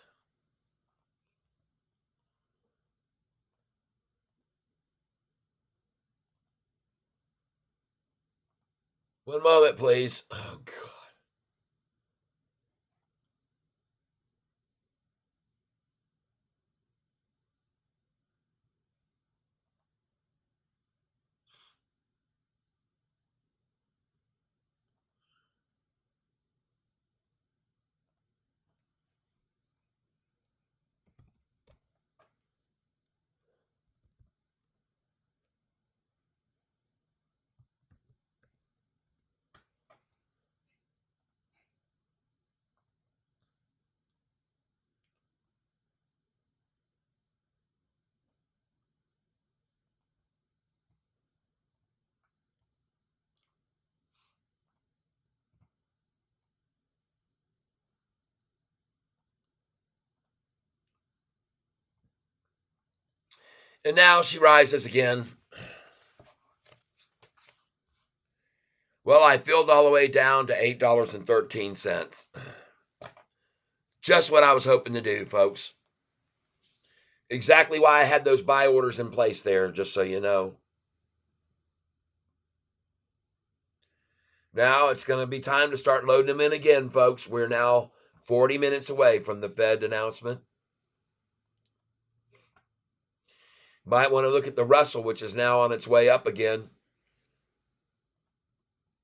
Speaker 1: One moment, please. Oh, God. And now she rises again. Well, I filled all the way down to $8.13. Just what I was hoping to do, folks. Exactly why I had those buy orders in place there, just so you know. Now it's going to be time to start loading them in again, folks. We're now 40 minutes away from the Fed announcement. Might want to look at the Russell, which is now on its way up again.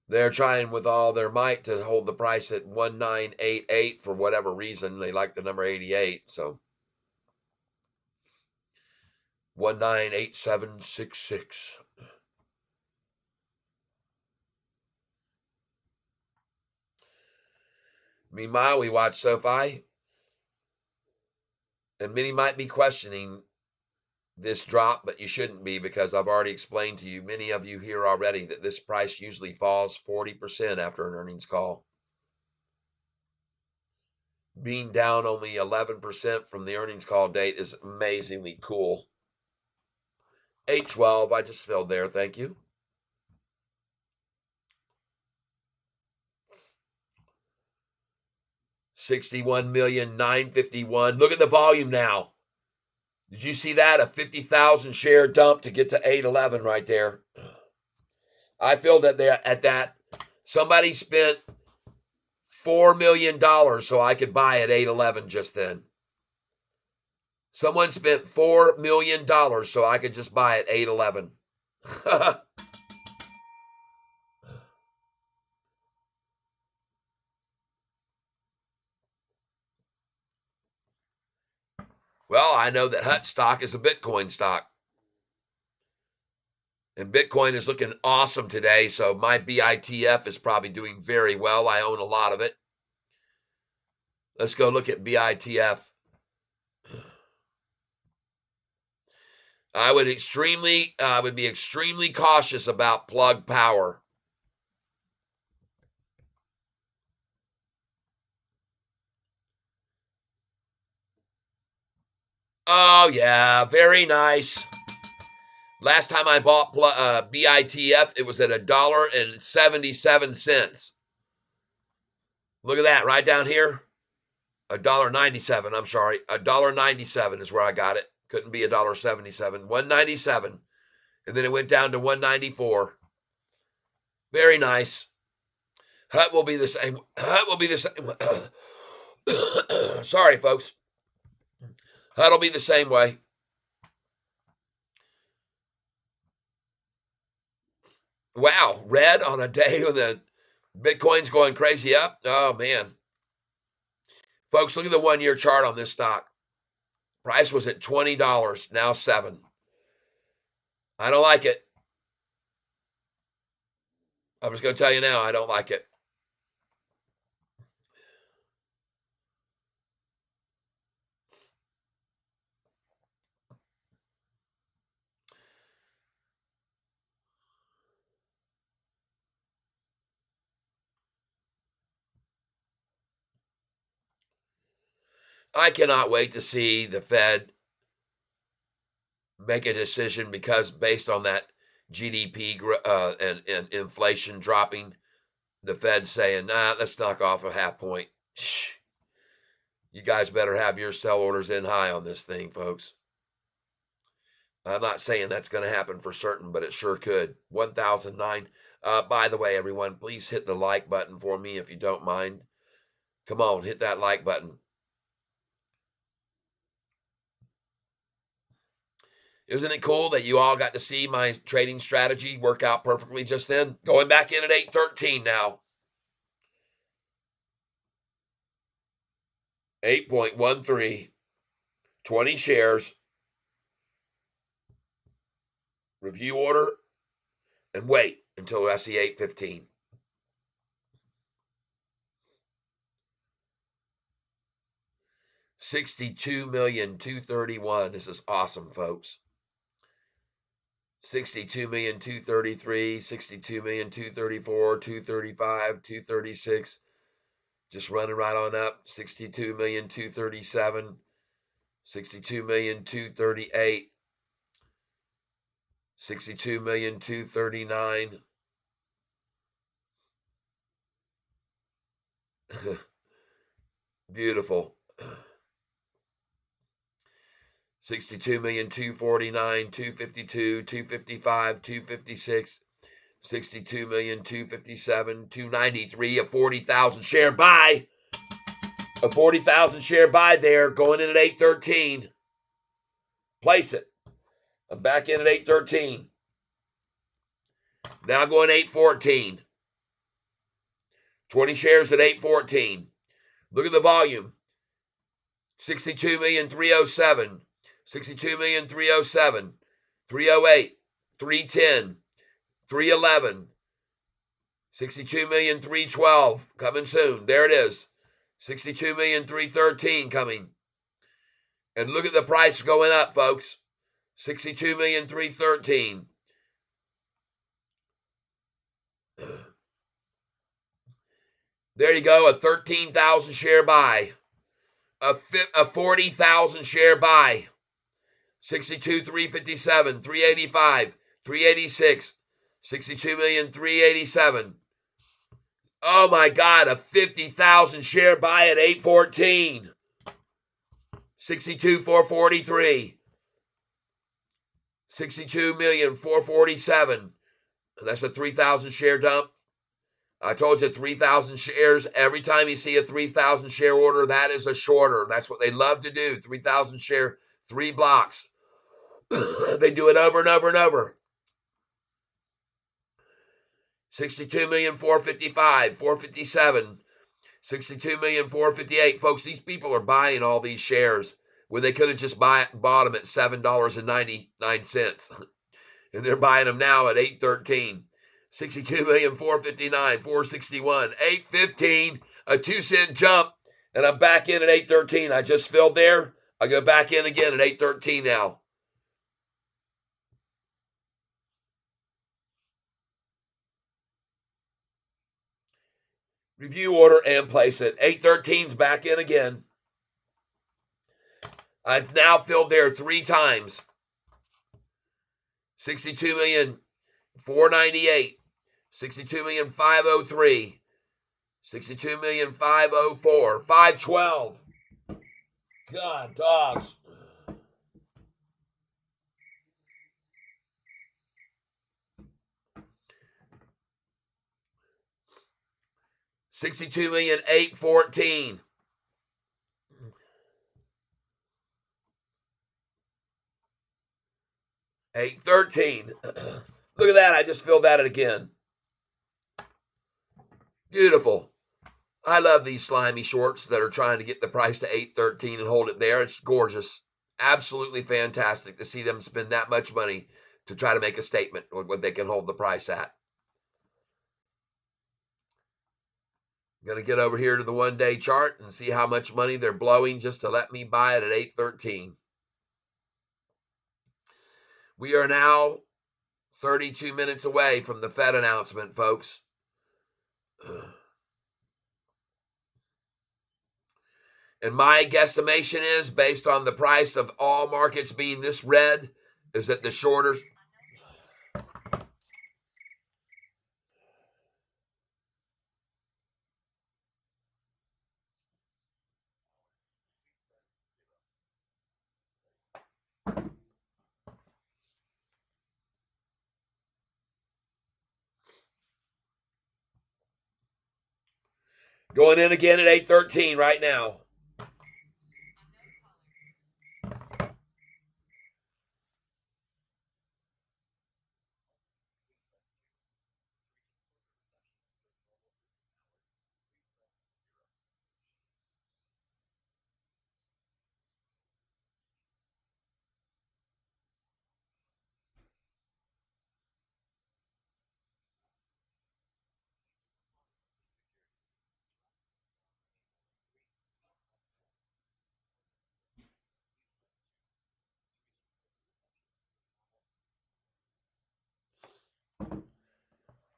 Speaker 1: They're trying with all their might to hold the price at 1988 for whatever reason. They like the number 88, so 198766. Meanwhile, we watch Sofi, and many might be questioning this drop, but you shouldn't be, because I've already explained to you, many of you here already, that this price usually falls 40% after an earnings call. Being down only 11% from the earnings call date is amazingly cool. 812, I just filled there, thank you. $61,951,000. Look at the volume now. Did you see that? A 50,000 share dump to get to 811 right there. I feel that at that, somebody spent $4 million so I could buy at 811 just then. Someone spent $4 million so I could just buy at 811. Well, I know that Hut stock is a Bitcoin stock. And Bitcoin is looking awesome today, so my BITF is probably doing very well. I own a lot of it. Let's go look at BITF. I would be extremely cautious about Plug Power. Oh yeah, very nice. Last time I bought BITF, it was at $1.77. Look at that right down here. $1.97. I'm sorry, $1.97 is where I got it. Couldn't be $1.77. $1.97. And then it went down to 194. Very nice. HUT will be the same. HUT will be the same. Sorry, folks. HUT will be the same way. Wow, red on a day when the Bitcoin's going crazy up. Oh, man. Folks, look at the 1-year chart on this stock. Price was at $20, now $7. I don't like it. I'm just going to tell you now, I don't like it. I cannot wait to see the Fed make a decision because based on that GDP and inflation dropping, the Fed saying, nah, let's knock off a half point. You guys better have your sell orders in high on this thing, folks. I'm not saying that's going to happen for certain, but it sure could. 1009. By the way, everyone, please hit the like button for me if you don't mind. Come on, hit that like button. Isn't it cool that you all got to see my trading strategy work out perfectly just then? Going back in at 813 now. 8.13, 20 shares, review order, and wait until I see 815. $62,231,000. This is awesome, folks. 62,233,000, 62,234,000, 235, 236. Just running right on up. 62,237,000, 62,238,000, 62,239,000. Beautiful. 62,249,000, 252, 255, 256, 62,257,000, 293, a 40,000 share buy. A 40,000 share buy there, going in at 813. Place it. I'm back in at 813. Now going 814. 20 shares at 814. Look at the volume. 62,307,000, 62,307,000, 308, 310, 311, 62,312,000 coming soon. There it is. 62,313,000 coming. And look at the price going up, folks. 62,313,000. There you go, a 13,000 share buy. A 40,000 share buy. 62,357, 385, 386, 62,387,000. Oh my God, a 50,000 share buy at 814. 62,443. 62,447,000. That's a 3,000 share dump. I told you 3,000 shares. Every time you see a 3,000 share order, that is a shorter. That's what they love to do. 3,000 share, 3 blocks. They do it over and over and over. 62,455,000, 457, 62,458,000. Folks, these people are buying all these shares when they could have just bought them at $7.99. And they're buying them now at 813. 62,459,000, 461, 815, a 2-cent jump, and I'm back in at 813. I just filled there. I go back in again at 813 now. Review order and place it. 813's back in again. I've now filled there 3 times. 62,498,000, 62,503,000, 62,504,000, 512. God, dogs. 62,814,000. 813. Look at that. I just filled that again. Beautiful. I love these slimy shorts that are trying to get the price to 813 and hold it there. It's gorgeous. Absolutely fantastic to see them spend that much money to try to make a statement with what they can hold the price at. Going to get over here to the 1-day chart and see how much money they're blowing just to let me buy it at 813. We are now 32 minutes away from the Fed announcement, folks. And my guesstimation is, based on the price of all markets being this red, is that the shorters. Going in again at 813 right now.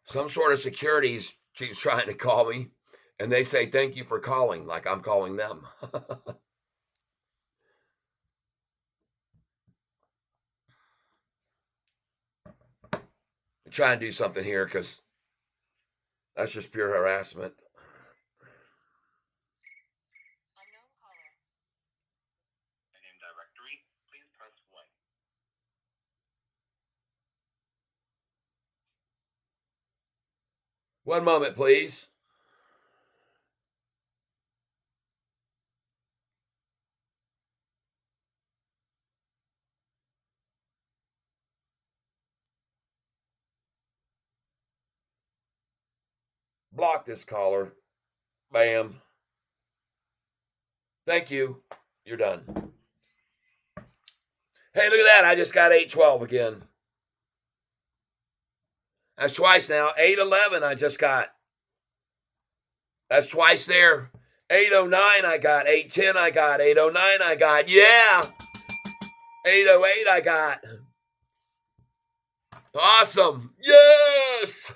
Speaker 1: Some sort of securities keeps trying to call me, and they say thank you for calling, like I'm calling them. Try and do something here because that's just pure harassment. One moment, please. Block this caller. Bam. Thank you. You're done. Hey, look at that. I just got 812 again. That's twice now. 811 I just got. That's twice there. 809 I got. 810 I got. 809 I got. Yeah. 808 I got. Awesome. Yes.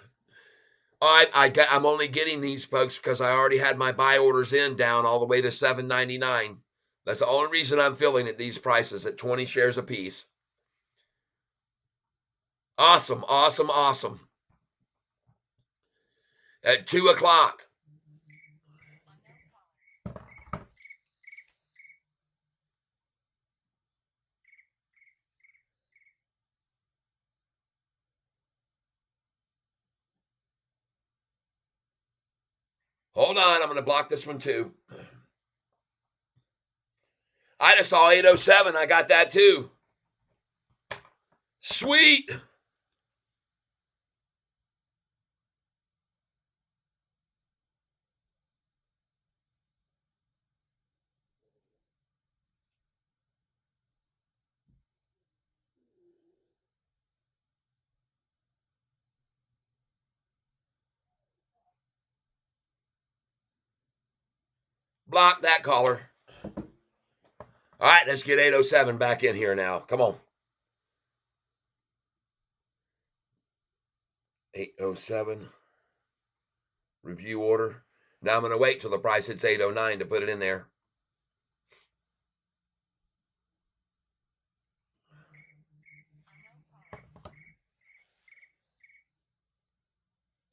Speaker 1: I'm only getting these, folks, because I already had my buy orders in down all the way to $7.99. That's the only reason I'm filling at these prices at 20 shares a piece. Awesome, awesome, awesome. At 2 o'clock. Hold on, I'm going to block this one too. I just saw 807. I got that too. Sweet. Block that caller. All right, let's get 807 back in here now. Come on. 807. Review order. Now I'm going to wait till the price hits 809 to put it in there.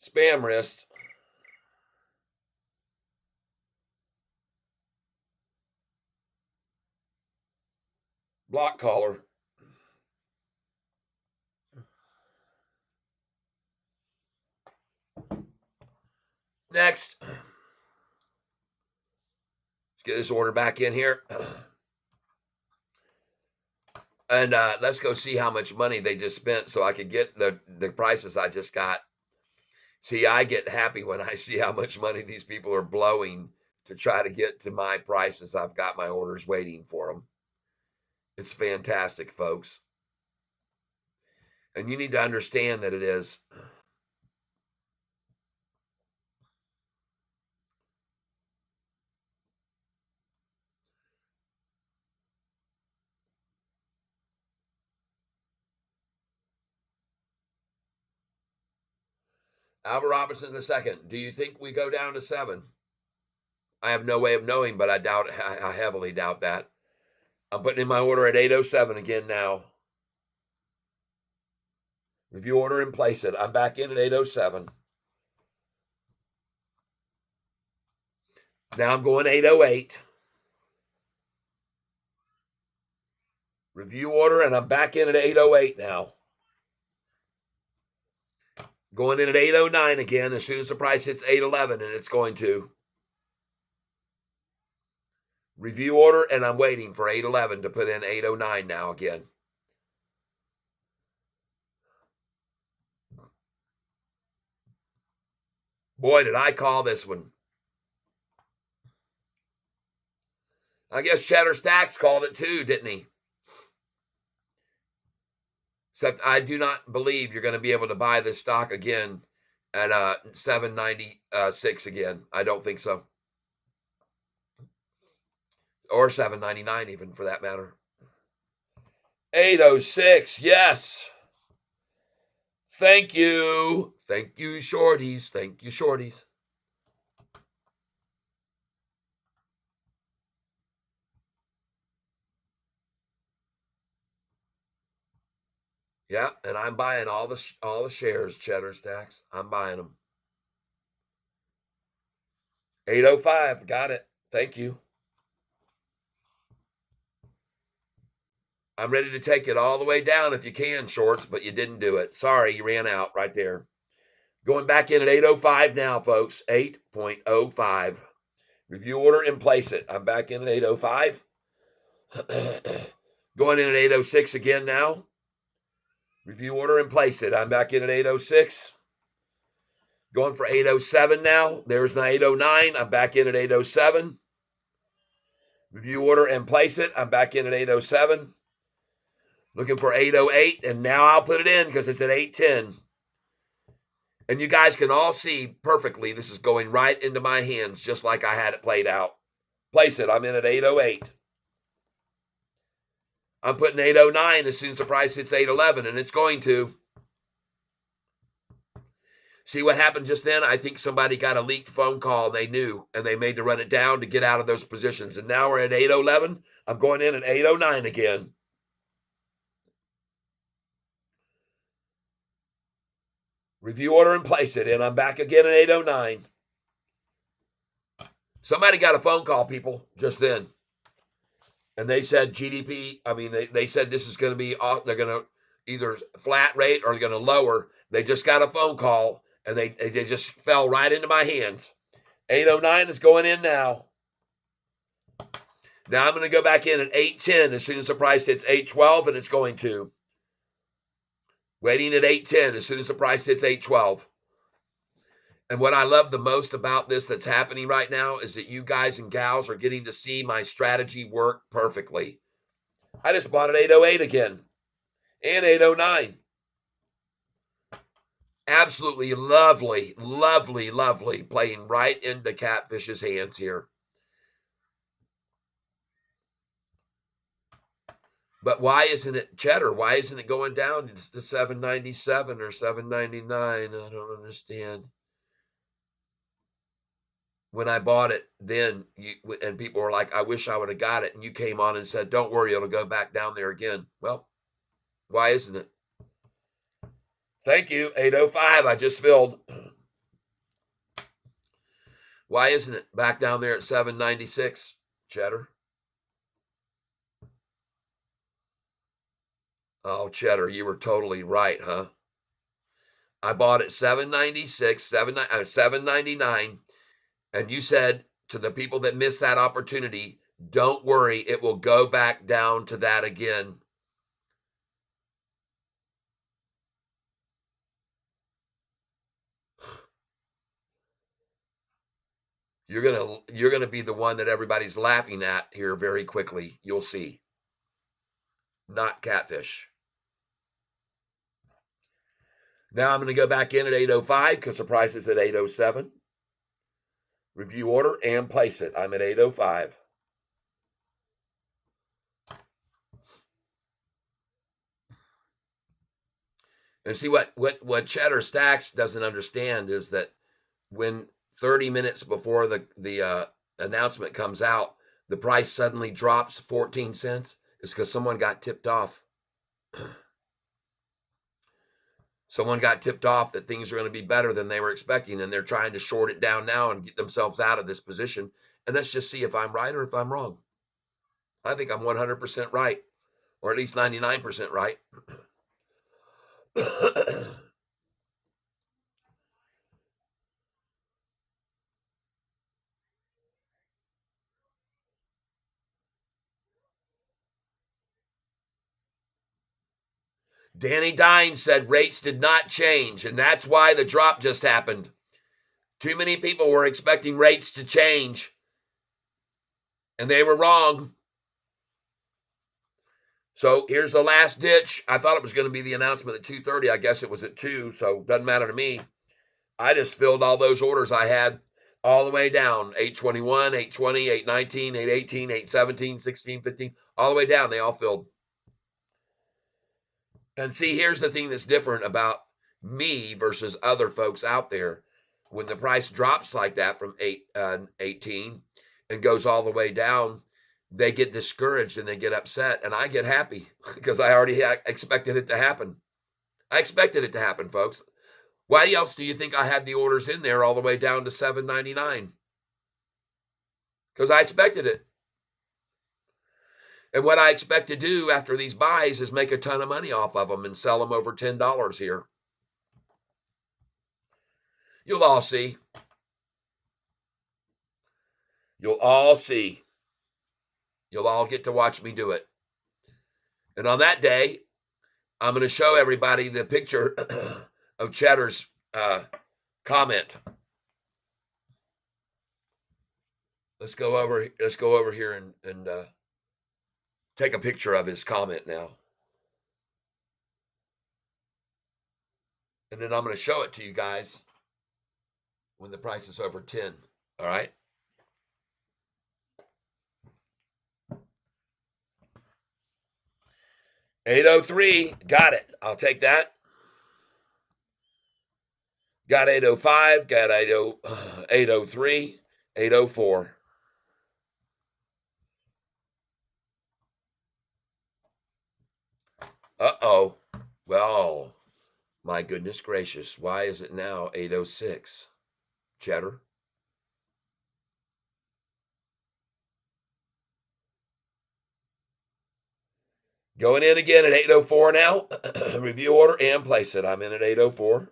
Speaker 1: Spam wrist. Block caller. Next. get this order back in here. And let's go see how much money they just spent so I could get the prices I just got. See, I get happy when I see how much money these people are blowing to try to get to my prices. I've got my orders waiting for them. It's fantastic, folks. And you need to understand that it is. Albert Robinson II, do you think we go down to 7? I have no way of knowing, but I doubt. I heavily doubt that. I'm putting in my order at 807 again now. Review order and place it. I'm back in at 807. Now I'm going 808. Review order, and I'm back in at 808 now. Going in at 809 again as soon as the price hits 811, and it's going to. Review order, and I'm waiting for 811 to put in 809 now again. Boy, did I call this one. I guess Cheddar Stacks called it too, didn't he? Except I do not believe you're going to be able to buy this stock again at $7.96 again. I don't think so. Or $7.99 even for that matter. 806, yes. Thank you. Thank you, shorties. Thank you, shorties. Yeah, and I'm buying all the shares, Cheddar Stacks. I'm buying them. 805, got it. Thank you. I'm ready to take it all the way down if you can, shorts, but you didn't do it. Sorry, you ran out right there. Going back in at 805 now, folks. 8.05. Review order and place it. I'm back in at 805. Going in at 806 again now. Review order and place it. I'm back in at 806. Going for 807 now. There's my 809. I'm back in at 807. Review order and place it. I'm back in at 807. Looking for 808, and now I'll put it in because it's at 810. And you guys can all see perfectly this is going right into my hands just like I had it played out. Place it. I'm in at 808. I'm putting 809 as soon as the price hits 811, and it's going to. See what happened just then? I think somebody got a leaked phone call and they knew, and they made to run it down to get out of those positions. And now we're at 811. I'm going in at 809 again. Review order and place it, and I'm back again at 809. Somebody got a phone call, people, just then. And they said GDP, they said this is going to be, they're going to either flat rate or they're going to lower. They just got a phone call, and they just fell right into my hands. 809 is going in now. Now I'm going to go back in at 810 as soon as the price hits 812, and it's going to. Waiting at 810 as soon as the price hits 812. And what I love the most about this that's happening right now is that you guys and gals are getting to see my strategy work perfectly. I just bought at 808 again and 809. Absolutely lovely, lovely, lovely playing right into Catfish's hands here. But why isn't it Cheddar? Why isn't it going down to 797 or 799? I don't understand. When I bought it then, and people were like, I wish I would have got it. And you came on and said, don't worry, it'll go back down there again. Well, why isn't it? Thank you, 805. I just filled. Why isn't it back down there at 796, Cheddar? Oh, Cheddar, you were totally right, huh? I bought at 796, 799, and you said to the people that missed that opportunity, don't worry, it will go back down to that again. You're gonna be the one that everybody's laughing at here very quickly. You'll see. Not Catfish. Now I'm going to go back in at 805 because the price is at 807. Review order and place it. I'm at 805. And see what Cheddar Stacks doesn't understand is that when 30 minutes before the announcement comes out, the price suddenly drops 14 cents. It's because someone got tipped off. Someone got tipped off that things are going to be better than they were expecting, and they're trying to short it down now and get themselves out of this position. And let's just see if I'm right or if I'm wrong. I think I'm 100% right, or at least 99% right. Danny Dine said rates did not change, and that's why the drop just happened. Too many people were expecting rates to change, and they were wrong. So here's the last ditch. I thought it was going to be the announcement at 2:30. I guess it was at 2, so it doesn't matter to me. I just filled all those orders I had all the way down. 821, 820, 819, 818, 817, 16, 15, all the way down. They all filled. And see, here's the thing that's different about me versus other folks out there. When the price drops like that from 18 and goes all the way down, they get discouraged and they get upset. And I get happy because I already expected it to happen. I expected it to happen, folks. Why else do you think I had the orders in there all the way down to $7.99? Because I expected it. And what I expect to do after these buys is make a ton of money off of them and sell them over $10 here. You'll all see. You'll all see. You'll all get to watch me do it. And on that day, I'm going to show everybody the picture of Cheddar's comment. Let's go over here and take a picture of his comment now. And then I'm going to show it to you guys when the price is over 10. All right? $803, got it. I'll take that. Got 805, got 803, 804. Uh-oh. Well, my goodness gracious. Why is it now 806? Cheddar? Going in again at 804 now. Review order and place it. I'm in at 804.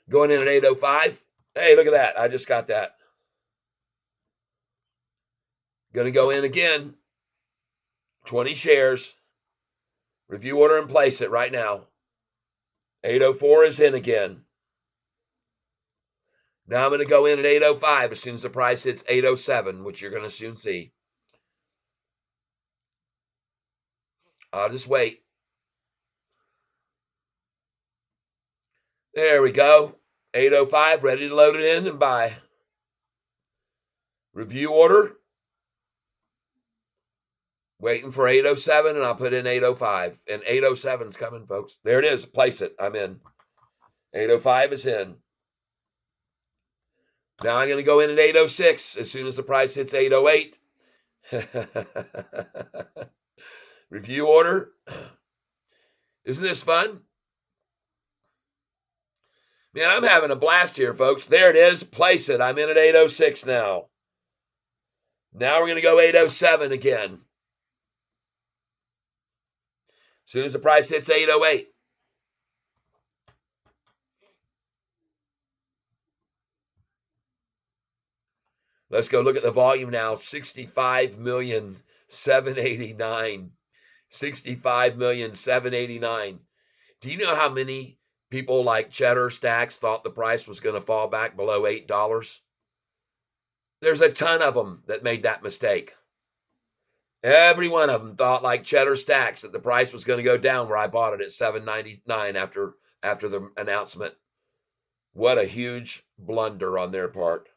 Speaker 1: Going in at 805. Hey, look at that. I just got that. Going to go in again. 20 shares. Review order and place it right now. 804 is in again. Now I'm going to go in at 805 as soon as the price hits 807, which you're going to soon see. I'll just wait. There we go. 805, ready to load it in and buy. Review order. Waiting for 807, and I'll put in 805. And 807's coming, folks. There it is. Place it. I'm in. 805 is in. Now I'm going to go in at 806 as soon as the price hits 808. Review order. Isn't this fun? Man, I'm having a blast here, folks. There it is. Place it. I'm in at 806 now. Now we're going to go 807 again. As soon as the price hits 808. Let's go look at the volume now. 65,789,000. 65,789,000. Do you know how many people like Cheddar Stacks thought the price was going to fall back below $8? There's a ton of them that made that mistake. Every one of them thought, like Cheddar Stacks, that the price was going to go down where I bought it at $7.99 after the announcement. What a huge blunder on their part.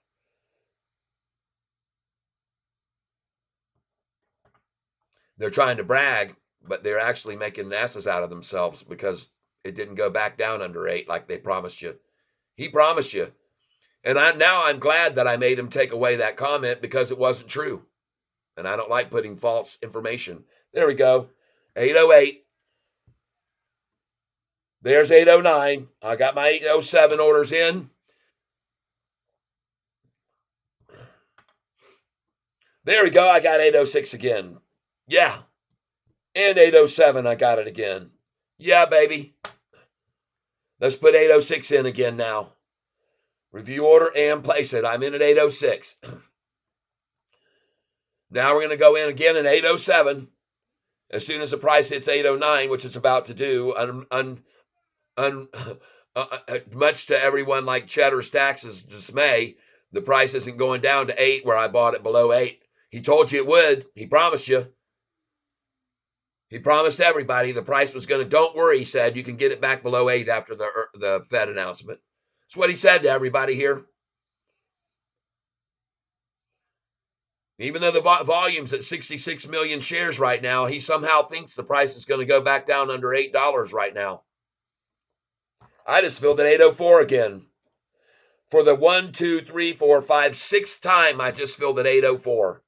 Speaker 1: They're trying to brag, but they're actually making asses out of themselves because it didn't go back down under 8 like they promised you. He promised you. And now I'm glad that I made him take away that comment because it wasn't true. And I don't like putting false information. There we go. 808. There's 809. I got my 807 orders in. There we go. I got 806 again. Yeah. And 807, I got it again. Yeah, baby. Let's put 806 in again now. Review order and place it. I'm in at 806. Now we're going to go in again at 807. As soon as the price hits 809, which it's about to do, much to everyone like Cheddar Stacks' dismay, the price isn't going down to 8 where I bought it below 8. He told you it would. He promised you. He promised everybody the price was going to, don't worry, he said, you can get it back below 8 after the Fed announcement. That's what he said to everybody here. Even though the volume's at 66 million shares right now, he somehow thinks the price is going to go back down under $8 right now. I just filled at 804 again. For the 1, 2, 3, 4, 5, 6th time, I just filled at 804.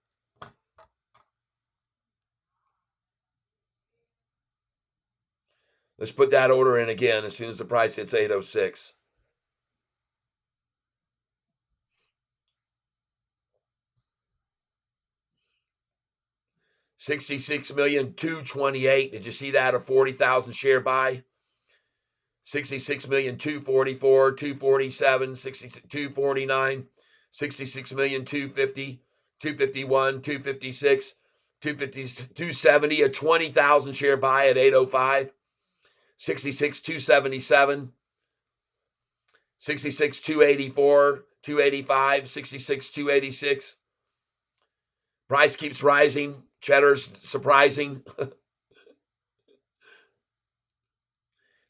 Speaker 1: Let's put that order in again as soon as the price hits 806. $66,228,000. Did you see that? A 40,000 share buy? 66,244,000, 247, 249, 66,250,000, 251, 256, 250, 270, a 20,000 share buy at 805, 66,277, 66,284, 285, 66,286. Price keeps rising. Cheddar's surprising.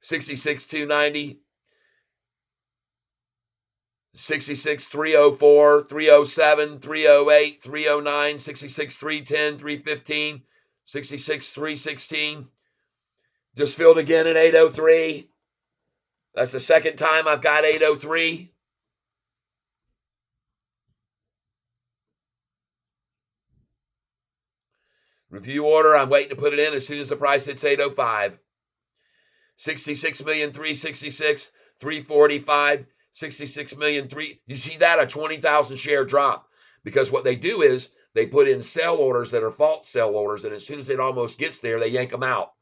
Speaker 1: 66,290, 66,304, 307, 308, 309, 66,310, 315, 66,316. Just filled again at 803. That's the second time I've got 803. Review order. I'm waiting to put it in as soon as the price hits 805. 66,366, 345, 66,000,003. You see that? A 20,000 share drop. Because what they do is they put in sell orders that are false sell orders, and as soon as it almost gets there, they yank them out.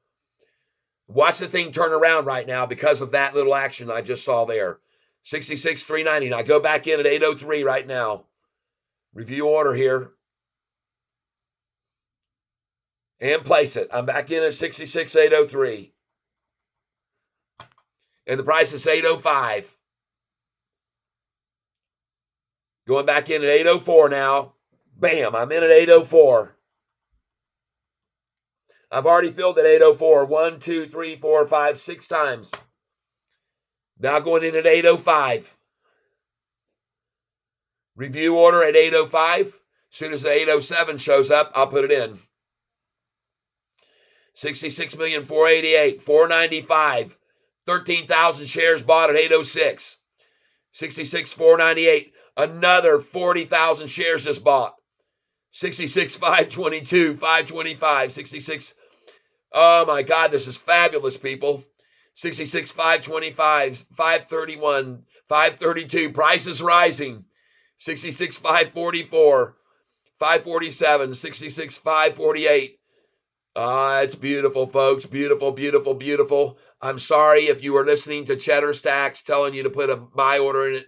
Speaker 1: Watch the thing turn around right now because of that little action I just saw there. 66,390. I go back in at 803 right now. Review order here. And place it. I'm back in at 66,803. And the price is 805. Going back in at 804 now. Bam, I'm in at 804. I've already filled at 804. 1, 2, 3, 4, 5, 6 times. Now going in at 805. Review order at 805. As soon as the 807 shows up, I'll put it in. 66,488,000, 495. 13,000 shares bought at 806. 66,498. Another 40,000 shares just bought. 66,522, 525, 66. Oh my God, this is fabulous, people. 66,525, 531, 532. Price is rising. 66,544, 547, 66,548. It's beautiful, folks. Beautiful, beautiful, beautiful. I'm sorry if you were listening to Cheddar Stacks telling you to put a buy order in it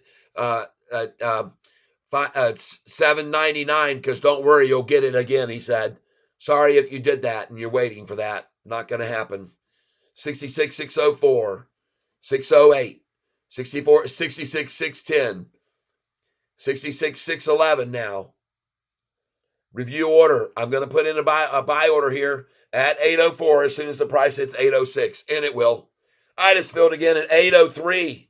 Speaker 1: $7.99 because don't worry, you'll get it again, he said. Sorry if you did that and you're waiting for that. Not going to happen. 66,604, 608, 64, 66, 610, 66, 611 now. Review order. I'm going to put in a buy order here at 804 as soon as the price hits 806, and it will. I just filled again at 803.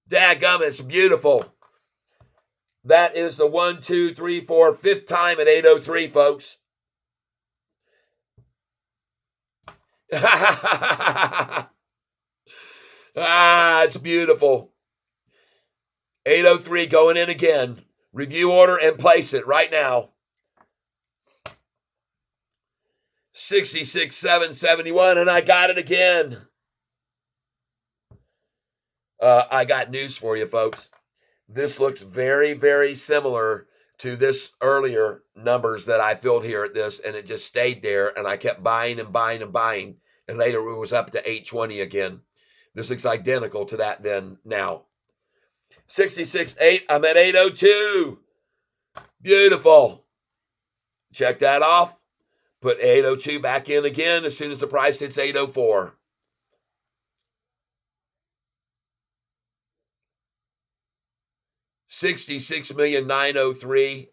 Speaker 1: Dadgum, it's beautiful. That is the 1, 2, 3, 4, fifth time at 803, folks. It's beautiful. 803 going in again. Review order and place it right now. 66,771, and I got it again. I got news for you, folks. This looks very, very similar to this earlier numbers that I filled here at this, and it just stayed there, and I kept buying and buying and buying, and later it was up to 820 again. This looks identical to that then now. 66.8, I'm at 802. Beautiful. Check that off. Put 802 back in again as soon as the price hits 804. $66,903,000.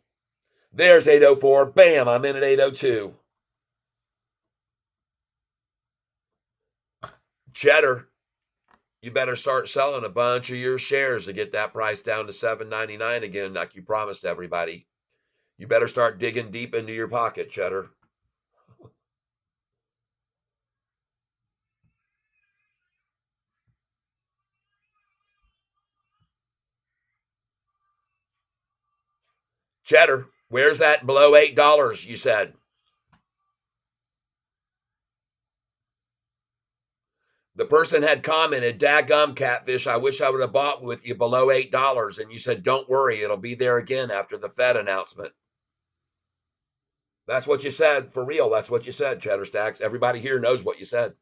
Speaker 1: There's 804. Bam, I'm in at 802. Cheddar, you better start selling a bunch of your shares to get that price down to $7.99 again, like you promised everybody. You better start digging deep into your pocket, Cheddar. Cheddar, where's that below $8 you said? The person had commented, "Daggum, Catfish, I wish I would have bought with you below $8." And you said, don't worry, it'll be there again after the Fed announcement. That's what you said. For real, that's what you said, Cheddar Stacks. Everybody here knows what you said.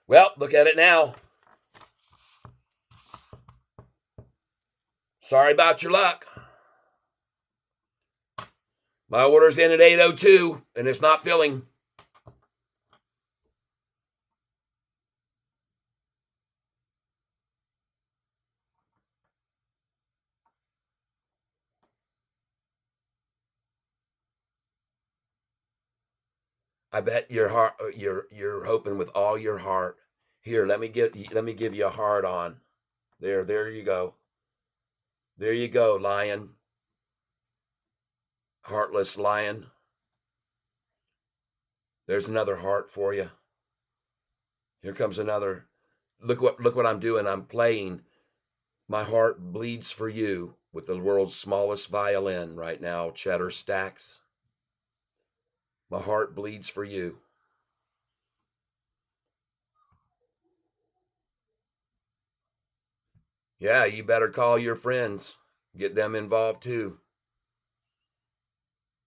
Speaker 1: Well, look at it now. Sorry about your luck. My order's in at 802, and it's not filling. I bet your heart, you're hoping with all your heart. Here, let me give you a heart on. There you go. There you go, lion. Heartless lion. There's another heart for you. Here comes another. Look what I'm doing. I'm playing My Heart Bleeds for You with the world's smallest violin right now, Cheddar Stacks. My heart bleeds for you. Yeah, you better call your friends. Get them involved too.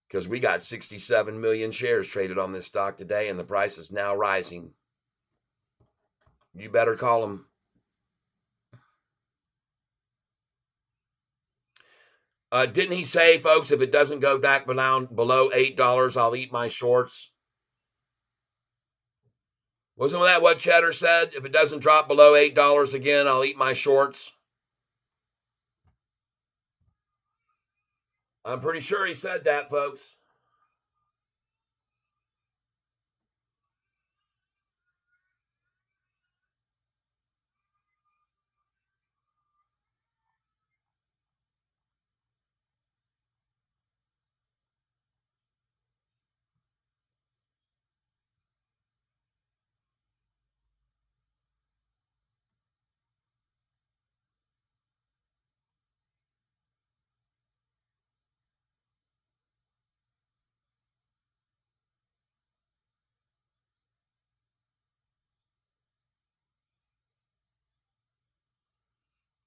Speaker 1: Because we got 67 million shares traded on this stock today, and the price is now rising. You better call them. Didn't he say, folks, if it doesn't go back below $8, I'll eat my shorts? Wasn't that what Cheddar said? If it doesn't drop below $8 again, I'll eat my shorts. I'm pretty sure he said that, folks.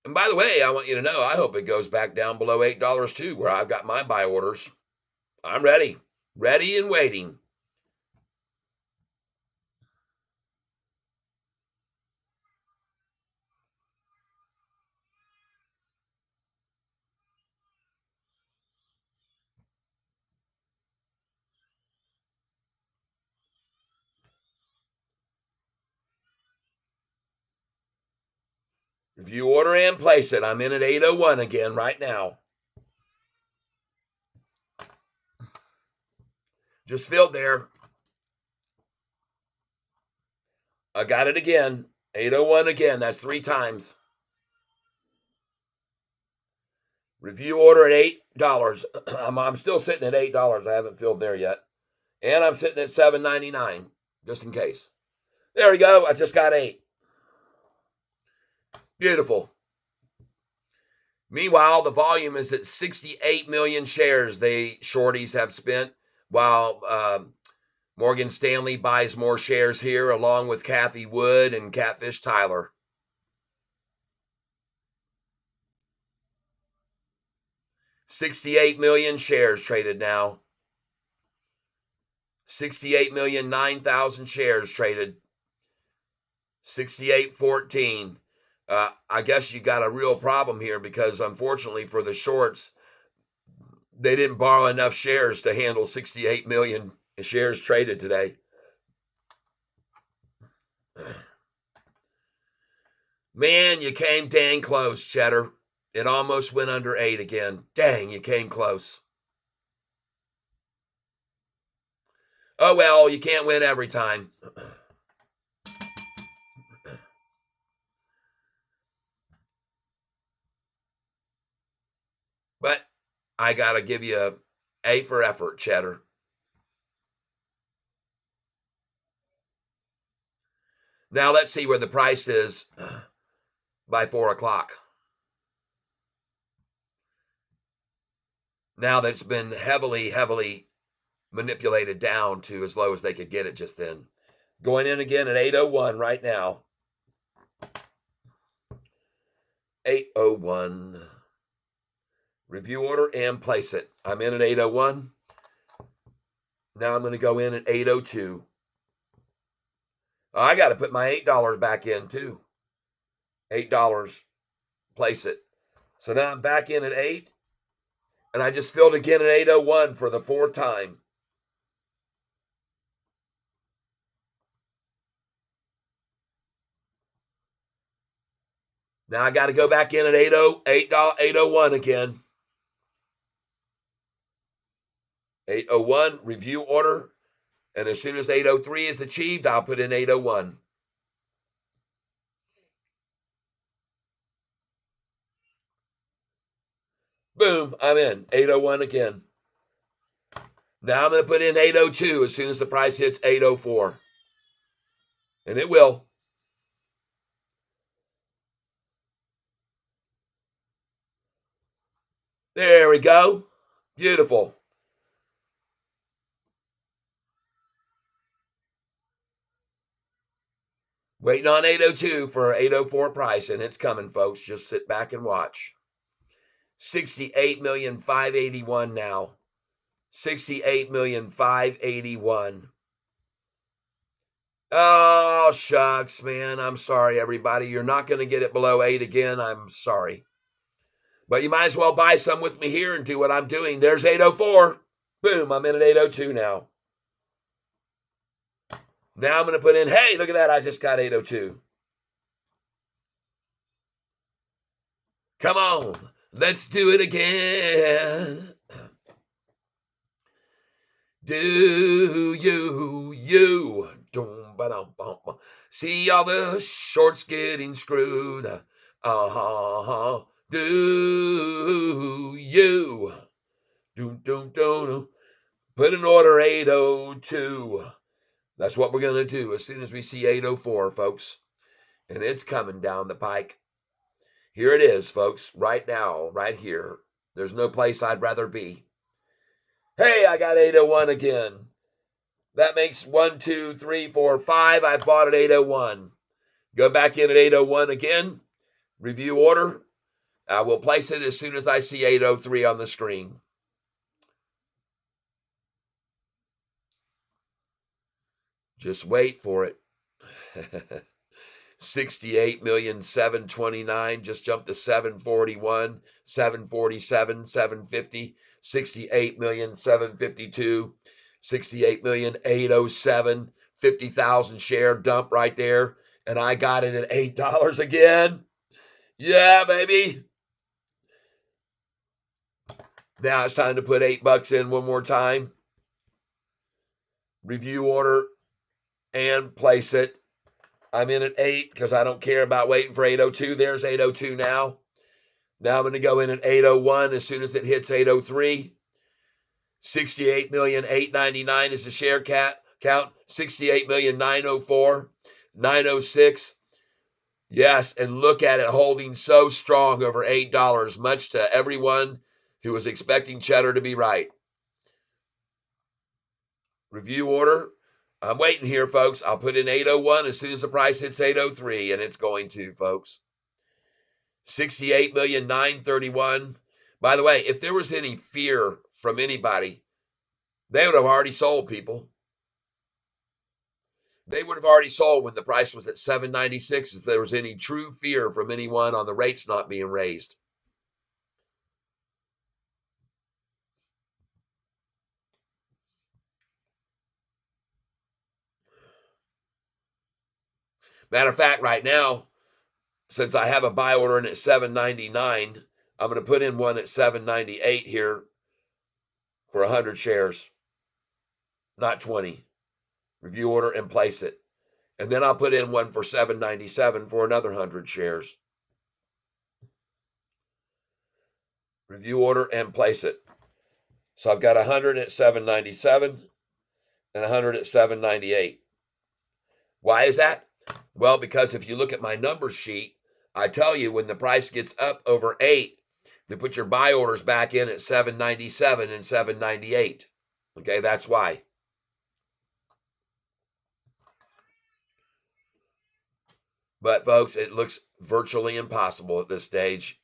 Speaker 1: And by the way, I want you to know, I hope it goes back down below $8 too, where I've got my buy orders. I'm ready and waiting. Review order and place it. I'm in at 801 again right now. Just filled there. I got it again. 801 again. That's 3 times. Review order at $8. I'm still sitting at $8. I haven't filled there yet. And I'm sitting at $7.99, just in case. There we go. I just got 8. Beautiful. Meanwhile, the volume is at 68 million shares they shorties have spent, while Morgan Stanley buys more shares here, along with Kathy Wood and Catfish Tyler. $68 million shares traded now. 68,009,000 shares traded. 68.14. I guess you got a real problem here because, unfortunately for the shorts, they didn't borrow enough shares to handle 68 million shares traded today. Man, you came dang close, Cheddar. It almost went under 8 again. Dang, you came close. Oh well, you can't win every time. But I got to give you A for effort, Cheddar. Now let's see where the price is by 4 o'clock. Now that it's been heavily manipulated down to as low as they could get it just then. Going in again at 801 right now. 801. Review order and place it. I'm in at 801. Now I'm going to go in at 802. I got to put my $8 back in too. $8. Place it. So now I'm back in at 8. And I just filled again at 801 for the 4th time. Now I got to go back in at 801 again. 801, review order. And as soon as 803 is achieved, I'll put in 801. Boom, I'm in. 801 again. Now I'm going to put in 802 as soon as the price hits 804. And it will. There we go. Beautiful. Waiting on 802 for 804 price, and it's coming, folks. Just sit back and watch. 68,581,000 now. 68,581,000. Oh, shucks, man. I'm sorry, everybody. You're not going to get it below 8 again. I'm sorry. But you might as well buy some with me here and do what I'm doing. There's 804. Boom, I'm in at 802 now. Now I'm going to put in, hey, look at that. I just got 802. Come on. Let's do it again. Do you see all the shorts getting screwed? Do you put an order 802? That's what we're going to do as soon as we see 804, folks. And it's coming down the pike. Here it is, folks, right now, right here. There's no place I'd rather be. Hey, I got 801 again. That makes 1, 2, 3, 4, 5. I bought at 801. Go back in at 801 again. Review order. I will place it as soon as I see 803 on the screen. Just wait for it. 68,729,000 just jumped to 741, 747, 750, 68,752,000, 68,807,000, 50,000 share dump right there, and I got it at $8 again. Yeah, baby. Now it's time to put $8 in one more time. Review order and place it. I'm in at 8 because I don't care about waiting for 802. There's 802 now. Now I'm going to go in at 801 as soon as it hits 803. 68,899,000 is the share count. 68,904,000, 906. Yes, and look at it holding so strong over $8, much to everyone who was expecting Cheddar to be right. Review order. I'm waiting here, folks. I'll put in 801 as soon as the price hits 803, and it's going to, folks. 68,931,000. By the way, if there was any fear from anybody, they would have already sold, people. They would have already sold when the price was at 796 if there was any true fear from anyone on the rates not being raised. Matter of fact, right now, since I have a buy order in at 799, I'm going to put in one at 798 here for 100 shares, not 20. Review order and place it. And then I'll put in one for 797 for another 100 shares. Review order and place it. So I've got 100 at 797 and 100 at 798. Why is that? Well, because if you look at my numbers sheet, I tell you when the price gets up over 8, to put your buy orders back in at 797 and 798. Okay, that's why. But folks, it looks virtually impossible at this stage.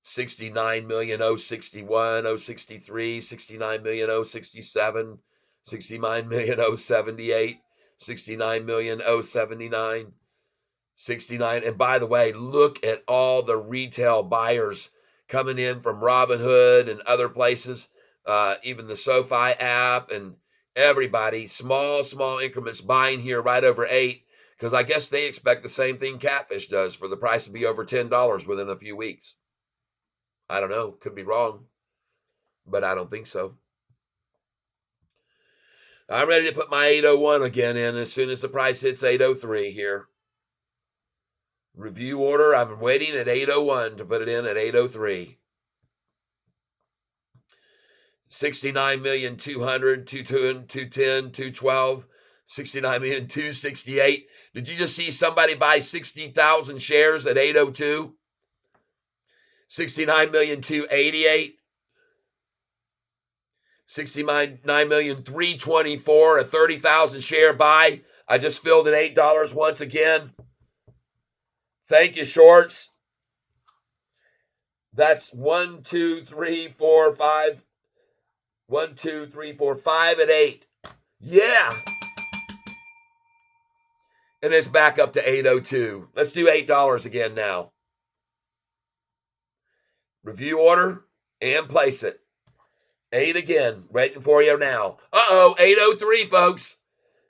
Speaker 1: 69,061,063, 69,067, 69,078, 69,079, 69. And by the way, look at all the retail buyers coming in from Robinhood and other places, even the Sofi app and everybody, small increments buying here right over 8, because I guess they expect the same thing Catfish does for the price to be over $10 within a few weeks. I don't know. Could be wrong, but I don't think so. I'm ready to put my 801 again in as soon as the price hits 803 here. Review order. I'm waiting at 801 to put it in at 803. 69,200,000, 210, 212, 69,268. Did you just see somebody buy 60,000 shares at 802? 69,288. 69,324, a 30,000 share buy. I just filled at $8 once again. Thank you, shorts. That's 1, 2, 3, 4, 5. 1, 2, 3, 4, 5 at 8. Yeah. And it's back up to 802. Let's do $8 again now. Review order and place it. 8 again, waiting for you now. 803, folks.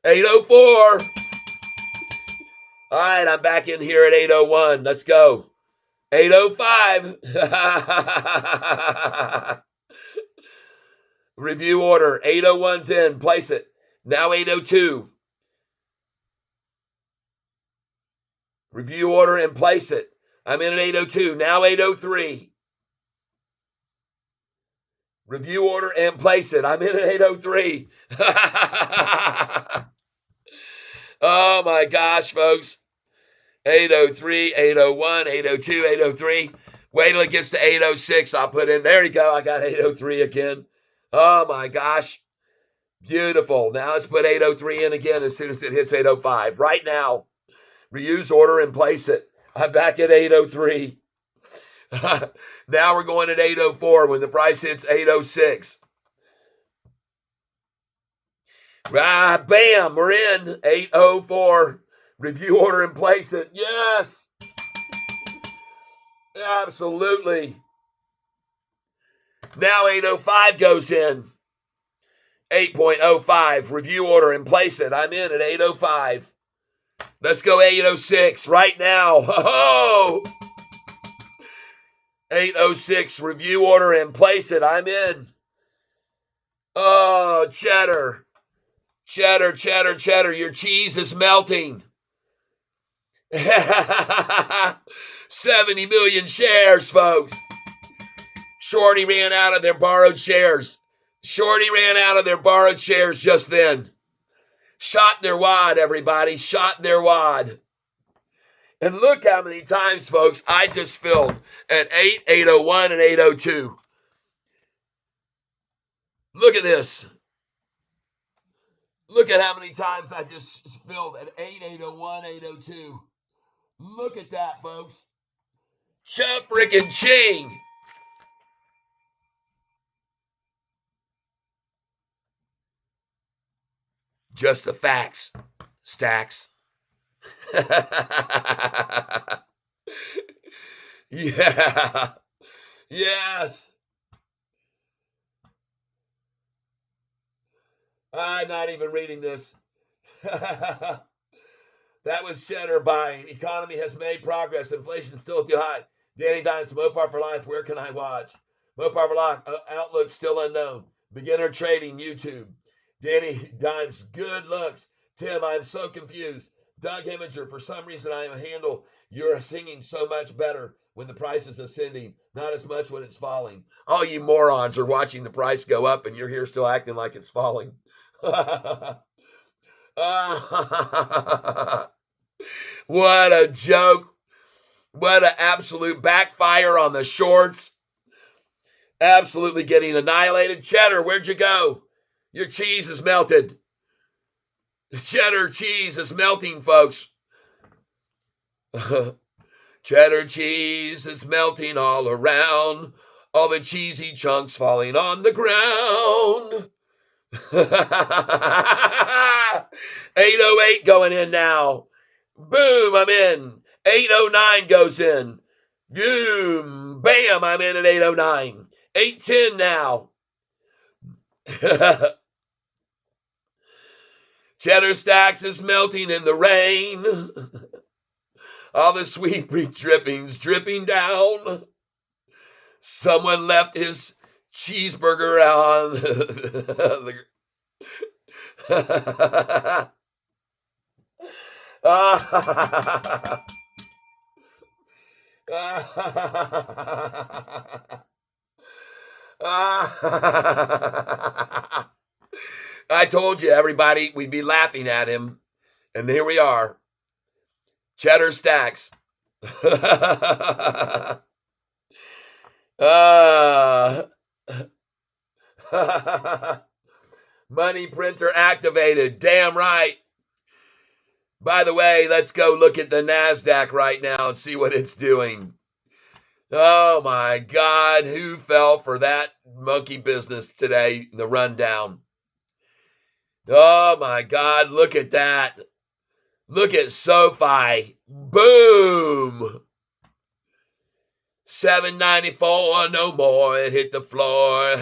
Speaker 1: 804. All right, I'm back in here at 801. Let's go. 805. Review order. 801's in. Place it. Now 802. Review order and place it. I'm in at 802. Now 803. Review order and place it. I'm in at 803. Oh my gosh, folks. 803, 801, 802, 803. Wait till it gets to 806. I'll put in. There you go. I got 803 again. Oh my gosh. Beautiful. Now let's put 803 in again as soon as it hits 805. Right now. Reuse order and place it. I'm back at 803. Now we're going at 804 when the price hits 806. Bam, we're in 804. Review order and place it. Yes. Absolutely. Now 805 goes in. 8.05. Review order and place it. I'm in at 805. Let's go 806 right now. Oh! 806. Review order and place it. I'm in. Oh, cheddar. Cheddar, cheddar, cheddar. Your cheese is melting. 70 million shares, folks. Shorty ran out of their borrowed shares. Shorty ran out of their borrowed shares just then. Shot their wad, everybody. Shot their wad. And look how many times, folks, I just filled at 8, 801, and 802. Look at this. Look at how many times I just filled at 8, 801, 802. Look at that, folks. Cha-frickin' ching. Just the facts. Stacks. Yeah. Yes. I'm not even reading this. That was cheddar buying. Economy has made progress. Inflation still too high. Danny Dimes, Mopar for life. Where can I watch? Mopar for life. Outlook still unknown. Beginner trading. YouTube. Danny Dimes. Good looks. Tim, I'm so confused. Doug Imager. For some reason, I am handle. You're singing so much better when the price is ascending. Not as much when it's falling. All you morons are watching the price go up, and you're here still acting like it's falling. What a joke. What an absolute backfire on the shorts. Absolutely getting annihilated. Cheddar, where'd you go? Your cheese is melted. Cheddar cheese is melting, folks. Cheddar cheese is melting all around. All the cheesy chunks falling on the ground. 808 going in now. Boom, I'm in. 809 goes in. Boom, bam, I'm in at 809. 810 now. Cheddar stacks is melting in the rain. All the sweet drippings dripping down. Someone left his cheeseburger on the I told you, everybody, we'd be laughing at him. And here we are. Cheddar stacks. Money printer activated. Damn right. By the way, let's go look at the NASDAQ right now and see what it's doing. Oh my God, who fell for that monkey business today? The rundown. Oh my God, look at that. Look at Sofi. Boom. 794, no more. It hit the floor.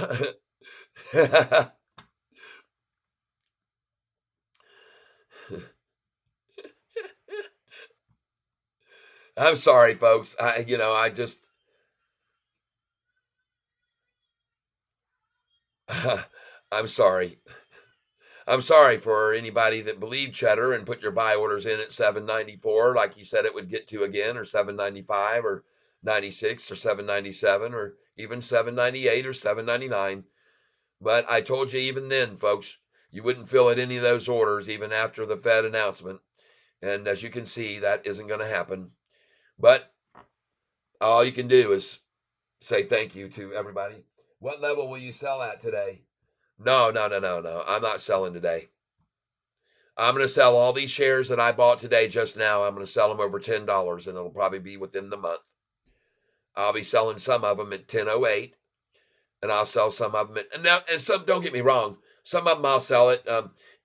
Speaker 1: I'm sorry, folks. I'm sorry. I'm sorry for anybody that believed Cheddar and put your buy orders in at 794 like he said it would get to again, or 795 or 96 or 797 or even 798 or 799. But I told you even then, folks, you wouldn't fill at any of those orders even after the Fed announcement. And as you can see, that isn't going to happen. But all you can do is say thank you to everybody. What level will you sell at today? No. I'm not selling today. I'm going to sell all these shares that I bought today just now. I'm going to sell them over $10, and it'll probably be within the month. I'll be selling some of them at 10.08, and I'll sell some of them and some. Don't get me wrong, some of them I'll sell at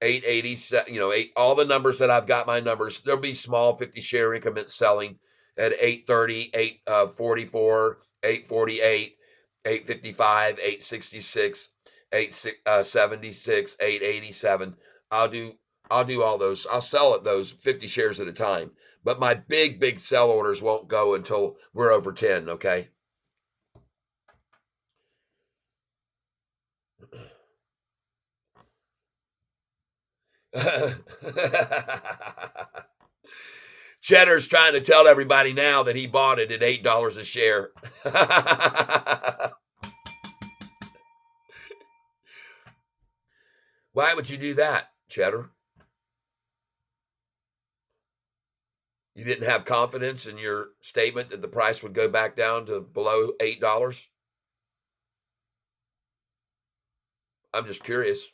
Speaker 1: 8.80. All the numbers that I've got, my numbers, there'll be small 50 share increments selling at 8.30, 8.44, 8.48, 8.55, 8.66, 8.76, 8.87. I'll do all those. I'll sell at those 50 shares at a time. But my big sell orders won't go until we're over 10, okay? Cheddar's trying to tell everybody now that he bought it at $8 a share. Why would you do that, Cheddar? You didn't have confidence in your statement that the price would go back down to below $8? I'm just curious.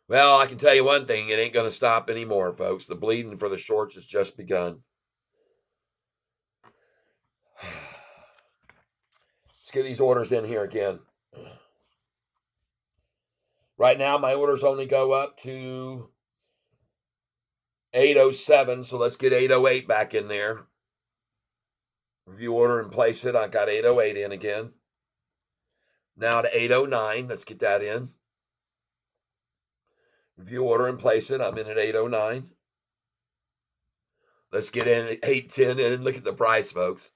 Speaker 1: Well, I can tell you one thing, it ain't going to stop anymore, folks. The bleeding for the shorts has just begun. Let's get these orders in here again. Right now, my orders only go up to 807, so let's get 808 back in there. Review order and place it. I got 808 in again. Now to 809. Let's get that in. Review order and place it. I'm in at 809. Let's get in at 810 and look at the price, folks.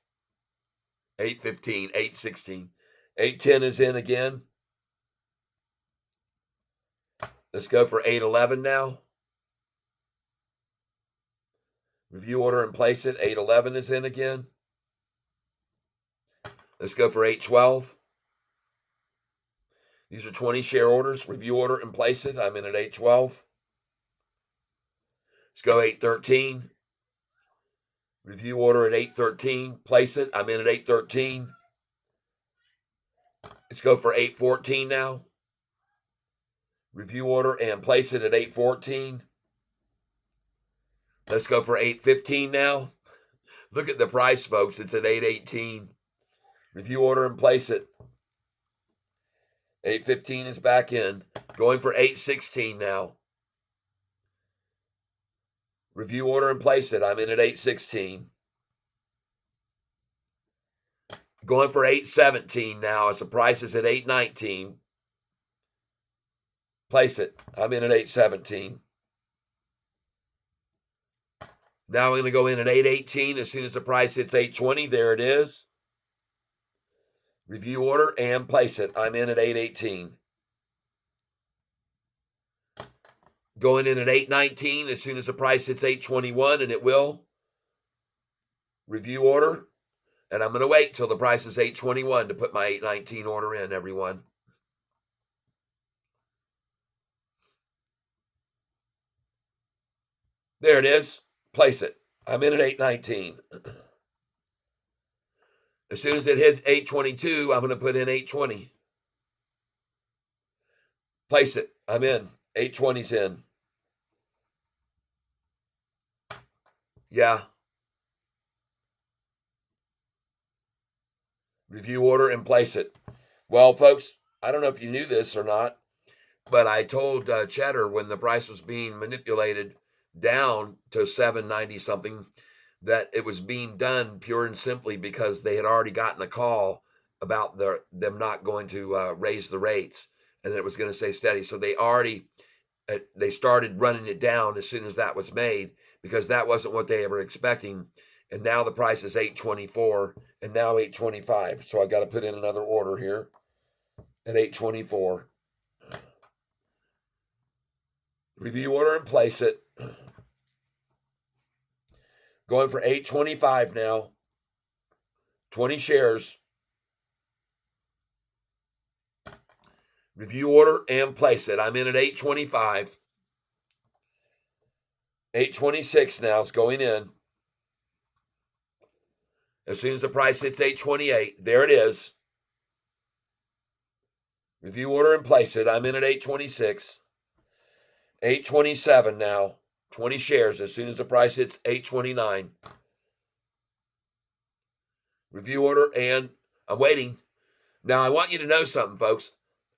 Speaker 1: 815, 816. 810 is in again. Let's go for 811 now. Review order and place it. 811 is in again. Let's go for 812. These are 20 share orders. Review order and place it. I'm in at 812. Let's go 813. Review order at 813. Place it. I'm in at 813. Let's go for 814 now. Review order and place it at 814. Let's go for 815 now. Look at the price, folks. It's at 818. Review order and place it. 815 is back in. Going for 816 now. Review order and place it. I'm in at 816. Going for 817 now as the price is at 819. Place it. I'm in at 817. Now I'm going to go in at 818 as soon as the price hits 820. There it is. Review order and place it. I'm in at 818. Going in at 819 as soon as the price hits 821, and it will. Review order. And I'm going to wait till the price is 821 to put my 819 order in, everyone. There it is. Place it. I'm in at 819. As soon as it hits 822, I'm going to put in 820. Place it. I'm in. 820's in. Yeah. Review order and place it. Well, folks, I don't know if you knew this or not, but I told Cheddar when the price was being manipulated down to 790 something that it was being done pure and simply because they had already gotten a call about them not going to raise the rates and that it was going to stay steady. So they started running it down as soon as that was made because that wasn't what they were expecting. And now the price is 824 and now 825. So I got to put in another order here at 824. Review order and place it. Going for 825 now. 20 shares. Review order and place it. I'm in at 825. 826 now is going in. As soon as the price hits 828, there it is. Review order and place it. I'm in at 826. 827 now. 20 shares as soon as the price hits 829. Review order, and I'm waiting. Now, I want you to know something, folks.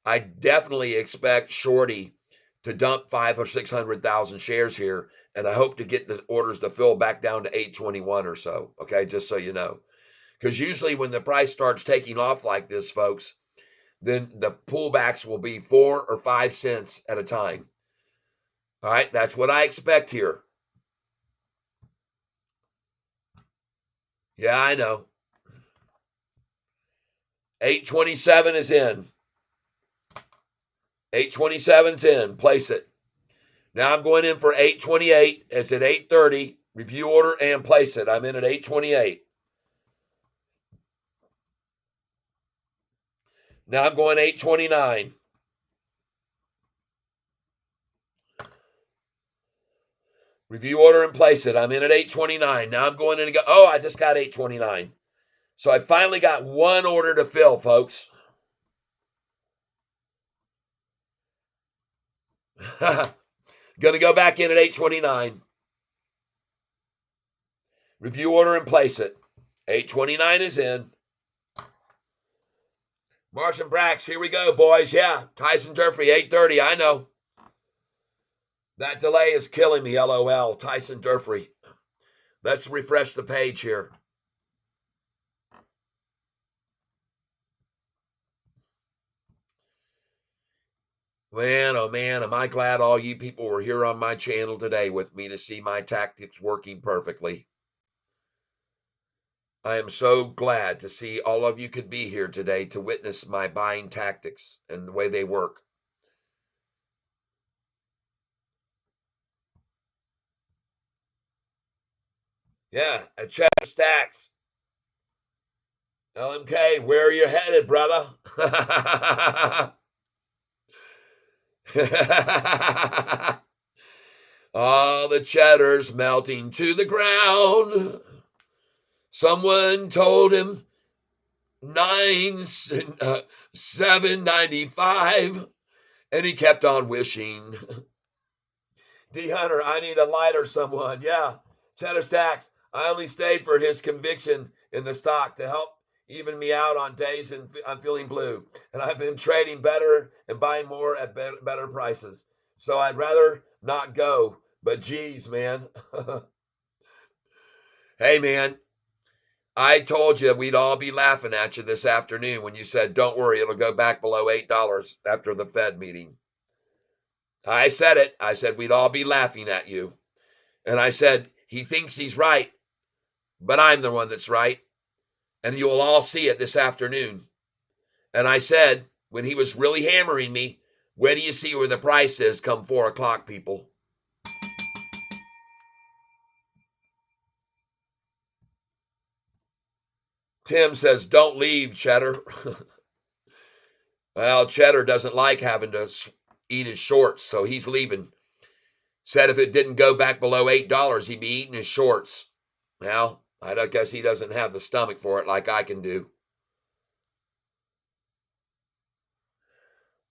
Speaker 1: I definitely expect Shorty to dump 500,000 or 600,000 shares here, and I hope to get the orders to fill back down to 821 or so. Okay, just so you know, because usually when the price starts taking off like this, folks, then the pullbacks will be 4 or 5 cents at a time. All right, that's what I expect here. Yeah, I know. 827 is in. 827's in. Place it. Now I'm going in for 828. It's at 830. Review order and place it. I'm in at 828. Now I'm going 829. Review order and place it. I'm in at 829. Now I'm going in and go. Oh, I just got 829. So I finally got one order to fill, folks. Going to go back in at 829. Review order and place it. 829 is in. Martian Brax, here we go, boys. Yeah, Tyson Durfee, 830. I know. That delay is killing me, LOL. Tyson Durfee. Let's refresh the page here. Man, oh man, am I glad all you people were here on my channel today with me to see my tactics working perfectly. I am so glad to see all of you could be here today to witness my buying tactics and the way they work. Yeah, a check stacks. LMK, where are you headed, brother? All the cheddar's melting to the ground. Someone told him 7.95, and he kept on wishing. D Hunter, I need a lighter, someone. Yeah, Cheddar Stacks. I only stayed for his conviction in the stock to help even me out on days and I'm feeling blue. And I've been trading better and buying more at better prices. So I'd rather not go. But geez, man. Hey, man, I told you we'd all be laughing at you this afternoon when you said, don't worry, it'll go back below $8 after the Fed meeting. I said it. I said we'd all be laughing at you. And I said, he thinks he's right, but I'm the one that's right. And you'll all see it this afternoon. And I said, when he was really hammering me, where do you see where the price is come 4 o'clock, people? Tim says, don't leave, Cheddar. Well, Cheddar doesn't like having to eat his shorts, so he's leaving. Said if it didn't go back below $8, he'd be eating his shorts. Well, I guess he doesn't have the stomach for it like I can do.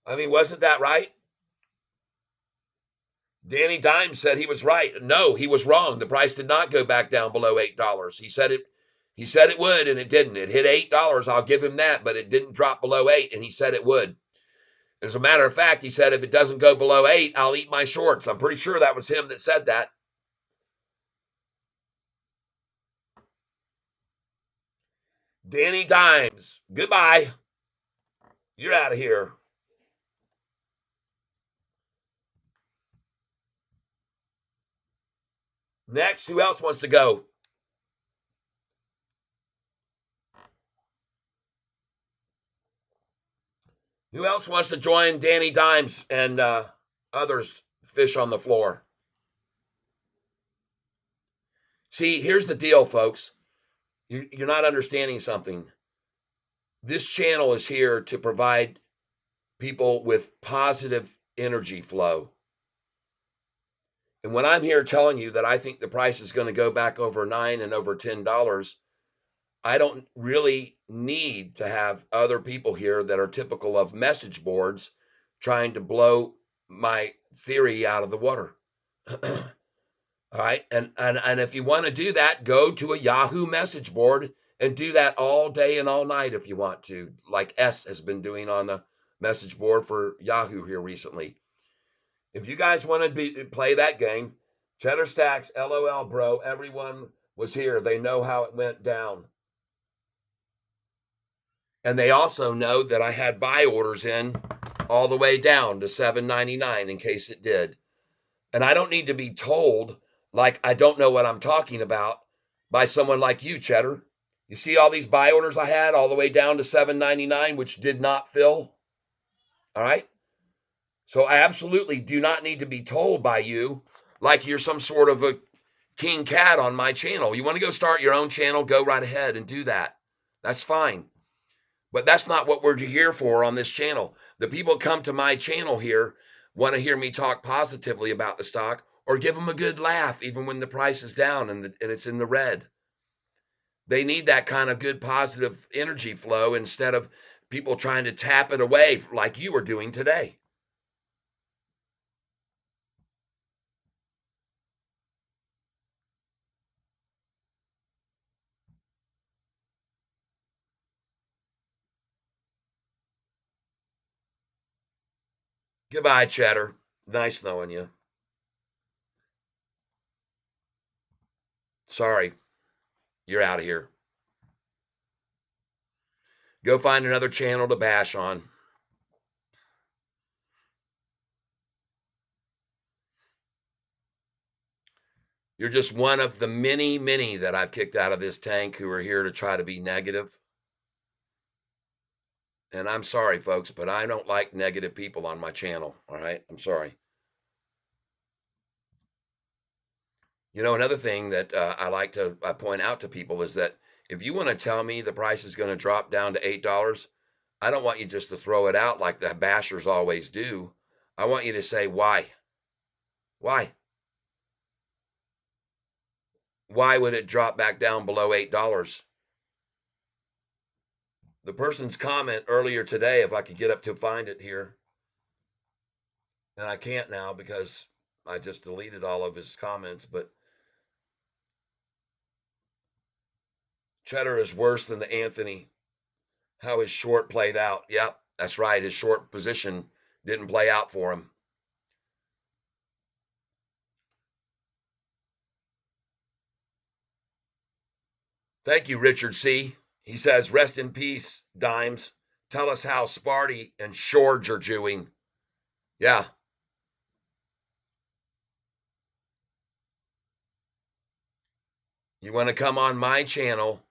Speaker 1: I mean, wasn't that right? Danny Dimes said he was right. No, he was wrong. The price did not go back down below $8. He said it would, and it didn't. It hit $8. I'll give him that, but it didn't drop below 8, and he said it would. As a matter of fact, he said if it doesn't go below 8, I'll eat my shorts. I'm pretty sure that was him that said that. Danny Dimes, goodbye. You're out of here. Next, who else wants to go? Who else wants to join Danny Dimes and others fish on the floor? See, here's the deal, folks. You're not understanding something. This channel is here to provide people with positive energy flow. And when I'm here telling you that I think the price is going to go back over $9 and over $10, I don't really need to have other people here that are typical of message boards trying to blow my theory out of the water. All right. And if you want to do that, go to a Yahoo message board And do that all day and all night if you want to, like S has been doing on the message board for Yahoo here recently. If you guys want to play that game, Cheddar Stacks, LOL, bro. Everyone was here. They know how it went down. And they also know that I had buy orders in all the way down to $7.99 in case it did. And I don't need to be told like I don't know what I'm talking about by someone like you, Cheddar. You see all these buy orders I had all the way down to $7.99, which did not fill. All right. So I absolutely do not need to be told by you like you're some sort of a king cat on my channel. You want to go start your own channel, go right ahead and do that. That's fine. But that's not what we're here for on this channel. The people come to my channel here want to hear me talk positively about the stock or give them a good laugh even when the price is down and it's in the red. They need that kind of good positive energy flow instead of people trying to tap it away like you were doing today. Goodbye, Cheddar. Nice knowing you. Sorry, you're out of here. Go find another channel to bash on. You're just one of the many, many that I've kicked out of this tank who are here to try to be negative. And I'm sorry, folks, but I don't like negative people on my channel. All right. I'm sorry. You know, another thing that I like to point out to people is that if you want to tell me the price is going to drop down to $8, I don't want you just to throw it out like the bashers always do. I want you to say why. Why? Why would it drop back down below $8? The person's comment earlier today, if I could get up to find it here, and I can't now because I just deleted all of his comments, but Cheddar is worse than the Anthony. How his short played out. Yep, that's right. His short position didn't play out for him. Thank you, Richard C. He says, rest in peace, Dimes. Tell us how Sparty and Shorge are doing. Yeah. You want to come on my channel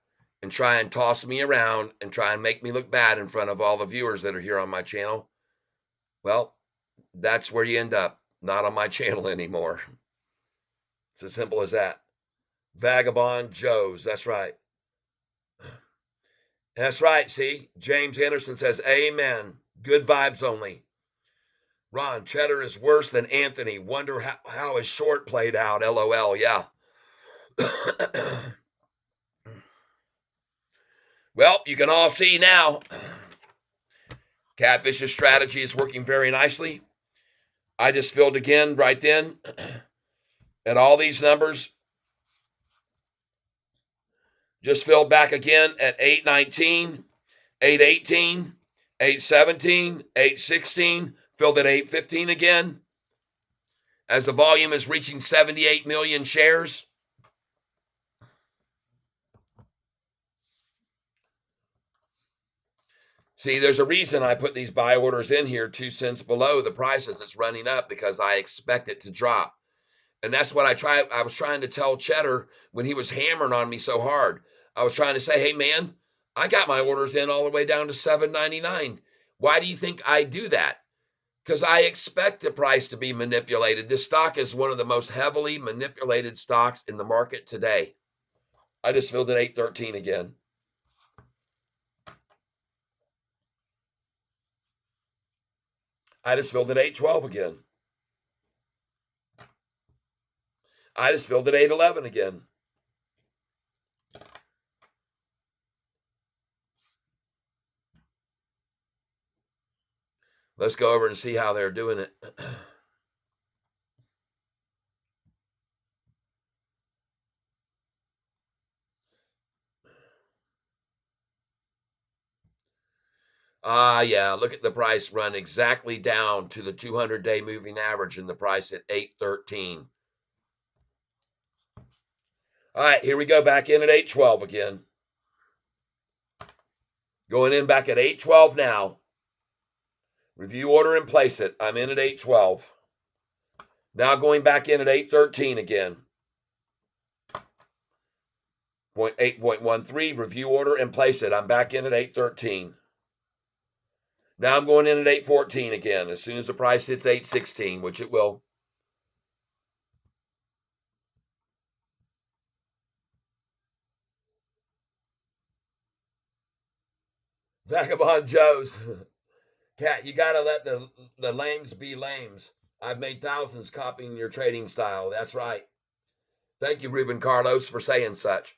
Speaker 1: and try and toss me around and try and make me look bad in front of all the viewers that are here on my channel? Well, that's where you end up. Not on my channel anymore. It's as simple as that. Vagabond Joes. That's right. That's right. See, James Anderson says, amen. Good vibes only. Ron, Cheddar is worse than Anthony. Wonder how his short played out. LOL. Yeah. Well, you can all see now. Catfish's strategy is working very nicely. I just filled again right then. And all these numbers just filled back again at 819, 818, 817, 816, filled at 815 again. As the volume is reaching 78 million shares. See, there's a reason I put these buy orders in here 2 cents below the prices it's running up because I expect it to drop. And that's what I was trying to tell Cheddar when he was hammering on me so hard. I was trying to say, hey man, I got my orders in all the way down to $7.99. Why do you think I do that? Because I expect the price to be manipulated. This stock is one of the most heavily manipulated stocks in the market today. I just filled at 813 again. I just filled at 812 again. I just filled at 811 again. Let's go over and see how they're doing it. Yeah, look at the price run exactly down to the 200-day moving average and the price at 813. All right, here we go back in at 812 again. Going in back at 812 now. Review order and place it. I'm in at 812. Now going back in at 813 again. 8.13, review order and place it. I'm back in at 813. Now I'm going in at 814 again. As soon as the price hits 816, which it will. Vagabond Joe's. Cat, you gotta let the lames be lames. I've made thousands copying your trading style. That's right. Thank you, Ruben Carlos, for saying such.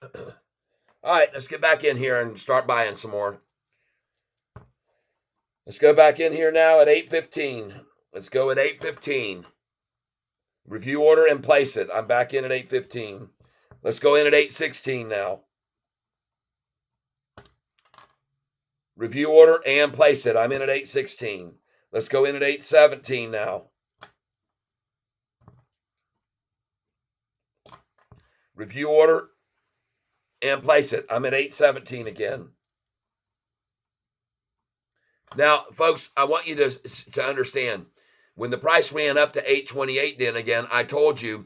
Speaker 1: All right, let's get back in here and start buying some more. Let's go back in here now at 815. Let's go at 815. Review order and place it. I'm back in at 815. Let's go in at 816 now. Review order and place it. I'm in at 816. Let's go in at 817 now. Review order and place it. I'm at 817 again. Now, folks, I want you to understand, when the price ran up to 828 then again, I told you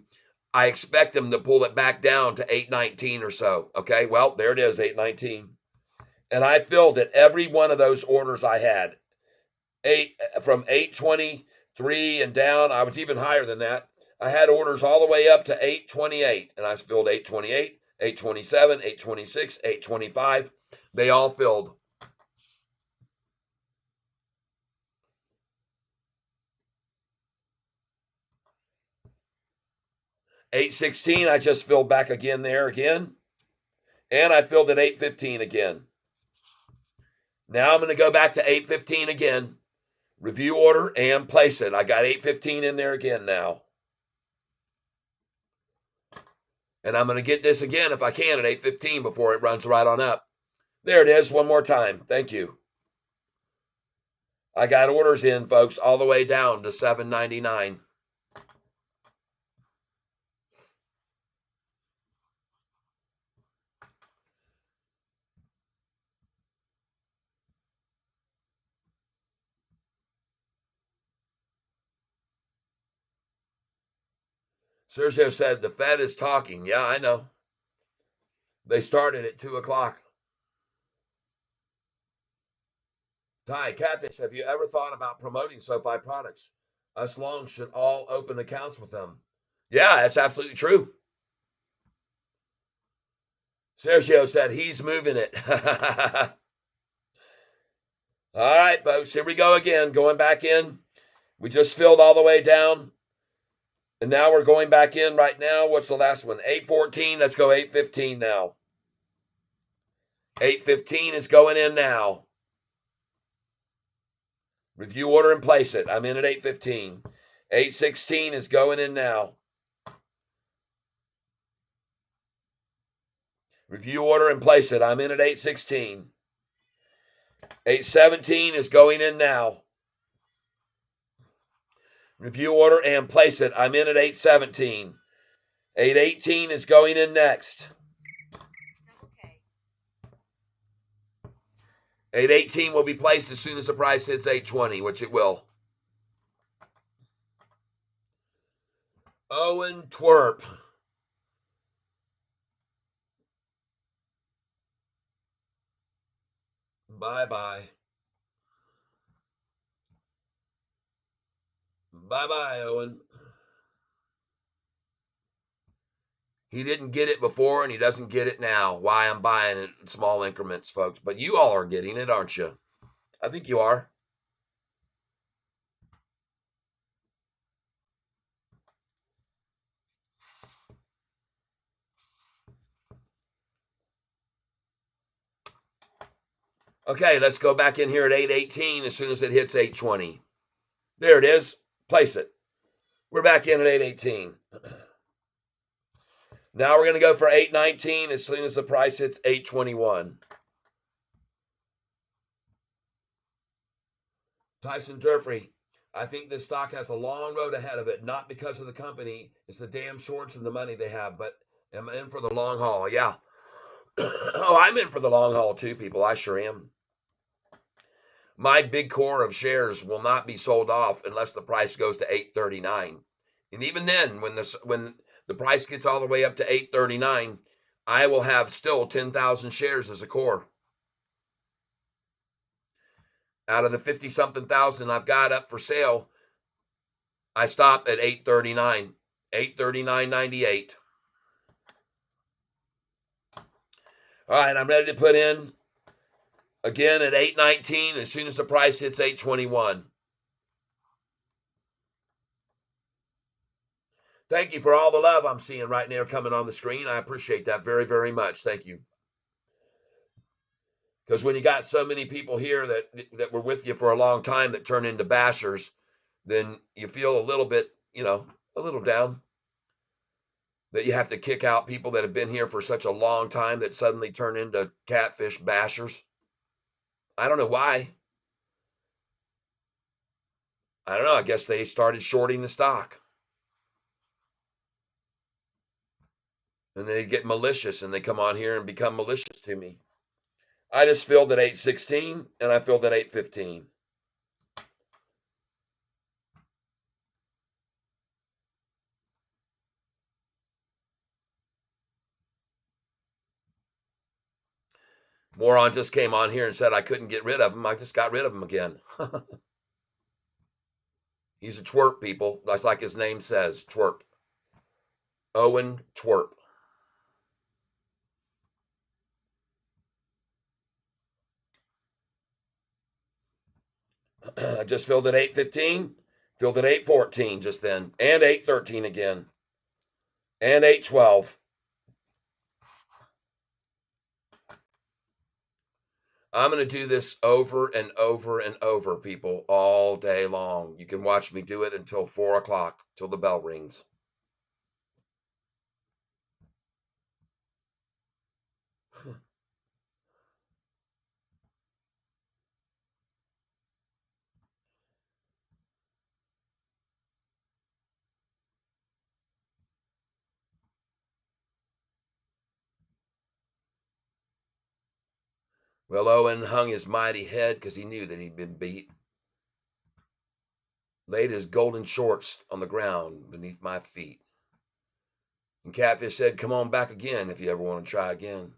Speaker 1: I expect them to pull it back down to 819 or so. Okay, well, there it is, 819. And I filled it, every one of those orders I had. From 823 and down, I was even higher than that. I had orders all the way up to 828, and I filled 828, 827, 826, 825. They all filled. $816, I just filled back again there again. And I filled at $815 again. Now I'm going to go back to $815 again. Review order and place it. I got $815 in there again now. And I'm going to get this again if I can at $815 before it runs right on up. There it is, one more time. Thank you. I got orders in, folks, all the way down to $7.99. Sergio said the Fed is talking. Yeah, I know. They started at 2 o'clock. Ty, Catfish, have you ever thought about promoting SoFi products? Us longs should all open accounts with them. Yeah, that's absolutely true. Sergio said he's moving it. All right, folks, here we go again. Going back in. We just filled all the way down. And now we're going back in right now. What's the last one? 814. Let's go 815 now. 815 is going in now. Review order and place it. I'm in at 815. 816 is going in now. Review order and place it. I'm in at 816. 817 is going in now. Review order and place it. I'm in at 817. 818 is going in next. 818 will be placed as soon as the price hits 820, which it will. Owen Twerp. Bye-bye. Bye-bye, Owen. He didn't get it before, and he doesn't get it now. Why I'm buying it in small increments, folks. But you all are getting it, aren't you? I think you are. Okay, let's go back in here at 818 as soon as it hits 820. There it is. Place it. We're back in at 818. Now we're going to go for 819 as soon as the price hits 821. Tyson Durfree, I think this stock has a long road ahead of it, not because of the company. It's the damn shorts and the money they have, but am I in for the long haul? Yeah. Oh, I'm in for the long haul too, people. I sure am. My big core of shares will not be sold off unless the price goes to 839. And even then, when the price gets all the way up to 839, I will have still 10,000 shares as a core. Out of the 50 something thousand I've got up for sale, I stop at 839, 839.98. All right, I'm ready to put in again at 819 as soon as the price hits 821. Thank you for all the love I'm seeing right now coming on the screen. I appreciate that very, very much. Thank you. Because when you got so many people here that were with you for a long time that turn into bashers, then you feel a little bit, a little down that you have to kick out people that have been here for such a long time that suddenly turn into catfish bashers. I don't know why. I don't know. I guess they started shorting the stock. And they get malicious and they come on here and become malicious to me. I just filled at 816 and I filled at 815. Moron just came on here and said I couldn't get rid of him. I just got rid of him again. He's a twerp, people. That's like his name says, twerp. Owen Twerp. I just filled at 815, filled at 814 just then, and 813 again, and 812. I'm going to do this over and over and over, people, all day long. You can watch me do it until 4 o'clock, till the bell rings. Well, Owen hung his mighty head because he knew that he'd been beat. Laid his golden shorts on the ground beneath my feet. And Catfish said, come on back again if you ever want to try again.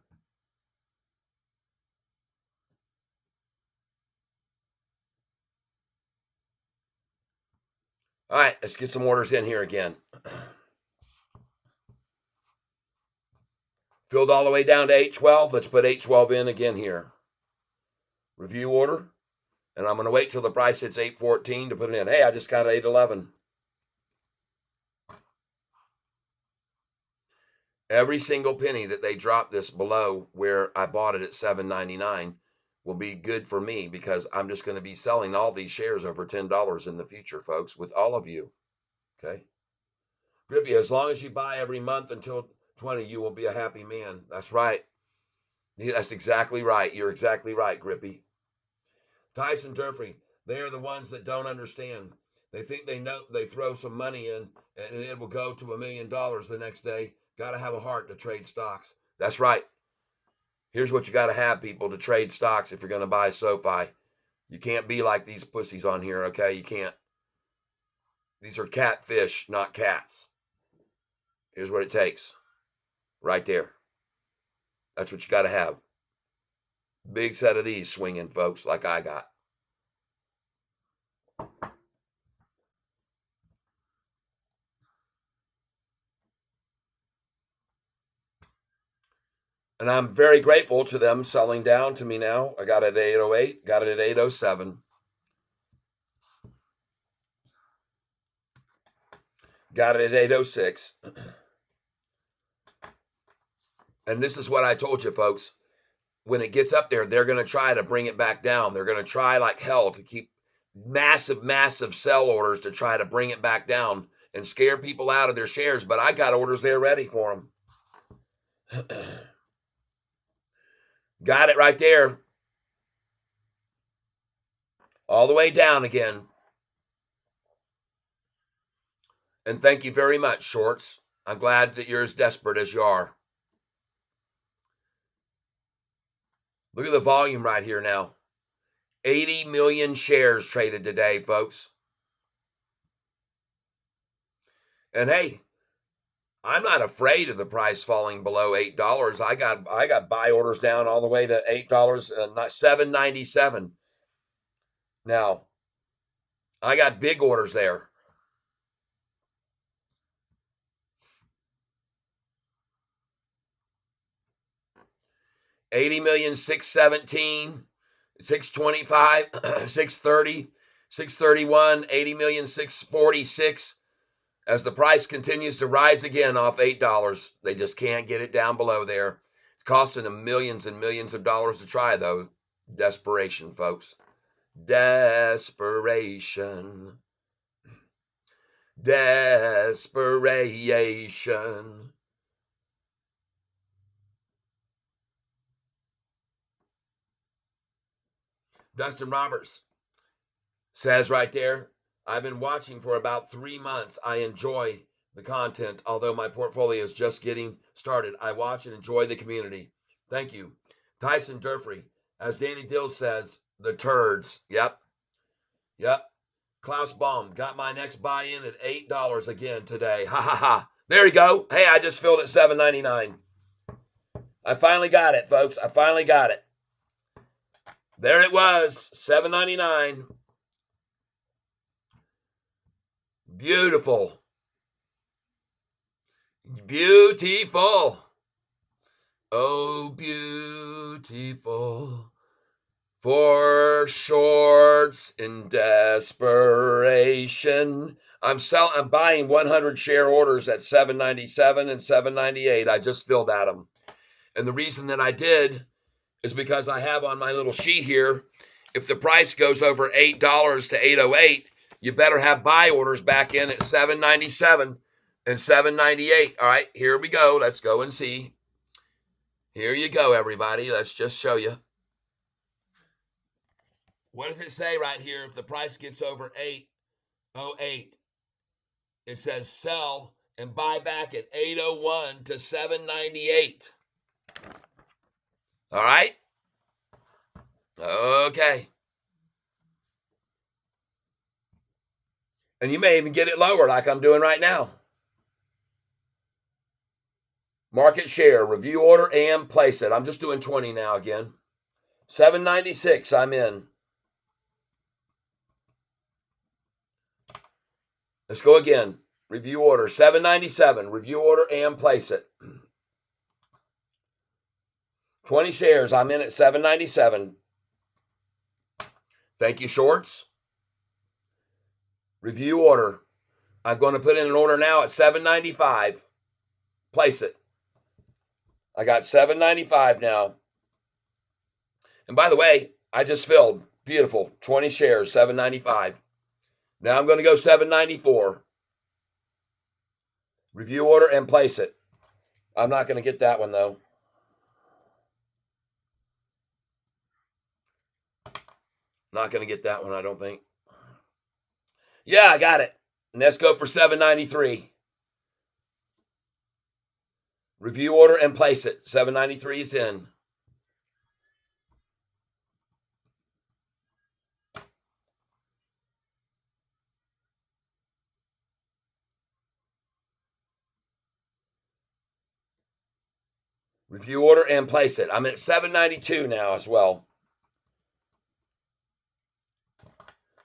Speaker 1: All right, let's get some orders in here again. Filled all the way down to 812. Let's put 812 in again here. Review order. And I'm going to wait till the price hits 814 to put it in. Hey, I just got 811. Every single penny that they drop this below where I bought it at $7.99 will be good for me because I'm just going to be selling all these shares over $10 in the future, folks, with all of you. Okay. Grippy, as long as you buy every month until 20, you will be a happy man. That's right. That's exactly right. You're exactly right, Grippy. Tyson Durfree, they are the ones that don't understand. They think they know they throw some money in and it will go to $1 million the next day. Got to have a heart to trade stocks. That's right. Here's what you got to have, people, to trade stocks if you're going to buy Sofi. You can't be like these pussies on here, okay? You can't. These are catfish, not cats. Here's what it takes. Right there. That's what you got to have. Big set of these swinging, folks, like I got. And I'm very grateful to them selling down to me now. I got it at 808, got it at 807. Got it at 806. And this is what I told you, folks. When it gets up there, they're going to try to bring it back down. They're going to try like hell to keep massive, massive sell orders to try to bring it back down and scare people out of their shares. But I got orders there ready for them. Got it right there. all the way down again. And thank you very much, shorts. I'm glad that you're as desperate as you are. Look at the volume right here now. 80 million shares traded today, folks. And hey, I'm not afraid of the price falling below $8. I got buy orders down all the way to $8, not $7.97. Now, I got big orders there. 80 million, 617, 625, 630, 631, 80 million, 646. As the price continues to rise again off $8, they just can't get it down below there. It's costing them millions and millions of dollars to try, though. Desperation, folks. Desperation. Desperation. Dustin Roberts says right there, I've been watching for about 3 months. I enjoy the content, although my portfolio is just getting started. I watch and enjoy the community. Thank you. Tyson Durfrey, as Danny Dills says, the turds. Yep. Yep. Klaus Baum, got my next buy-in at $8 again today. Ha ha ha. There you go. Hey, I just filled at $7.99. I finally got it, folks. I finally got it. There it was, $7.99. Beautiful. Beautiful. Oh, beautiful. For shorts in desperation. I'm buying 100 share orders at $7.97 and $7.98. I just filled at them. And the reason that I did is because I have on my little sheet here, if the price goes over $8 to $8.08, you better have buy orders back in at $7.97 and $7.98. All right, here we go. Let's go and see. Here you go, everybody. Let's just show you. What does it say right here? If the price gets over $8.08, it says sell and buy back at $8.01 to $7.98. All right? Okay. And you may even get it lower like I'm doing right now. Market share, review order, and place it. I'm just doing 20 now again. $7.96, I'm in. Let's go again. Review order, $7.97. Review order and place it. 20 shares, I'm in at $7.97. Thank you, shorts. Review order. I'm going to put in an order now at $7.95. Place it. I got $7.95 now. And by the way, I just filled. Beautiful. 20 shares, $7.95. Now I'm going to go $7.94. Review order and place it. I'm not going to get that one, though. Not going to get that one, I don't think. Yeah, I got it. And let's go for $7.93. Review order and place it. $7.93 is in. Review order and place it. I'm at $7.92 now as well.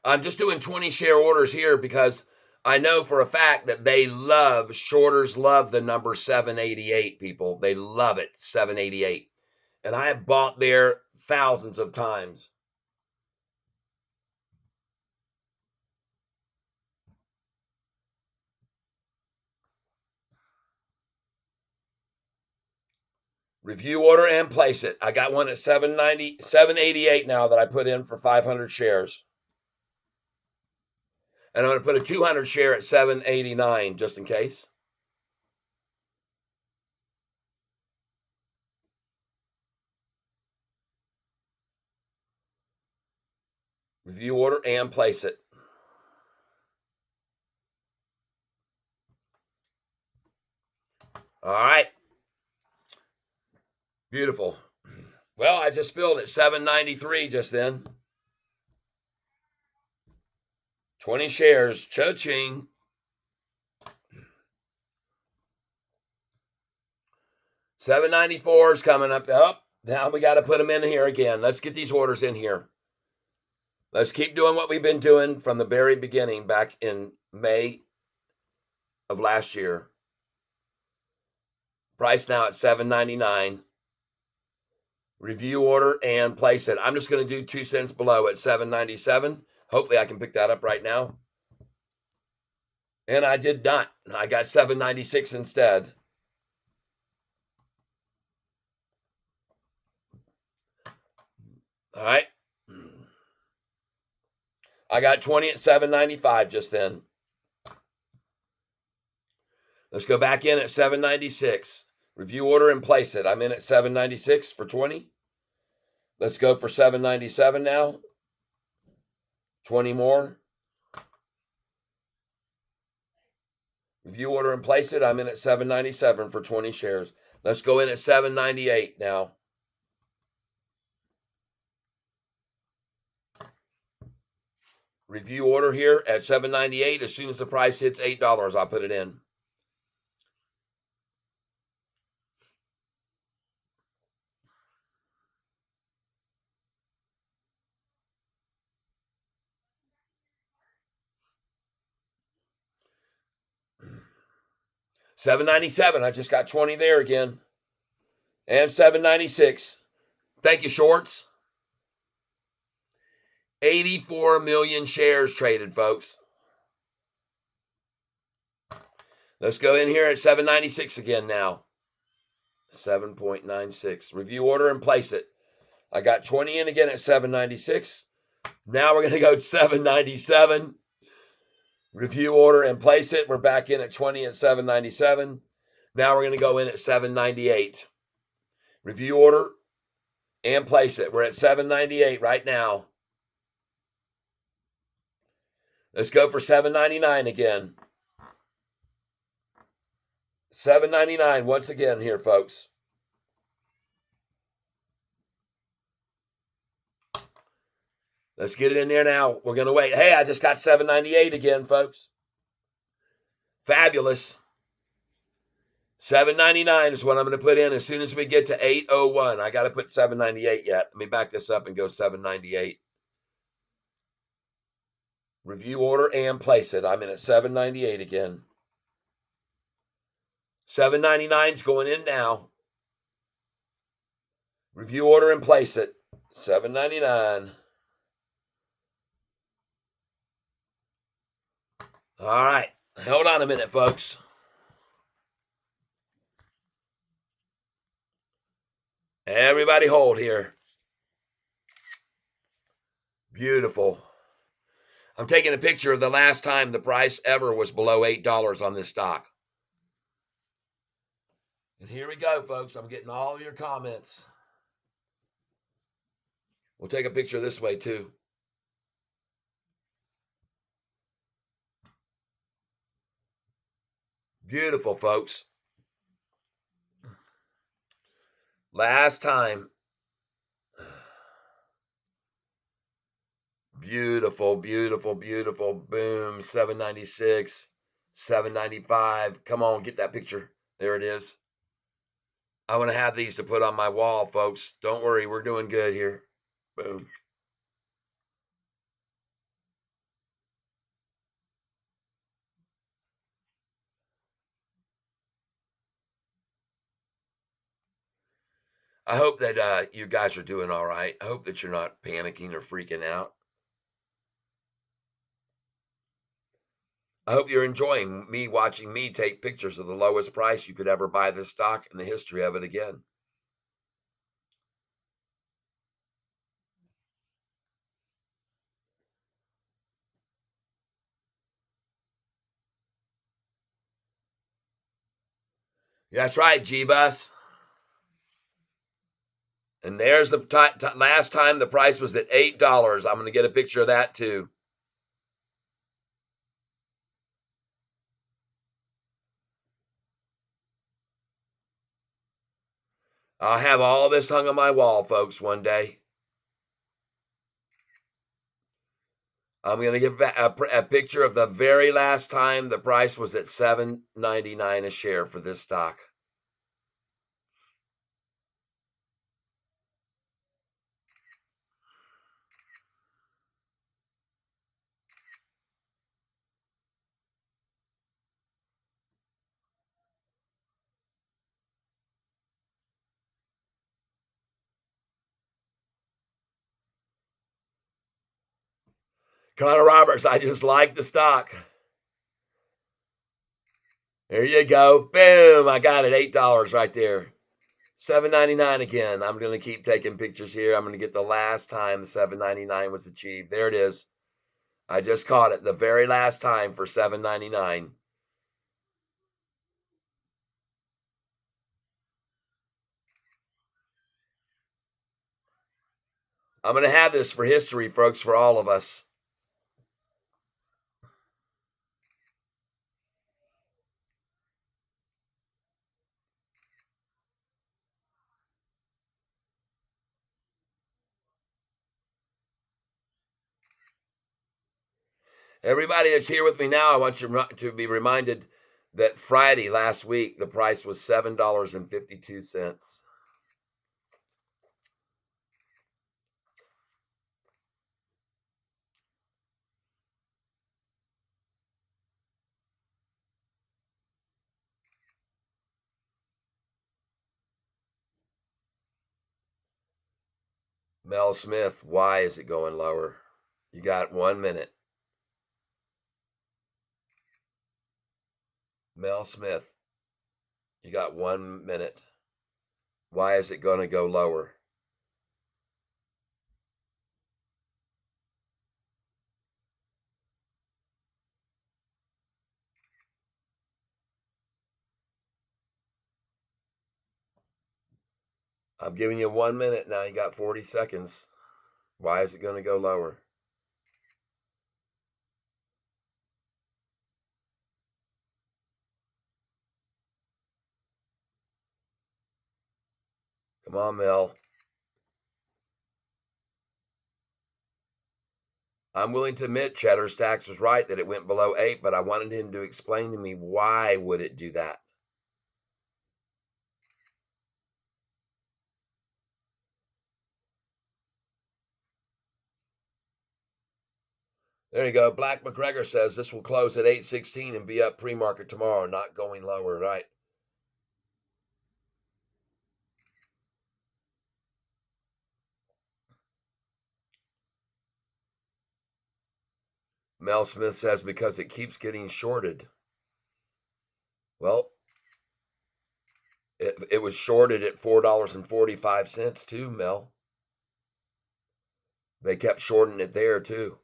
Speaker 1: I'm just doing 20 share orders here because I know for a fact that shorters love the number 788, people. They love it, 788. And I have bought there thousands of times. Review order and place it. I got one at $788 now that I put in for 500 shares. And I'm going to put a 200 share at $789 just in case. Review order and place it. All right. Beautiful. Well, I just filled at 793 just then. 20 shares. Cha-ching. 794 is coming up. Oh, now we got to put them in here again. Let's get these orders in here. Let's keep doing what we've been doing from the very beginning back in May of last year. Price now at $7.99. Review order and place it. I'm just going to do 2 cents below at $7.97. Hopefully I can pick that up right now. And I did not. I got $7.96 instead. All right. I got 20 at $7.95 just then. Let's go back in at $7.96. Review order and place it. I'm in at $7.96 for 20. Let's go for $7.97 now. 20 more. Review order and place it. I'm in at $7.97 for 20 shares. Let's go in at $7.98 now. Review order here at $7.98. As soon as the price hits $8, I'll put it in. $7.97. I just got 20 there again. And $7.96. Thank you, shorts. 84 million shares traded, folks. Let's go in here at $7.96 again now. 7.96. Review order and place it. I got 20 in again at $7.96. Now we're going to go $7.97. Review order and place it. We're back in at 20 at $7.97. Now we're going to go in at $7.98. Review order and place it. We're at $7.98 right now. Let's go for $7.99 again. $7.99 once again here, folks. Let's get it in there now. We're going to wait. Hey, I just got $7.98 again, folks. Fabulous. $7.99 is what I'm going to put in as soon as we get to 8:01. I got to put $7.98 yet. Let me back this up and go $7.98. Review order and place it. I'm in at $7.98 again. $7.99 is going in now. Review order and place it. $7.99. All right. Hold on a minute, folks. Everybody hold here. Beautiful. I'm taking a picture of the last time the price ever was below $8 on this stock. And here we go, folks. I'm getting all your comments. We'll take a picture this way, too. Beautiful, folks. Last time. Beautiful, beautiful, beautiful. Boom. 796, 795. Come on, get that picture. There it is. I want to have these to put on my wall, folks. Don't worry, we're doing good here. Boom. I hope that you guys are doing all right. I hope that you're not panicking or freaking out. I hope you're enjoying me watching me take pictures of the lowest price you could ever buy this stock in the history of it again. That's right, G-Bus. And there's the last time the price was at $8. I'm going to get a picture of that too. I'll have all this hung on my wall, folks, one day. I'm going to give a picture of the very last time the price was at $7.99 a share for this stock. Connor Roberts, I just like the stock. There you go. Boom. I got it. $8 right there. $7.99 again. I'm going to keep taking pictures here. I'm going to get the last time the $7.99 was achieved. There it is. I just caught it the very last time for $7.99. I'm going to have this for history, folks, for all of us. Everybody that's here with me now, I want you to be reminded that Friday last week, the price was $7.52. Mel Smith, why is it going lower? You got 1 minute. Mel Smith, you got 1 minute. Why is it going to go lower? I'm giving you 1 minute now. You got 40 seconds. Why is it going to go lower? Come on, Mel. I'm willing to admit Cheddar Stacks was right that it went below 8, but I wanted him to explain to me why would it do that. There you go. Black McGregor says this will close at 8:16 and be up pre-market tomorrow, not going lower, right? Mel Smith says because it keeps getting shorted. Well, it was shorted at $4.45 too, Mel. They kept shorting it there too.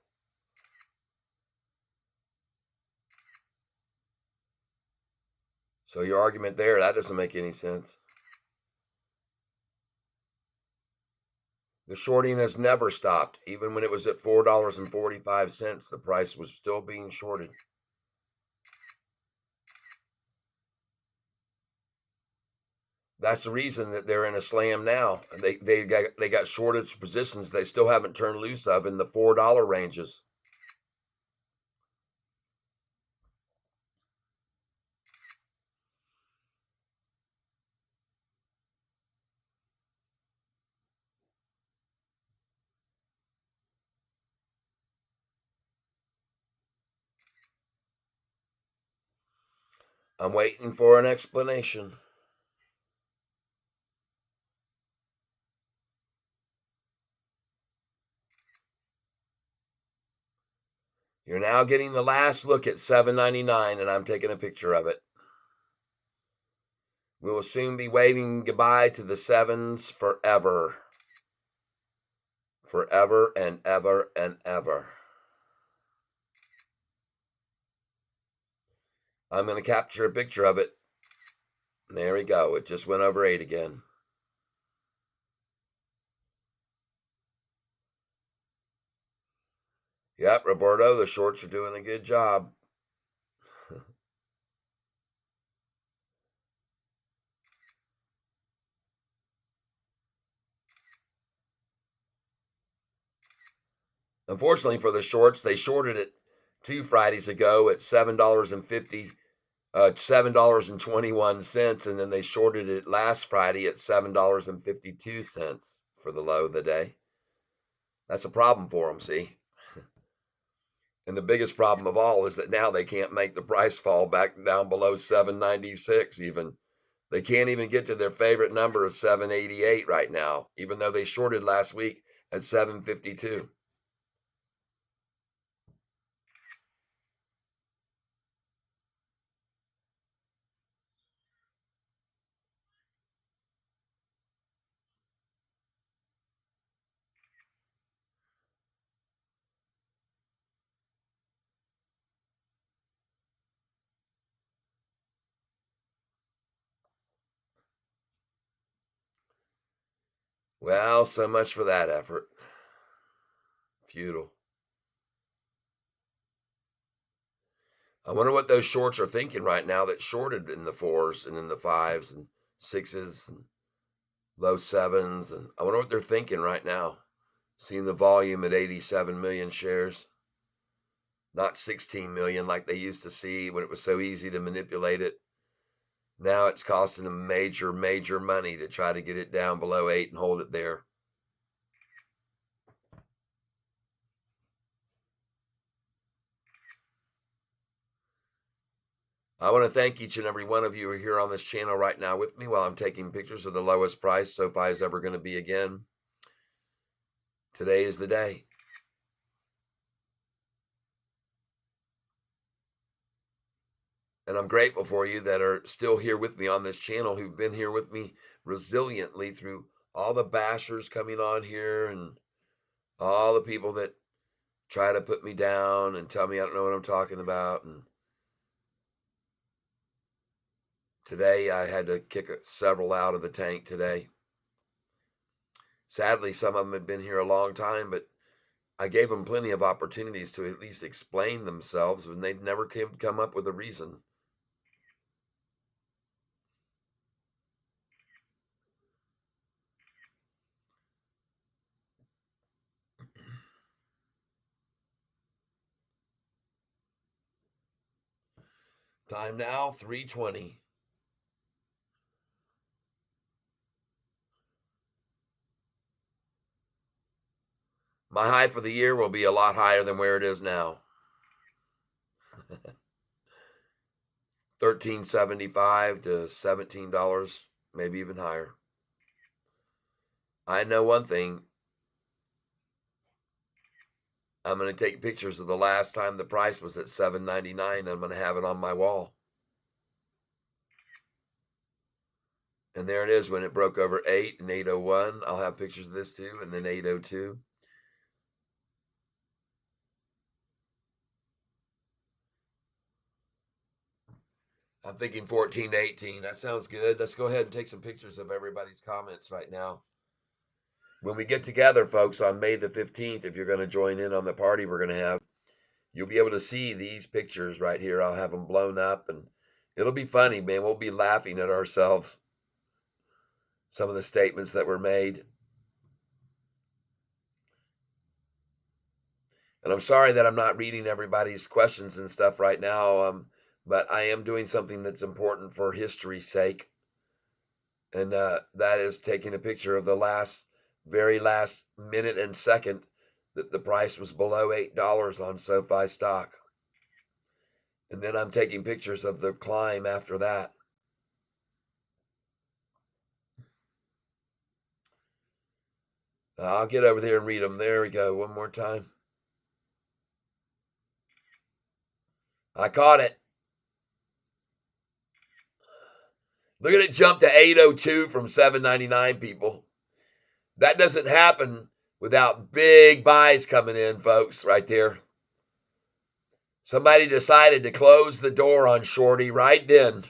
Speaker 1: So your argument there, that doesn't make any sense. The shorting has never stopped. Even when it was at $4.45, the price was still being shorted. That's the reason that they're in a slam now. They got shortage positions they still haven't turned loose of in the $4 ranges. I'm waiting for an explanation. You're now getting the last look at $7.99, and I'm taking a picture of it. We will soon be waving goodbye to the sevens forever. Forever and ever and ever. I'm going to capture a picture of it. There we go. It just went over 8 again. Yep, Roberto, the shorts are doing a good job. Unfortunately for the shorts, they shorted it 2 Fridays ago at $7.21, and then they shorted it last Friday at $7.52 for the low of the day. That's a problem for them, see? And the biggest problem of all is that now they can't make the price fall back down below 796 even. They can't even get to their favorite number of 788 right now, even though they shorted last week at 752. Well, so much for that effort. Futile. I wonder what those shorts are thinking right now that shorted in the fours and in the fives and sixes and low sevens. And I wonder what they're thinking right now, seeing the volume at 87 million shares, not 16 million like they used to see when it was so easy to manipulate it. Now it's costing them major, major money to try to get it down below 8 and hold it there. I want to thank each and every one of you who are here on this channel right now with me while I'm taking pictures of the lowest price Sofi is ever going to be again. Today is the day. And I'm grateful for you that are still here with me on this channel, who've been here with me resiliently through all the bashers coming on here and all the people that try to put me down and tell me I don't know what I'm talking about. And today I had to kick several out of the tank today. Sadly, some of them had been here a long time, but I gave them plenty of opportunities to at least explain themselves, and they'd never come up with a reason. Time now, 3:20. My high for the year will be a lot higher than where it is now. 13.75 to $17, maybe even higher. I know one thing. I'm going to take pictures of the last time the price was at $7.99. I'm going to have it on my wall. And there it is when it broke over 8 and 801. I'll have pictures of this too, and then 802. I'm thinking 14 to 18. That sounds good. Let's go ahead and take some pictures of everybody's comments right now. When we get together, folks, on May the 15th, if you're going to join in on the party we're going to have, you'll be able to see these pictures right here. I'll have them blown up, and it'll be funny, man. We'll be laughing at ourselves. Some of the statements that were made. And I'm sorry that I'm not reading everybody's questions and stuff right now, but I am doing something that's important for history's sake. And that is taking a picture of the very last minute and second that the price was below $8 on SoFi stock. And then I'm taking pictures of the climb after that. I'll get over there and read them. There we go. One more time. I caught it. Look at it jump to 802 from 799, people. That doesn't happen without big buys coming in, folks, right there. Somebody decided to close the door on Shorty right then.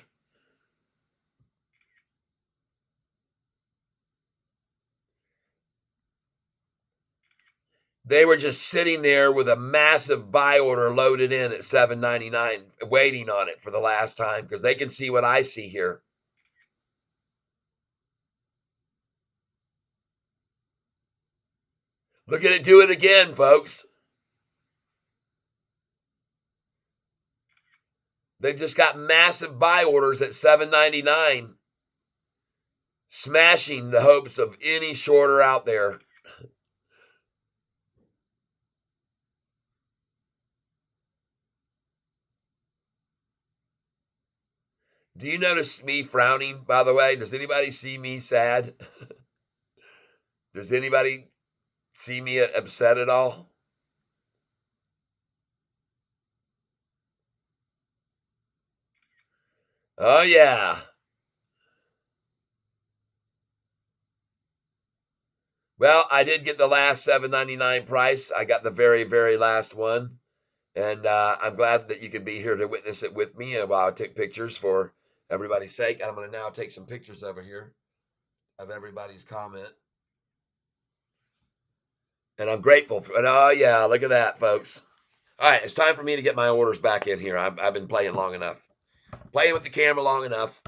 Speaker 1: They were just sitting there with a massive buy order loaded in at $7.99, waiting on it for the last time because they can see what I see here. Look at it do it again, folks. They've just got massive buy orders at $7.99, smashing the hopes of any shorter out there. Do you notice me frowning, by the way? Does anybody see me sad? Does anybody see me upset at all? Oh, yeah. Well, I did get the last $7.99 price. I got the very, very last one. And I'm glad that you could be here to witness it with me while I take pictures for everybody's sake. I'm going to now take some pictures over here of everybody's comment. And I'm grateful for it. Oh, yeah, look at that, folks. All right, it's time for me to get my orders back in here. I've been playing long enough. Playing with the camera long enough.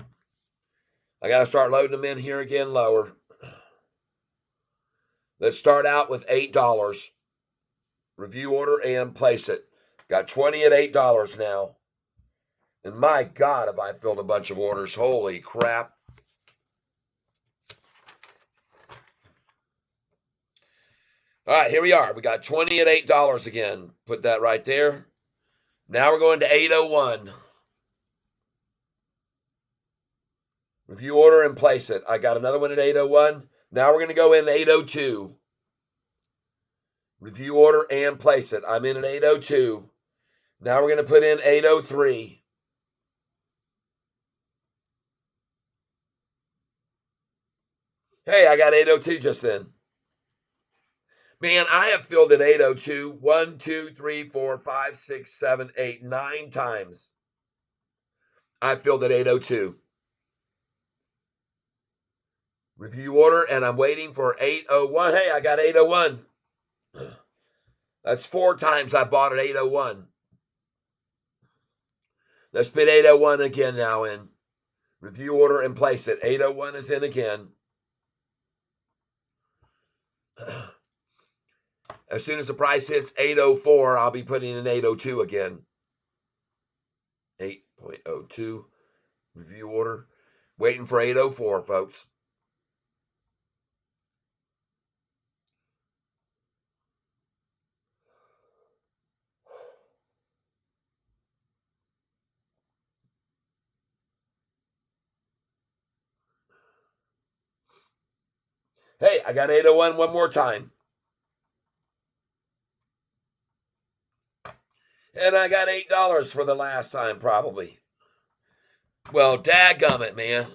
Speaker 1: I got to start loading them in here again lower. Let's start out with $8. Review order and place it. Got 20 at $8 now. And my God, have I filled a bunch of orders. Holy crap. All right, here we are. We got 20 at $8 again. Put that right there. Now we're going to 801. Review order and place it. I got another one at 801. Now we're going to go in 802. Review order and place it. I'm in at 802. Now we're going to put in 803. Hey, I got 802 just then. Man, I have filled at 802 1, 2, 3, 4, 5, 6, 7, 8, 9 times. I filled at 802. Review order, and I'm waiting for 801. Hey, I got 801. That's 4 times I bought at 801. Let's put 801 again now in. Review order and place it. 801 is in again. As soon as the price hits 804, I'll be putting in 802 again. 8.02. Review order. Waiting for 804, folks. Hey, I got 801 one more time. And I got $8 for the last time, probably. Well, dadgummit, man.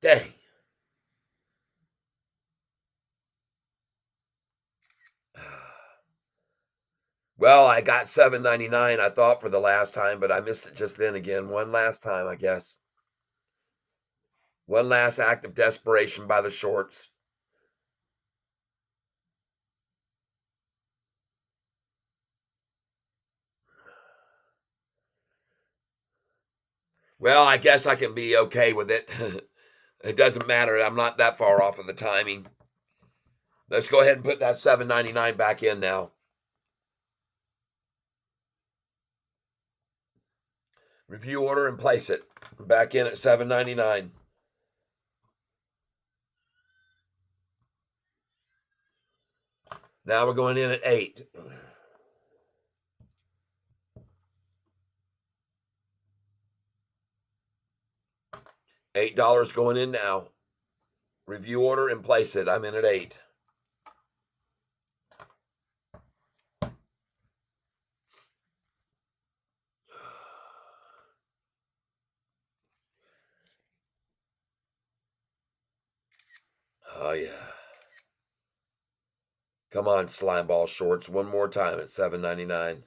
Speaker 1: Dang. Well, I got $7.99, I thought, for the last time, but I missed it just then again. One last time, I guess. One last act of desperation by the shorts. Well, I guess I can be okay with it. It doesn't matter. I'm not that far off of the timing. Let's go ahead and put that $7.99 back in now. Review order and place it. Back in at $7.99. Now we're going in at 8. $8 going in now. Review order and place it. I'm in at 8. Oh, yeah. Come on, slime ball shorts. One more time at $7.99.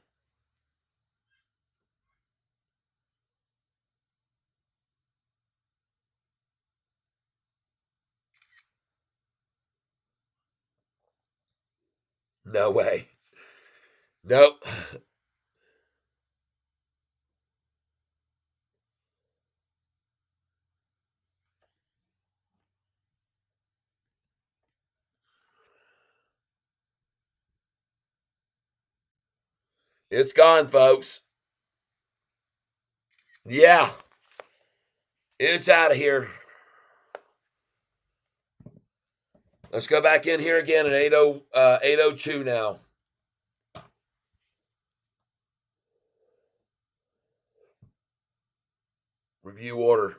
Speaker 1: No way. Nope. It's gone, folks. Yeah, it's out of here. Let's go back in here again at 8:02 now. Review order.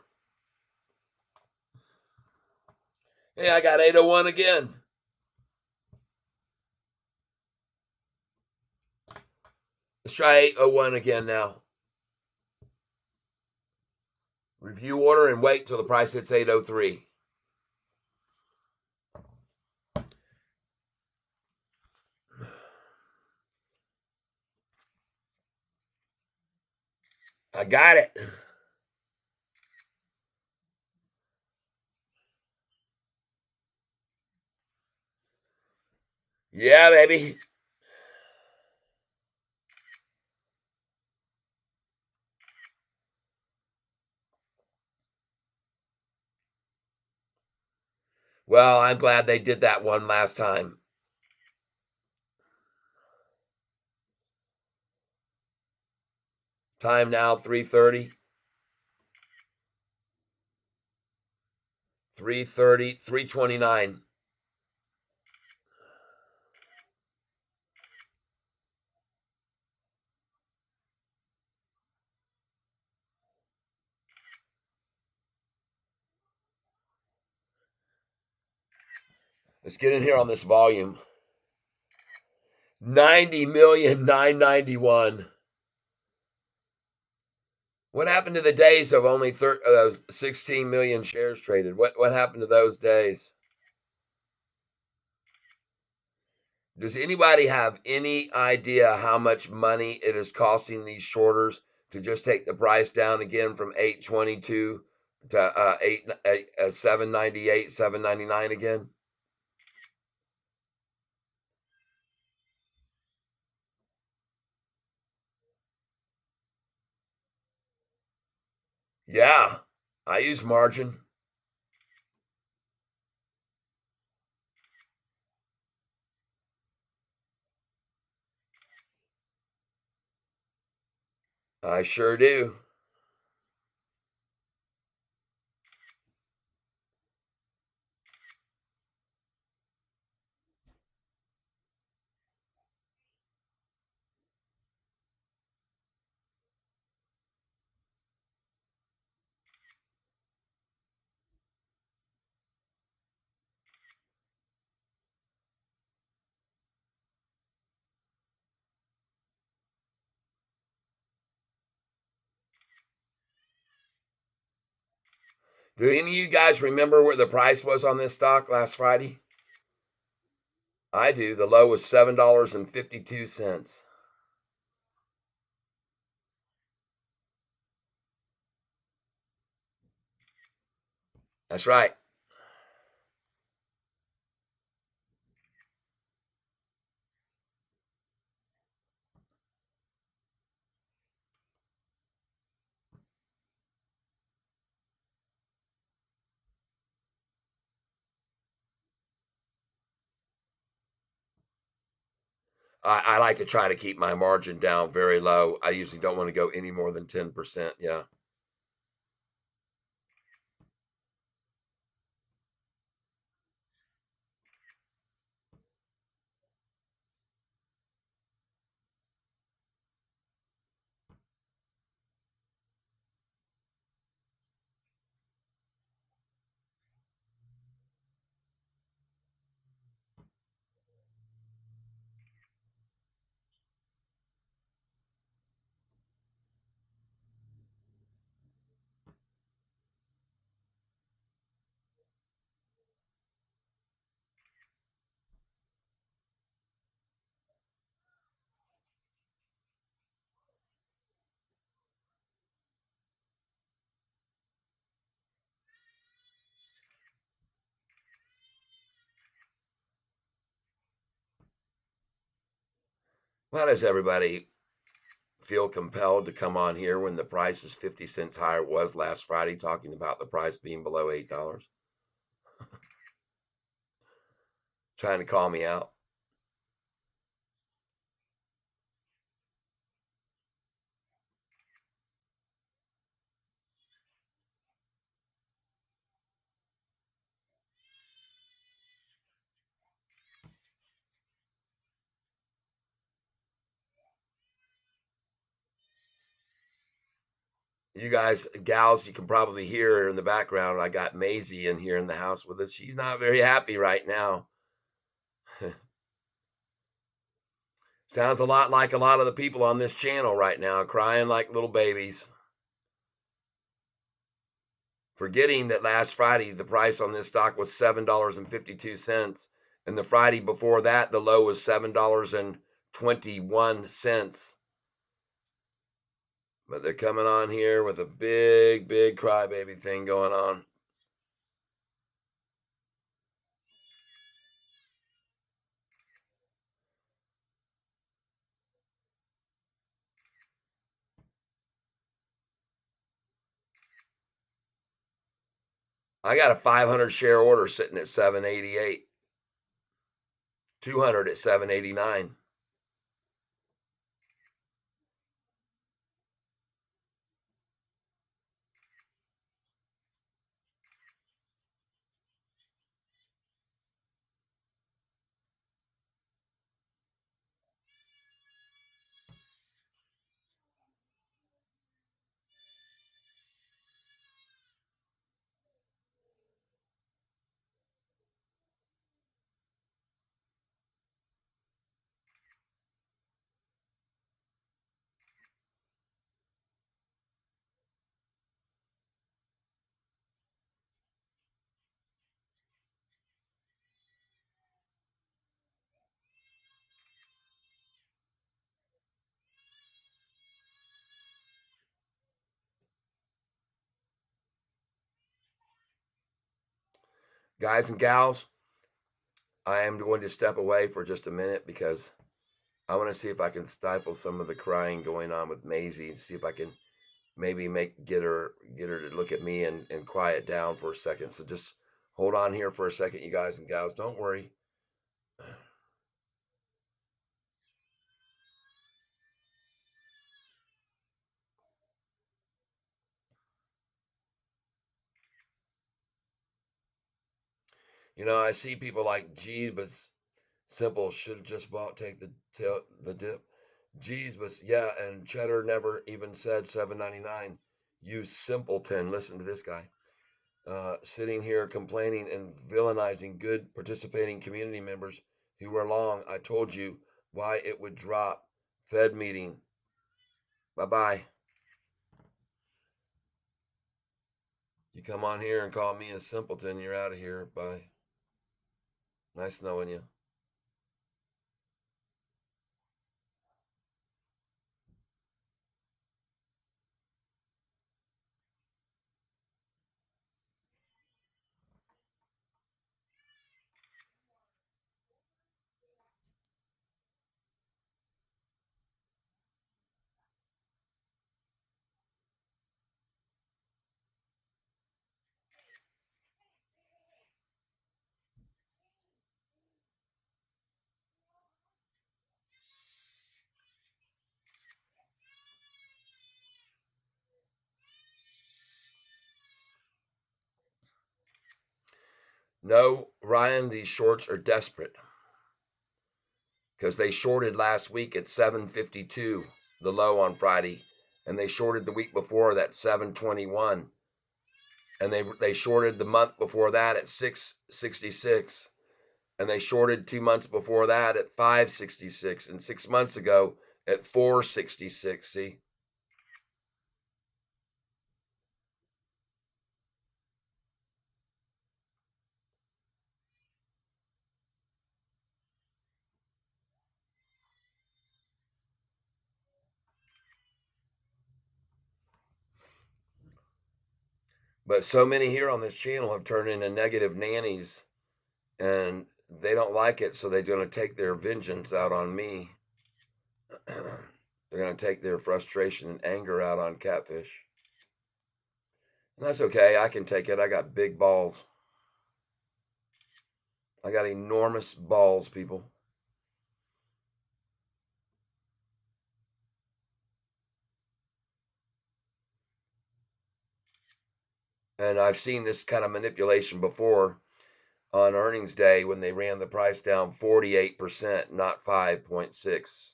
Speaker 1: Hey, I got 8:01 again. Let's try 8:01 again now. Review order and wait till the price hits 8:03. I got it. Yeah, baby. Well, I'm glad they did that one last time. Time now 3:30. 3:30, 3:29. Let's get in here on this volume. 90,991,000. What happened to the days of only 16 million shares traded? What happened to those days? Does anybody have any idea how much money it is costing these shorters to just take the price down again from 822 to 798, 799 again? Yeah, I use margin. I sure do. Do any of you guys remember where the price was on this stock last Friday? I do. The low was $7.52. That's right. I like to try to keep my margin down very low. I usually don't want to go any more than 10%. Yeah.
Speaker 3: Why does everybody feel compelled to come on here when the price is 50 cents higher? It was last Friday, talking about the price being below $8, trying to call me out. You guys, gals, you can probably hear her in the background. I got Maisie in here in the house with us. She's not very happy right now. Sounds a lot like a lot of the people on this channel right now, crying like little babies. Forgetting that last Friday the price on this stock was $7.52, and the Friday before that the low was $7.21. But they're coming on here with a big crybaby thing going on. I got a 500 share order sitting at 788, 200 at 789. Guys and gals, I am going to step away for just a minute because I want to see if I can stifle some of the crying going on with Maisie and see if I can maybe get her to look at me and quiet down for a second. So just hold on here for a second, you guys and gals. Don't worry. I see people like, gee, but simple should have just bought, take the dip. Geez, but yeah, and Cheddar never even said 7.99. You simpleton. Listen to this guy. Sitting here complaining and villainizing good participating community members who were long. I told you why it would drop. Fed meeting. Bye bye. You come on here and call me a simpleton, you're out of here. Bye. Nice knowing you. No, Ryan, these shorts are desperate because they shorted last week at 752, the low on Friday, and they shorted the week before that 721, and they shorted the month before that at 666, and they shorted 2 months before that at 566, and 6 months ago at 466. See, but so many here on this channel have turned into negative nannies, and they don't like it, so they're going to take their vengeance out on me. They're going to take their frustration and anger out on Catfish. And that's okay. I can take it. I got big balls. I got enormous balls, people. And I've seen this kind of manipulation before on earnings day when they ran the price down 48%, not 5.6.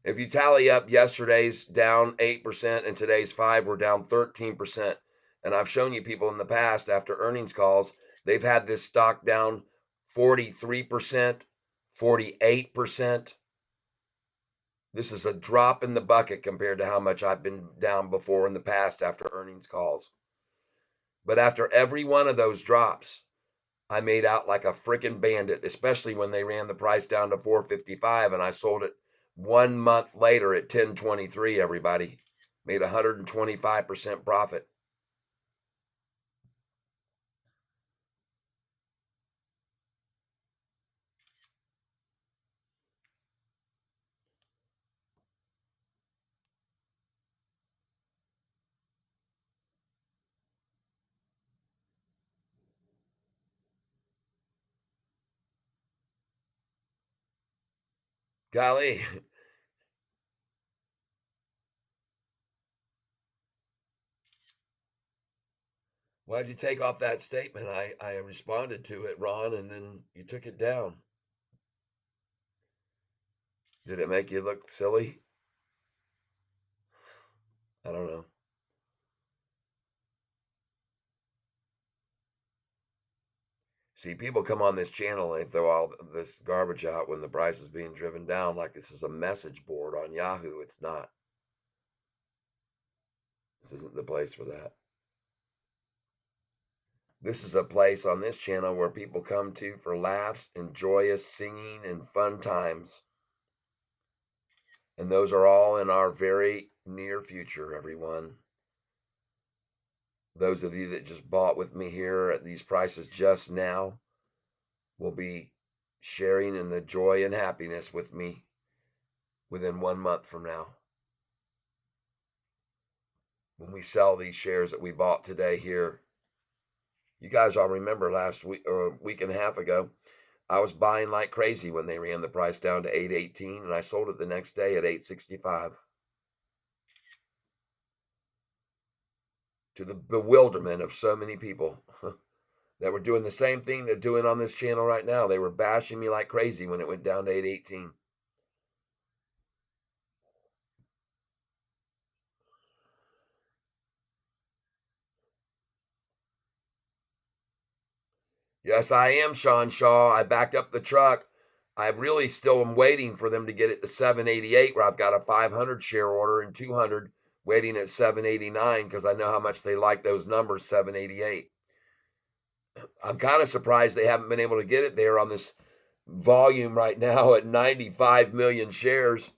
Speaker 3: If you tally up yesterday's down 8% and today's 5, we're down 13%. And I've shown you people in the past after earnings calls, they've had this stock down 43%, 48%. This is a drop in the bucket compared to how much I've been down before in the past after earnings calls. But after every one of those drops, I made out like a freaking bandit, especially when they ran the price down to 455 and I sold it 1 month later at 1023. Everybody made 125% profit. Golly, why'd you take off that statement? I responded to it, Ron, and then you took it down. Did it make you look silly? I don't know. See, people come on this channel and they throw all this garbage out when the price is being driven down like this is a message board on Yahoo. It's not. This isn't the place for that. This is a place on this channel where people come to for laughs and joyous singing and fun times. And those are all in our very near future, everyone. Those of you that just bought with me here at these prices just now will be sharing in the joy and happiness with me within 1 month from now. When we sell these shares that we bought today here, you guys all remember last week or a week and a half ago, I was buying like crazy when they ran the price down to 818 and I sold it the next day at 865. To the bewilderment of so many people that were doing the same thing they're doing on this channel right now. They were bashing me like crazy when it went down to 818. Yes, I am, Sean Shaw. I backed up the truck. I really still am waiting for them to get it to 788, where I've got a 500 share order and 200 waiting at 789 because I know how much they like those numbers, 788. I'm kind of surprised they haven't been able to get it there on this volume right now at 95 million shares.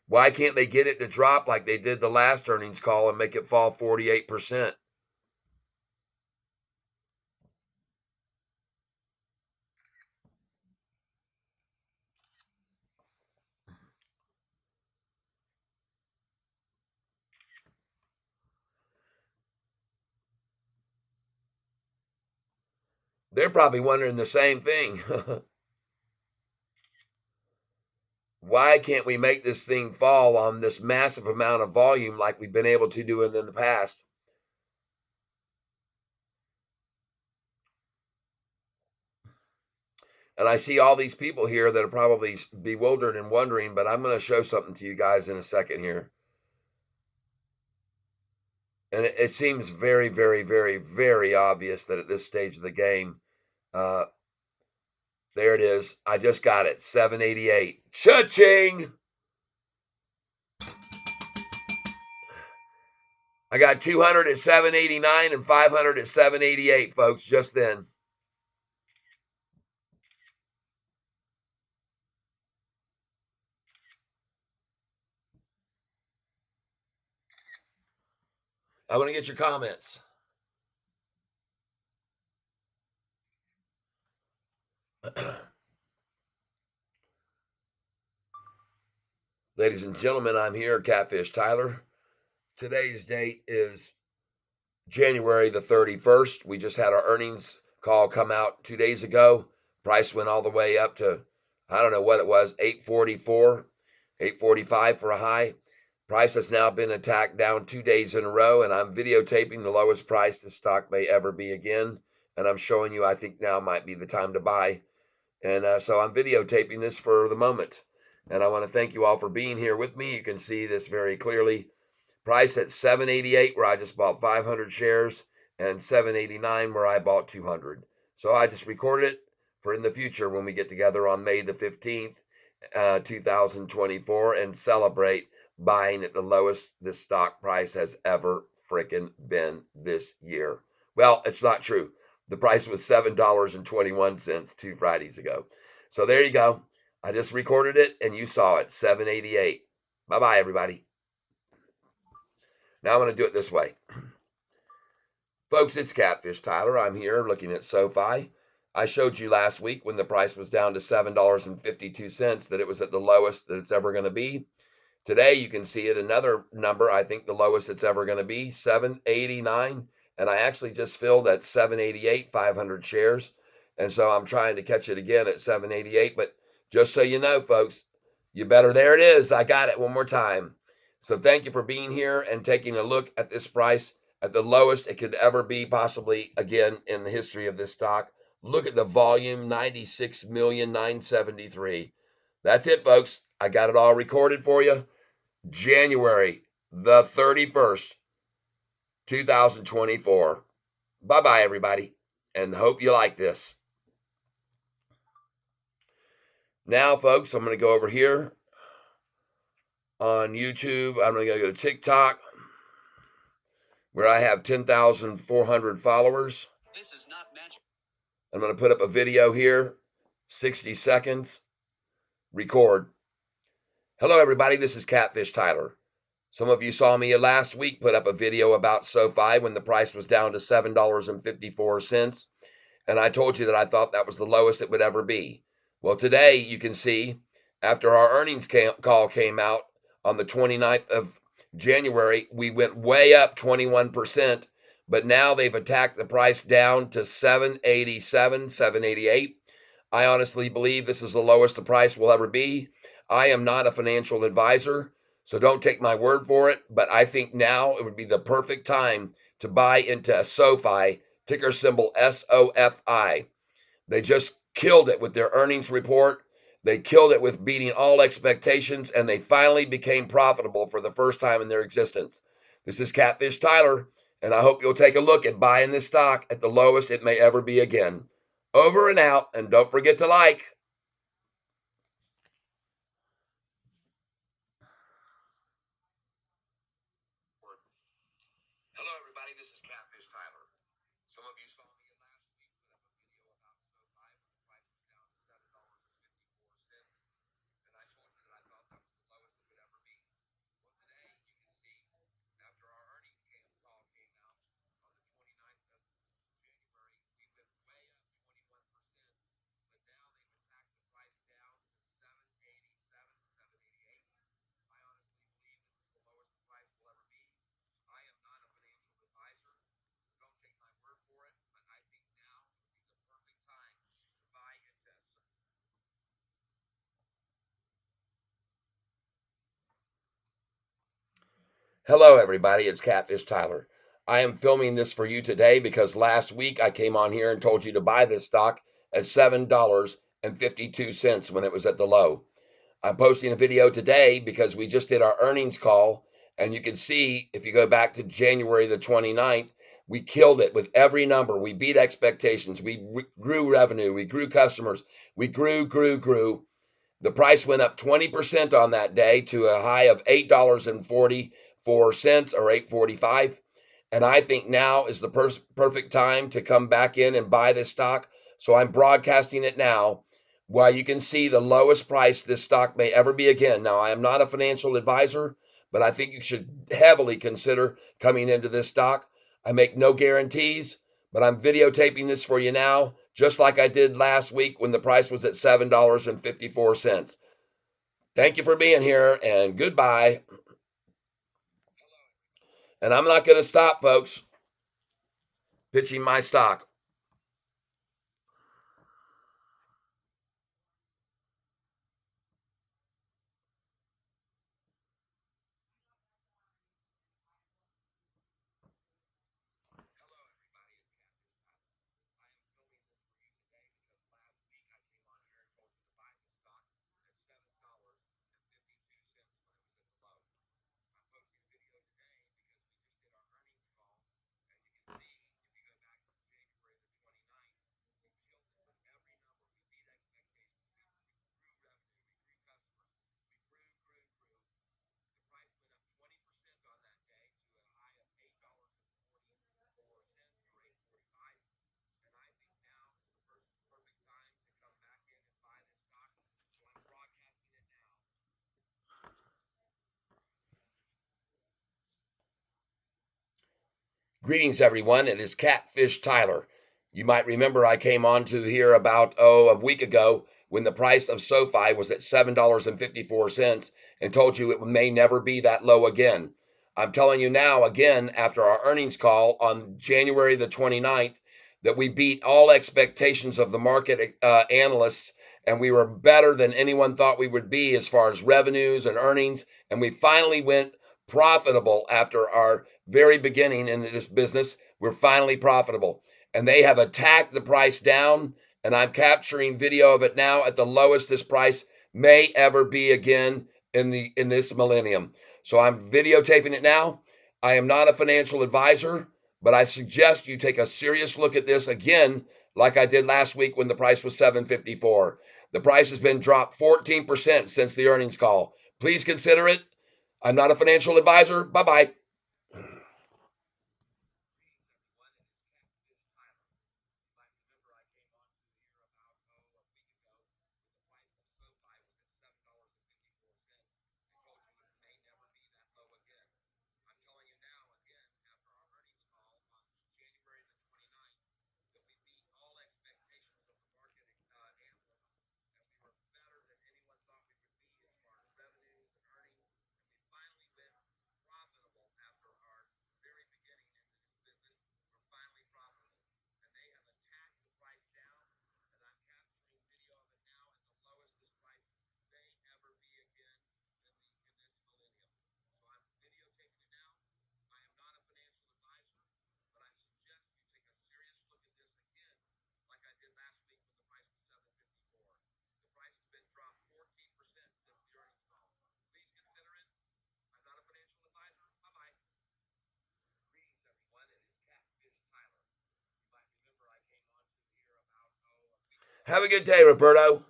Speaker 3: Why can't they get it to drop like they did the last earnings call and make it fall 48%? They're probably wondering the same thing. Why can't we make this thing fall on this massive amount of volume like we've been able to do in the past? And I see all these people here that are probably bewildered and wondering, but I'm going to show something to you guys in a second here. And it seems very, very, very, very obvious that at this stage of the game, there it is. I just got it. 788. Cha-ching! I got 200 at 789 and 500 at 788, folks, just then. I want to get your comments. Ladies and gentlemen, I'm here, Catfish Tyler. Today's date is January the 31st. We just had our earnings call come out 2 days ago. Price went all the way up to, I don't know what it was, 844, 845 for a high. Price has now been attacked down 2 days in a row, and I'm videotaping the lowest price the stock may ever be again. And I'm showing you I think now might be the time to buy. And so I'm videotaping this for the moment. And I want to thank you all for being here with me. You can see this very clearly. Price at 788 where I just bought 500 shares, and 789 where I bought 200. So I just recorded it for in the future when we get together on May the 15th, 2024, and celebrate buying at the lowest this stock price has ever frickin' been this year. Well, it's not true. The price was $7.21 2 Fridays ago. So there you go. I just recorded it and you saw it, 788. Bye-bye, everybody. Now I'm going to do it this way. Folks, it's Catfish Tyler. I'm here looking at Sofi. I showed you last week when the price was down to $7.52 that it was at the lowest that it's ever going to be. Today you can see it another number, I think the lowest it's ever going to be, 789. And I actually just filled at 788, 500 shares. And so I'm trying to catch it again at 788. But just so you know, folks, you better, there it is. I got it one more time. So thank you for being here and taking a look at this price at the lowest it could ever be, possibly again in the history of this stock. Look at the volume, 96,973,000. That's it, folks. I got it all recorded for you. January the 31st, 2024. Bye-bye, everybody, and hope you like this. Now, folks, I'm going to go over here on YouTube. I'm going to go to TikTok, where I have 10,400 followers. This is not magic. I'm going to put up a video here, 60 seconds, record. Hello, everybody. This is Catfish Tyler. Some of you saw me last week put up a video about Sofi when the price was down to $7.54. And I told you that I thought that was the lowest it would ever be. Well, today you can see after our earnings call came out on the 29th of January, we went way up 21%. But now they've attacked the price down to 787, 788. I honestly believe this is the lowest the price will ever be. I am not a financial advisor, so don't take my word for it, but I think now it would be the perfect time to buy into Sofi, ticker symbol SOFI. They just killed it with their earnings report. They killed it with beating all expectations, and they finally became profitable for the first time in their existence. This is Catfish Tyler, and I hope you'll take a look at buying this stock at the lowest it may ever be again. Over and out, and don't forget to like. Hello, everybody. This is Catfish Tyler. Some of you saw me last week put up a video about SoFi when the price was down to $7.54. And I told you that I thought that was the lowest it would ever be. Well, today you can see after our earnings call came out on the 29th of January, we went way up 21%, but now they've attacked the price down to 787, 788. I honestly believe this is the lowest the price will ever be. I am not a financial advisor, so don't take my word for it, but I think now would be the perfect time to buy into. Hello, everybody. It's Catfish Tyler. I am filming this for you today because last week I came on here and told you to buy this stock at $7.52 when it was at the low. I'm posting a video today because we just did our earnings call, and you can see if you go back to January the 29th, we killed it with every number. We beat expectations. We grew revenue. We grew customers. We grew. The price went up 20% on that day to a high of $8.44 or $8.45. And I think now is the perfect time to come back in and buy this stock. So I'm broadcasting it now while you can see the lowest price this stock may ever be again. Now, I am not a financial advisor, but I think you should heavily consider coming into this stock. I make no guarantees, but I'm videotaping this for you now, just like I did last week when the price was at $7.54. Thank you for being here, and goodbye. And I'm not going to stop, folks, pitching my stock. Greetings, everyone. It is Catfish Tyler. You might remember I came on to here about, a week ago when the price of Sofi was at $7.54 and told you it may never be that low again. I'm telling you now, again, after our earnings call on January the 29th, that we beat all expectations of the market analysts, and we were better than anyone thought we would be as far as revenues and earnings. And we finally went profitable after our very beginning in this business. We're finally profitable, and they have attacked the price down, and I'm capturing video of it now at the lowest this price may ever be again in this millennium. So I'm videotaping it now. I am not a financial advisor, but I suggest you take a serious look at this again, like I did last week when the price was 754. The price has been dropped 14% since the earnings call. Please consider it. I'm not a financial advisor. Bye bye. Have a good day, Roberto.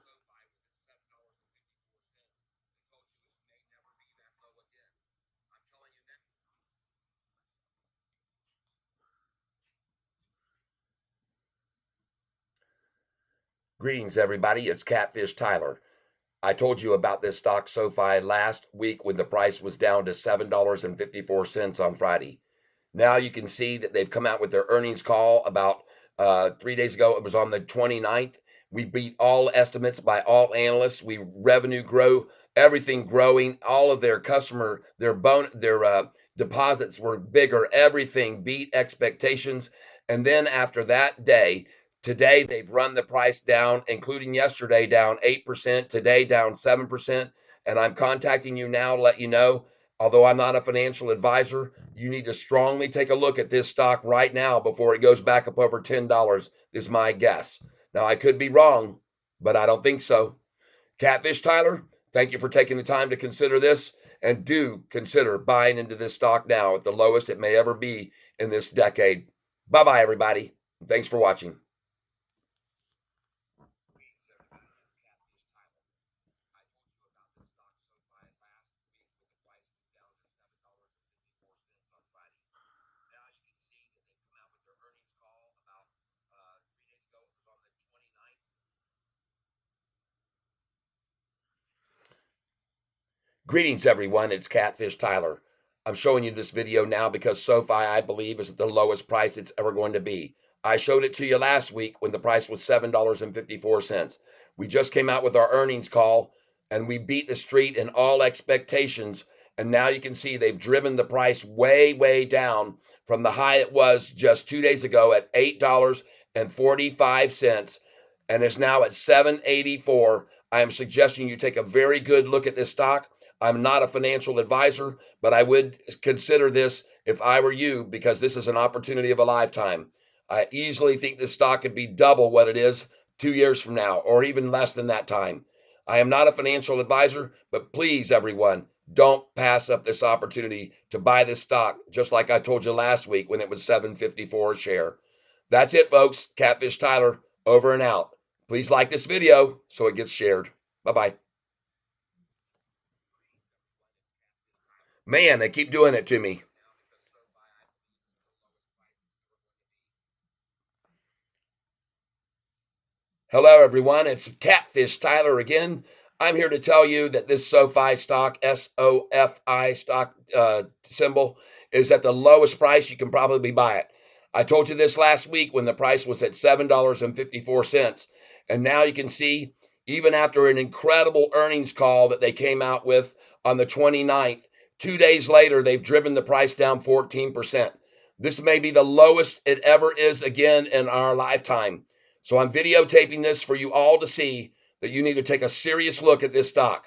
Speaker 3: Greetings, everybody. It's Catfish Tyler. I told you about this stock SoFi last week when the price was down to $7.54 on Friday. Now you can see that they've come out with their earnings call about 3 days ago. It was on the 29th. We beat all estimates by all analysts. We revenue grow, everything growing. All of their deposits were bigger. Everything beat expectations. And then after that day, today they've run the price down, including yesterday down 8%, today down 7%. And I'm contacting you now to let you know, although I'm not a financial advisor, you need to strongly take a look at this stock right now before it goes back up over $10, is my guess. Now, I could be wrong, but I don't think so. Catfish Tyler, thank you for taking the time to consider this, and do consider buying into this stock now at the lowest it may ever be in this decade. Bye bye, everybody. Thanks for watching. Greetings, everyone. It's Catfish Tyler. I'm showing you this video now because SoFi, I believe, is at the lowest price it's ever going to be. I showed it to you last week when the price was $7.54. We just came out with our earnings call and we beat the street in all expectations. And now you can see they've driven the price way, way down from the high it was just 2 days ago at $8.45, and is now at $7.84. I am suggesting you take a very good look at this stock. I'm not a financial advisor, but I would consider this if I were you, because this is an opportunity of a lifetime. I easily think this stock could be double what it is 2 years from now, or even less than that time. I am not a financial advisor, but please, everyone, don't pass up this opportunity to buy this stock, just like I told you last week when it was $7.54 a share. That's it, folks. Catfish Tyler, over and out. Please like this video so it gets shared. Bye-bye. Man, they keep doing it to me. Hello, everyone. It's Catfish Tyler again. I'm here to tell you that this SoFi stock, SOFI stock symbol, is at the lowest price you can probably buy it. I told you this last week when the price was at $7.54. And now you can see, even after an incredible earnings call that they came out with on the 29th, 2 days later, they've driven the price down 14%. This may be the lowest it ever is again in our lifetime. So I'm videotaping this for you all to see that you need to take a serious look at this stock.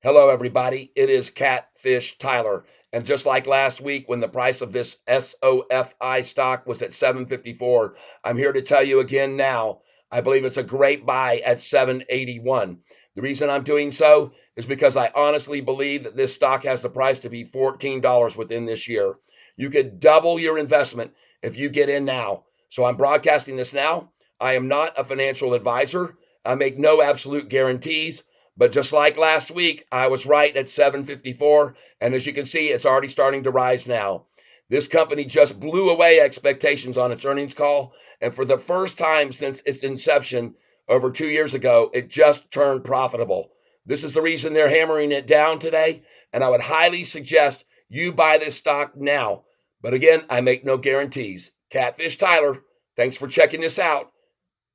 Speaker 3: Hello, everybody. It is Catfish Tyler. And just like last week when the price of this SOFI stock was at $7.54, I'm here to tell you again now, I believe it's a great buy at $7.81. The reason I'm doing so is because I honestly believe that this stock has the price to be $14 within this year. You could double your investment if you get in now. So I'm broadcasting this now. I am not a financial advisor. I make no absolute guarantees. But just like last week, I was right at 754. And as you can see, it's already starting to rise now. This company just blew away expectations on its earnings call. And for the first time since its inception over 2 years ago, it just turned profitable. This is the reason they're hammering it down today. And I would highly suggest you buy this stock now. But again, I make no guarantees. Catfish Tyler, thanks for checking this out.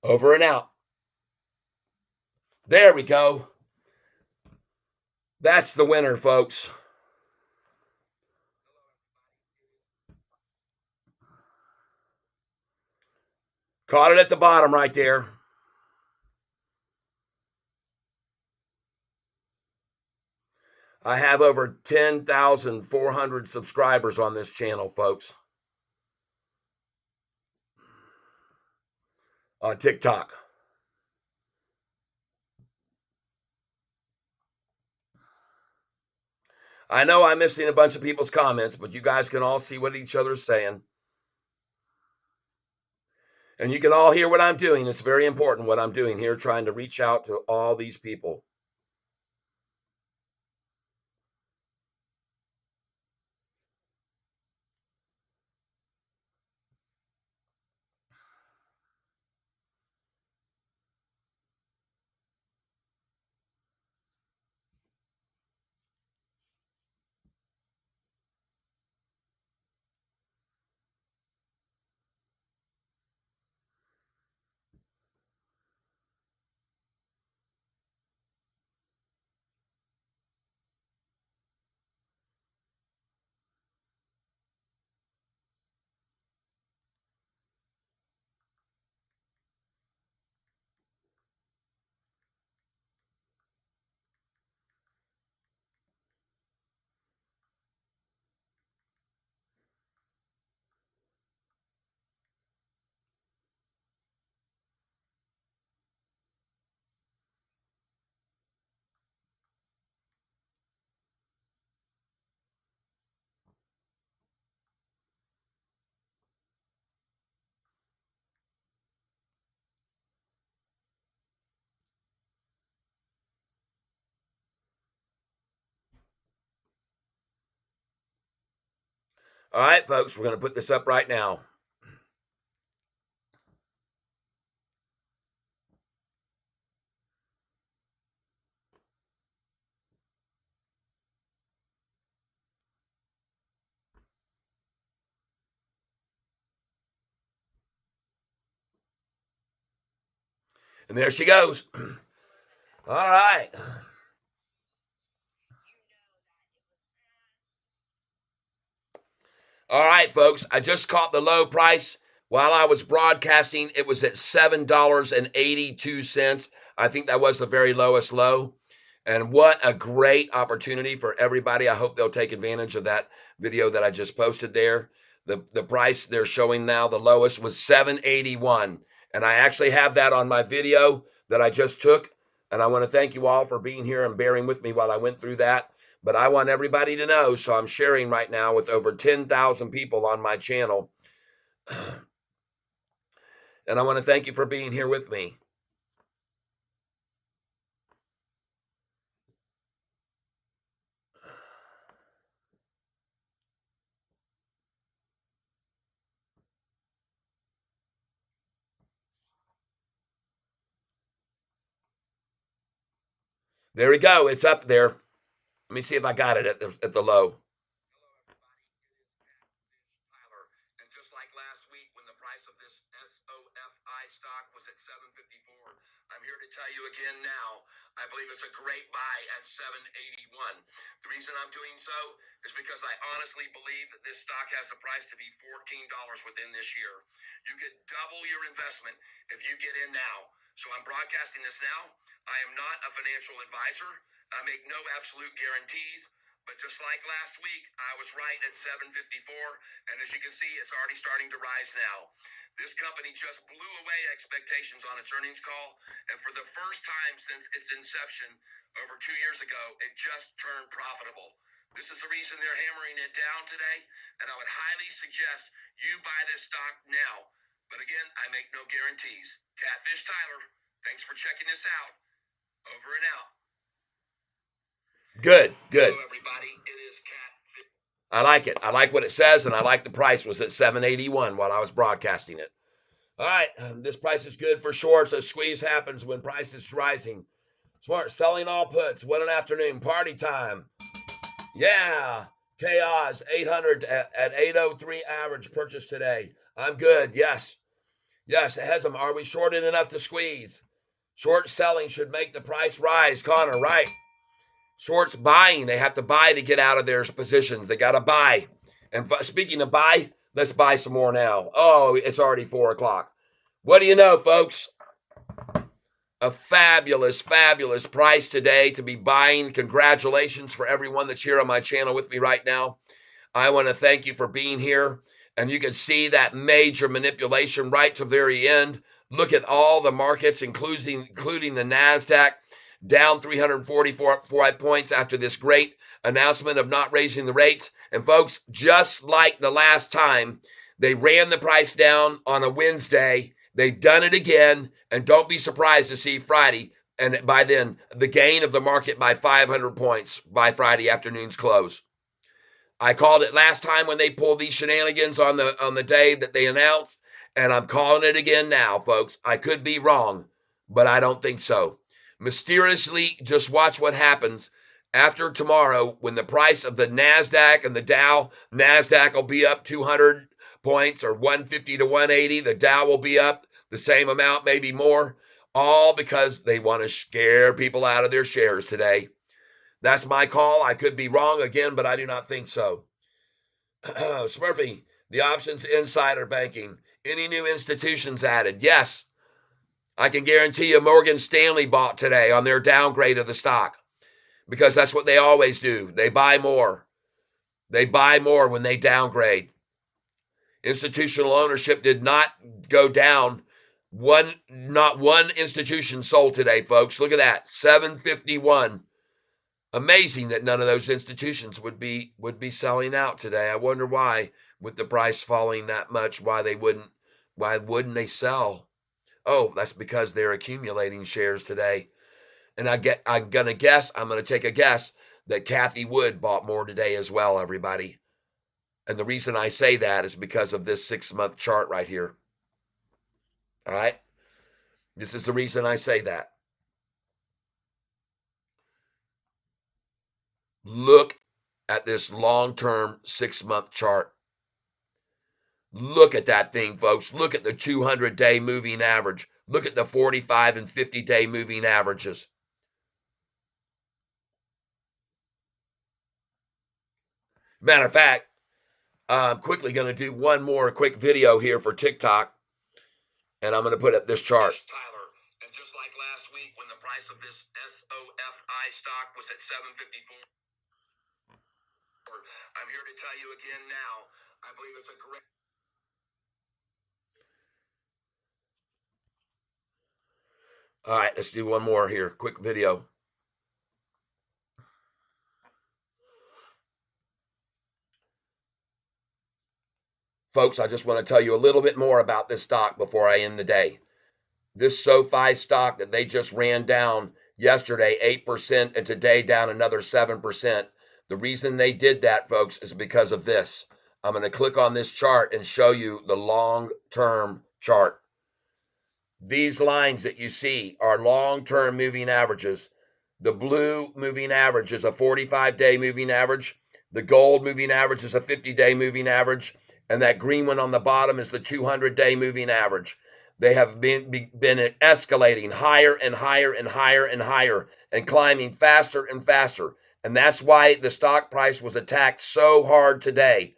Speaker 3: Over and out. There we go. That's the winner, folks. Caught it at the bottom right there. I have over 10,400 subscribers on this channel, folks, on TikTok. I know I'm missing a bunch of people's comments, but you guys can all see what each other's saying. And you can all hear what I'm doing. It's very important what I'm doing here, trying to reach out to all these people. All right, folks, we're going to put this up right now. And there she goes. All right. All right, folks. I just caught the low price while I was broadcasting. It was at $7.82. I think that was the very lowest low. And what a great opportunity for everybody. I hope they'll take advantage of that video that I just posted there. The price they're showing now, the lowest was 781. And I actually have that on my video that I just took. And I want to thank you all for being here and bearing with me while I went through that. But I want everybody to know, so I'm sharing right now with over 10,000 people on my channel. And I want to thank you for being here with me. There we go. It's up there. Let me see if I got it at the low. And just like last week when the price of this SOFI stock was at 754, I'm here to tell you again now, I believe it's a great buy at 781. The reason I'm doing so is because I honestly believe that this stock has the price to be $14 within this year. You could double your investment if you get in now. So I'm broadcasting this now. I am not a financial advisor. I make no absolute guarantees. But just like last week, I was right at 754. And as you can see, it's already starting to rise now. This company just blew away expectations on its earnings call. And for the first time since its inception over 2 years ago, it just turned profitable. This is the reason they're hammering it down today. And I would highly suggest you buy this stock now. But again, I make no guarantees. Catfish Tyler, thanks for checking this out. Over and out. Good, good. Hello, everybody. It is Catfish. I like it. I like what it says, and I like the price was at 781 while I was broadcasting it. All right, this price is good for shorts. A squeeze happens when price is rising. Smart selling all puts. What an afternoon. Party time. Yeah. Chaos 800 at 803 average purchase today. I'm good. Yes. Yes, it has them. Are we shorted enough to squeeze? Short selling should make the price rise. Connor, right. Shorts buying. They have to buy to get out of their positions. They got to buy. And speaking of buy, let's buy some more now. Oh, it's already 4 o'clock. What do you know, folks? A fabulous, fabulous price today to be buying. Congratulations for everyone that's here on my channel with me right now. I want to thank you for being here. And you can see that major manipulation right to the very end. Look at all the markets, including the NASDAQ, down 344 points after this great announcement of not raising the rates. And folks, just like the last time, they ran the price down on a Wednesday. They've done it again. And don't be surprised to see Friday, and by then, the gain of the market by 500 points by Friday afternoon's close. I called it last time when they pulled these shenanigans on the day that they announced, and I'm calling it again now, folks. I could be wrong, but I don't think so. Mysteriously, just watch what happens after tomorrow when the price of the NASDAQ and the Dow, NASDAQ will be up 200 points or 150 to 180. The Dow will be up the same amount, maybe more, all because they want to scare people out of their shares today. That's my call. I could be wrong again, but I do not think so. Smurfy, the options insider banking. Any new institutions added? Yes. I can guarantee you Morgan Stanley bought today on their downgrade of the stock because that's what they always do. They buy more. They buy more when they downgrade. Institutional ownership did not go down. Not one institution sold today, folks. Look at that. 751. Amazing that none of those institutions would be selling out today. I wonder why, with the price falling that much, why wouldn't they sell? Oh, that's because they're accumulating shares today. And I'm going to take a guess that Kathy Wood bought more today as well, everybody. And the reason I say that is because of this 6-month chart right here. All right? This is the reason I say that. Look at this long-term 6-month chart. Look at that thing, folks. Look at the 200-day moving average. Look at the 45 and 50-day moving averages. Matter of fact, I'm quickly going to do one more quick video here for TikTok, and I'm going to put up this chart. Tyler, and just like last week when the price of this SOFI stock was at 754, I'm here to tell you again now, I believe it's a great. All right, let's do one more here. Quick video. Folks, I just want to tell you a little bit more about this stock before I end the day. This SoFi stock that they just ran down yesterday 8% and today down another 7%. The reason they did that, folks, is because of this. I'm going to click on this chart and show you the long-term chart. These lines that you see are long-term moving averages. The blue moving average is a 45-day moving average. The gold moving average is a 50-day moving average. And that green one on the bottom is the 200-day moving average. They have been escalating higher and higher and higher and higher and climbing faster and faster. And that's why the stock price was attacked so hard today.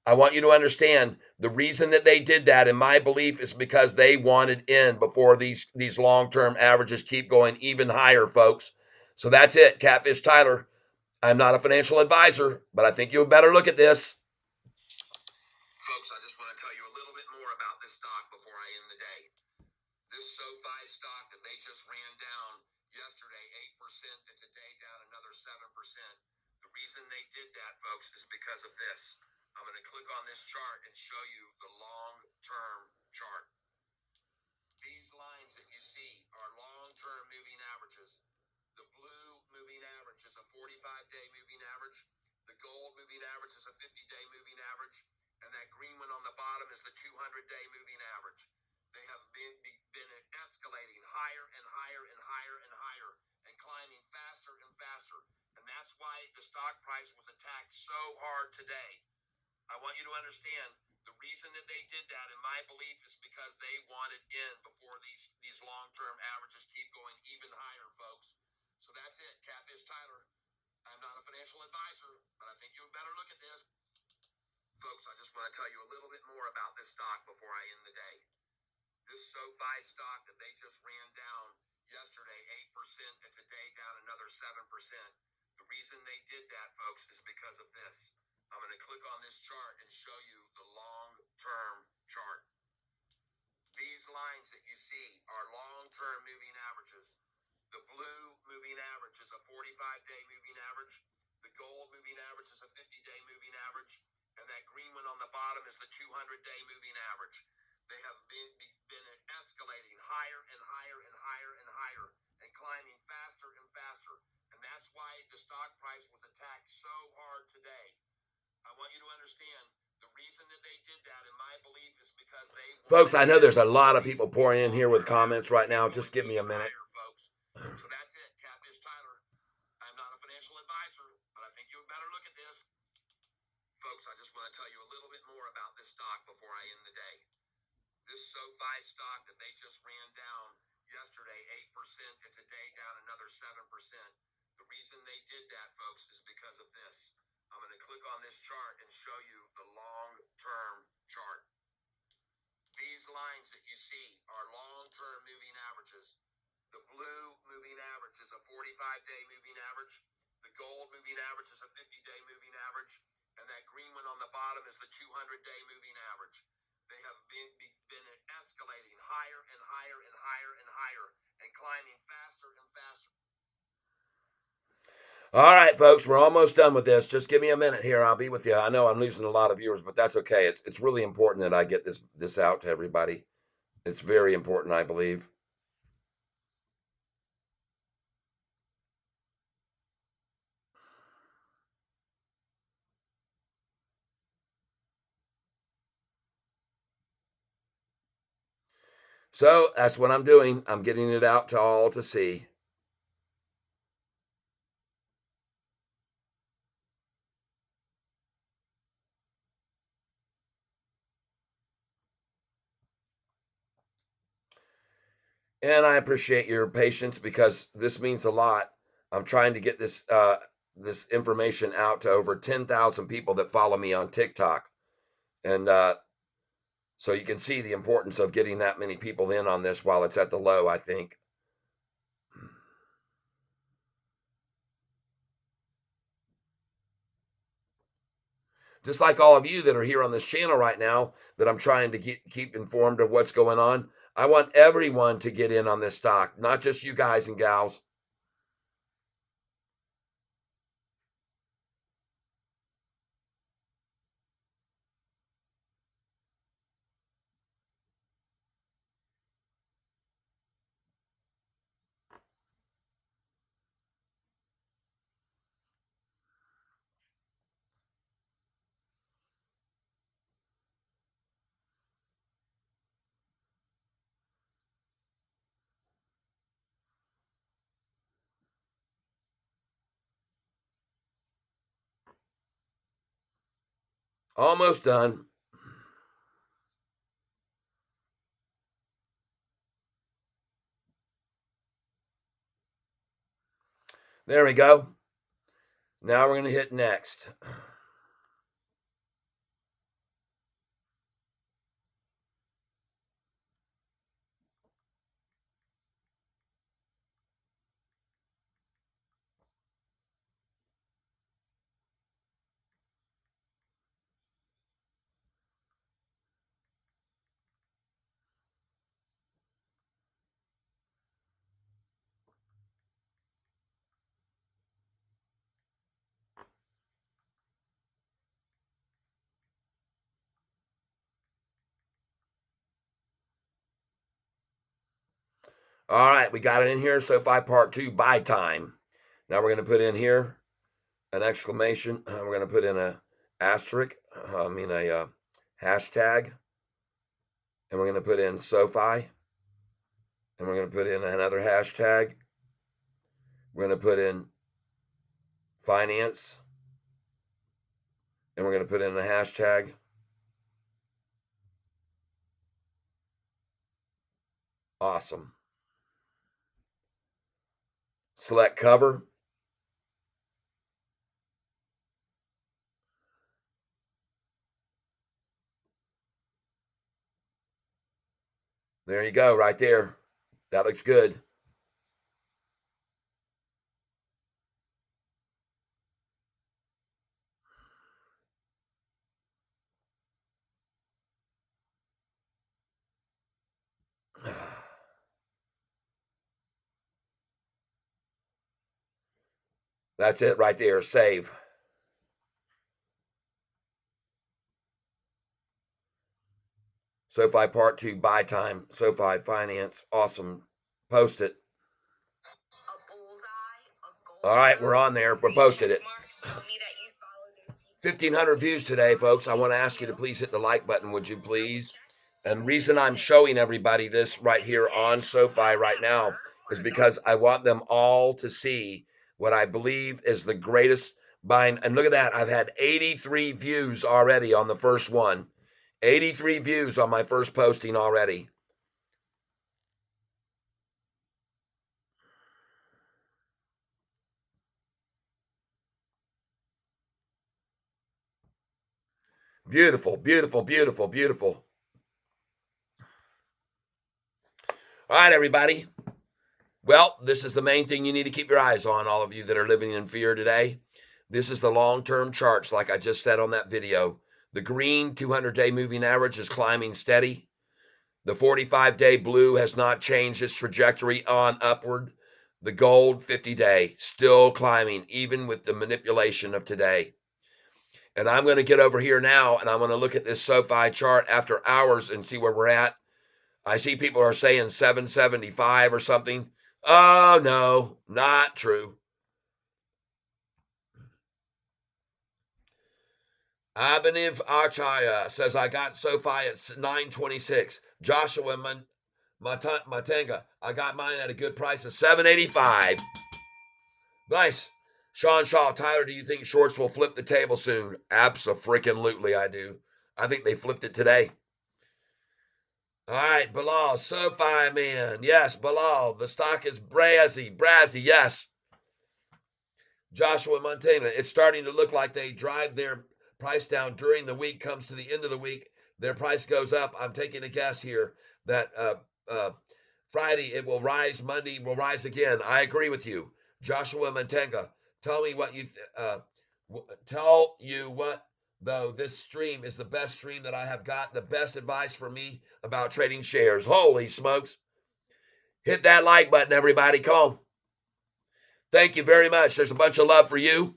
Speaker 3: I want you to understand the reason that they did that, in my belief, is because they wanted in before these long-term averages keep going even higher, folks. So that's it, Catfish Tyler. I'm not a financial advisor, but I think you'll better look at this. Folks, I just want to tell you a little bit more about this stock before I end the day. This SoFi stock that they just ran down yesterday 8% and today down another 7%. The reason they did that, folks, is because of this. I'm going to click on this chart and show you the long-term chart. These lines that you see are long-term moving averages. The blue moving average is a 45-day moving average. The gold moving average is a 50-day moving average. And that green one on the bottom is the 200-day moving average. They have been escalating higher and higher and higher and higher and climbing faster and faster. And that's why the stock price was attacked so hard today. I want you to understand the reason that they did that, in my belief, is because they wanted in before these long-term averages keep going even higher, folks. So that's it, Catfish Tyler. I'm not a financial advisor, but I think you better look at this. Folks, I just want to tell you a little bit more about this stock before I end the day. This SoFi stock that they just ran down yesterday 8% and today down another 7%. The reason they did that, folks, is because of this. I'm going to click on this chart and show you the long-term chart. These lines that you see are long-term moving averages. The blue moving average is a 45-day moving average. The gold moving average is a 50-day moving average. And that green one on the bottom is the 200-day moving average. They have been escalating higher and higher and higher and higher and climbing faster and faster. And that's why the stock price was attacked so hard today. I want you to understand the reason that they did that, in my belief, is because they. Folks, I know there's a lot of people pouring in here with comments right now. Just give me a minute. So that's it, Catfish Tyler. I'm not a financial advisor, but I think you better look at this. Folks, I just want to tell you a little bit more about this stock before I end the day. This SoFi stock that they just ran down yesterday 8% and today down another 7%. The reason they did that, folks, is because of this. I'm going to click on this chart and show you the long-term chart. These lines that you see are long-term moving averages. The blue moving average is a 45-day moving average. The gold moving average is a 50-day moving average. And that green one on the bottom is the 200-day moving average. They have been escalating higher and higher and higher and higher and climbing faster and faster. All right, folks, we're almost done with this. Just give me a minute here. I'll be with you. I know I'm losing a lot of viewers, but that's okay. It's really important that I get this out to everybody. It's very important, I believe. So that's what I'm doing. I'm getting it out to all to see. And I appreciate your patience because this means a lot. I'm trying to get this information out to over 10,000 people that follow me on TikTok. And so you can see the importance of getting that many people in on this while it's at the low, I think. Just like all of you that are here on this channel right now, that I'm trying to keep informed of what's going on. I want everyone to get in on this stock, not just you guys and gals. Almost done. There we go. Now we're going to hit next. All right, we got it in here. SoFi part 2 buy time. Now we're going to put in here an exclamation. We're going to put in a asterisk, a hashtag, and we're going to put in SoFi, and we're going to put in another hashtag. We're going to put in finance, and we're going to put in a hashtag. Awesome. Select cover. There you go, right there. That looks good. That's it right there. Save. SoFi part 2 buy time. SoFi finance. Awesome. Post it. All right, we're on there. We're posted it. 1,500 views today, folks. I want to ask you to please hit the like button, would you please? And reason I'm showing everybody this right here on SoFi right now is because I want them all to see what I believe is the greatest buying. And look at that. I've had 83 views already on the first one. 83 views on my first posting already. Beautiful, beautiful, beautiful, beautiful. All right, everybody. Well, this is the main thing you need to keep your eyes on, all of you that are living in fear today. This is the long-term charts, like I just said on that video. The green 200-day moving average is climbing steady. The 45-day blue has not changed its trajectory on upward. The gold 50-day still climbing, even with the manipulation of today. And I'm going to get over here now, and I'm going to look at this SoFi chart after hours and see where we're at. I see people are saying 775 or something. Oh, no, not true. Abhinav Acharya says, I got SoFi at 926. Joshua Matanga, I got mine at a good price of 785. Nice. Sean Shaw, Tyler, do you think shorts will flip the table soon? Abso-freaking-lutely, I do. I think they flipped it today. All right, Bilal, SoFi man. Yes, Bilal. The stock is Brazzy. Yes. Joshua Montana. It's starting to look like they drive their price down during the week. Comes to the end of the week, their price goes up. I'm taking a guess here that uh, Friday it will rise. Monday will rise again. I agree with you, Joshua Montana. Tell me what you tell you what though this stream is the best stream that I have got. The best advice for me about trading shares. Holy smokes! Hit that like button, everybody. Come on. Thank you very much. There's a bunch of love for you.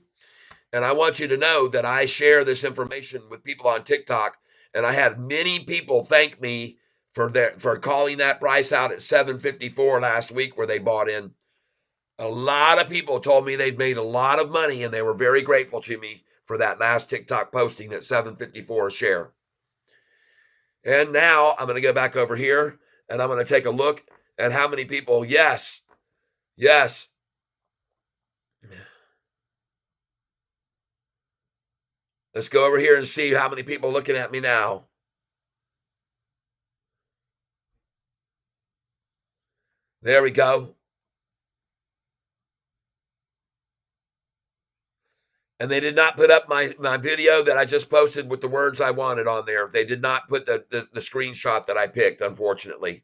Speaker 3: And I want you to know that I share this information with people on TikTok. And I had many people thank me for calling that price out at 754 last week where they bought in. A lot of people told me they'd made a lot of money and they were very grateful to me for that last TikTok posting at 754 a share. And now I'm going to go back over here and I'm going to take a look at how many people, yes. Let's go over here and see how many people are looking at me now. There we go. And they did not put up my video that I just posted with the words I wanted on there. They did not put the screenshot that I picked, unfortunately.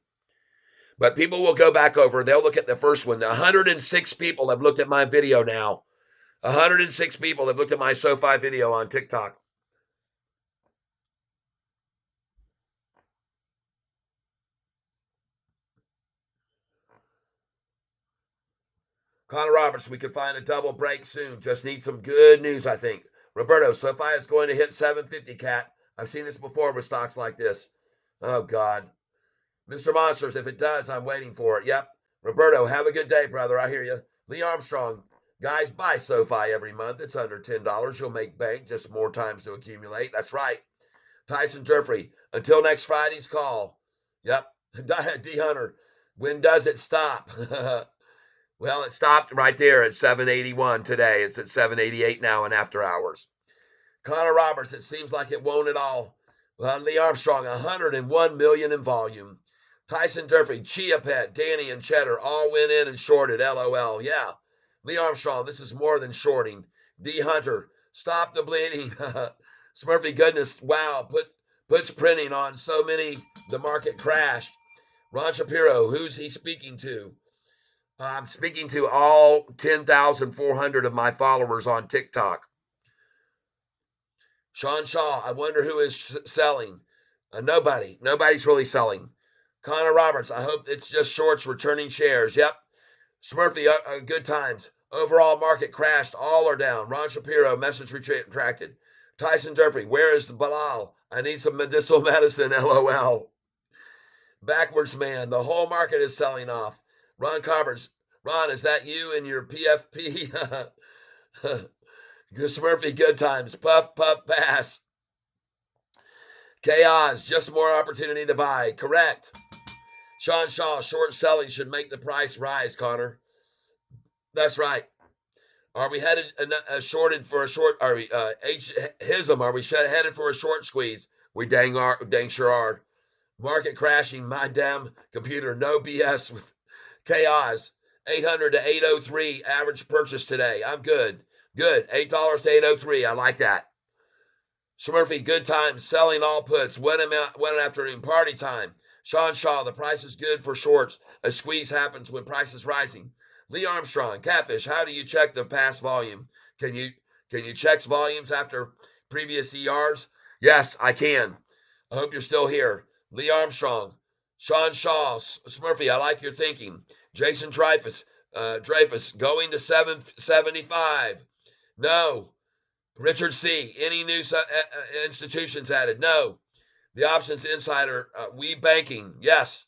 Speaker 3: But people will go back over. They'll look at the first one. 106 people have looked at my video now. 106 people have looked at my SoFi video on TikTok. Connor Roberts, we could find a double break soon. Just need some good news, I think. Roberto, SoFi is going to hit 750, Cat. I've seen this before with stocks like this. Oh, God. Mr. Monsters, if it does, I'm waiting for it. Yep. Roberto, have a good day, brother. I hear you. Lee Armstrong, guys, buy SoFi every month. It's under $10. You'll make bank, just more times to accumulate. That's right. Tyson Jeffrey, until next Friday's call. Yep. D Hunter, when does it stop? Well, it stopped right there at 781 today. It's at 788 now in after hours. Connor Roberts, it seems like it won't at all. Lee Armstrong, 101 million in volume. Tyson Durfee, Chia Pet, Danny, and Cheddar all went in and shorted. LOL. Yeah. Lee Armstrong, this is more than shorting. D Hunter, stop the bleeding. Smurfy goodness, wow, puts printing on so many the market crashed. Ron Shapiro, who's he speaking to? I'm speaking to all 10,400 of my followers on TikTok. Sean Shaw, I wonder who is selling. Nobody. Nobody's really selling. Connor Roberts, I hope it's just shorts returning shares. Yep. Smurfy, good times. Overall market crashed. All are down. Ron Shapiro, message retracted. Tyson Durfee, where is the Bilal? I need some medicinal medicine. LOL. Backwards man, the whole market is selling off. Ron Carvers, Ron, is that you and your PFP? Smurfy, good times. Puff, puff, pass. Chaos, just more opportunity to buy. Correct. Sean Shaw, short selling should make the price rise, Connor. That's right. Are we headed shorted for a short? Are we Hism? Are we headed for a short squeeze? We dang sure are. Market crashing. My damn computer. No BS with chaos. 800 to 803 average purchase today. I'm good. Good. $8 to 803. I like that. Smurfy, good times, selling all puts. One afternoon, party time. Sean Shaw, the price is good for shorts. A squeeze happens when price is rising. Lee Armstrong, Catfish, how do you check the past volume? Can you check volumes after previous ERs? Yes, I can. I hope you're still here. Lee Armstrong, Sean Shaw, Smurfy, I like your thinking. Jason Dreyfus, going to 775. No. Richard C. Any new institutions added? No. The Options Insider. We Banking. Yes.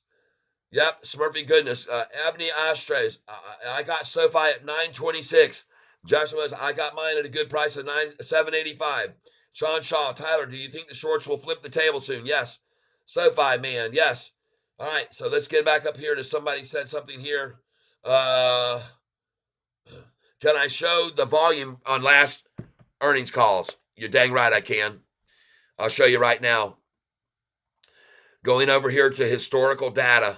Speaker 3: Yep. Smurfy goodness. Ebony Ashtrays. I got SoFi at 926. Joshua, I got mine at a good price of 785. Sean Shaw. Tyler, do you think the shorts will flip the table soon? Yes. SoFi man. Yes. All right. So let's get back up here to somebody said something here. Can I show the volume on last earnings calls? You're dang right I can. I'll show you right now. Going over here to historical data.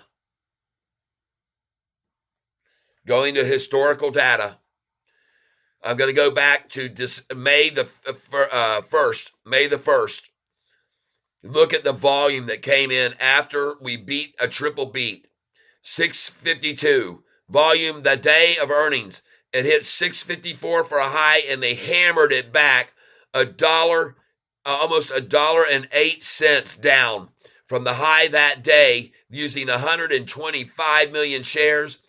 Speaker 3: Going to historical data. I'm going to go back to May the 1st. May the 1st. Look at the volume that came in after we beat a triple beat. 652. Volume the day of earnings. It hit 654 for a high, and they hammered it back almost $1.08 down from the high that day using 125 million shares.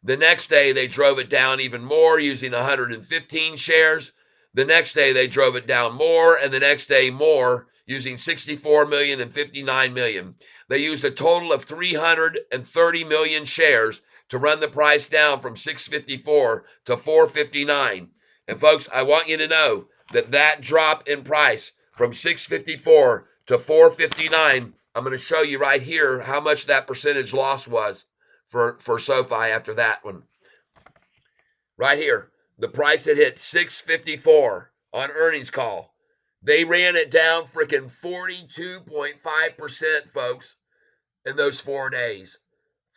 Speaker 3: The next day, they drove it down even more using 115 shares. The next day, they drove it down more, and the next day, more using 64 million and 59 million. They used a total of 330 million shares to run the price down from 654 to 459. And folks, I want you to know that that drop in price from 654 to 459, I'm going to show you right here how much that percentage loss was for Sofi after that one. Right here, the price that hit 654 on earnings call. They ran it down freaking 42.5%, folks, in those 4 days.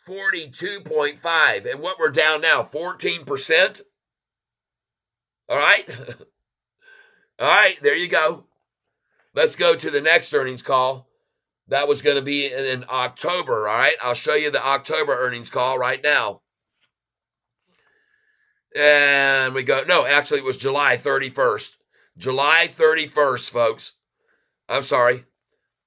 Speaker 3: 42.5. And what we're down now, 14%? All right? All right, there you go. Let's go to the next earnings call. That was going to be in October, all right? I'll show you the October earnings call right now. And we go, no, actually it was July 31st. July 31st, folks. I'm sorry.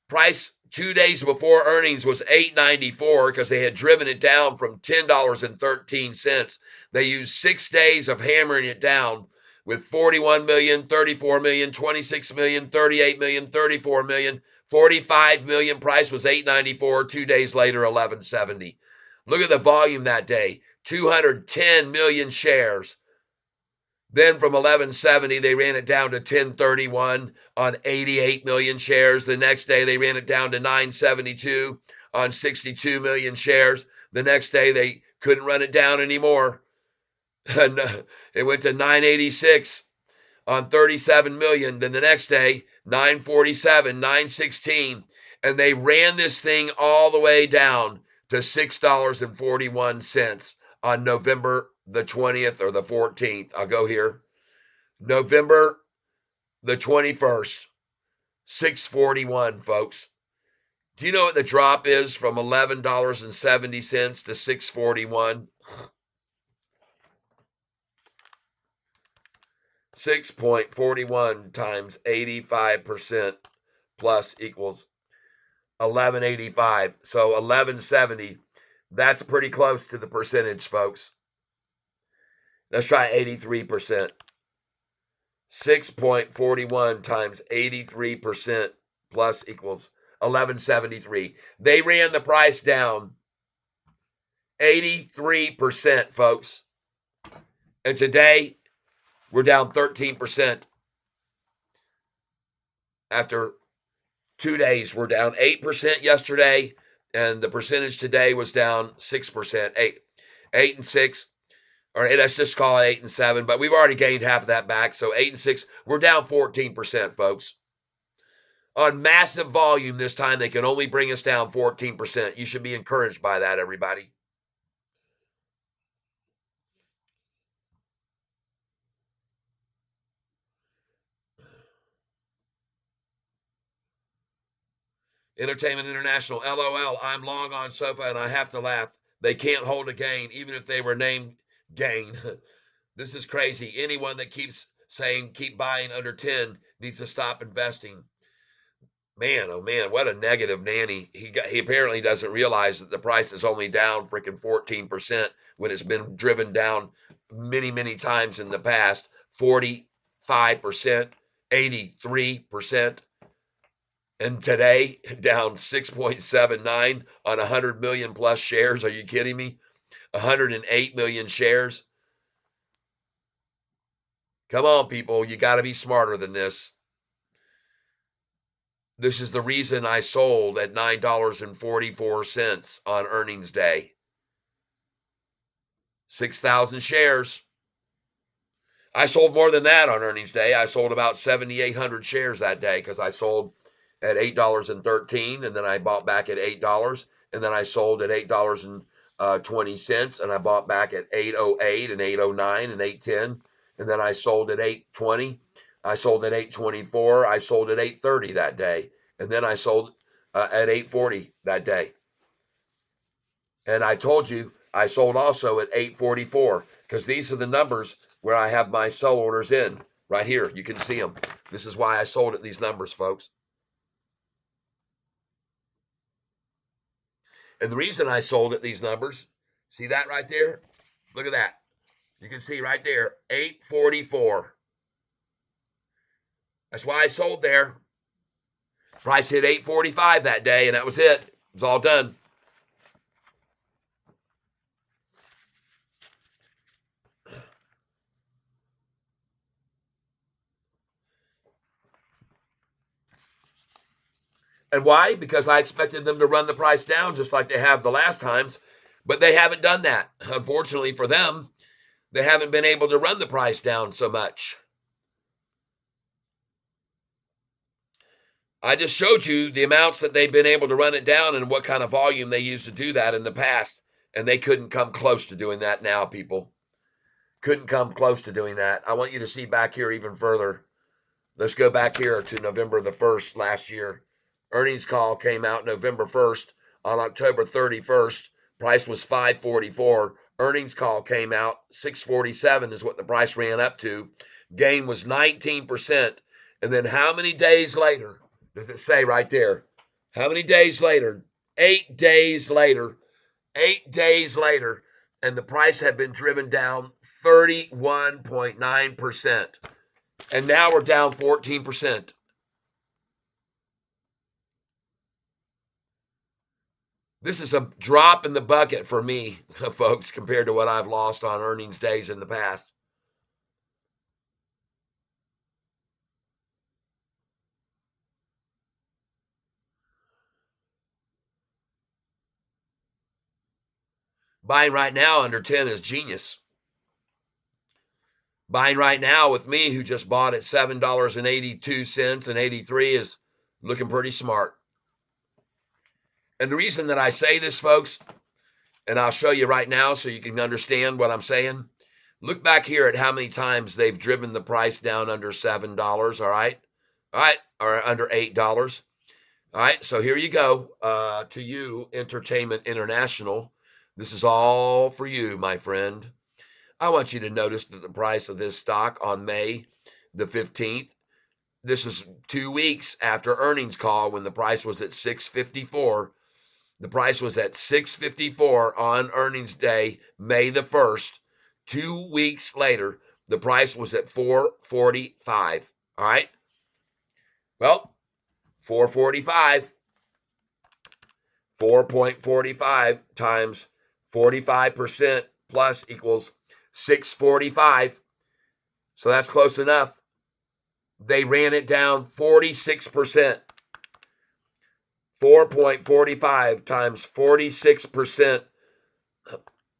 Speaker 3: Price 2 days before earnings was $8.94 because they had driven it down from $10.13. They used 6 days of hammering it down with 41 million, 34 million, 26 million, 38 million, 34 million, 45 million. Price was $8.94. 2 days later, $11.70. Look at the volume that day. 210 million shares. Then from 1170, they ran it down to 1031 on 88 million shares. The next day, they ran it down to 972 on 62 million shares. The next day, they couldn't run it down anymore. And it went to 986 on 37 million. Then the next day, 947, 916. And they ran this thing all the way down to $6.41 on November the 20th or the 14th. I'll go here. November the 21st, 641, folks. Do you know what the drop is from $11.70 to 641? 6.41 times 85% plus equals 1185. So 1170. That's pretty close to the percentage, folks. Let's try 83%. 6.41 times 83% plus equals 1173. They ran the price down 83%, folks. And today, we're down 13%. After 2 days, we're down 8% yesterday, and the percentage today was down 6%. 8 and 6. Or let's just call it 8 and 7, but we've already gained half of that back. So 8 and 6, we're down 14%, folks. On massive volume this time, they can only bring us down 14%. You should be encouraged by that, everybody. Entertainment International, LOL, I'm long on Sofa and I have to laugh. They can't hold a gain, even if they were named gain. This is crazy. Anyone that keeps saying keep buying under 10 needs to stop investing. Man, oh man, what a negative nanny. He apparently doesn't realize that the price is only down freaking 14% when it's been driven down many, many times in the past. 45%, 83%. And today, down 6.79 on 100 million plus shares. Are you kidding me? 108 million shares. Come on, people. You got to be smarter than this. This is the reason I sold at $9.44 on earnings day. 6,000 shares. I sold more than that on earnings day. I sold about 7,800 shares that day because I sold at $8.13, and then I bought back at $8, and then I sold at $8.20, and I bought back at $8.08 and $8.09 and $8.10, and then I sold at $8.20. I sold at $8.24. I sold at $8.30 that day, and then I sold at $8.40 that day. And I told you I sold also at $8.44, because these are the numbers where I have my sell orders in right here. You can see them. This is why I sold at these numbers, folks. And the reason I sold at these numbers, see that right there? Look at that. You can see right there, 844. That's why I sold there. Price hit 845 that day, and that was it. It was all done. And why? Because I expected them to run the price down just like they have the last times, but they haven't done that. Unfortunately for them, they haven't been able to run the price down so much. I just showed you the amounts that they've been able to run it down and what kind of volume they used to do that in the past, and they couldn't come close to doing that now, people. Couldn't come close to doing that. I want you to see back here even further. Let's go back here to November the 1st last year. Earnings call came out November 1st. On October 31st, price was $5.44. Earnings call came out $6.47 is what the price ran up to. Gain was 19%. And then how many days later does it say right there? How many days later? 8 days later. 8 days later, and the price had been driven down 31.9%. And now we're down 14%. This is a drop in the bucket for me, folks, compared to what I've lost on earnings days in the past. Buying right now under 10 is genius. Buying right now with me, who just bought at $7.82 and 83, is looking pretty smart. And the reason that I say this, folks, and I'll show you right now so you can understand what I'm saying. Look back here at how many times they've driven the price down under $7, all right? All right, or under $8. All right, so here you go. To you, Entertainment International. This is all for you, my friend. I want you to notice that the price of this stock on May the 15th, this is 2 weeks after earnings call when the price was at $6.54. The price was at $6.54 on earnings day, May the 1st. 2 weeks later, the price was at $4.45. All right? Well, $4.45. 4.45 times 45% plus equals $6.45. So that's close enough. They ran it down 46%. 4.45 times 46%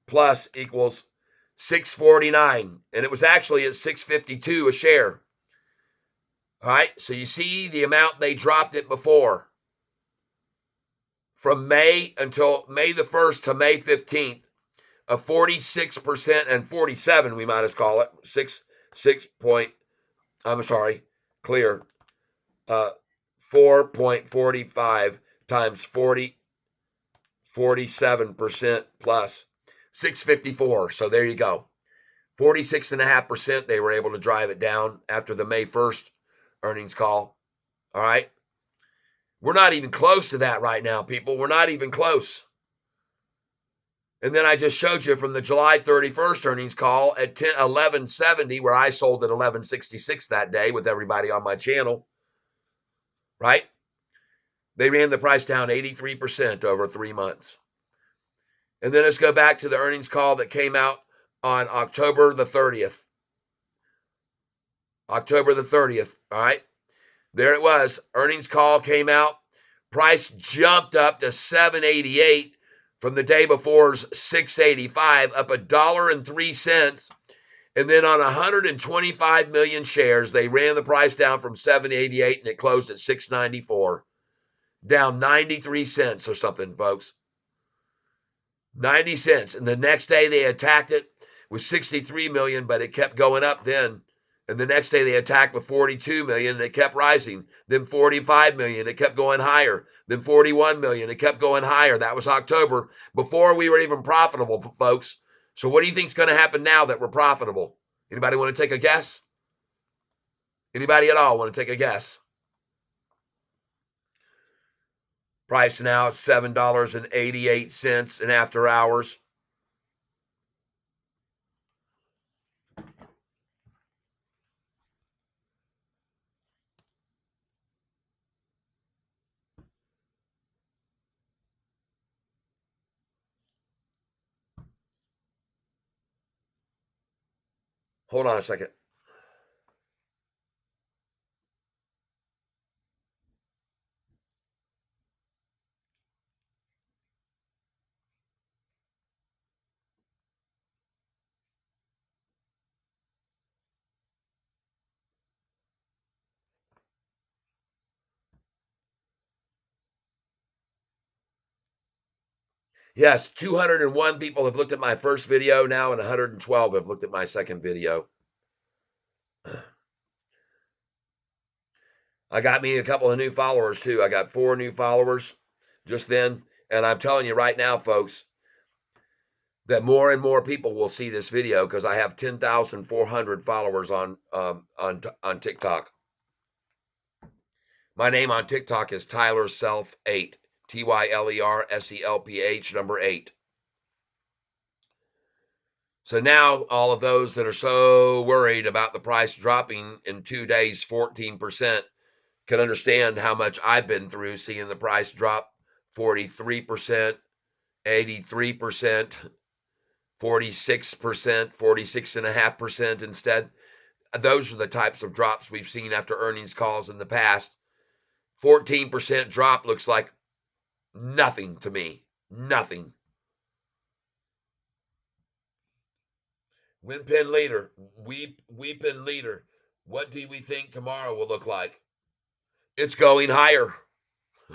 Speaker 3: plus equals $6.49. And it was actually at $6.52 a share. All right, so you see the amount they dropped it before. From May until May the 1st to May 15th, a 46% and 47, we might as call it, clear. 4.45 times 47% plus 654. So there you go. 46.5% they were able to drive it down after the May 1st earnings call. All right. We're not even close to that right now, people. We're not even close. And then I just showed you from the July 31st earnings call at 11.70, where I sold at 11.66 that day with everybody on my channel. Right? They ran the price down 83% over 3 months. And then let's go back to the earnings call that came out on October the 30th. October the 30th. All right. There it was. Earnings call came out. Price jumped up to $7.88 from the day before's $6.85, up $1.03. And then on 125 million shares, they ran the price down from $7.88 and it closed at $6.94. down 93 cents or something, folks. 90 cents. And the next day they attacked it with 63 million, but it kept going up then. And the next day they attacked with 42 million and it kept rising. Then 45 million, it kept going higher. Then 41 million, it kept going higher. That was October, before we were even profitable, folks. So what do you think is going to happen now that we're profitable? Anybody want to take a guess? Anybody at all want to take a guess? Price now is $7.88 in after hours. Hold on a second. Yes, 201 people have looked at my first video now, and 112 have looked at my second video. I got me a couple of new followers too. I got 4 new followers just then. And I'm telling you right now, folks, that more and more people will see this video because I have 10,400 followers on TikTok. My name on TikTok is Tyler Self 8, TYLERSELPH number 8. So now all of those that are so worried about the price dropping in 2 days 14% can understand how much I've been through seeing the price drop 43%, 83%, 46%, 46.5% instead. Those are the types of drops we've seen after earnings calls in the past. 14% drop looks like nothing to me. Nothing. Win-pin leader, weep-in leader. What do we think tomorrow will look like? It's going higher.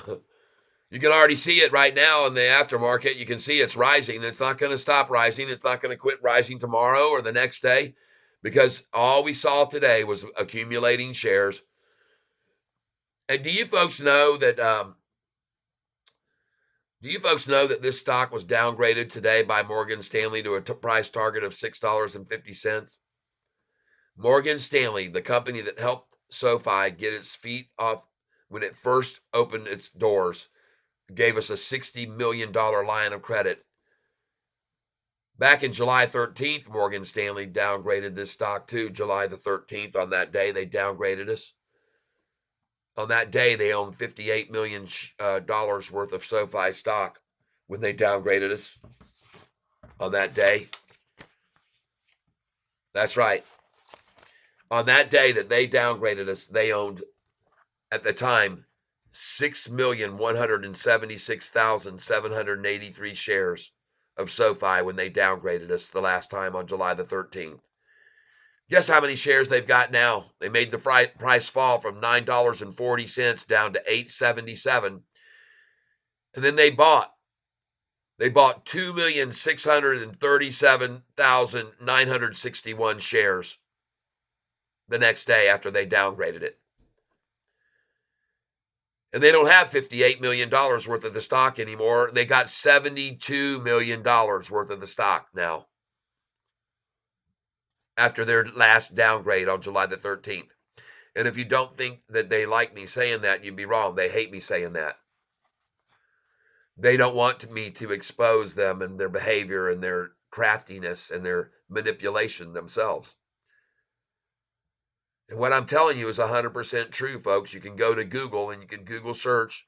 Speaker 3: You can already see it right now in the aftermarket. You can see it's rising. It's not going to stop rising. It's not going to quit rising tomorrow or the next day, because all we saw today was accumulating shares. And do you folks know that this stock was downgraded today by Morgan Stanley to a price target of $6.50? Morgan Stanley, the company that helped Sofi get its feet off when it first opened its doors, gave us a $60 million line of credit. Back in July 13th, Morgan Stanley downgraded this stock too. July the 13th, on that day, they downgraded us. On that day, they owned $58 million worth of SoFi stock when they downgraded us on that day. That's right. On that day that they downgraded us, they owned, at the time, 6,176,783 shares of SoFi when they downgraded us the last time on July the 13th. Guess how many shares they've got now? They made the price fall from $9.40 down to $8.77. And then they bought 2,637,961 shares the next day after they downgraded it. And they don't have $58 million worth of the stock anymore. They got $72 million worth of the stock now after their last downgrade on July the 13th. And if you don't think that they like me saying that, you'd be wrong. They hate me saying that. They don't want me to expose them and their behavior and their craftiness and their manipulation themselves. And what I'm telling you is 100% true, folks. You can go to Google and you can Google search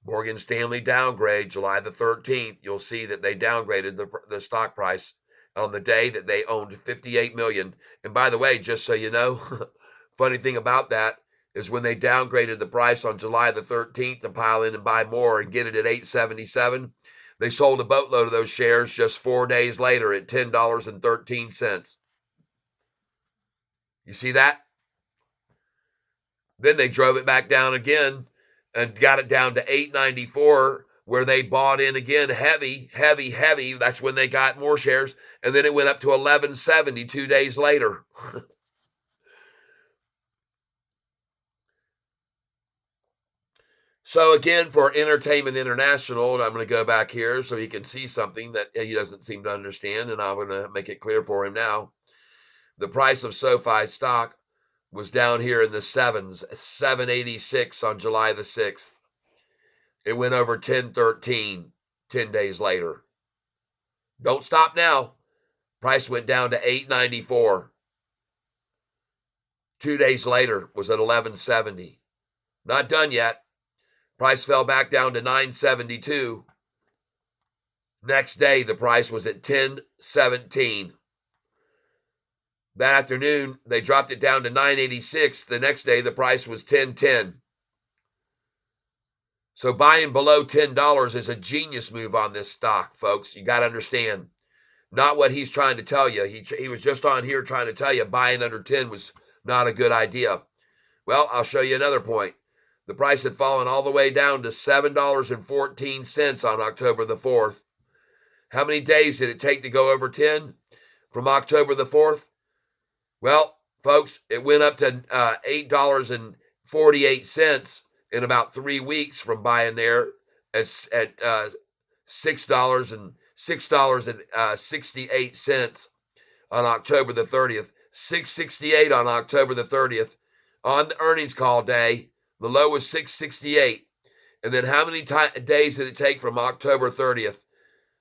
Speaker 3: Morgan Stanley downgrade July the 13th. You'll see that they downgraded the stock price on the day that they owned 58 million. And by the way, just so you know, funny thing about that is when they downgraded the price on July the 13th to pile in and buy more and get it at $8.77, they sold a boatload of those shares just 4 days later at $10.13. You see that? Then they drove it back down again and got it down to 894, where they bought in again heavy. That's when they got more shares. And then it went up to 1170 2 days later. So again, for Entertainment International, I'm going to go back here so he can see something that he doesn't seem to understand, and I'm going to make it clear for him now. The price of SoFi stock was down here in the sevens, 786 on July the 6th. It went over 1013 10 days later. Don't stop now. Price went down to 894. 2 days later was at 1170. Not done yet. Price fell back down to 972. Next day, the price was at 1017. That afternoon, they dropped it down to 986. The next day, the price was 1010. So buying below $10 is a genius move on this stock, folks. You got to understand. Not what he's trying to tell you. He was just on here trying to tell you buying under 10 was not a good idea. Well, I'll show you another point. The price had fallen all the way down to $7.14 on October the 4th. How many days did it take to go over 10 from October the 4th? Well, folks, it went up to $8.48 in about 3 weeks from buying there at $6.68 on October the 30th. $6.68 on October the 30th. On the earnings call day, the low was $6.68. And then how many days did it take from October 30th?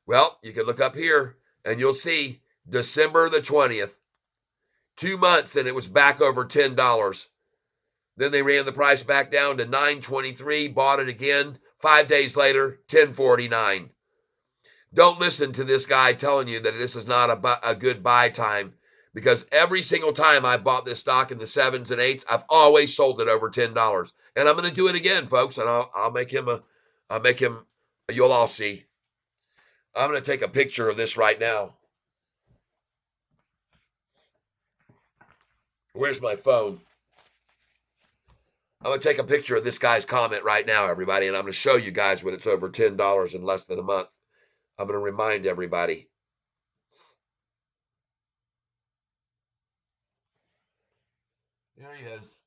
Speaker 3: Well, you can look up here and you'll see December the 20th. 2 months and it was back over $10. Then they ran the price back down to $9.23, bought it again. 5 days later, $10.49. Don't listen to this guy telling you that this is not a good buy time, because every single time I bought this stock in the 7s and 8s, I've always sold it over $10. And I'm going to do it again, folks, and I'll make him you'll all see. I'm going to take a picture of this right now. Where's my phone? I'm going to take a picture of this guy's comment right now, everybody, and I'm going to show you guys when it's over $10 in less than a month. I'm going to remind everybody. Here he is.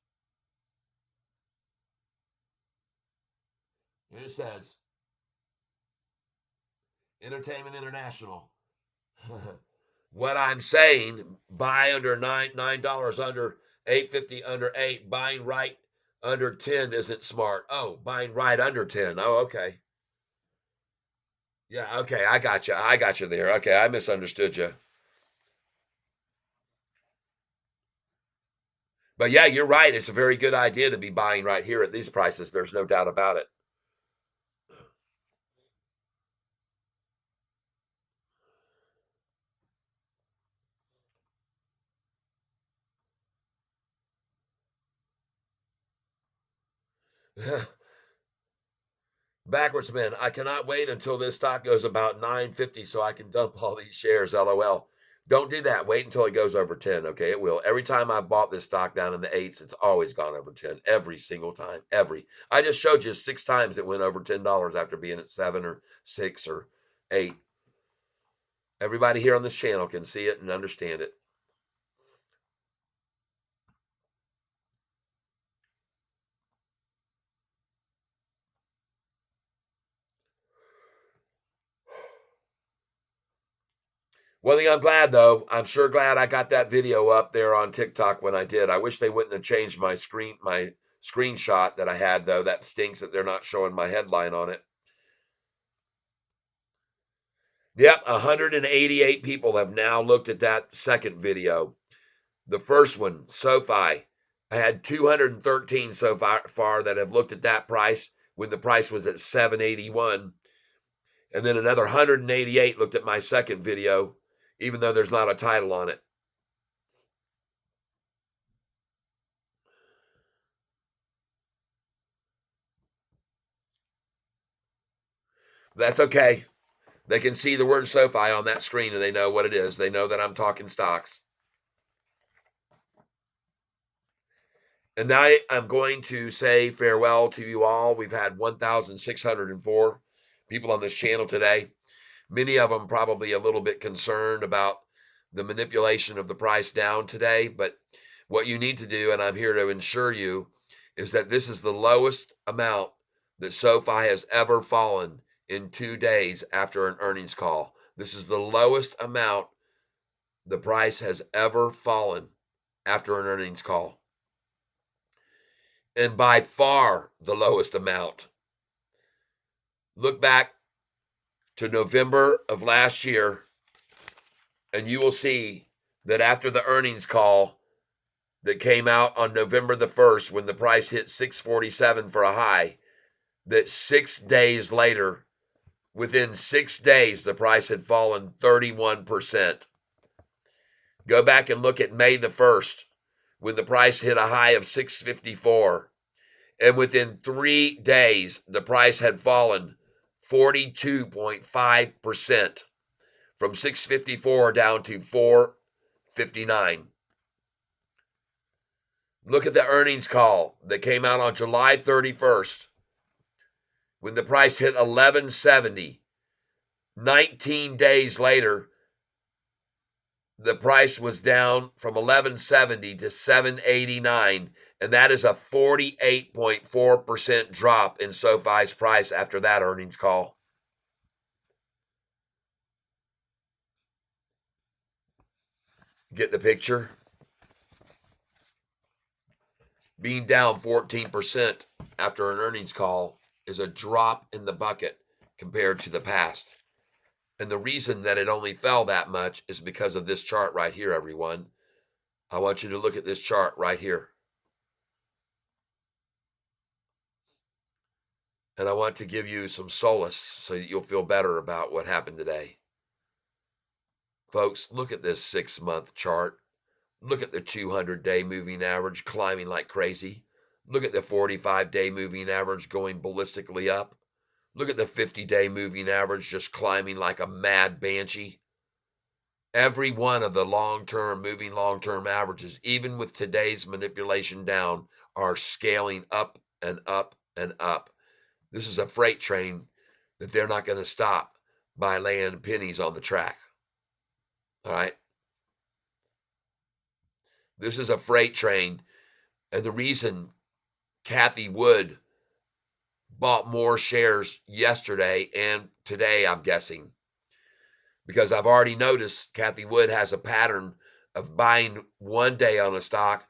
Speaker 3: Here it says, Entertainment International. What I'm saying, buy under $9 under 850 under 8, buying right under 10 isn't smart. Oh, buying right under 10. Oh, okay. Yeah, okay, I got you. I got you there. Okay, I misunderstood you. But yeah, you're right. It's a very good idea to be buying right here at these prices. There's no doubt about it. Backwards man, I cannot wait until this stock goes about 950 so I can dump all these shares. LOL. Don't do that. Wait until it goes over 10. Okay, it will. Every time I bought this stock down in the 8s, it's always gone over 10. Every single time. I just showed you 6 times it went over $10 after being at 7 or 6 or 8. Everybody here on this channel can see it and understand it. One thing I'm glad though, I'm sure glad I got that video up there on TikTok when I did. I wish they wouldn't have changed my screenshot that I had though. That stinks that they're not showing my headline on it. Yep, 188 people have now looked at that second video. The first one, SoFi. I had 213 so far that have looked at that price when the price was at 781. And then another 188 looked at my second video, even though there's not a title on it. That's okay. They can see the word SoFi on that screen and they know what it is. They know that I'm talking stocks. And now I'm going to say farewell to you all. We've had 1,604 people on this channel today. Many of them probably a little bit concerned about the manipulation of the price down today. But what you need to do, and I'm here to ensure you, is that this is the lowest amount that SoFi has ever fallen in 2 days after an earnings call. This is the lowest amount the price has ever fallen after an earnings call. And by far the lowest amount. Look back to November of last year, and you will see that after the earnings call that came out on November the 1st, when the price hit 647 for a high, that 6 days later, within 6 days, the price had fallen 31%. Go back and look at May the 1st, when the price hit a high of 654. And within 3 days, the price had fallen 42.5% from 654 down to 459. Look at the earnings call that came out on July 31st when the price hit 1170. 19 days later, the price was down from 1170 to 789, and that is a 48.4% drop in SoFi's price after that earnings call. Get the picture? Being down 14% after an earnings call is a drop in the bucket compared to the past. And the reason that it only fell that much is because of this chart right here, everyone. I want you to look at this chart right here. And I want to give you some solace so that you'll feel better about what happened today. Folks, look at this 6-month chart. Look at the 200-day moving average climbing like crazy. Look at the 45-day moving average going ballistically up. Look at the 50-day moving average just climbing like a mad banshee. Every one of the moving long-term averages, even with today's manipulation down, are scaling up and up and up. This is a freight train that they're not going to stop by laying pennies on the track. All right? This is a freight train, and the reason Cathie Wood bought more shares yesterday and today, I'm guessing, because I've already noticed Cathie Wood has a pattern of buying one day on a stock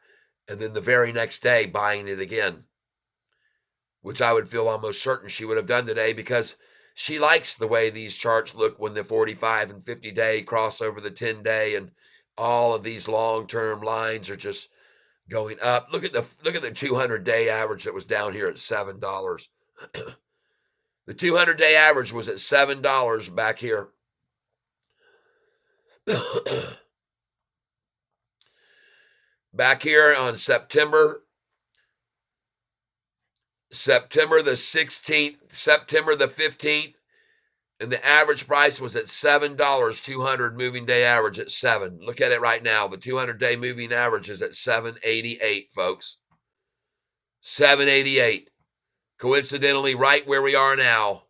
Speaker 3: and then the very next day buying it again, which I would feel almost certain she would have done today because she likes the way these charts look when the 45 and 50 day cross over the 10 day and all of these long-term lines are just going up. Look at the 200-day average that was down here at $7. The 200-day average was at $7 back here. Back here on September the 16th, September the 15th, and the average price was at $7, 200 moving day average at 7. Look at it right now. The 200-day moving average is at 788, folks. 788. Coincidentally, right where we are now.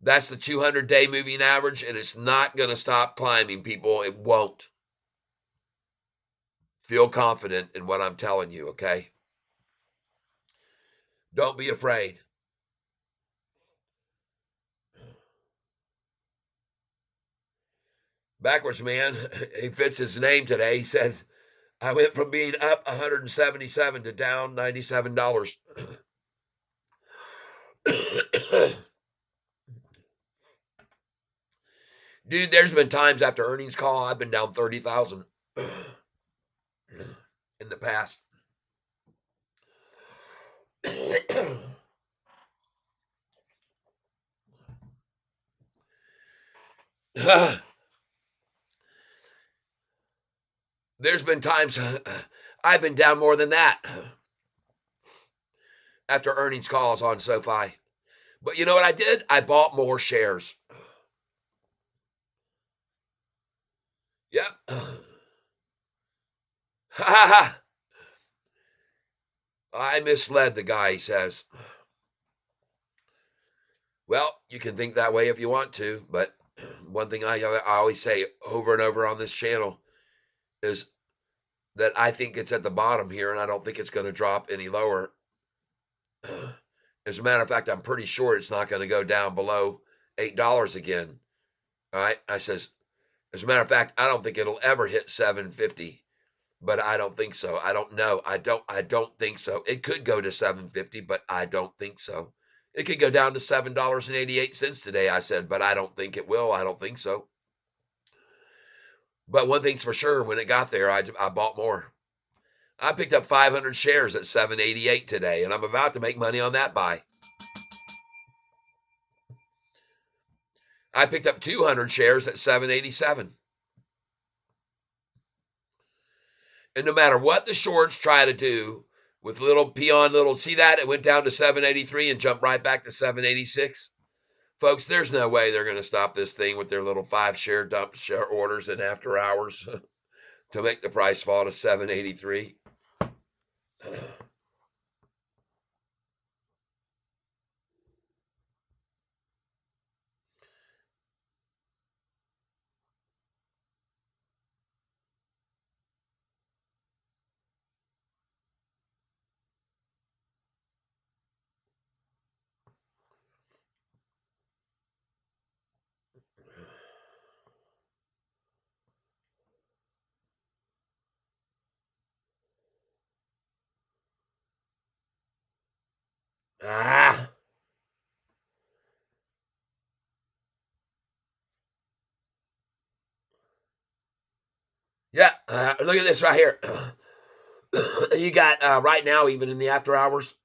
Speaker 3: That's the 200-day moving average, and it's not going to stop climbing, people. It won't. Feel confident in what I'm telling you, okay? Don't be afraid. Backwards man, he fits his name today. He said, I went from being up 177 to down $97. Dude, there's been times after earnings call I've been down 30,000 in the past. There's been times I've been down more than that after earnings calls on SoFi. But you know what I did? I bought more shares. Yep. I misled the guy, he says. Well, you can think that way if you want to, but one thing I always say over and over on this channel is that I think it's at the bottom here, and I don't think it's going to drop any lower. As a matter of fact, I'm pretty sure it's not going to go down below $8 again. All right. I says, as a matter of fact, I don't think it'll ever hit 750, but I don't think so. I don't know. I don't think so. It could go to 750, but I don't think so. It could go down to $7.88 today, I said, but I don't think it will. I don't think so. But one thing's for sure, when it got there, I bought more. I picked up 500 shares at 788 today, and I'm about to make money on that buy. I picked up 200 shares at 787. And no matter what the shorts try to do with see that? It went down to 783 and jumped right back to 786. Folks, there's no way they're going to stop this thing with their little 5-share dump share orders in after hours to make the price fall to 783. Ah. Yeah, look at this right here. You got right now, even in the after hours,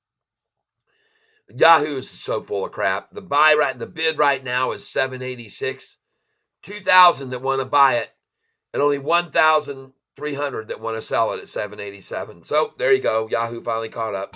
Speaker 3: Yahoo is so full of crap. The bid right now is 786. 2,000 that want to buy it, and only 1,300 that want to sell it at 787. So there you go. Yahoo finally caught up.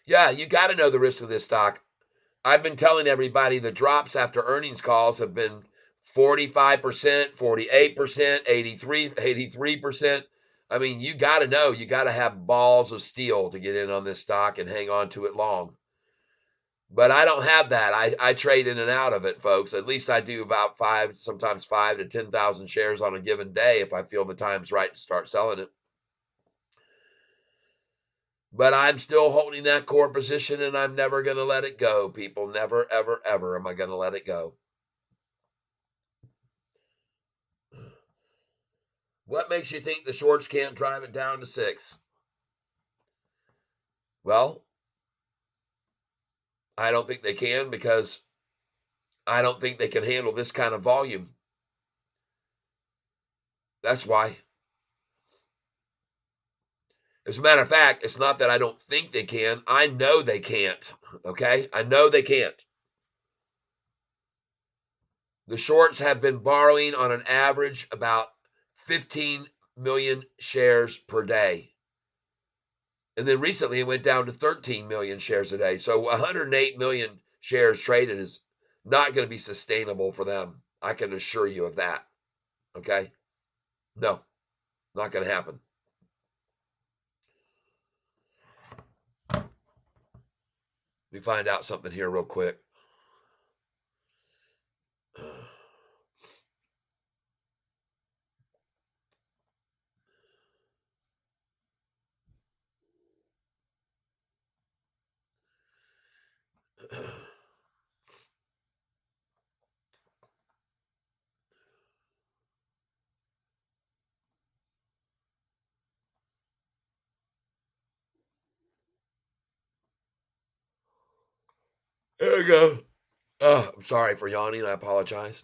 Speaker 3: Yeah, you got to know the risk of this stock. I've been telling everybody the drops after earnings calls have been 45%, 48%, 83%. I mean, you got to know, you got to have balls of steel to get in on this stock and hang on to it long. But I don't have that. I trade in and out of it, folks. At least I do about sometimes 5 to 10,000 shares on a given day if I feel the time's right to start selling it. But I'm still holding that core position, and I'm never going to let it go, people. Never, ever, ever am I going to let it go. What makes you think the shorts can't drive it down to 6? Well, I don't think they can, because I don't think they can handle this kind of volume. That's why. As a matter of fact, it's not that I don't think they can. I know they can't. Okay? I know they can't. The shorts have been borrowing on an average about 15 million shares per day. And then recently it went down to 13 million shares a day. So 108 million shares traded is not going to be sustainable for them. I can assure you of that. Okay? No, not going to happen. Let me find out something here real quick. There we go. I'm sorry for yawning. I apologize.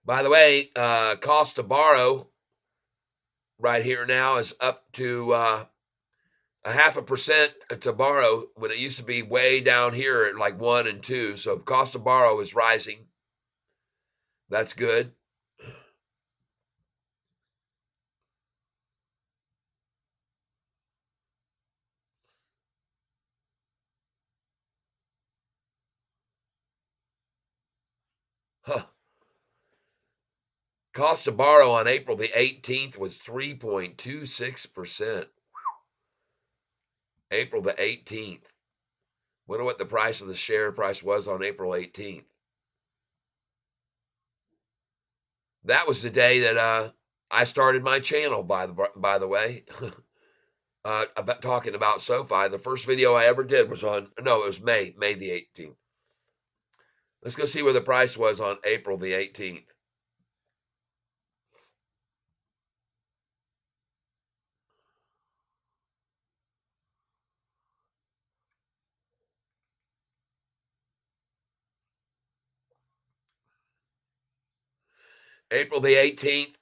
Speaker 3: By the way, cost to borrow right here now is up to a 0.5% to borrow, when it used to be way down here at like 1 and 2. So cost to borrow is rising. That's good. Cost to borrow on April the 18th was 3.26%. April the 18th. Wonder what the price of the share price was on April 18th. That was the day that I started my channel, by the way. Talking about Sofi. The first video I ever did was on, no, it was May the 18th. Let's go see where the price was on April the 18th. April the 18th,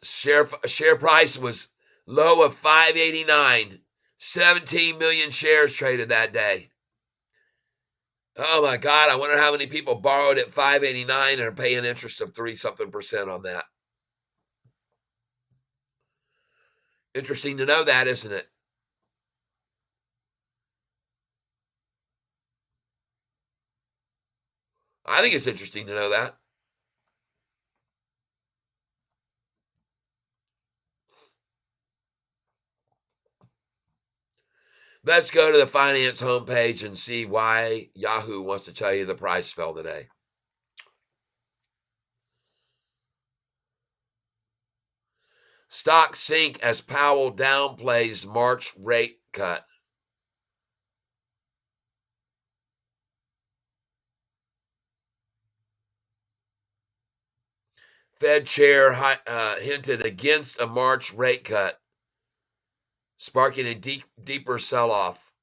Speaker 3: share price was low of 589. 17 million shares traded that day. Oh my God, I wonder how many people borrowed at 589 and are paying interest of 3-something% on that. Interesting to know that, isn't it? I think it's interesting to know that. Let's go to the finance homepage and see why Yahoo wants to tell you the price fell today. Stock sink as Powell downplays March rate cut. Fed chair hinted against a March rate cut, sparking a deeper sell-off.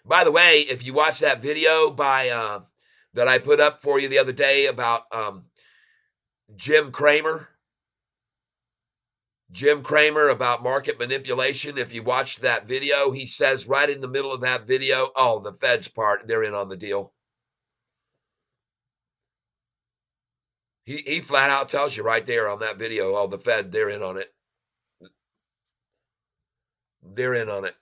Speaker 3: By the way, if you watch that video by that I put up for you the other day about Jim Cramer about market manipulation, if you watch that video, he says right in the middle of that video, oh, the Fed's part, they're in on the deal. He flat out tells you right there on that video, oh, the Fed, they're in on it. They're in on it.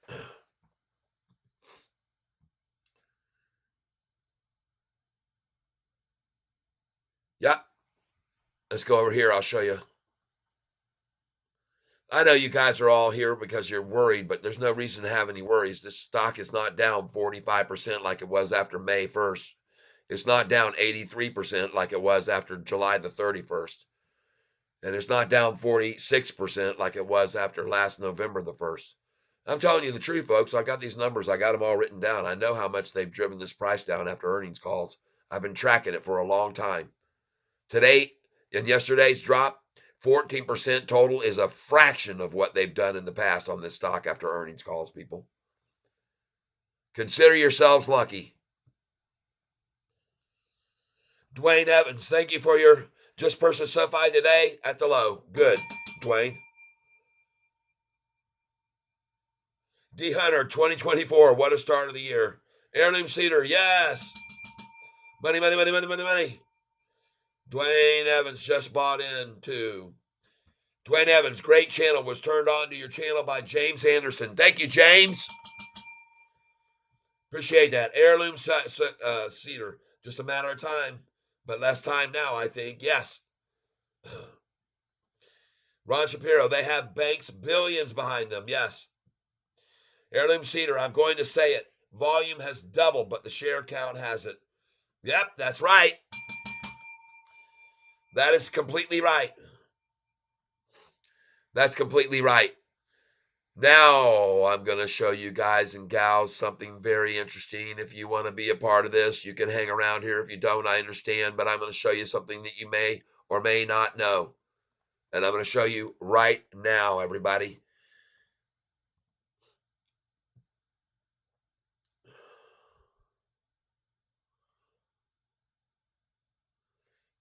Speaker 3: Yeah. Let's go over here. I'll show you. I know you guys are all here because you're worried, but there's no reason to have any worries. This stock is not down 45% like it was after May 1st. It's not down 83% like it was after July the 31st. And it's not down 46% like it was after last November the 1st. I'm telling you the truth, folks. I got these numbers. I got them all written down. I know how much they've driven this price down after earnings calls. I've been tracking it for a long time. Today and yesterday's drop, 14% total, is a fraction of what they've done in the past on this stock after earnings calls, people. Consider yourselves lucky. Dwayne Evans, thank you for your just purchased Sofi today at the low. Good, Dwayne. D Hunter, 2024, what a start of the year. Heirloom Cedar, yes. Money, money, money, money, money, money. Dwayne Evans just bought in too. Dwayne Evans, great channel, was turned on to your channel by James Anderson. Thank you, James. Appreciate that. Heirloom Cedar, just a matter of time, but less time now, I think. Yes. Ron Shapiro, they have banks, billions behind them. Yes. Heirloom Cedar, I'm going to say it. Volume has doubled, but the share count hasn't. Yep, that's right. That is completely right. That's completely right. Now I'm going to show you guys and gals something very interesting. If you want to be a part of this, you can hang around here. If you don't, I understand, but I'm going to show you something that you may or may not know. And I'm going to show you right now, everybody.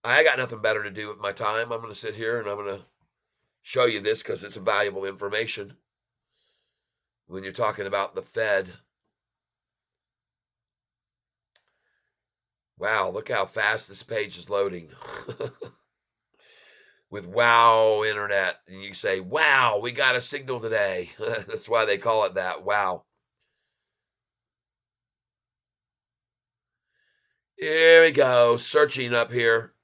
Speaker 3: I got nothing better to do with my time. I'm going to sit here and I'm going to show you this because it's valuable information when you're talking about the Fed. Wow, look how fast this page is loading. With wow internet. And you say, wow, we got a signal today. That's why they call it that. Wow. Here we go. Searching up here.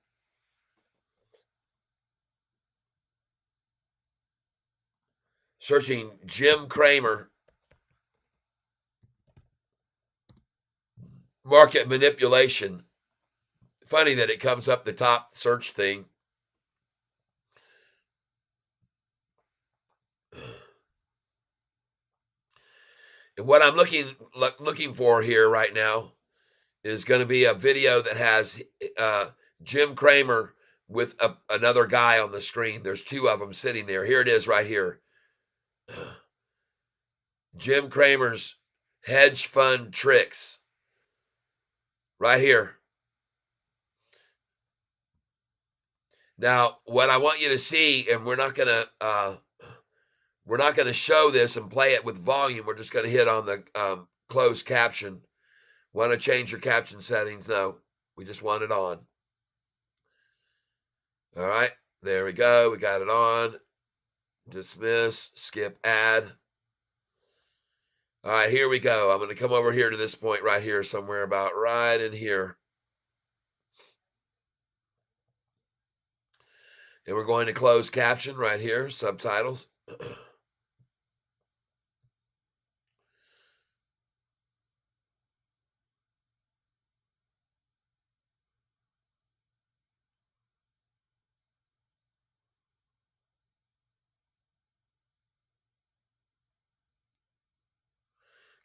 Speaker 3: Searching Jim Cramer market manipulation. Funny that it comes up the top search thing. And what I'm looking for here right now is going to be a video that has Jim Cramer with another guy on the screen. There's two of them sitting there. Here it is right here. Jim Cramer's hedge fund tricks. Right here. Now, what I want you to see, and we're not gonna show this and play it with volume. We're just gonna hit on the closed caption. Want to change your caption settings? No, we just want it on. All right, there we go. We got it on. Dismiss, skip ad. All right, here we go. I'm going to come over here to this point right here, somewhere about right in here. And we're going to close caption right here, subtitles.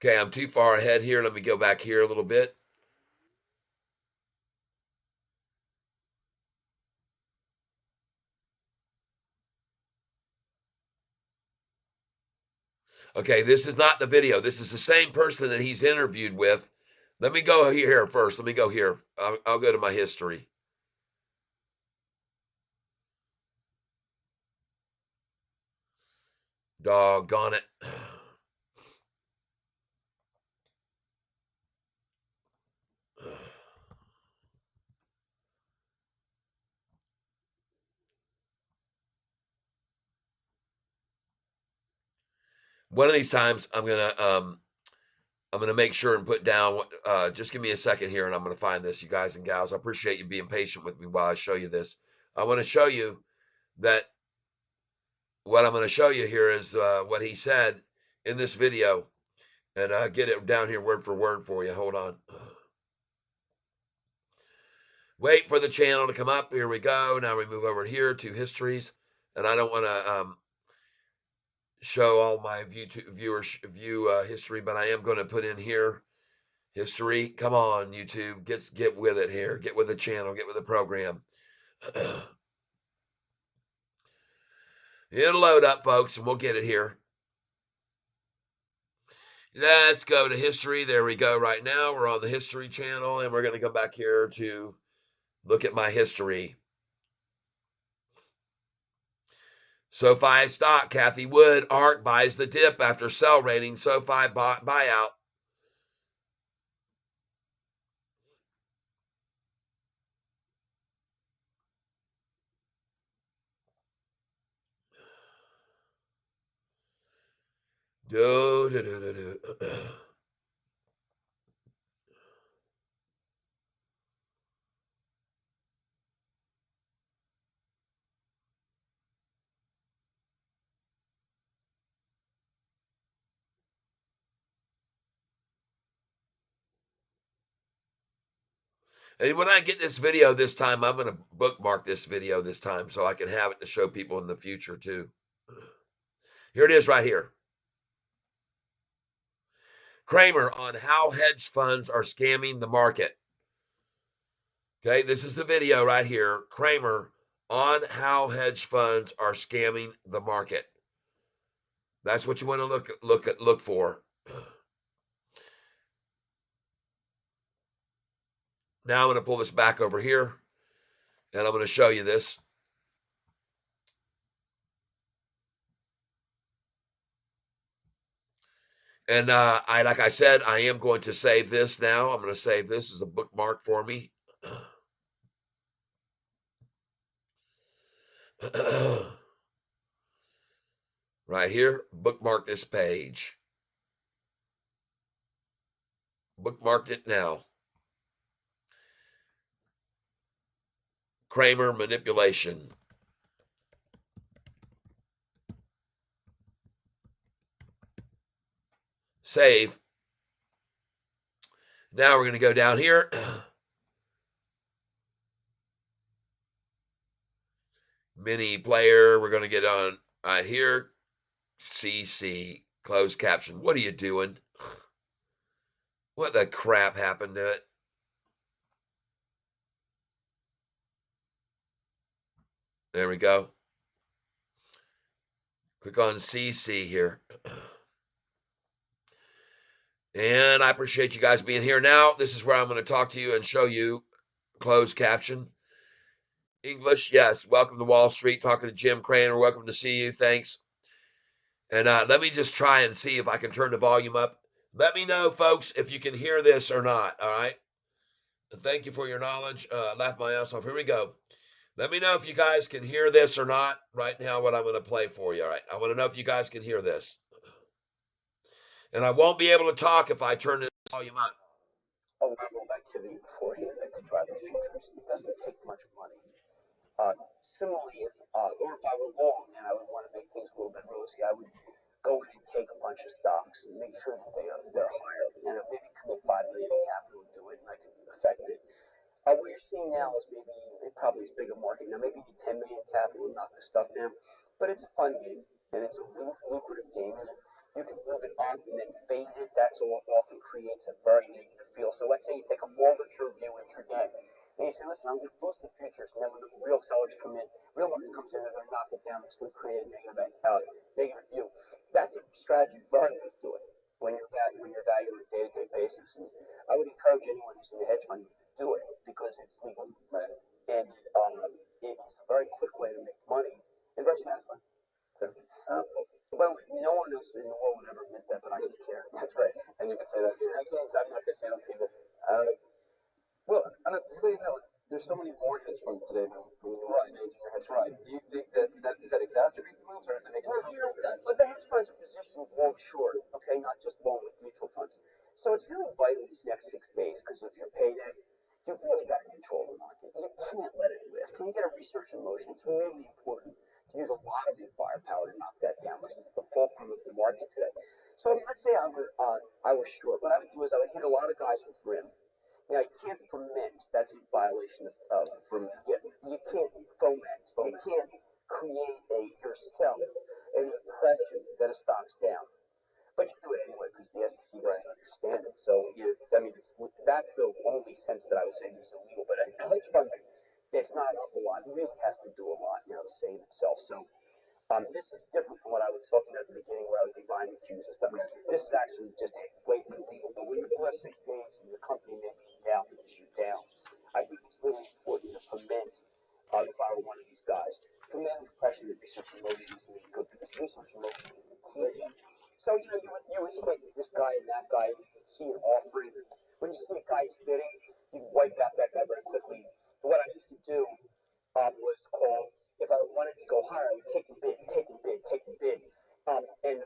Speaker 3: Okay, I'm too far ahead here. Let me go back here a little bit. Okay, this is not the video. This is the same person that he's interviewed with. Let me go here first. Let me go here. I'll go to my history. Doggone it. One of these times I'm gonna make sure and put down what. Just give me a second here, and I'm gonna find this, you guys and gals. I appreciate you being patient with me while I show you this. I want to show you that what I'm going to show you here is what he said in this video, and get it down here word for word for you. Hold on. Wait for the channel to come up. Here we go. Now we move over here to histories, and I don't want to show all my view history, but I am going to put in here history. Come on, YouTube, get with it here. Get with the channel. Get with the program. It'll load up, folks, and we'll get it here. Let's go to history. There we go. Right now, we're on the history channel, and we're going to go back here to look at my history. SoFi stock, Kathy Wood, ARK buys the dip after sell rating. SoFi buyout. Do, do, do, do, do. And when I get this video this time, I'm going to bookmark this video this time so I can have it to show people in the future too. Here it is right here. Kramer on how hedge funds are scamming the market. Okay, this is the video right here. Kramer on how hedge funds are scamming the market. That's what you want to look for. Now I'm going to pull this back over here, and I'm going to show you this. And like I said, I am going to save this now. I'm going to save this as a bookmark for me. Right here, bookmark this page. Bookmarked it now. Kramer manipulation.
Speaker 1: Save. Now we're going to go down here. Mini player. We're going to get on right here. CC. Closed caption. What are you doing? What the crap happened to it? There we go. Click on CC here. And I appreciate you guys being here. Now, this is where I'm going to talk to you and show you closed caption. English, yes. Welcome to Wall Street. Talking to Jim Craner. Welcome to see you. Thanks. And let me just try and see if I can turn the volume up. Let me know, folks, if you can hear this or not. All right. Thank you for your knowledge. Laugh my ass off. Here we go. Let me know if you guys can hear this or not right now, what I'm going to play for you. All right. I want to know if you guys can hear this. And I won't be able to talk if I turn this volume up.
Speaker 4: A level of activity beforehand that could drive the futures. It doesn't take much money. Similarly, if I were long and I would want to make things a little bit rosy, I would go in and take a bunch of stocks and make sure that they're higher, and maybe commit 5 million in capital to do it, and I can affect it. What you're seeing now is maybe it probably is bigger market now. Maybe you need 10 million capital and knock the stuff down, but it's a fun game and it's a lucrative game, and you can move it up and then fade it. That's what often creates a very negative feel. So let's say you take a longer term view intraday. And you say, listen, I'm going to boost the futures, and then when the real sellers come in, real market comes in, they're going to knock it down. It's going to create a negative view. That's a strategy very worth doing when you're valuing on a day-to-day basis. And I would encourage anyone who's in the hedge fund to do it because it's legal, right? And it's a very quick way to make money and very satisfying. Well, no one else in the world would ever admit that, but I don't care. That's right. And you can say that. I can't. I'm not going to say it on TV. Well, so you know, there's so many more hedge funds today than when you were managing your hedge fund. Do you think that does that exacerbate the moves, or is it making it? But the hedge funds are positioned long short, okay, not just long with mutual funds. So it's really vital these next 6 days because if you're payday, you've really got to control the market. You can't let it lift. When you get a research in motion, it's really important to use a lot of your firepower to knock that down because it's the fulcrum of the market today. So let's say I were short. What I would do is I would hit a lot of guys with rim. Now you can't ferment. That's in violation of ferment. You can't foment. You can't create yourself an impression that a stock's down. But you do it anyway because the SEC doesn't understand it. So that's the only sense that I would say this is illegal. But a hedge fund that's not up a lot really has to do a lot, to save itself. So this is different from what I was talking about at the beginning, where I would be buying the Qs and stuff. This is actually just blatantly illegal. But when you're plus 6 days and your company may be down because you're down, I think it's really important to ferment. If I were one of these guys, ferment impression that research in motion is really good because research in motion is the key. So you would hit this guy and that guy. You would see an offering. When you see a guy bidding, you wipe out that guy very quickly. But what I used to do was call. If I wanted to go higher, I would take and bid, take and bid, take and bid. And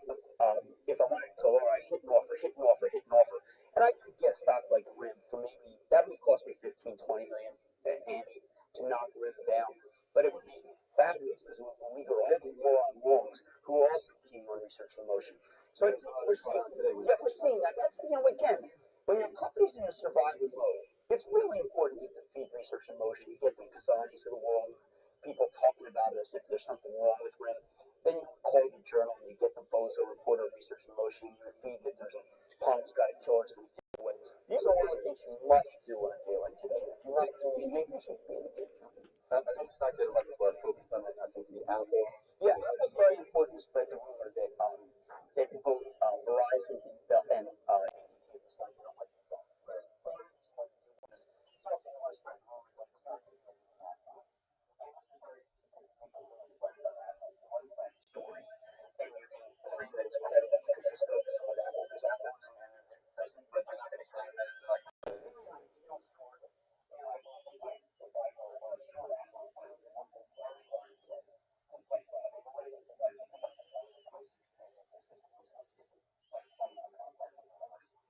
Speaker 4: if I wanted to go lower, I hit an offer, hit an offer, hit an offer. And I could get a stock like RIM for maybe, that would cost me 15, 20 million Andy to knock RIM down. But it would be fabulous because we go all the moron longs who are also keen on research and motion. So I think we're seeing that. That's, again, when your company's in a survival mode, it's really important to defeat research and motion. You get the Kazanis of the world, people talking about it as if there's something wrong with RIM. Then you call the journal and you get the Bozo reporter research in motion. You feed that there's a Palm's got a killer to give away. These are all the things you must do on a day like today. If you're not doing it, maybe you should be in the game. I think it's not good. A lot of people are focused on that. That seems to be Apple. Yeah, Apple's very important to spread the rumor that both Verizon and AT&T decided they don't like the phone. Verizon want to do this. It's also they want to spread the rumor that it's not good for Apple. And this is very sophisticated when you write about Apple, you write that story, and you can claim that it's credible because you're focused on Apple. Because Apple is doesn't but they're not going to say it's like it's really an ideal story. Again, if I were sure Apple, I would work very hard to play that. And the way that you guys are going to find the closest to this is like fun contact with us.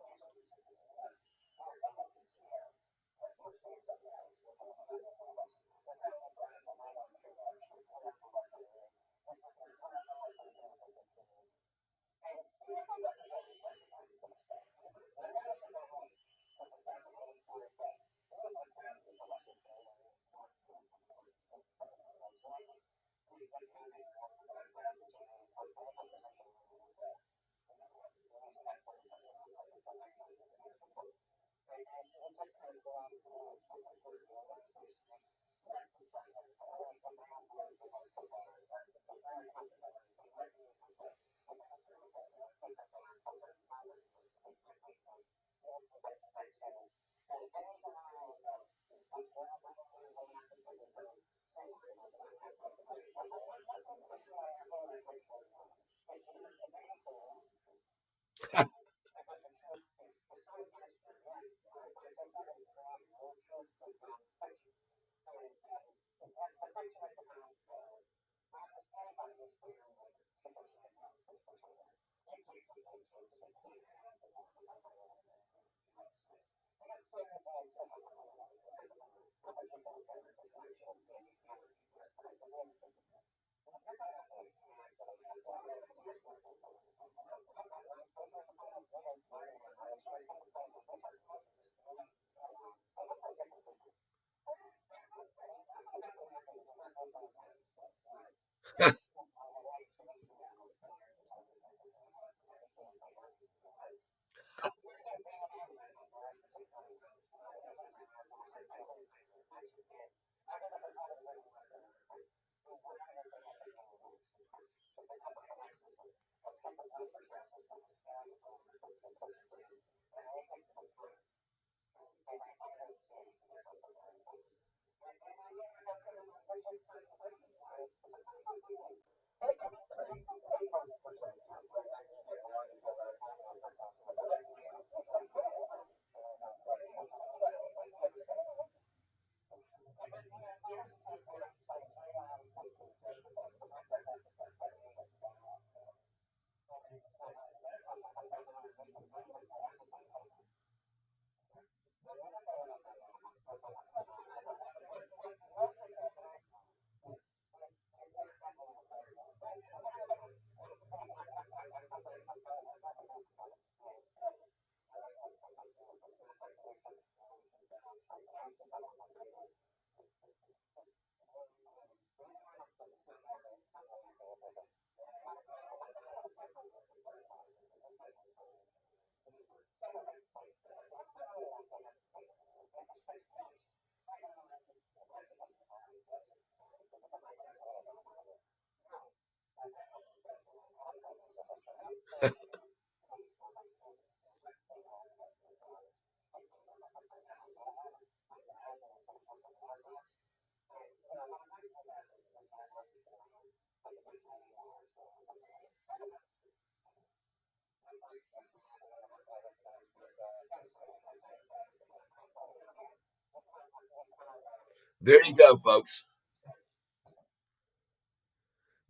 Speaker 3: There you go, folks.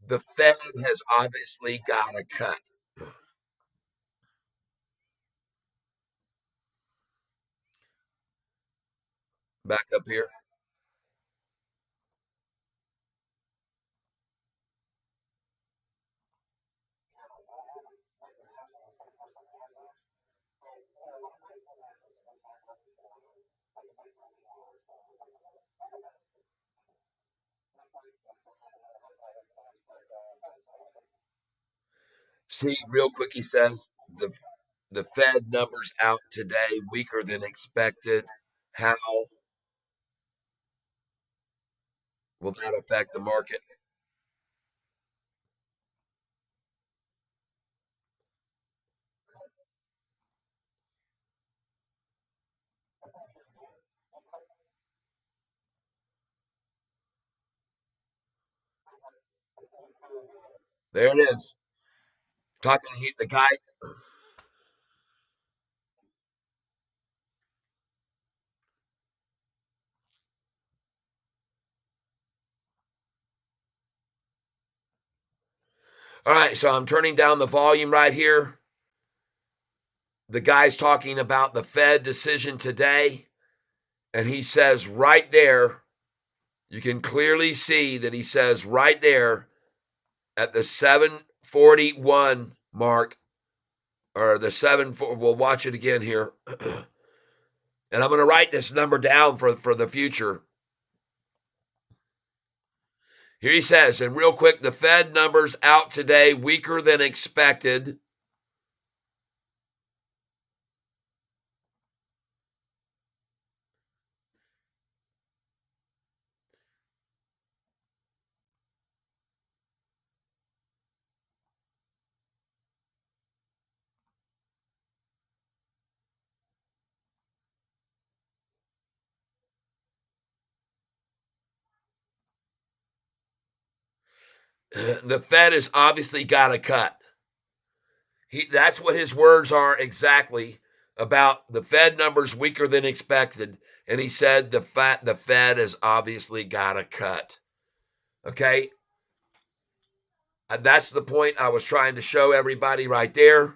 Speaker 3: The Fed has obviously got a cut. Back up here. See, real quick, he says the Fed numbers out today weaker than expected. How will that affect the market? There it is. Talking the guy. All right, so I'm turning down the volume right here. The guy's talking about the Fed decision today, and he says right there, you can clearly see that he says right there at the 741 mark, or the 7, we'll watch it again here. And I'm going to write this number down for the future. Here he says, and real quick, the Fed numbers out today, weaker than expected. The Fed has obviously got to cut. That's what his words are exactly about the Fed numbers weaker than expected. And he said the Fed has obviously got to cut. Okay. And that's the point I was trying to show everybody right there.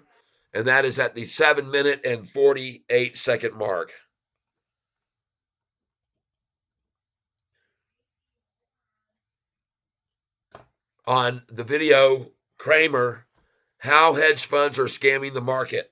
Speaker 3: And that is at the 7-minute and 48-second mark. On the video, Kramer, how hedge funds are scamming the market.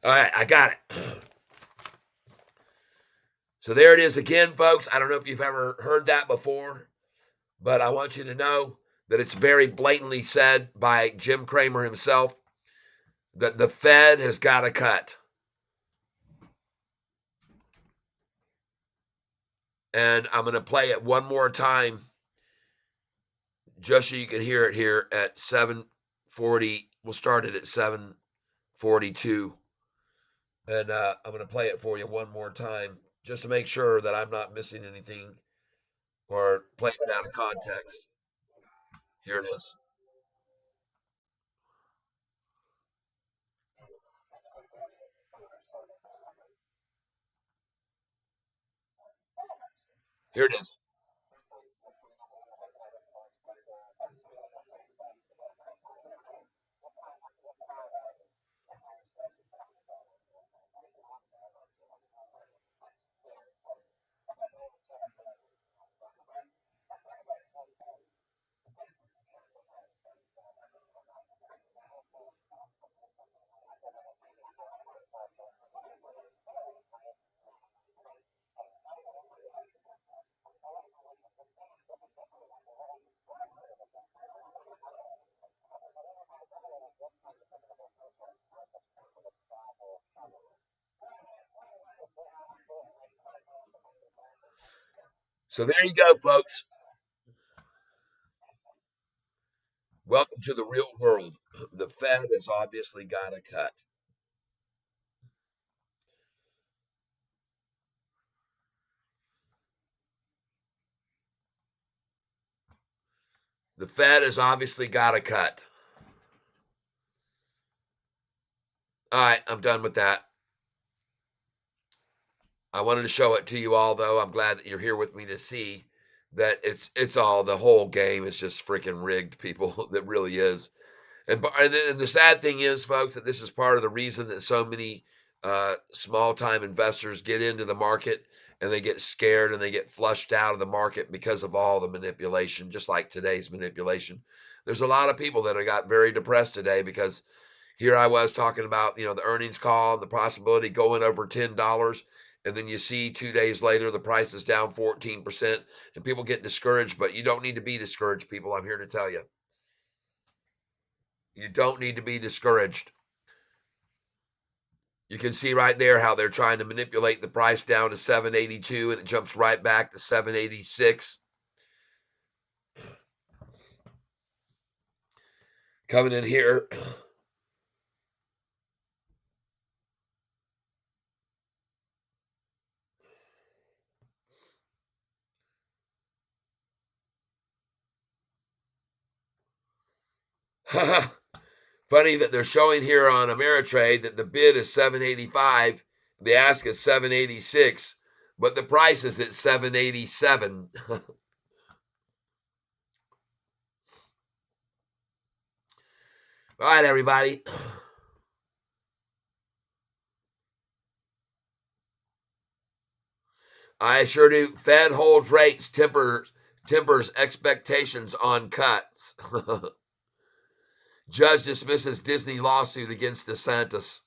Speaker 3: All right, I got it. So there it is again, folks. I don't know if you've ever heard that before, but I want you to know that it's very blatantly said by Jim Cramer himself that the Fed has got to cut. And I'm going to play it one more time just so you can hear it here at 7:40. We'll start it at 7:42. And I'm going to play it for you one more time just to make sure that I'm not missing anything or playing it out of context. Here it is. Here it is. So there you go, folks. Welcome to the real world. The Fed has obviously got to cut. The Fed has obviously got to cut. All right, I'm done with that. I wanted to show it to you all, though. I'm glad that you're here with me to see that it's all the whole game is just freaking rigged, people. That really is. And the sad thing is, folks, that this is part of the reason that so many small time investors get into the market and they get scared and they get flushed out of the market because of all the manipulation, just like today's manipulation. There's a lot of people that have got very depressed today because here I was talking about, the earnings call and the possibility going over $10. And then you see 2 days later, the price is down 14% and people get discouraged, but you don't need to be discouraged, people. I'm here to tell you. You don't need to be discouraged. You can see right there how they're trying to manipulate the price down to 782 and it jumps right back to 786. Coming in here. Funny that they're showing here on Ameritrade that the bid is 785, the ask is 786, but the price is at 787. All right, everybody. I sure do. Fed holds rates, tempers expectations on cuts. Judge dismisses Disney lawsuit against DeSantis.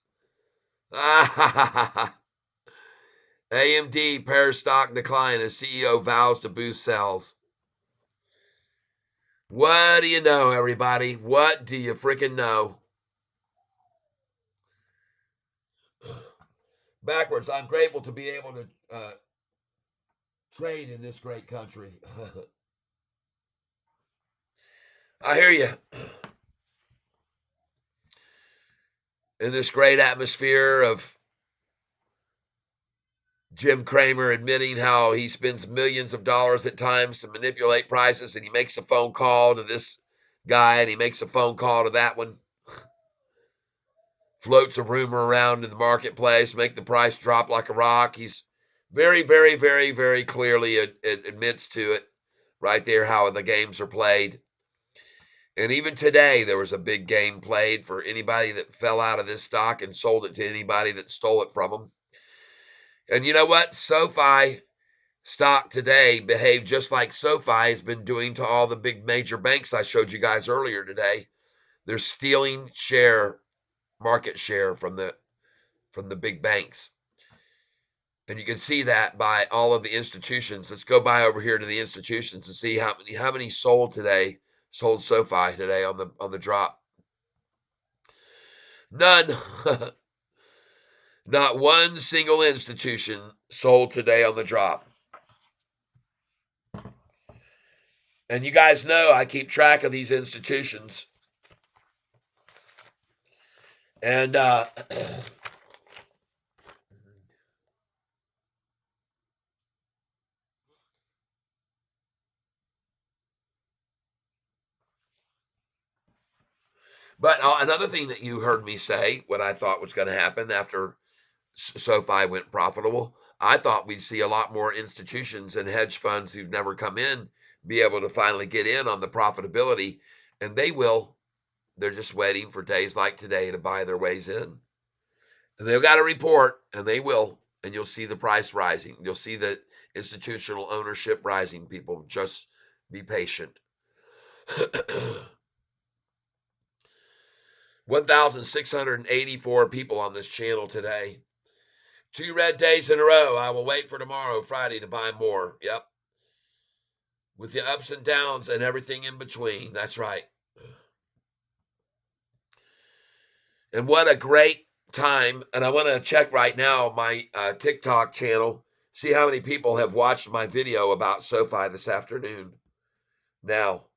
Speaker 3: AMD pairs stock decline as CEO vows to boost sales. What do you know, everybody? What do you freaking know? Backwards, I'm grateful to be able to trade in this great country. I hear you. In this great atmosphere of Jim Cramer admitting how he spends millions of dollars at times to manipulate prices, and he makes a phone call to this guy and he makes a phone call to that one, floats a rumor around in the marketplace, make the price drop like a rock. He's very, very, very, very clearly admits to it right there how the games are played. And even today, there was a big game played for anybody that fell out of this stock and sold it to anybody that stole it from them. And you know what? SoFi stock today behaved just like SoFi has been doing to all the big major banks I showed you guys earlier today. They're stealing market share from the big banks. And you can see that by all of the institutions. Let's go by over here to the institutions and see how many sold SoFi today on the drop. None. Not one single institution sold today on the drop. And you guys know I keep track of these institutions. And but another thing that you heard me say, what I thought was going to happen after SoFi went profitable, I thought we'd see a lot more institutions and hedge funds who've never come in be able to finally get in on the profitability, and they will. They're just waiting for days like today to buy their ways in. And they've got a report, and they will, and you'll see the price rising. You'll see the institutional ownership rising. People, just be patient. 1,684 people on this channel today. 2 red days in a row. I will wait for tomorrow, Friday, to buy more. Yep. With the ups and downs and everything in between. That's right. And what a great time. And I want to check right now my TikTok channel, see how many people have watched my video about SoFi this afternoon. Now,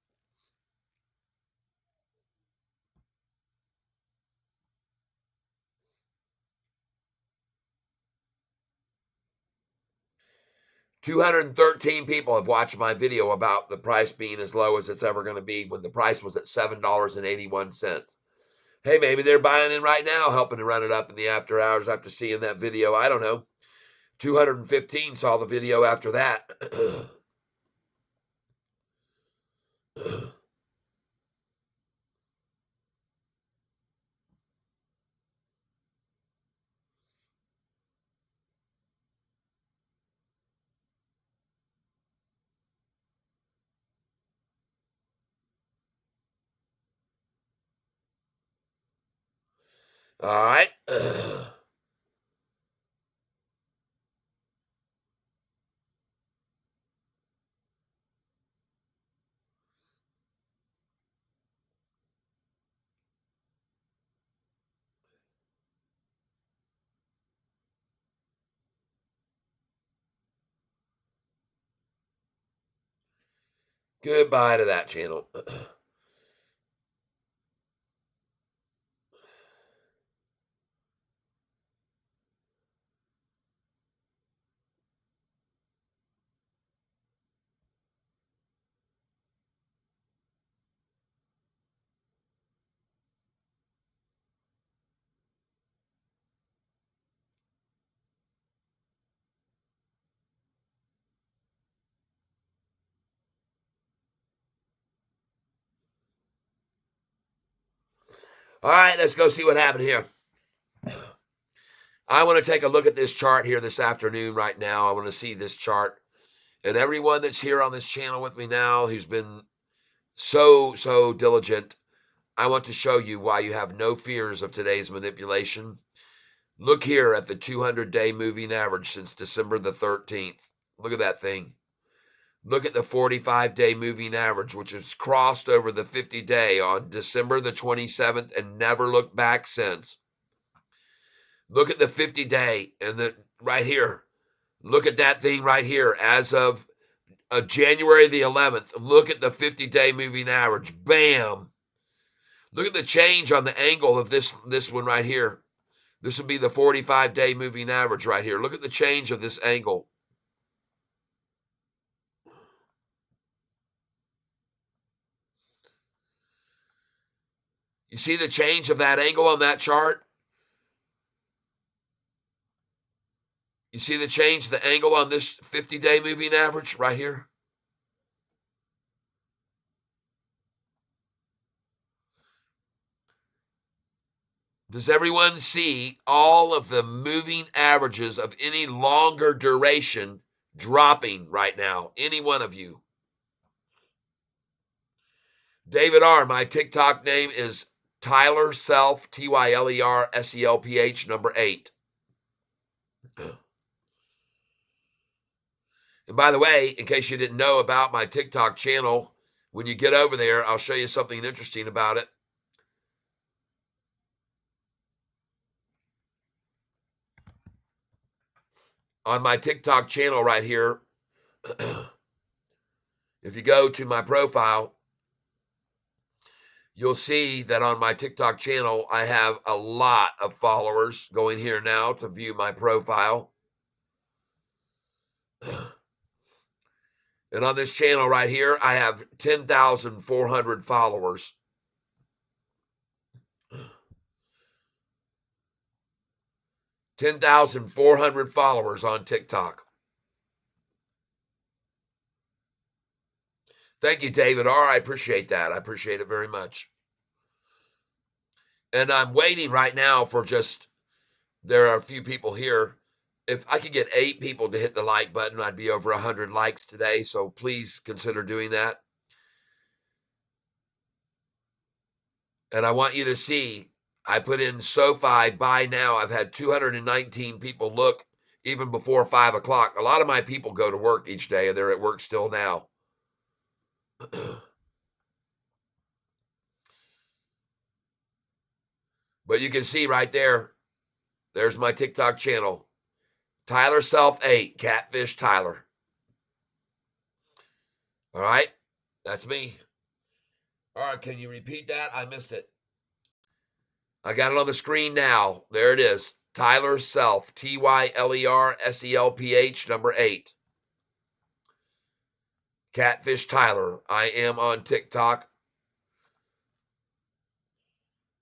Speaker 3: $213 people have watched my video about the price being as low as it's ever going to be when the price was at $7.81. Hey, maybe they're buying in right now, helping to run it up in the after hours after seeing that video. I don't know. 215 saw the video after that. All right. Goodbye to that channel. All right, let's go see what happened here. I want to take a look at this chart here this afternoon right now. I want to see this chart. And everyone that's here on this channel with me now who's been so diligent, I want to show you why you have no fears of today's manipulation. Look here at the 200-day moving average since December the 13th. Look at that thing. Look at the 45-day moving average, which has crossed over the 50-day on December the 27th and never looked back since. Look at the 50-day and right here. Look at that thing right here as of January the 11th. Look at the 50-day moving average. Bam. Look at the change on the angle of this one right here. This would be the 45-day moving average right here. Look at the change of this angle. You see the change of that angle on that chart? You see the change, the angle on this 50-day moving average right here? Does everyone see all of the moving averages of any longer duration dropping right now? Any one of you? David R., my TikTok name is Tyler Self, TYLERSELPH, number 8. And by the way, in case you didn't know about my TikTok channel, when you get over there, I'll show you something interesting about it. On my TikTok channel right here, if you go to my profile, you'll see that on my TikTok channel, I have a lot of followers. Going here now to view my profile. And on this channel right here, I have 10,400 followers. 10,400 followers on TikTok. Thank you, David R. I appreciate that. I appreciate it very much. And I'm waiting right now for there are a few people here. If I could get 8 people to hit the like button, I'd be over 100 likes today. So please consider doing that. And I want you to see, I put in Sofi buy now. I've had 219 people look even before 5 o'clock. A lot of my people go to work each day and they're at work still now. But you can see right there, there's my TikTok channel. Tyler Self 8, Catfish Tyler. All right, that's me. All right, can you repeat that? I missed it. I got it on the screen now. There it is. Tyler Self, TYLERSELPH, number 8. Catfish Tyler. I am on TikTok.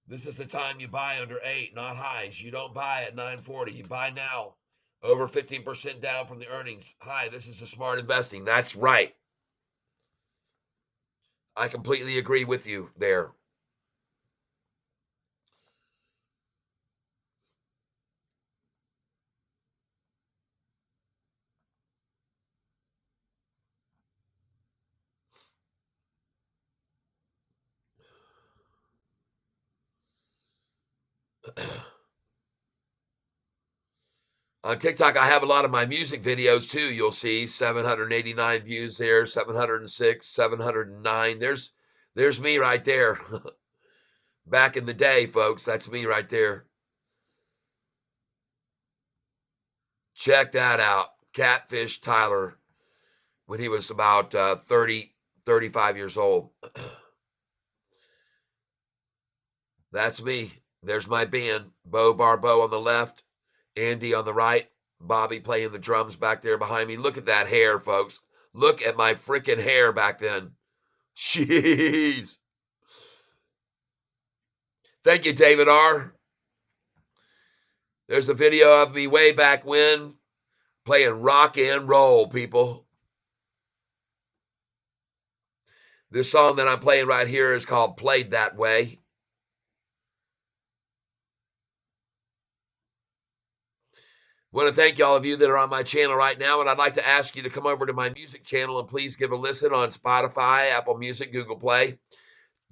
Speaker 3: This is the time you buy under 8, not highs. You don't buy at 940. You buy now. Over 15% down from the earnings. Hi, this is a smart investing. That's right. I completely agree with you there. On TikTok, I have a lot of my music videos too. You'll see 789 views there, 706, 709. There's me right there. Back in the day, folks, that's me right there. Check that out. Catfish Tyler when he was about 30, 35 years old. That's me. There's my band. Bo Barbeau on the left, Andy on the right, Bobby playing the drums back there behind me. Look at that hair, folks. Look at my freaking hair back then. Jeez. Thank you, David R. There's a video of me way back when playing rock and roll, people. This song that I'm playing right here is called Played That Way.
Speaker 1: want to thank all of you that are on my channel right now, and I'd like to ask you to come over to my music channel and please give a listen on Spotify, Apple Music, Google Play.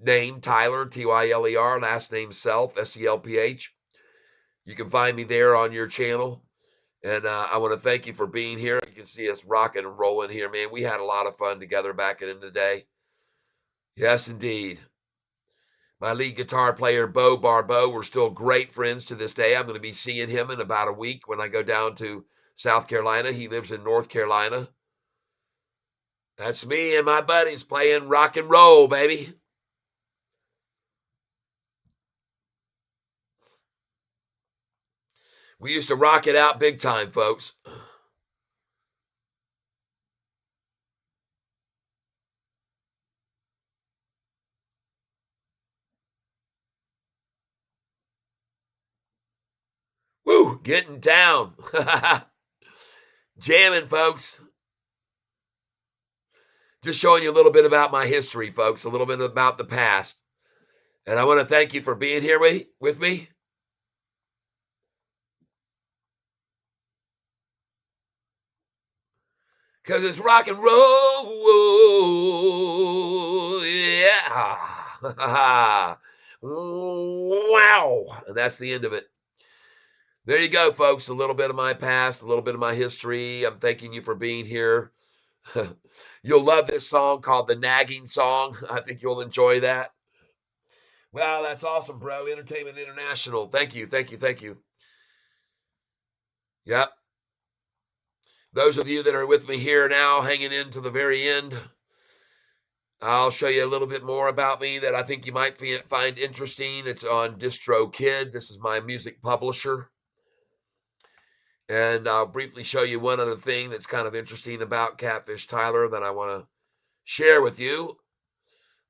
Speaker 1: Name Tyler, Tyler, last name Self, Selph. You can find me there on your channel. And I want to thank you for being here. You can see us rocking and rolling here, man. We had a lot of fun together back in the day. Yes, indeed. My lead guitar player, Bo Barbeau, we're still great friends to this day. I'm going to be seeing him in about a week when I go down to South Carolina. He lives in North Carolina. That's me and my buddies playing rock and roll, baby. We used to rock it out big time, folks. Woo, getting down. Jamming, folks. Just showing you a little bit about my history, folks, a little bit about the past. And I want to thank you for being here with me. Because it's rock and roll. Yeah. Wow. And that's the end of it. There you go, folks. A little bit of my past, a little bit of my history. I'm thanking you for being here. You'll love this song called The Nagging Song. I think you'll enjoy that. Well, that's awesome, bro. Entertainment International. Thank you, thank you, thank you. Yep. Those of you that are with me here now, hanging in to the very end, I'll show you a little bit more about me that I think you might find interesting. It's on DistroKid. This is my music publisher. And I'll briefly show you one other thing that's kind of interesting about Catfish Tyler that I want to share with you.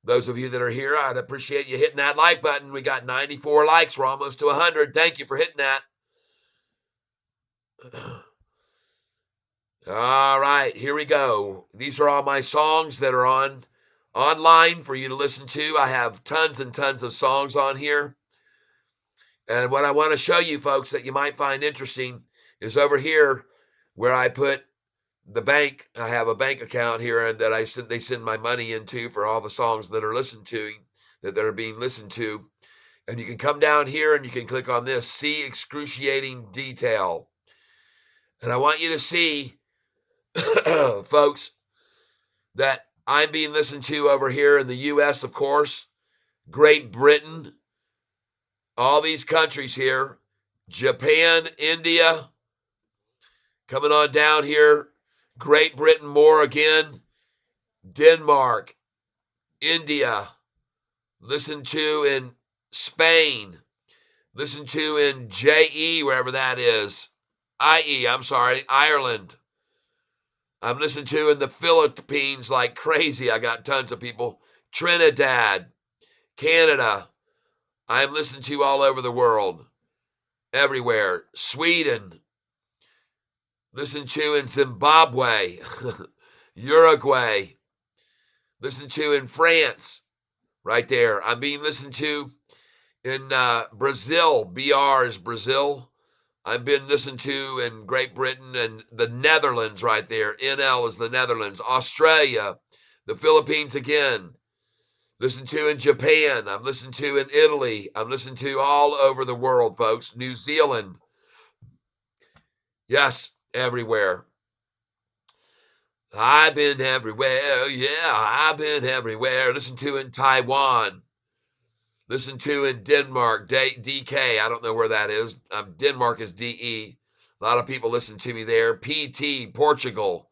Speaker 1: Those of you that are here, I'd appreciate you hitting that like button. We got 94 likes. We're almost to 100. Thank you for hitting that. All right, here we go. These are all my songs that are online for you to listen to. I have tons and tons of songs on here. And what I want to show you folks that you might find interesting is over here where I put the bank. I have a bank account here and that they send my money into for all the songs that are listened to, that are being listened to. And you can come down here and you can click on this, see excruciating detail. And I want you to see, folks, that I'm being listened to over here in the U.S., of course, Great Britain, all these countries here, Japan, India, coming on down here, Great Britain more again, Denmark, India, listen to in Spain, listen to in JE, wherever that is, Ireland. I'm listening to in the Philippines like crazy. I got tons of people. Trinidad, Canada. I'm listening to all over the world. Everywhere. Sweden. Listen to in Zimbabwe. Uruguay. Listen to in France. Right there. I'm being listened to in Brazil. BR is Brazil. I've been listened to in Great Britain and the Netherlands right there. NL is the Netherlands. Australia, the Philippines again. Listen to in Japan. I'm listened to in Italy. I'm listened to all over the world, folks. New Zealand. Yes, everywhere. I've been everywhere. Yeah, I've been everywhere. Listen to in Taiwan. Listen to in Denmark, DK. I don't know where that is. Denmark is DE. A lot of people listen to me there. PT, Portugal.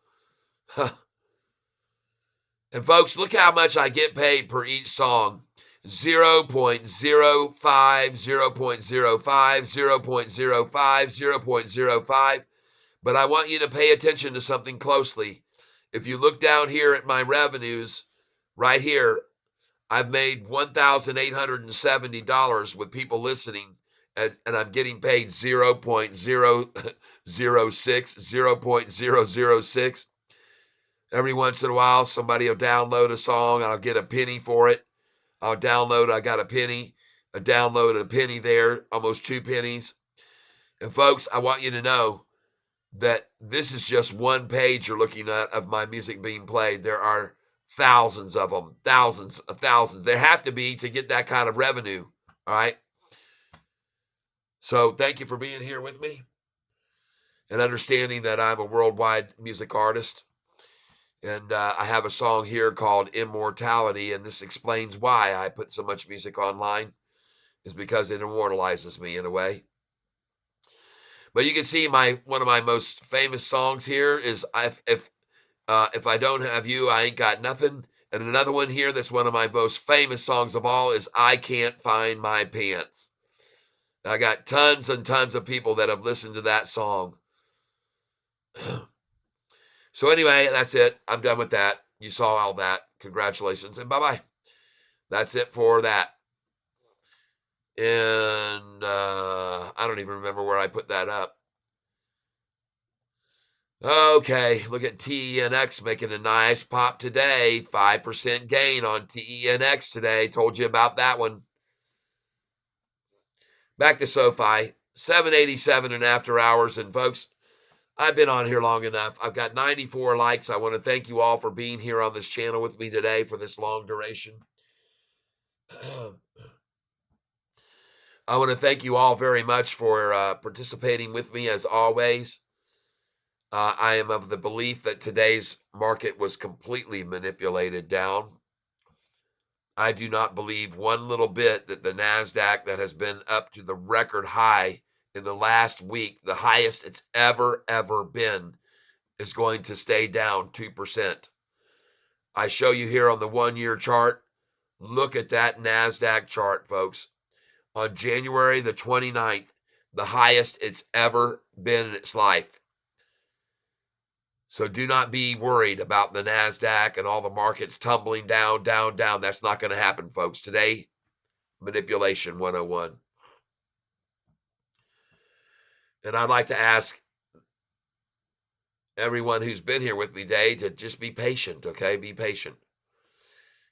Speaker 1: And folks, look how much I get paid per each song. 0.05, 0.05, 0.05, 0.05. But I want you to pay attention to something closely. If you look down here at my revenues, right here, I've made $1,870 with people listening, and I'm getting paid 0.006, 0.006. Every once in a while, somebody will download a song, and I'll get a penny for it. I'll download, I got a penny. I downloaded a penny there, almost 2 pennies. And folks, I want you to know
Speaker 3: that this is just one page you're looking at of my music being played. There are thousands of them, thousands of thousands. There have to be to get that kind of revenue. All right. So thank you for being here with me and understanding that I'm a worldwide music artist. And I have a song here called Immortality, and this explains why I put so much music online, is because it immortalizes me in a way. But you can see one of my most famous songs here is if I don't have you, I ain't got nothing. And another one here that's one of my most famous songs of all is I Can't Find My Pants. I got tons and tons of people that have listened to that song. So anyway, that's it. I'm done with that. You saw all that. Congratulations and bye-bye. That's it for that. And I don't even remember where I put that up. Okay, look at TENX making a nice pop today. 5% gain on TENX today. Told you about that one. Back to Sofi. 787 and after hours. And folks, I've been on here long enough. I've got 94 likes. I want to thank you all for being here on this channel with me today for this long duration. I want to thank you all very much for participating with me as always. I am of the belief that today's market was completely manipulated down. I do not believe one little bit that the NASDAQ that has been up to the record high in the last week, the highest it's ever been, is going to stay down 2%. I show you here on the 1-year chart. Look at that NASDAQ chart, folks. On January the 29th, the highest it's ever been in its life. So do not be worried about the NASDAQ and all the markets tumbling down, down, down. That's not going to happen, folks. Today, manipulation 101. And I'd like to ask everyone who's been here with me today to just be patient, okay? Be patient.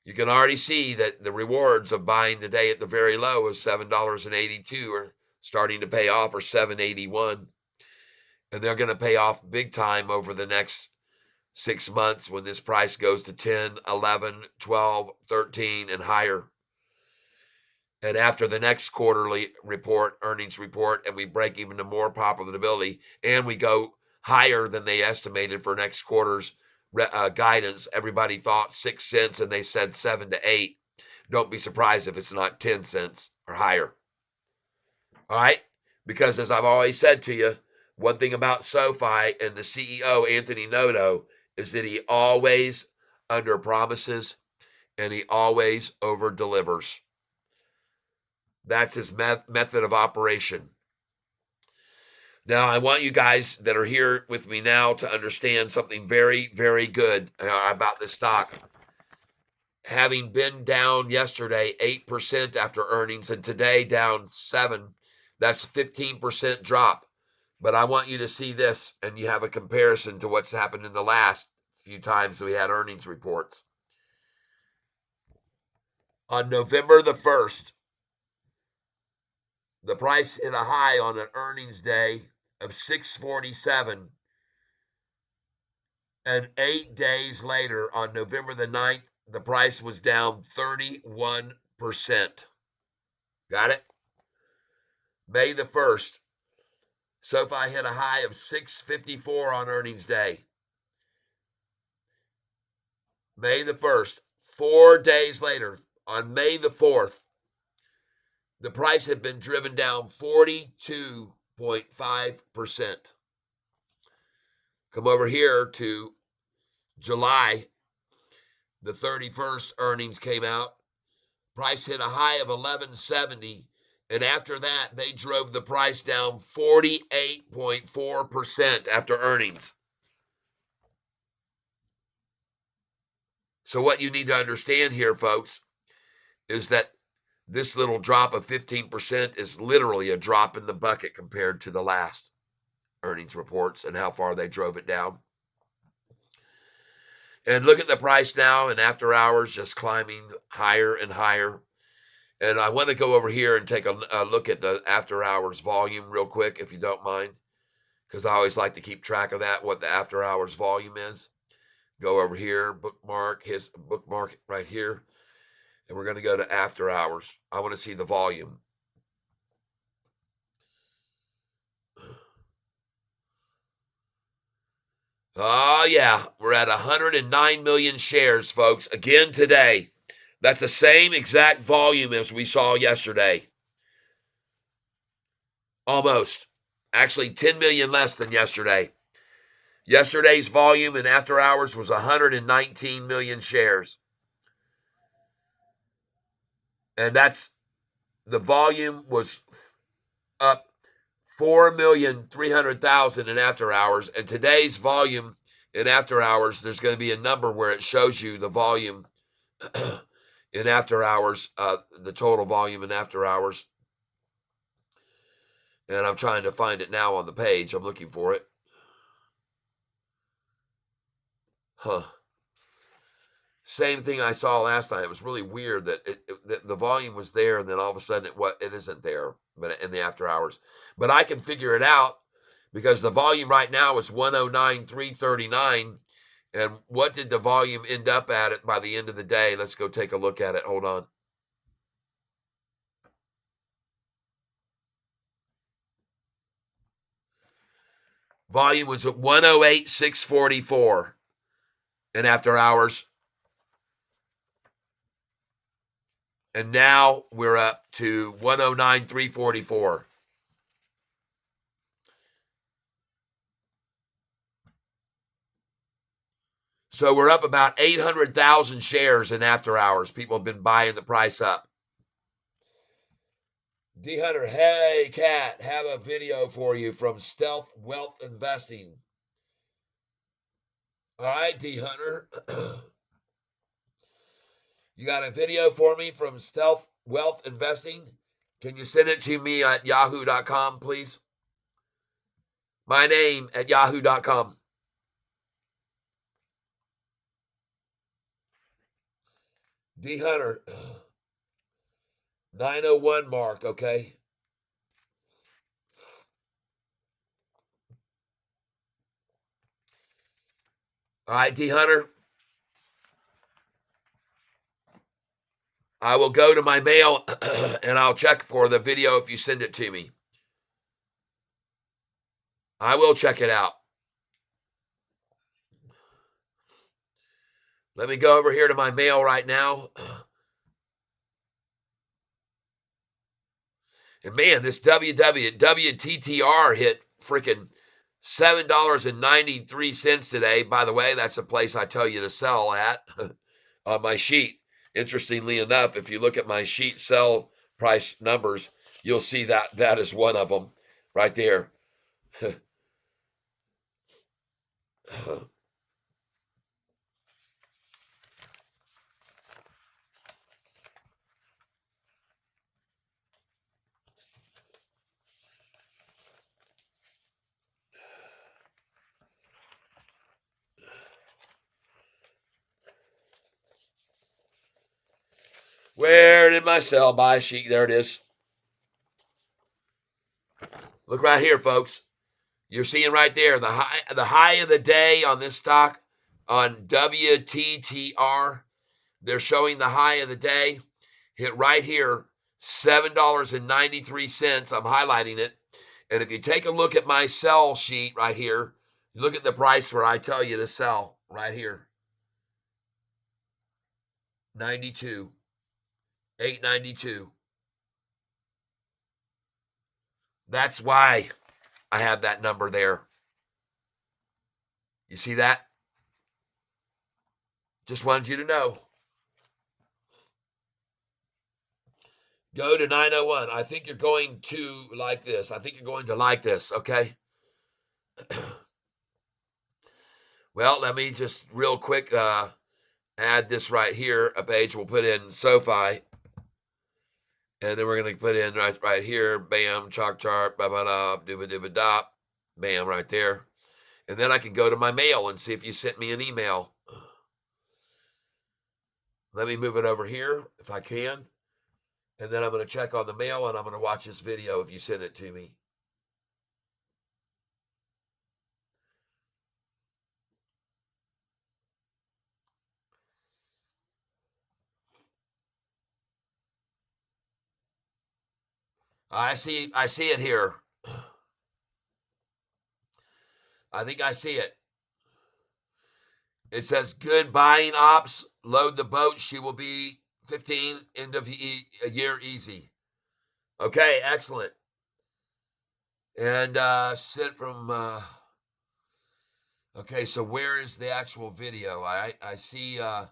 Speaker 3: You can already see that the rewards of buying today at the very low of $7.82 are starting to pay off, or $7.81. And they're going to pay off big time over the next 6 months when this price goes to 10, 11, 12, 13, and higher. And after the next quarterly report, earnings report, and we break even to more profitability, and we go higher than they estimated for next quarter's guidance. Everybody thought 6 cents, and they said 7 to 8. Don't be surprised if it's not 10 cents or higher. All right? Because as I've always said to you, one thing about SoFi and the CEO, Anthony Noto, is that he always under promises and he always over delivers. That's his method of operation. Now, I want you guys that are here with me now to understand something very, very good about this stock. Having been down yesterday 8% after earnings and today down 7%, that's a 15% drop. But I want you to see this, and you have a comparison to what's happened in the last few times we had earnings reports. On November the 1st, the price hit a high on an earnings day of 647, and 8 days later, on November the 9th, the price was down 31%. Got it? May the 1st, SoFi hit a high of 654 on earnings day. May the 1st, 4 days later, on May the 4th, the price had been driven down 42.5%. Come over here to July the 31st, earnings came out. Price hit a high of 1170, and after that, they drove the price down 48.4% after earnings. So what you need to understand here, folks, is that this little drop of 15% is literally a drop in the bucket compared to the last earnings reports and how far they drove it down. And look at the price now, and after hours just climbing higher and higher. And I want to go over here and take a look at the after hours volume real quick, if you don't mind. because I always like to keep track of that, what the after hours volume is. Go over here, bookmark right here, and we're going to go to after hours. I want to see the volume. Oh, yeah, we're at 109 million shares, folks, again today. That's the same exact volume as we saw yesterday. Almost. Actually, 10 million less than yesterday. Yesterday's volume in after hours was 119 million shares. And that's the volume was up 4,300,000 in after hours. And today's volume in after hours, there's going to be a number where it shows you the volume in after hours, the total volume in after hours. And I'm trying to find it now on the page. I'm looking for it. Huh. Same thing I saw last night. It was really weird that the volume was there, and then all of a sudden it isn't there, but in the after hours. But I can figure it out because the volume right now is 109,339. And what did the volume end up at it by the end of the day? Let's go take a look at it. Hold on. Volume was at 108,644 in after hours. And now we're up to 109,344. So we're up about 800,000 shares in after hours. People have been buying the price up. D Hunter, hey Cat, have a video for you from Stealth Wealth Investing. All right, D Hunter. You got a video for me from Stealth Wealth Investing? Can you send it to me at yahoo.com, please? My name at yahoo.com. D Hunter, 901 mark, okay? All right, D Hunter. I will go to my mail and I'll check for the video if you send it to me. I will check it out. Let me go over here to my mail right now. And man, this WTTR hit freaking $7.93 today. By the way, that's a place I tell you to sell at on my sheet. Interestingly enough, if you look at my sheet sell price numbers, you'll see that is one of them right there. Where did my sell by sheet? There it is. Look right here, folks. You're seeing right there the high of the day on this stock on WTTR. They're showing the high of the day hit right here, $7.93. I'm highlighting it. And if you take a look at my sell sheet right here, you look at the price where I tell you to sell right here. 92, 892. That's why I have that number there. You see that? Just wanted you to know. Go to 901. I think you're going to like this. I think you're going to like this, okay? Well, let me just real quick add this right here, a page. We'll put in Sofi. And then we're going to put in right here, bam, chalk chart, ba-ba-da, dooba-dooba-dop, bam, right there. And then I can go to my mail and see if you sent me an email. Let me move it over here if I can. And then I'm going to check on the mail and I'm going to watch this video if you send it to me. I see it here. I think I see it. It says good buying ops. Load the boat. She will be 15 end of a year easy. Okay, excellent. And sent from. Okay, so where is the actual video? I see. I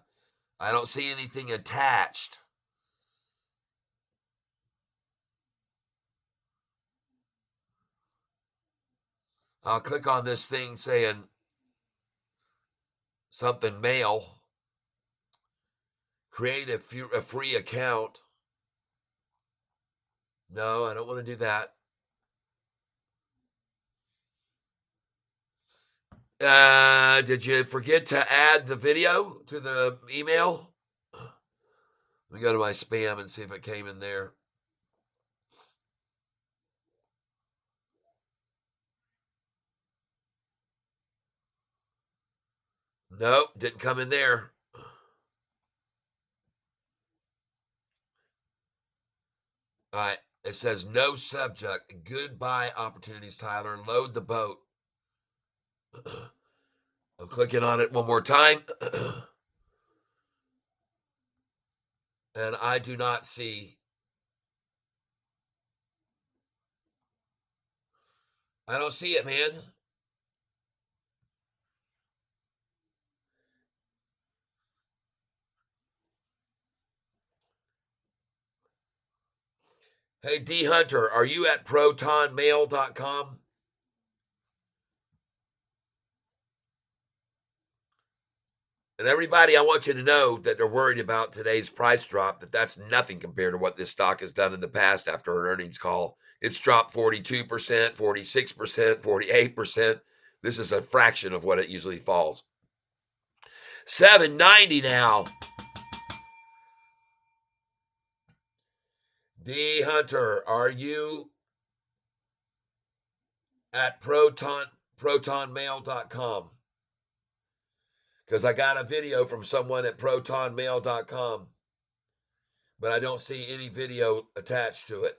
Speaker 3: don't see anything attached. I'll click on this thing saying something mail. Create a free account. No, I don't want to do that. Did you forget to add the video to the email? Let me go to my spam and see if it came in there. Nope, didn't come in there. All right, it says no subject. Goodbye opportunities, Tyler. Load the boat. I'm clicking on it one more time. And I do not see. I don't see it, man. Hey, D Hunter, are you at protonmail.com? And everybody, I want you to know that they're worried about today's price drop, that that's nothing compared to what this stock has done in the past after an earnings call. It's dropped 42%, 46%, 48%. This is a fraction of what it usually falls. 790 now. D Hunter, are you at protonmail.com? Because I got a video from someone at protonmail.com, but I don't see any video attached to it.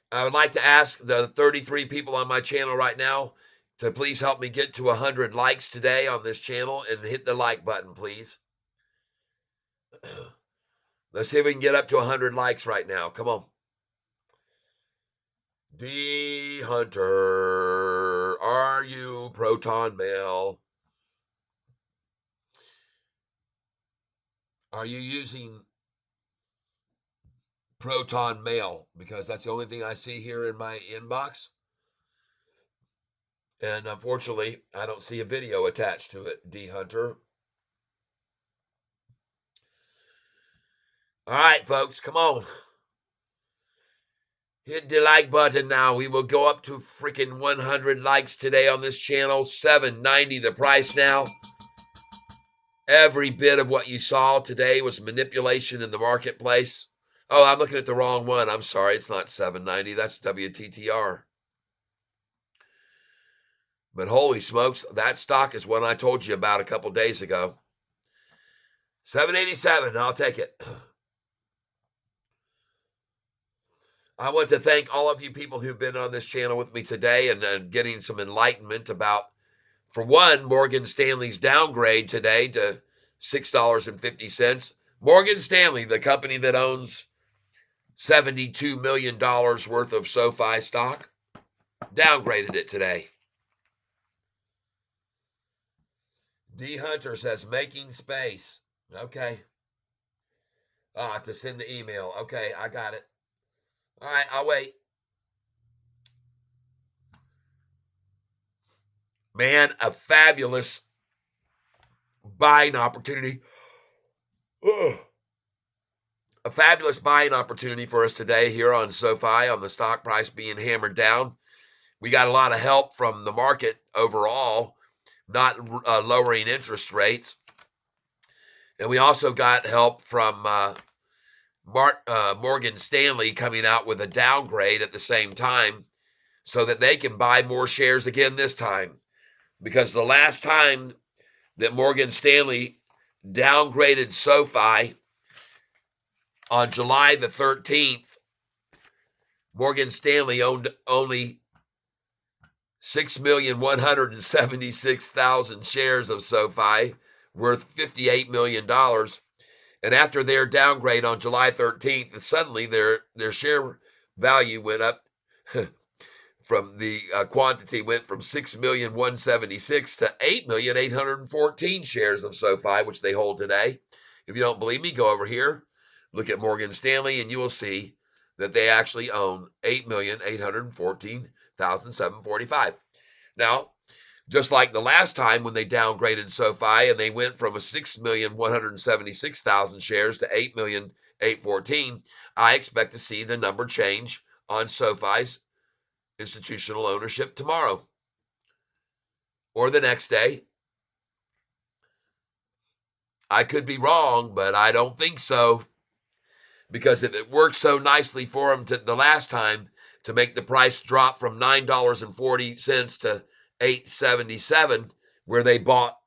Speaker 3: I would like to ask the 33 people on my channel right now to please help me get to 100 likes today on this channel and hit the like button, please. Let's see if we can get up to 100 likes right now. Come on. D Hunter, are you Proton Mail? Are you using Proton Mail? Because that's the only thing I see here in my inbox. And unfortunately, I don't see a video attached to it, D Hunter. All right, folks, come on. Hit the like button now. We will go up to freaking 100 likes today on this channel. $7.90 the price now. Every bit of what you saw today was manipulation in the marketplace. Oh, I'm looking at the wrong one. I'm sorry. It's not $7.90. That's WTTR. But holy smokes, that stock is one I told you about a couple days ago. $7.87. I'll take it. I want to thank all of you people who've been on this channel with me today and getting some enlightenment about, for one, Morgan Stanley's downgrade today to $6.50. Morgan Stanley, the company that owns $72 million worth of Sofi stock, downgraded it today. D Hunter says, making space. Okay. To send the email. Okay, I got it. All right, I'll wait. Man, a fabulous buying opportunity. Ugh. A fabulous buying opportunity for us today here on SoFi, on the stock price being hammered down. We got a lot of help from the market overall, not lowering interest rates. And we also got help from Morgan Stanley coming out with a downgrade at the same time so that they can buy more shares again this time. Because the last time that Morgan Stanley downgraded SoFi on July the 13th. Morgan Stanley owned only 6,176,000 shares of SoFi, worth $58 million. And after their downgrade on July 13th, suddenly their share value went up from the quantity went from 6,176,000 to 8,814 shares of SoFi, which they hold today. If you don't believe me, go over here, look at Morgan Stanley, and you will see that they actually own 8,814,745. Now, just like the last time when they downgraded SoFi and they went from a 6,176,000 shares to 8,814,000, I expect to see the number change on SoFi's institutional ownership tomorrow or the next day. I could be wrong, but I don't think so, because if it worked so nicely for them the last time to make the price drop from $9.40 to $8.77, where they bought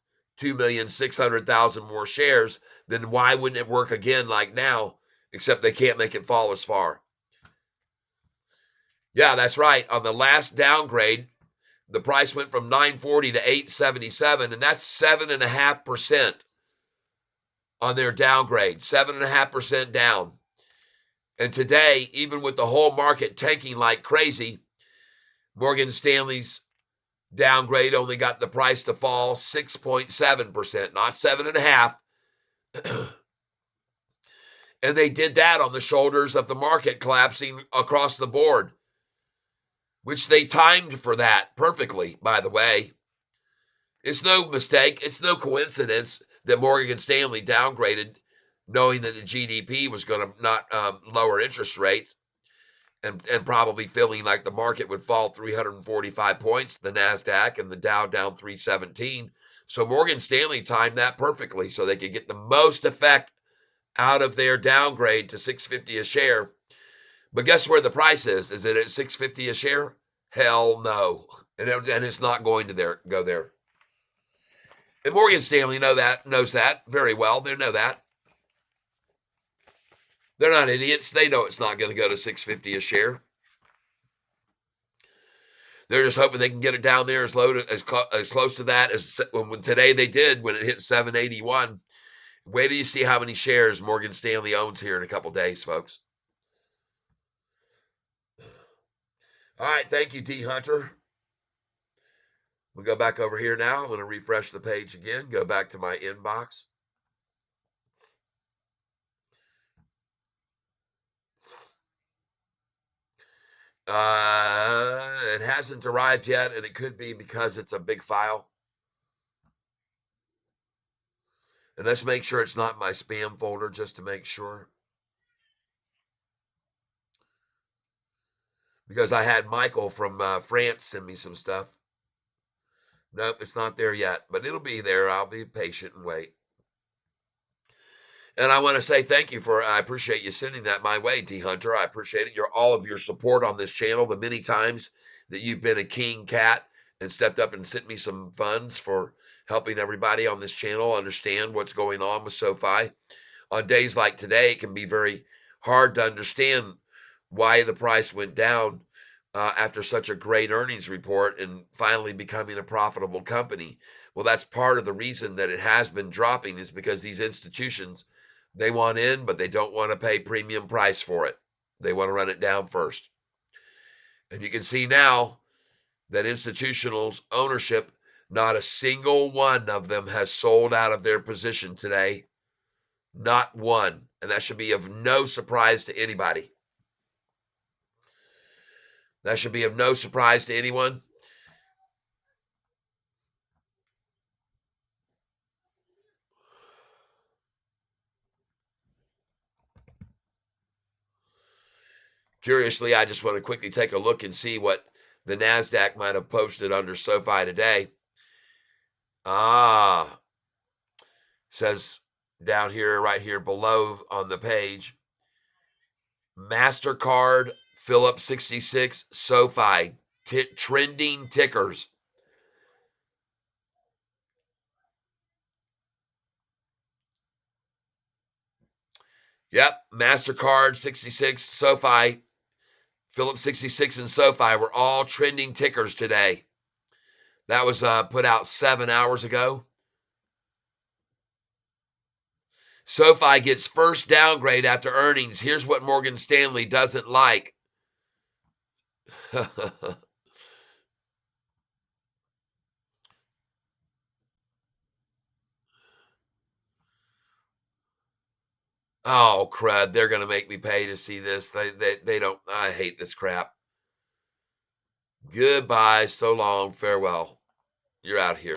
Speaker 3: 2,600,000 more shares, then why wouldn't it work again like now, except they can't make it fall as far? Yeah, that's right. On the last downgrade, the price went from $9.40 to $8.77, and that's 7.5% on their downgrade, 7.5% down. And today, even with the whole market tanking like crazy, Morgan Stanley's downgrade only got the price to fall 6.7%, not 7.5%. And they did that on the shoulders of the market collapsing across the board, which they timed for that perfectly, by the way. It's no mistake. It's no coincidence that Morgan Stanley downgraded, knowing that the GDP was going to not lower interest rates, and probably feeling like the market would fall 345 points, the NASDAQ and the Dow down 317. So Morgan Stanley timed that perfectly so they could get the most effect out of their downgrade to $6.50 a share. But guess where the price is? Is it at $6.50 a share? Hell no. And it's not going to go there. And Morgan Stanley knows that very well. They know that. They're not idiots. They know it's not going to go to $6.50 a share. They're just hoping they can get it down there as close to that as when today they did when it hit 781. Wait till you see how many shares Morgan Stanley owns here in a couple days, folks. All right, thank you, D. Hunter. We'll go back over here now. I'm going to refresh the page again, go back to my inbox. It hasn't arrived yet, and it could be because it's a big file. And let's make sure it's not my spam folder just to make sure. Because I had Michael from France send me some stuff. Nope, it's not there yet, but it'll be there. I'll be patient and wait. And I want to say thank you I appreciate you sending that my way, D. Hunter. I appreciate it. All of your support on this channel, the many times that you've been a king cat and stepped up and sent me some funds for helping everybody on this channel understand what's going on with SoFi. On days like today, it can be very hard to understand why the price went down after such a great earnings report and finally becoming a profitable company. Well, that's part of the reason that it has been dropping, is because these institutions, they want in, but they don't want to pay premium price for it. They want to run it down first. And you can see now that institutional ownership, not a single one of them has sold out of their position today. Not one. And that should be of no surprise to anybody. That should be of no surprise to anyone. Curiously, I just want to quickly take a look and see what the NASDAQ might have posted under SoFi today. Says down here, right here below on the page, MasterCard, Phillips 66, SoFi, trending tickers. Yep, MasterCard 66, SoFi, Phillips 66, and SoFi were all trending tickers today. That was put out 7 hours ago. SoFi gets first downgrade after earnings. Here's what Morgan Stanley doesn't like. Oh, crud. They're going to make me pay to see this. They don't. I hate this crap. Goodbye. So long. Farewell. You're out here.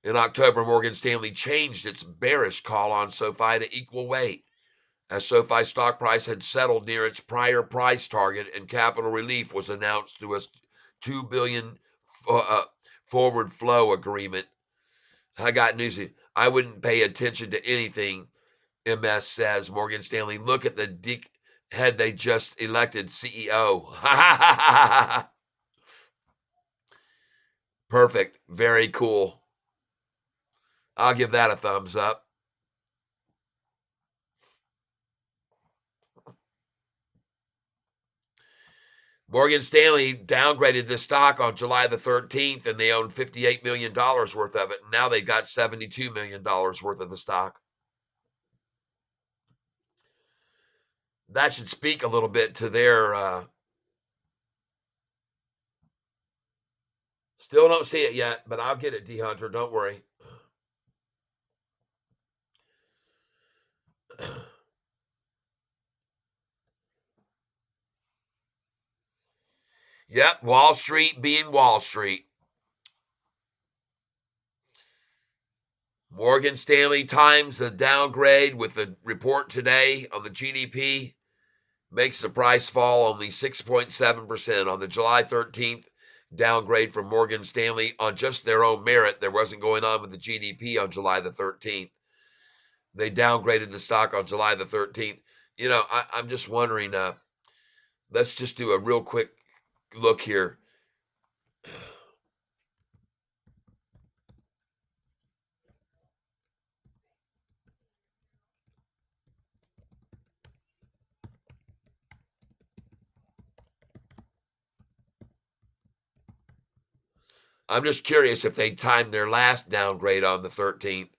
Speaker 3: In October, Morgan Stanley changed its bearish call on SoFi to equal weight, as SoFi stock price had settled near its prior price target and capital relief was announced through a $2 billion forward flow agreement. I got news. I wouldn't pay attention to anything, MS says. Morgan Stanley, look at the dickhead they just elected CEO. Perfect. Very cool. I'll give that a thumbs up. Morgan Stanley downgraded this stock on July the 13th, and they owned $58 million worth of it. And now they've got $72 million worth of the stock. That should speak a little bit to their. Still don't see it yet, but I'll get it, D Hunter. Don't worry. Yep, Wall Street being Wall Street. Morgan Stanley times the downgrade with the report today on the GDP makes the price fall only 6.7% on the July 13th downgrade from Morgan Stanley on just their own merit. There wasn't going on with the GDP on July the 13th. They downgraded the stock on July the 13th. You know, I'm just wondering, let's just do a real quick look here. I'm just curious if they timed their last downgrade on the 13th.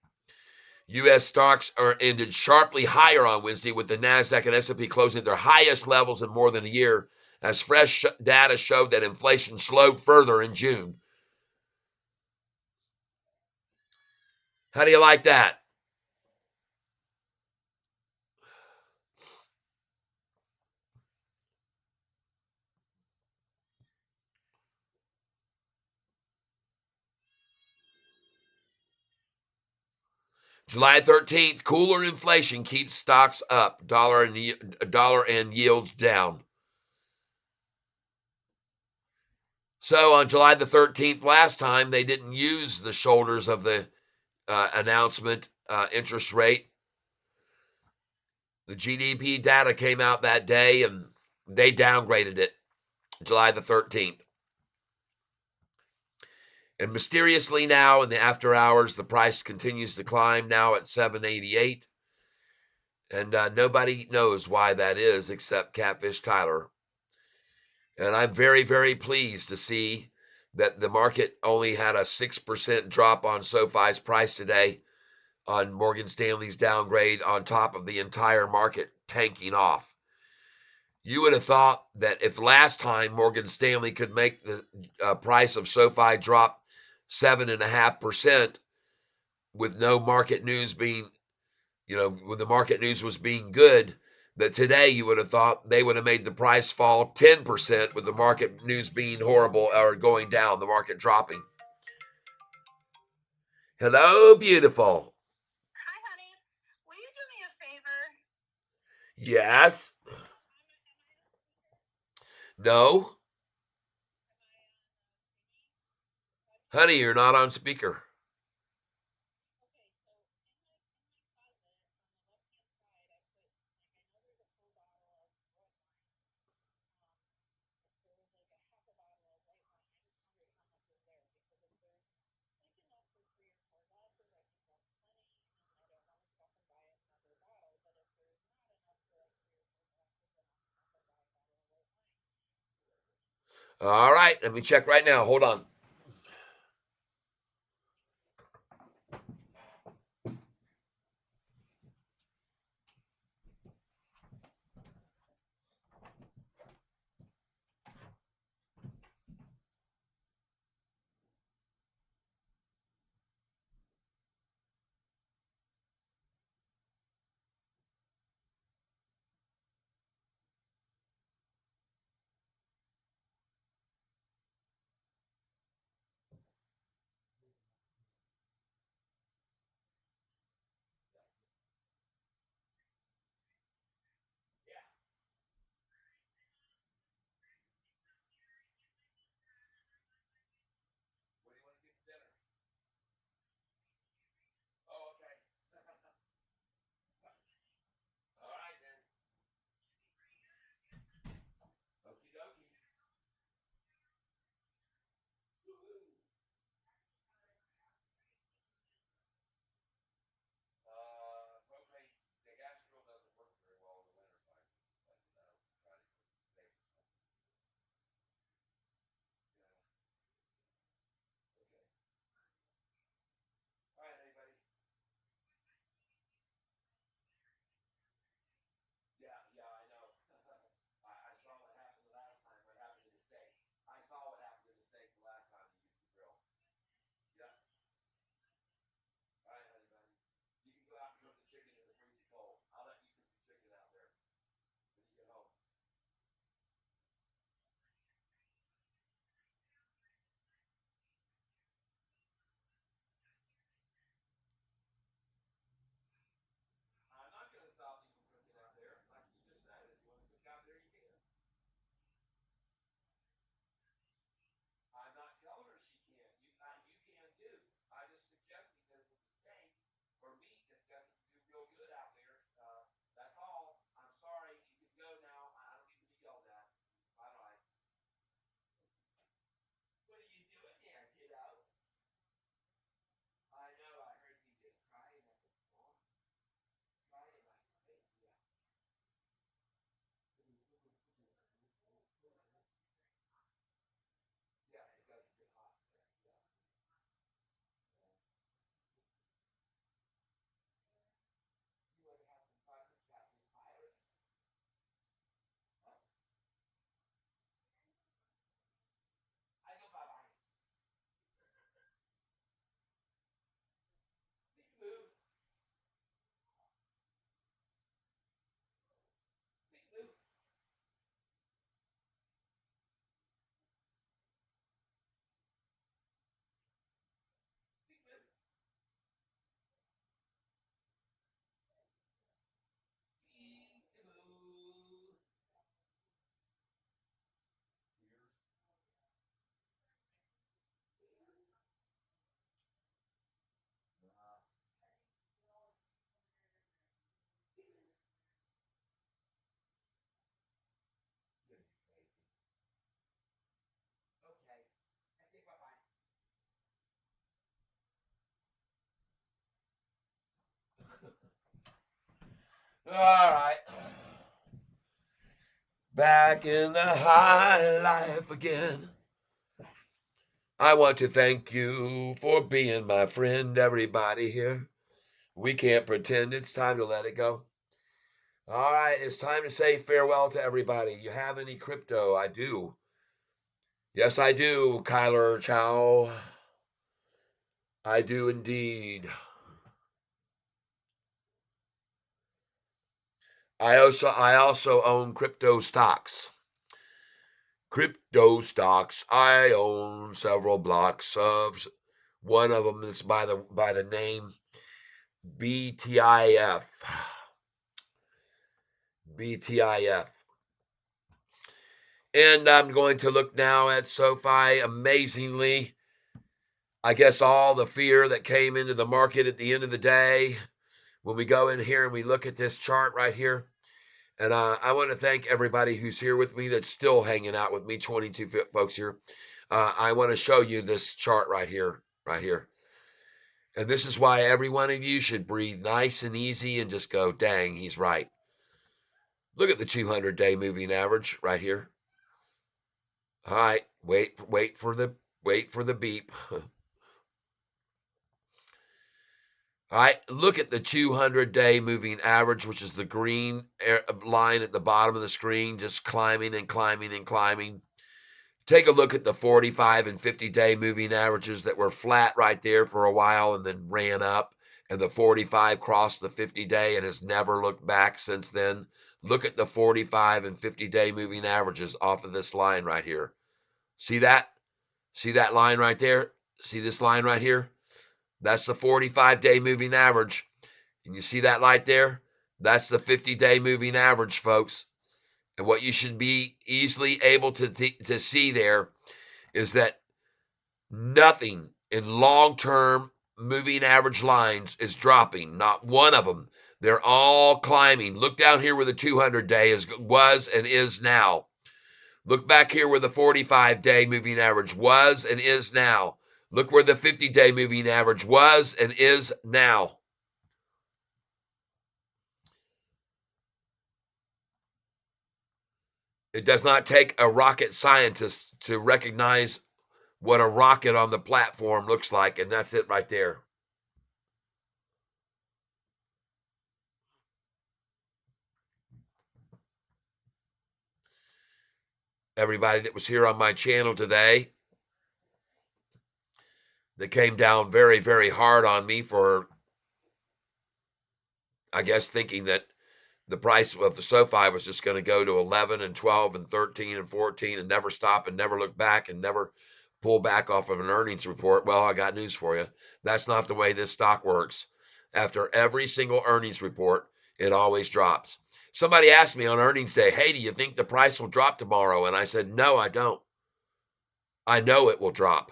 Speaker 3: U.S. stocks ended sharply higher on Wednesday, with the NASDAQ and S&P closing at their highest levels in more than a year, as fresh data showed that inflation slowed further in June. How do you like that? July 13th, cooler inflation keeps stocks up, dollar and yields down. So on July the 13th last time, they didn't use the shoulders of the announcement interest rate. The GDP data came out that day, and they downgraded it July the 13th. And mysteriously now, in the after hours, the price continues to climb, now at $7.88. And nobody knows why that is except Catfish Tyler. And I'm very, very pleased to see that the market only had a 6% drop on SoFi's price today on Morgan Stanley's downgrade, on top of the entire market tanking off. You would have thought that if last time Morgan Stanley could make the price of SoFi drop 7.5% with no market news being, when the market news was being good, that today you would have thought they would have made the price fall 10% with the market news being horrible or going down, the market dropping. Hello, beautiful.
Speaker 2: Hi, honey. Will you do me a favor?
Speaker 3: Yes. No. Honey, you're not on speaker. All right, let me check right now. Hold on. What do you want to do for dinner? Oh, okay. All right then. Okie dokie. Woo-hoo. Propane, the gas grill doesn't work very well in the winter time. But try to cook steak or something. Yeah. Okay. All right, anybody? Yeah, yeah, I know. I saw what happened the last time. What happened to the steak? I saw what happened to the steak the last time you used the grill. Yeah. All right, honey bunny. You can go out and cook the chicken in the freezer cold. I'll let you cook the chicken out there when you get home. I'm not going to stop you from cooking out there. Like you just said, if you want to cook out there, you can. I'm not telling her she can't. You can too. I'm just suggesting that with the steak or meat that doesn't do real good out there. That's all. I'm sorry. You can go now. I don't need to be yelled at. Bye bye. What are you doing there, kiddo? I know. I heard you just crying at the storm. Crying like crazy. Yeah. Yeah, it does get hot there. Yeah. You want to have some fun with Catfish Pirate? Huh? I go bye bye. Big move. Big move. Big move. Big move. Ears. Nah. You're crazy. Okay. I say bye bye. All right. Back in the high life again. I want to thank you for being my friend, everybody here. We can't pretend it's time to let it go. All right, it's time to say farewell to everybody. You have any crypto? I do. Yes, I do, Kyler Chow. I do indeed. I also own crypto stocks. Crypto stocks. I own several blocks of one of them is by the name BTIF. BTIF. And I'm going to look now at Sofi. Amazingly, I guess all the fear that came into the market at the end of the day, when we go in here and we look at this chart right here, and I want to thank everybody who's here with me that's still hanging out with me, 22 folks here. I want to show you this chart right here, right here. And this is why every one of you should breathe nice and easy and just go, dang, he's right. Look at the 200-day moving average right here. All right, wait for the beep. All right, look at the 200-day moving average, which is the green line at the bottom of the screen, just climbing and climbing and climbing. Take a look at the 45 and 50-day moving averages that were flat right there for a while and then ran up, and the 45 crossed the 50-day and has never looked back since then. Look at the 45 and 50-day moving averages off of this line right here. See that? See that line right there? See this line right here? That's the 45-day moving average. And you see that light there? That's the 50-day moving average, folks. And what you should be easily able to see there is that nothing in long-term moving average lines is dropping. Not one of them. They're all climbing. Look down here where the 200-day was and is now. Look back here where the 45-day moving average was and is now. Look where the 50-day moving average was and is now. It does not take a rocket scientist to recognize what a rocket on the platform looks like, and that's it right there. Everybody that was here on my channel today that came down very, very hard on me for, I guess, thinking that the price of the Sofi was just going to go to 11 and 12 and 13 and 14 and never stop and never look back and never pull back off of an earnings report. Well, I got news for you. That's not the way this stock works. After every single earnings report, it always drops. Somebody asked me on earnings day, hey, do you think the price will drop tomorrow? And I said, no, I don't. I know it will drop.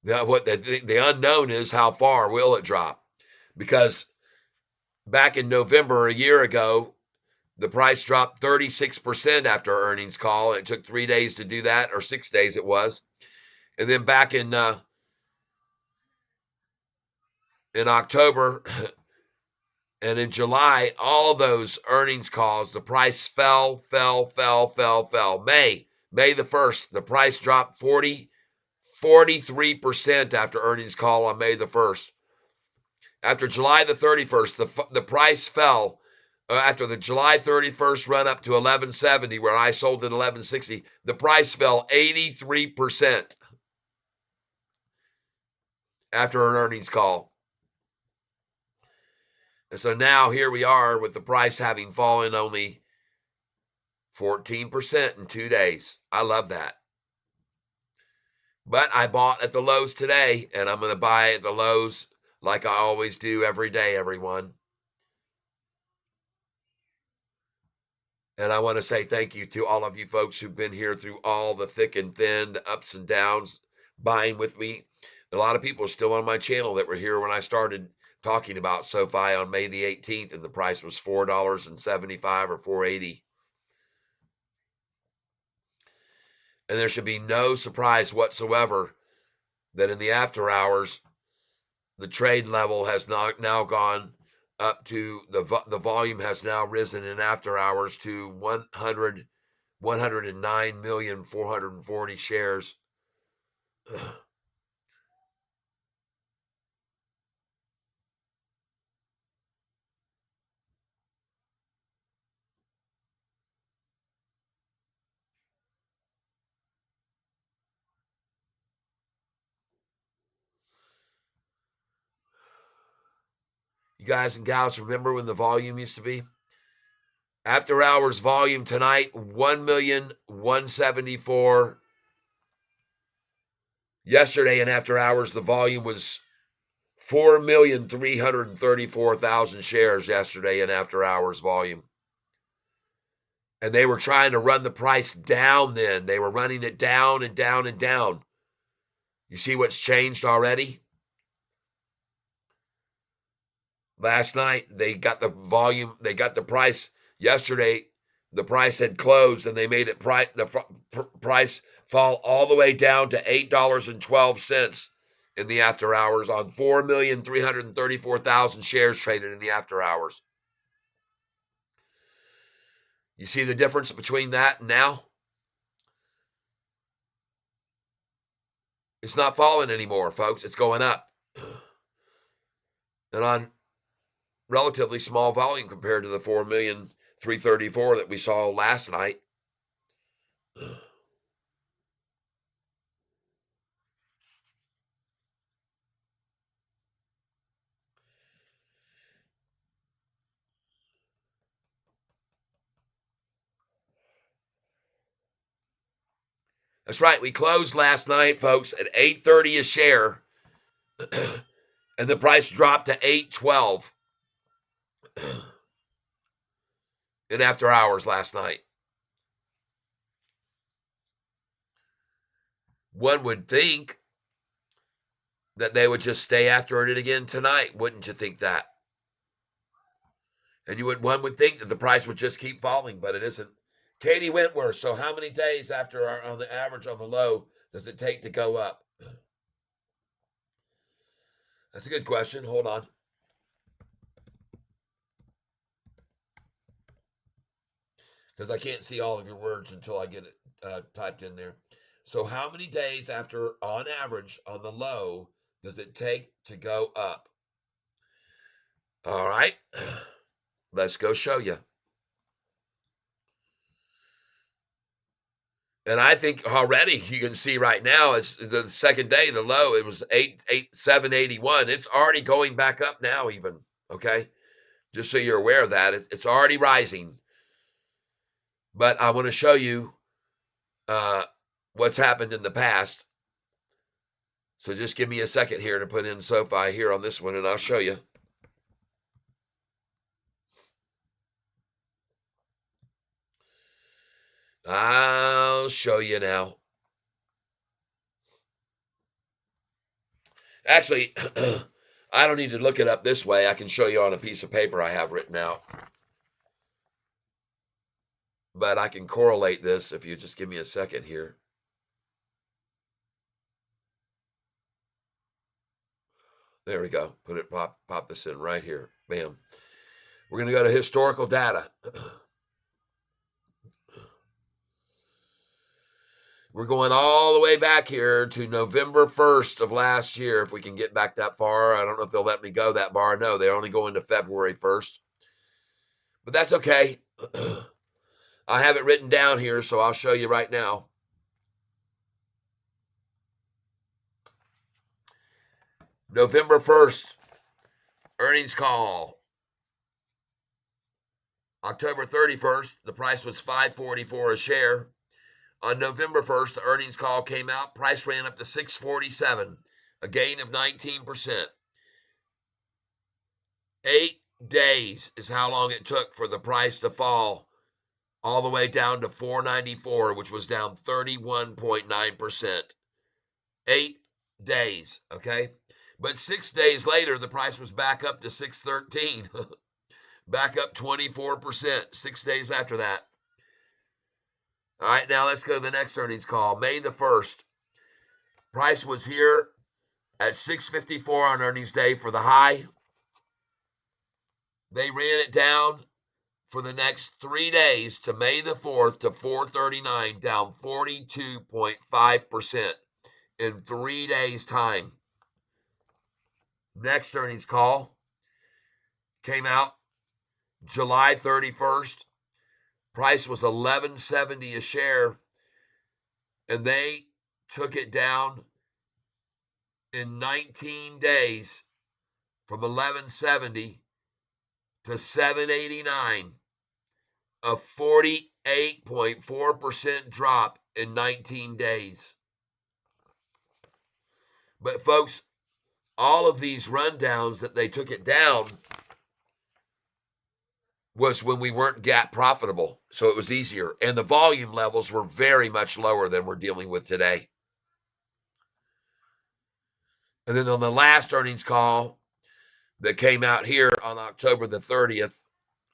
Speaker 3: Now, what the unknown is, how far will it drop? Because back in November a year ago, the price dropped 36% after earnings call. It took 3 days to do that, or 6 days it was. And then back in October and in July, all those earnings calls, the price fell. May the 1st, the price dropped 43% after earnings call on May the 1st. After July the 31st, the price fell. After the July 31st run up to 1170, where I sold at 1160, the price fell 83% after an earnings call. And so now here we are with the price having fallen only 14% in 2 days. I love that. But I bought at the lows today, and I'm going to buy at the lows like I always do every day, everyone. And I want to say thank you to all of you folks who've been here through all the thick and thin, the ups and downs, buying with me. A lot of people are still on my channel that were here when I started talking about Sofi on May the 18th, and the price was $4.75 or $4.80. And there should be no surprise whatsoever that in the after hours, the trade level has now gone up to the volume has now risen in after hours to 109,440,000 shares. You guys and gals remember when the volume used to be? After hours volume tonight, 1,174,000. Yesterday in after hours, the volume was 4,334,000 shares yesterday in after hours volume. And they were trying to run the price down then. They were running it down and down and down. You see what's changed already? Last night, they got the volume, they got the price. Yesterday, the price had closed and they made it the price fall all the way down to $8.12 in the after hours on 4,334,000 shares traded in the after hours. You see the difference between that and now? It's not falling anymore, folks. It's going up. And on relatively small volume compared to the 4,334,000 that we saw last night. That's right. We closed last night, folks, at $8.30 a share, and the price dropped to $8.12 in after hours last night. One would think that they would just stay after it again tonight. Wouldn't you think that? And one would think that the price would just keep falling, but it isn't. Katie Wentworth, so how many days after on the average on the low does it take to go up? That's a good question. Hold on. Because I can't see all of your words until I get it typed in there. So how many days after, on average, on the low, does it take to go up? All right. Let's go show you. And I think already you can see right now, it's the second day, the low, it was 781. It's already going back up now even, okay? Just so you're aware of that. It's already rising. But I want to show you what's happened in the past. So just give me a second here to put in Sofi here on this one, and I'll show you. I'll show you now. Actually, I don't need to look it up this way. I can show you on a piece of paper I have written out. But I can correlate this if you just give me a second here. There we go. Put it, pop this in right here. Bam. We're going to go to historical data. We're going all the way back here to November 1st of last year, if we can get back that far. I don't know if they'll let me go that far. No, they're only going to February 1st. But that's okay. I have it written down here, so I'll show you right now. November 1st, earnings call. October 31st, the price was $5.44 a share. On November 1st, the earnings call came out. Price ran up to $6.47, a gain of 19%. 8 days is how long it took for the price to fall all the way down to $4.94, which was down 31.9%. 8 days, okay? But 6 days later, the price was back up to $6.13, back up 24%, 6 days after that. All right, now let's go to the next earnings call. May the 1st. Price was here at $6.54 on earnings day for the high. They ran it down for the next 3 days to May the 4th to $4.39, down 42.5% in 3 days' time. Next earnings call came out July 31st. Price was $11.70 a share, and they took it down in 19 days from $11.70 to $7.89, a 48.4% drop in 19 days. But folks, all of these rundowns that they took it down was when we weren't gap profitable, so it was easier. And the volume levels were very much lower than we're dealing with today. And then on the last earnings call that came out here on October the 30th,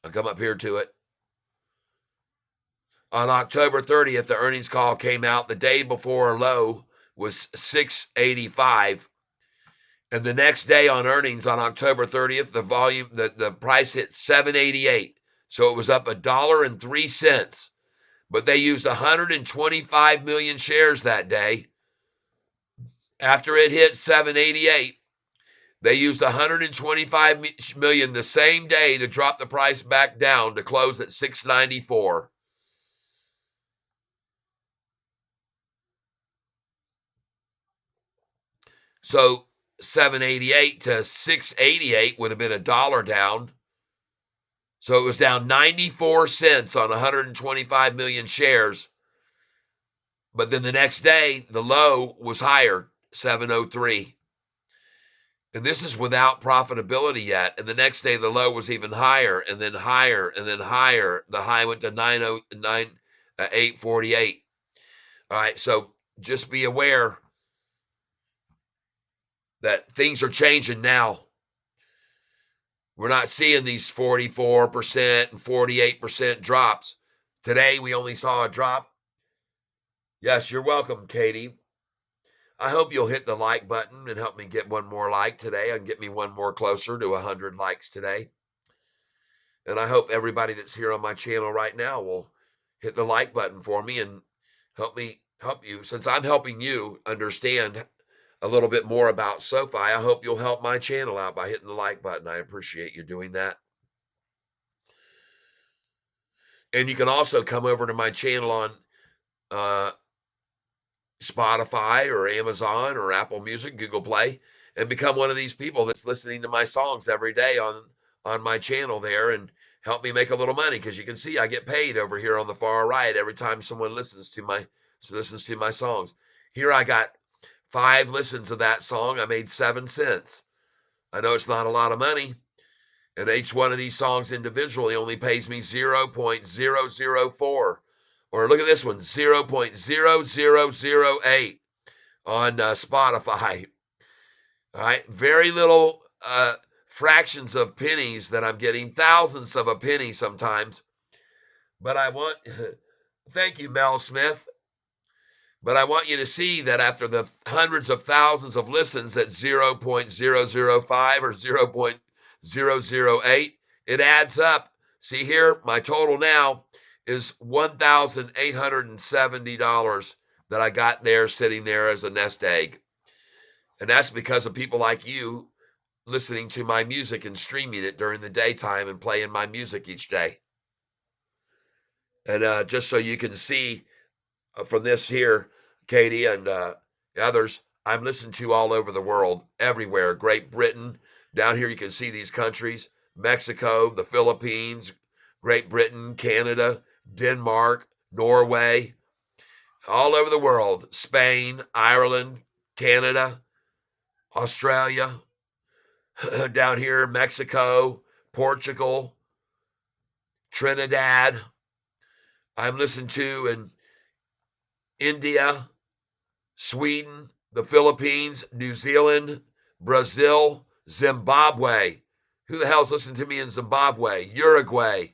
Speaker 3: I'll come up here to it. On October 30th, the earnings call came out. The day before low was $6.85. And the next day on earnings on October 30th, the price hit $7.88, So it was up $1.03. But they used 125 million shares that day. After it hit 788, they used 125 million the same day to drop the price back down to close at 694. So 788 to 688 would have been $1 down. So it was down 94 cents on 125 million shares. But then the next day, the low was higher, 703. And this is without profitability yet. And the next day, the low was even higher, and then higher, and then higher. The high went to 848. All right, so just be aware that things are changing now. We're not seeing these 44% and 48% drops. Today, we only saw a drop. Yes, you're welcome, Katie. I hope you'll hit the like button and help me get one more like today and get me one more closer to 100 likes today. And I hope everybody that's here on my channel right now will hit the like button for me and help you. Since I'm helping you understand a little bit more about Sofi, I hope you'll help my channel out by hitting the like button. I appreciate you doing that. And you can also come over to my channel on Spotify or Amazon or Apple Music, Google Play, and become one of these people that's listening to my songs every day on my channel there and help me make a little money, because you can see I get paid over here on the far right every time someone listens to my songs. Here I got 5 listens of that song. I made 7 cents. I know it's not a lot of money, and each one of these songs individually only pays me 0.004. Or look at this one, 0.0008 on Spotify. All right, very little fractions of pennies that I'm getting, thousands of a penny sometimes. But I want, thank you, Mel Smith. But I want you to see that after the hundreds of thousands of listens at 0.005 or 0.008, it adds up. See here, my total now is $1,870 that I got there sitting there as a nest egg. And that's because of people like you listening to my music and streaming it during the daytime and playing my music each day. And just so you can see from this here, Katie and others, I'm listened to all over the world, everywhere. Great Britain, down here you can see these countries, Mexico, the Philippines, Great Britain, Canada, Denmark, Norway, all over the world, Spain, Ireland, Canada, Australia, down here, Mexico, Portugal, Trinidad. I'm listened to in India, Sweden, the Philippines, New Zealand, Brazil, Zimbabwe. Who the hell's listening to me in Zimbabwe? Uruguay,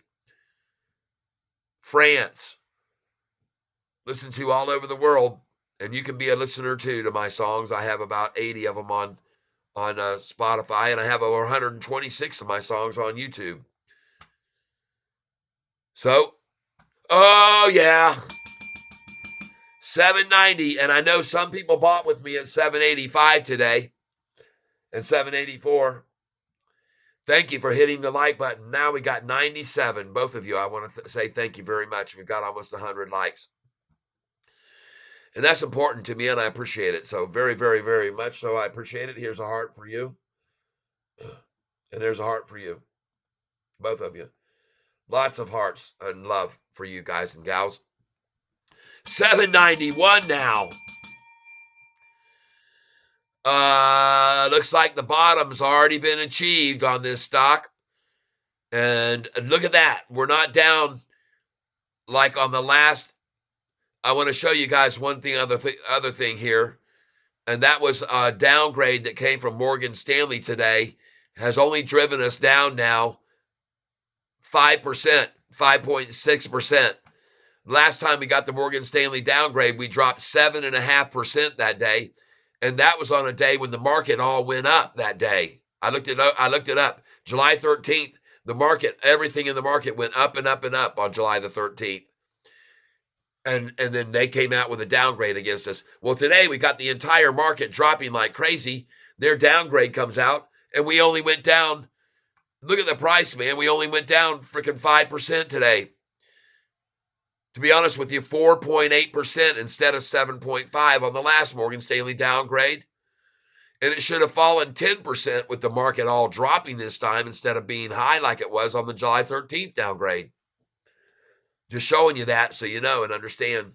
Speaker 3: France. Listen to all over the world, and you can be a listener too to my songs. I have about 80 of them on Spotify, and I have over 126 of my songs on YouTube. So, oh yeah, 790, and I know some people bought with me at 785 today and 784. Thank you for hitting the like button. Now we got 97. Both of you, I want to say thank you very much. We've got almost 100 likes. And that's important to me, and I appreciate it. So very, very, very much so. I appreciate it. Here's a heart for you. And there's a heart for you. Both of you. Lots of hearts and love for you guys and gals. 791 now. Looks like the bottom's already been achieved on this stock. And look at that. We're not down like on the last. I want to show you guys one thing, other thing here. And that was a downgrade that came from Morgan Stanley today. Has only driven us down now 5%, 5.6%. Last time we got the Morgan Stanley downgrade, we dropped 7.5% that day. And that was on a day when the market all went up that day. I looked it up. July 13th, The market, everything in the market went up and up and up on July the 13th. And then they came out with a downgrade against us. Well, today we got the entire market dropping like crazy. Their downgrade comes out, and we only went down. Look at the price, man. We only went down freaking 5% today. To be honest with you, 4.8% instead of 7.5 on the last Morgan Stanley downgrade. And it should have fallen 10% with the market all dropping this time instead of being high like it was on the July 13th downgrade. Just showing you that so you know and understand.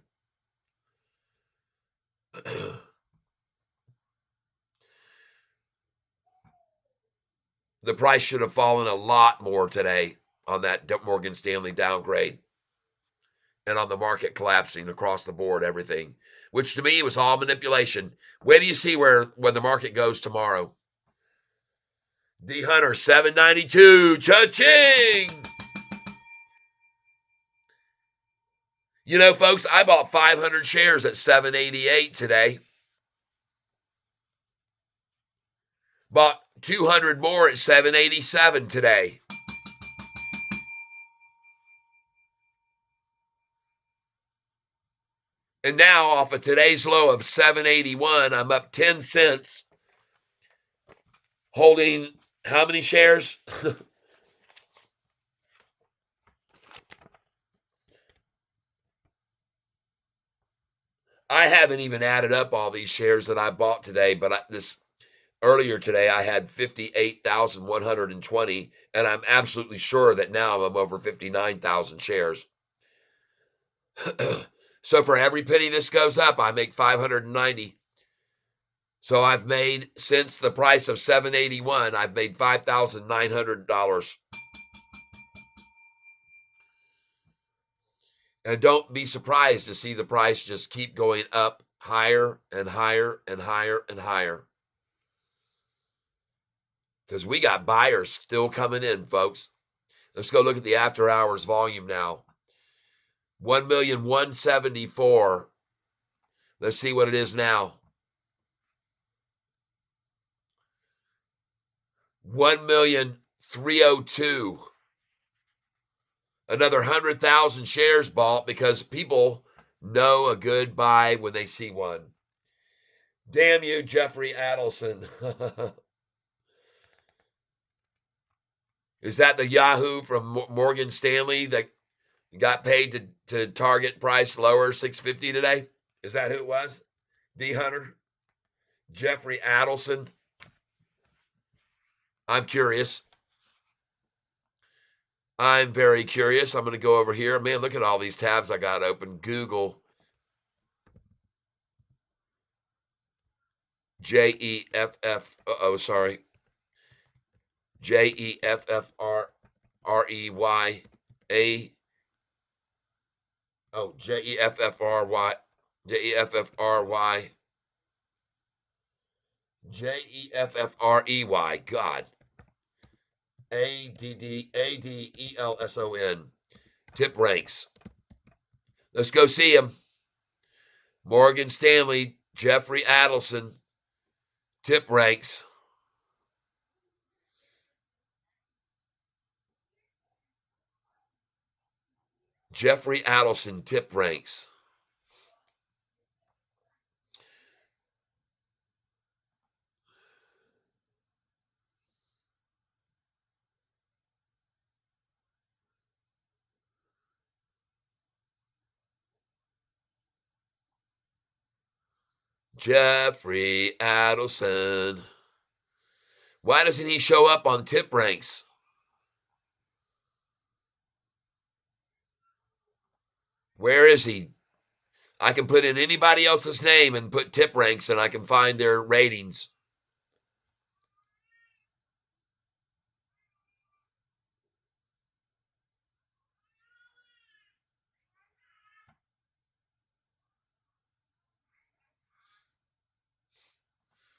Speaker 3: The price should have fallen a lot more today on that Morgan Stanley downgrade and on the market collapsing across the board, everything, which to me was all manipulation. Where do you see where the market goes tomorrow? D Hunter 792, cha-ching! You know, folks, I bought 500 shares at 788 today. Bought 200 more at 787 today. And now, off of today's low of 781, I'm up 10 cents, holding how many shares? I haven't even added up all these shares that I bought today, but earlier today I had 58,120, and I'm absolutely sure that now I'm over 59,000 shares. So for every penny this goes up, I make 590. So I've made, since the price of 781, I've made $5,900. And don't be surprised to see the price just keep going up higher and higher and higher and higher. Because we got buyers still coming in, folks. Let's go look at the after hours volume now. 1,174,000. Let's see what it is now. 1,302,000. Another 100,000 shares bought because people know a good buy when they see one. Damn you, Jeffrey Adelson. Is that the Yahoo from Morgan Stanley that got paid to target price lower 650 today? Is that who it was? D Hunter? Jeffrey Adelson? I'm curious. I'm very curious. I'm going to go over here. Man, look at all these tabs I got open. Google. Jeff. Sorry. Jeffrey. Jeffrey. Jeffrey. God. Addelson. Tip ranks. Let's go see him. Morgan Stanley, Jeffrey Adelson. Tip ranks. Jeffrey Adelson tip ranks. Jeffrey Adelson. Why doesn't he show up on tip ranks? Where is he? I can put in anybody else's name and put tip ranks and I can find their ratings.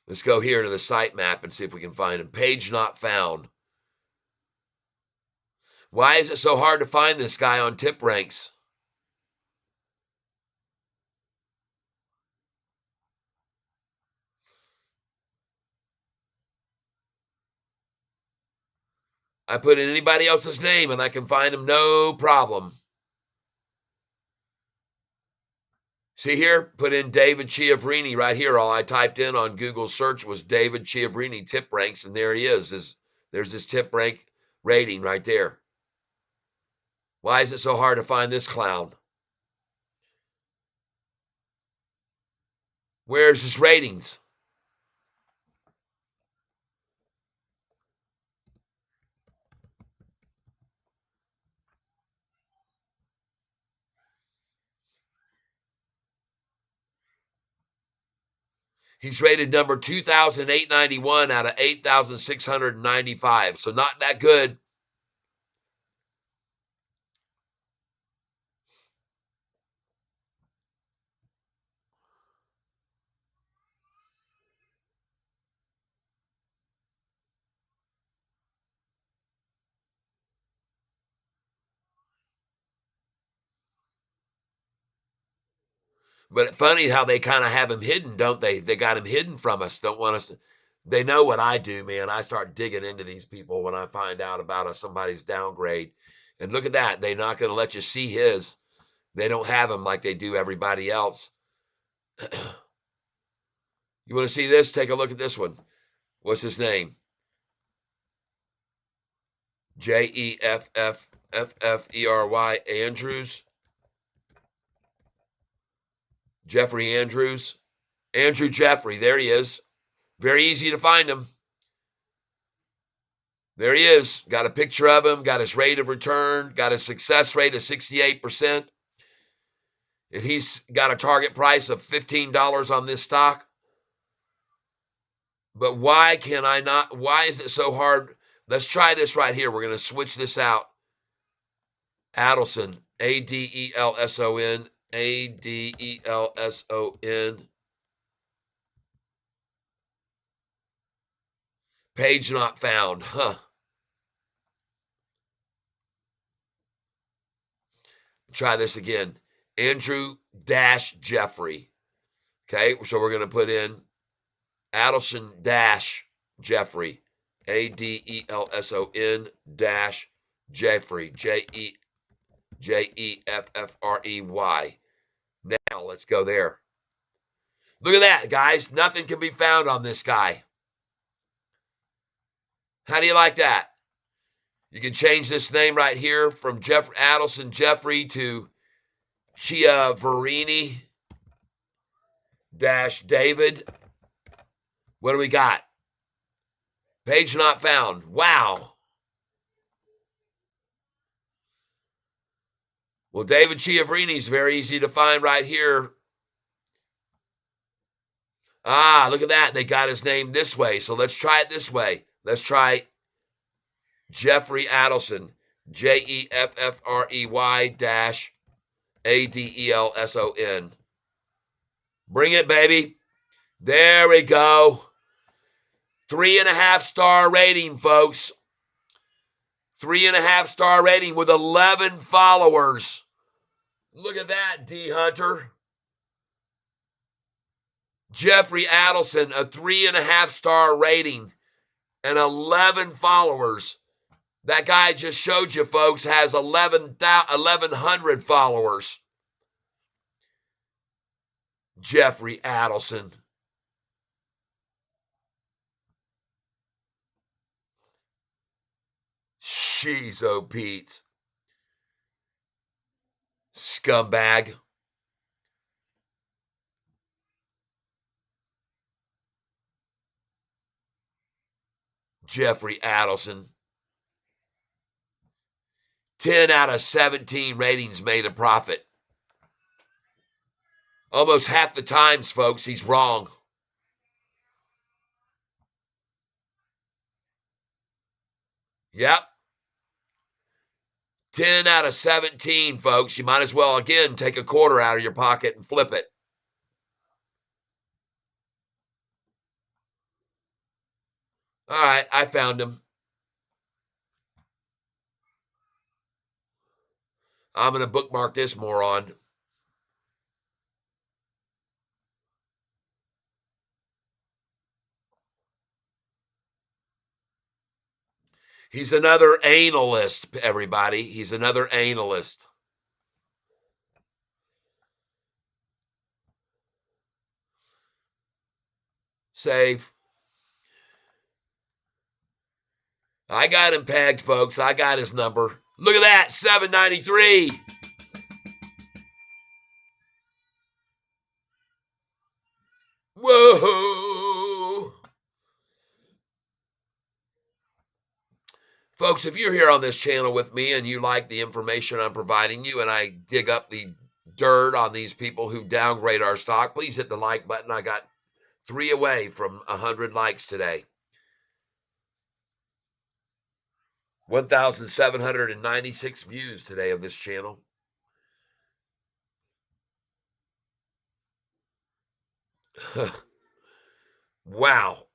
Speaker 3: Let's go here to the sitemap and see if we can find him. Page not found. Why is it so hard to find this guy on tip ranks? I put in anybody else's name and I can find them no problem. See here, put in David Chiavrini right here. All I typed in on Google search was David Chiavrini tip ranks, and there he is. There's his tip rank rating right there. Why is it so hard to find this clown? Where's his ratings? He's rated number 2,891 out of 8,695. So not that good. But funny how they kind of have him hidden, don't they? They got him hidden from us. Don't want us to. They know what I do, man. I start digging into these people when I find out about somebody's downgrade. And look at that. They're not going to let you see his. They don't have him like they do everybody else. You want to see this? Take a look at this one. What's his name? Jefffffery Andrews. Jeffrey Andrews. Andrew Jeffrey. There he is. Very easy to find him. There he is. Got a picture of him. Got his rate of return. Got his success rate of 68%. And he's got a target price of $15 on this stock. But why can I not? Why is it so hard? Let's try this right here. We're going to switch this out. Adelson. Adelson. Adelson. Page not found. Huh. Try this again. Andrew dash Jeffrey. Okay, so we're going to put in Adelson dash Jeffrey. Adelson dash Jeffrey. Jeffrey. Now let's go there. Look at that, guys. Nothing can be found on this guy. How do you like that? You can change this name right here from Adelson Jeffrey to Chiavarini dash David. What do we got? Page not found. Wow. Well, David Chiavrini is very easy to find right here. Ah, look at that. They got his name this way. So let's try it this way. Let's try Jeffrey Adelson. Jeffrey dash Adelson. Bring it, baby. There we go. 3.5-star rating, folks. 3.5-star rating with 11 followers. Look at that, D Hunter. Jeffrey Adelson, a 3.5-star rating and 11 followers. That guy just showed you, folks, has 1,100 followers. Jeffrey Adelson. Jeez, oh Pete. Scumbag. Jeffrey Adelson. 10 out of 17 ratings made a profit. Almost half the times, folks, he's wrong. Yep. 10 out of 17, folks. You might as well, again, take a quarter out of your pocket and flip it. All right, I found him. I'm going to bookmark this moron. He's another analyst, everybody. He's another analyst. Save. I got him pegged, folks. I got his number. Look at that, 793. Whoa. Folks, if you're here on this channel with me and you like the information I'm providing you and I dig up the dirt on these people who downgrade our stock, please hit the like button. I got 3 away from 100 likes today. 1,796 views today of this channel. Wow.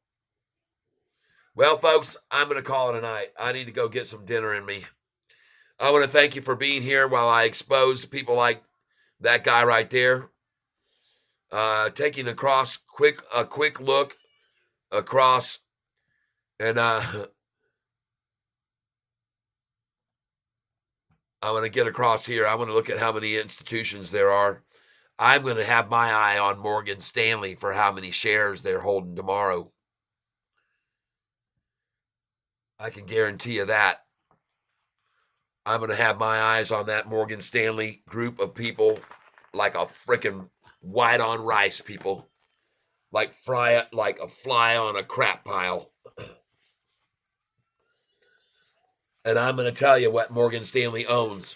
Speaker 3: Well, folks, I'm going to call it a night. I need to go get some dinner in me. I want to thank you for being here while I expose people like that guy right there. Taking a quick look across, and I want to get across here. I want to look at how many institutions there are. I'm going to have my eye on Morgan Stanley for how many shares they're holding tomorrow. I can guarantee you that. I'm going to have my eyes on that Morgan Stanley group of people like a freaking white on rice people. Like a fly on a crap pile. And I'm going to tell you what Morgan Stanley owns.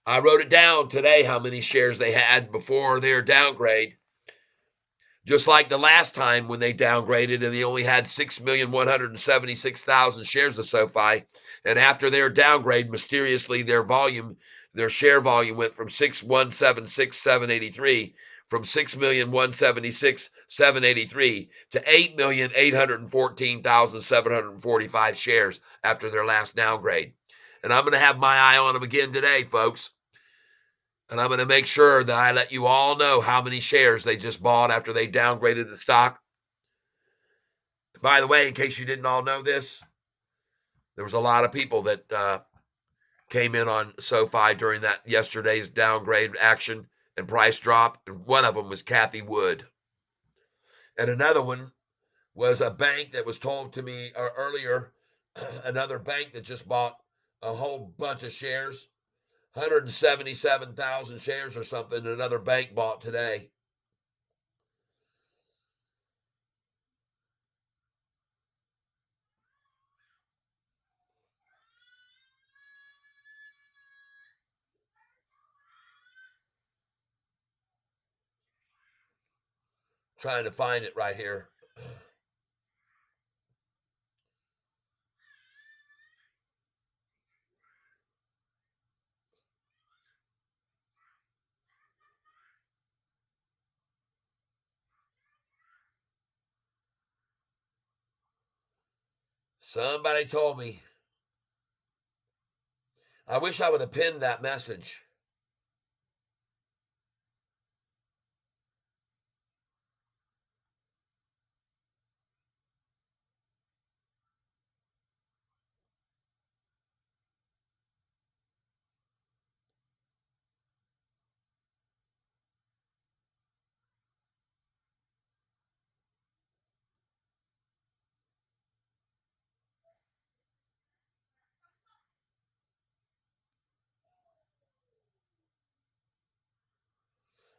Speaker 3: I wrote it down today how many shares they had before their downgrade. Just like the last time when they downgraded and they only had 6,176,000 shares of Sofi. And after their downgrade, mysteriously their share volume went from 6,176,783 from 6,176,783 to 8,814,745 shares after their last downgrade. And I'm going to have my eye on them again today, folks. And I'm going to make sure that I let you all know how many shares they just bought after they downgraded the stock. By the way, in case you didn't all know this, there was a lot of people that came in on Sofi during that yesterday's downgrade action and price drop. And one of them was Kathy Wood. And another one was a bank that was told to me earlier, another bank that just bought a whole bunch of shares. 177,000 shares or something another bank bought today. Trying to find it right here. Somebody told me. I wish I would have pinned that message.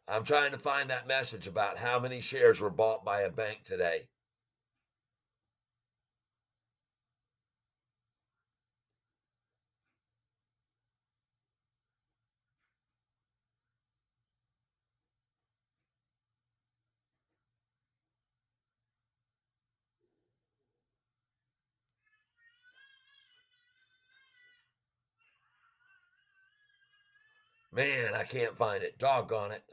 Speaker 3: I'm trying to find that message about how many shares were bought by a bank today. Man, I can't find it. Doggone it.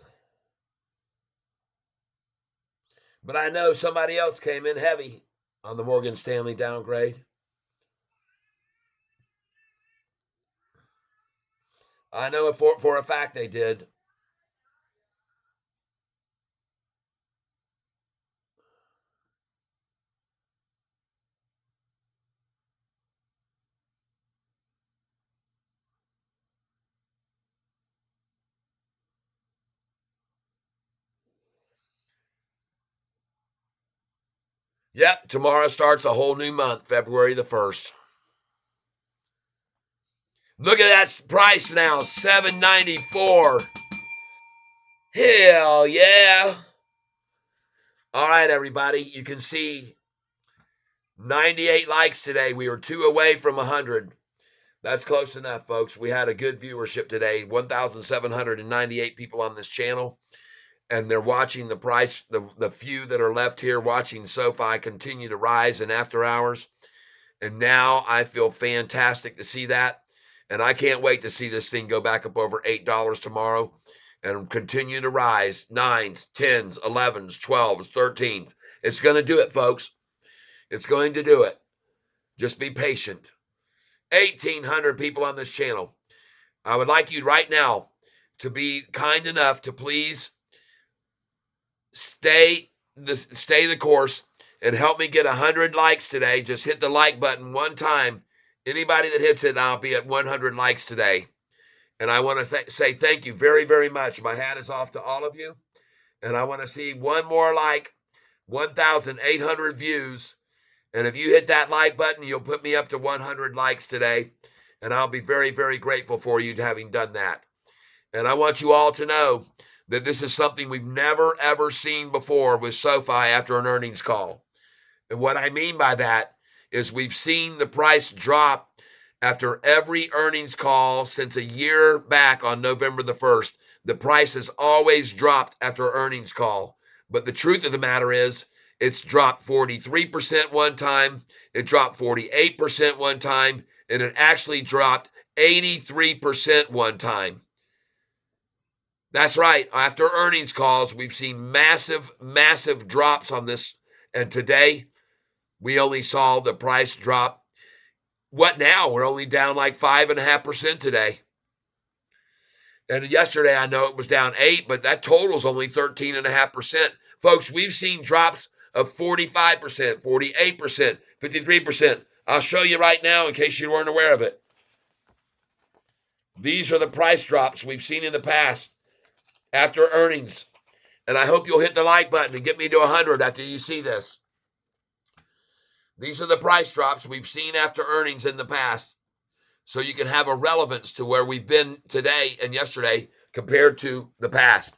Speaker 3: But I know somebody else came in heavy on the Morgan Stanley downgrade. I know it for a fact they did. Yep, tomorrow starts a whole new month, February the 1st. Look at that price now, $7.94. Hell yeah. All right, everybody. You can see 98 likes today. We were 2 away from 100. That's close enough, folks. We had a good viewership today. 1,798 people on this channel. And they're watching the price, the few that are left here watching SoFi continue to rise in after hours. And now I feel fantastic to see that. And I can't wait to see this thing go back up over $8 tomorrow and continue to rise. 9s, 10s, 11s, 12s, 13s. It's going to do it, folks. It's going to do it. Just be patient. 1,800 people on this channel. I would like you right now to be kind enough to please stay the course and help me get 100 likes today. Just hit the like button one time. Anybody that hits it, I'll be at 100 likes today. And I want to say thank you very, very much. My hat is off to all of you. And I want to see one more like, 1,800 views. And if you hit that like button, you'll put me up to 100 likes today. And I'll be very, very grateful for you having done that. And I want you all to know that this is something we've never, ever seen before with SoFi after an earnings call. And what I mean by that is we've seen the price drop after every earnings call since a year back on November the 1st. The price has always dropped after earnings call. But the truth of the matter is it's dropped 43% one time, it dropped 48% one time, and it actually dropped 83% one time. That's right. After earnings calls, we've seen massive, massive drops on this. And today, we only saw the price drop. What now? We're only down like 5.5% today. And yesterday, I know it was down 8, but that total is only 13.5%. Folks, we've seen drops of 45%, 48%, 53%. I'll show you right now in case you weren't aware of it. These are the price drops we've seen in the past after earnings. And I hope you'll hit the like button and get me to 100 after you see this. These are the price drops we've seen after earnings in the past. So you can have a relevance to where we've been today and yesterday compared to the past.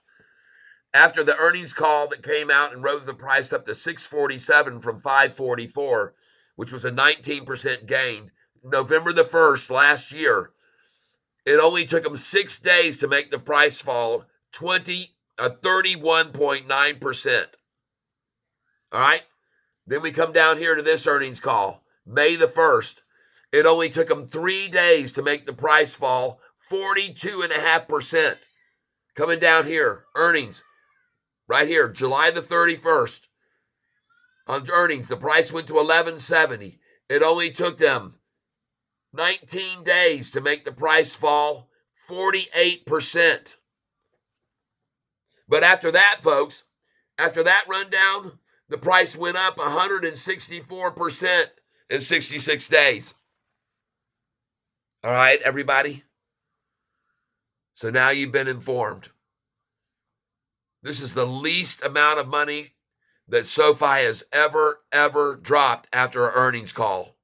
Speaker 3: After the earnings call that came out and rose the price up to 647 from 544, which was a 19% gain, November the 1st last year, it only took them 6 days to make the price fall 31.9%. All right? Then we come down here to this earnings call, May the 1st. It only took them 3 days to make the price fall 42.5%. Coming down here, earnings, right here, July the 31st. On earnings, the price went to $11.70. It only took them 19 days to make the price fall 48%. But after that, folks, after that rundown, the price went up 164% in 66 days. All right, everybody? So now you've been informed. This is the least amount of money that SoFi has ever dropped after an earnings call.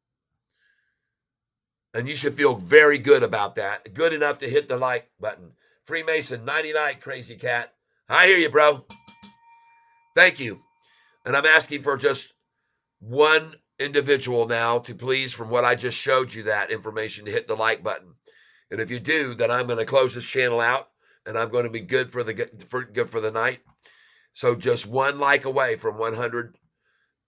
Speaker 3: And you should feel very good about that. Good enough to hit the like button. Freemason 99, Crazy Cat. I hear you, bro. Thank you. And I'm asking for just one individual now to please, from what I just showed you that information, to hit the like button. And if you do, then I'm going to close this channel out, and I'm going to be good for the night. So just one like away from 100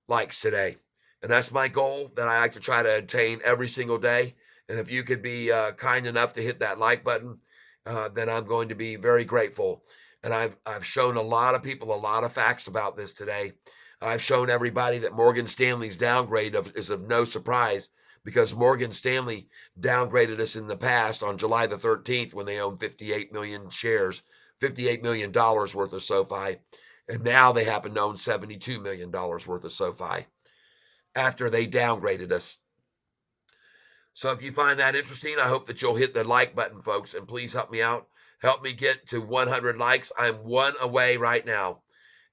Speaker 3: likes today. And that's my goal that I like to try to attain every single day. And if you could be kind enough to hit that like button, then I'm going to be very grateful. And I've shown a lot of people a lot of facts about this today. I've shown everybody that Morgan Stanley's downgrade is of no surprise, because Morgan Stanley downgraded us in the past on July the 13th when they owned 58 million shares, $58 million worth of SoFi. And now they happen to own $72 million worth of SoFi after they downgraded us. So if you find that interesting, I hope that you'll hit the like button, folks, and please help me out. Help me get to 100 likes. I'm one away right now.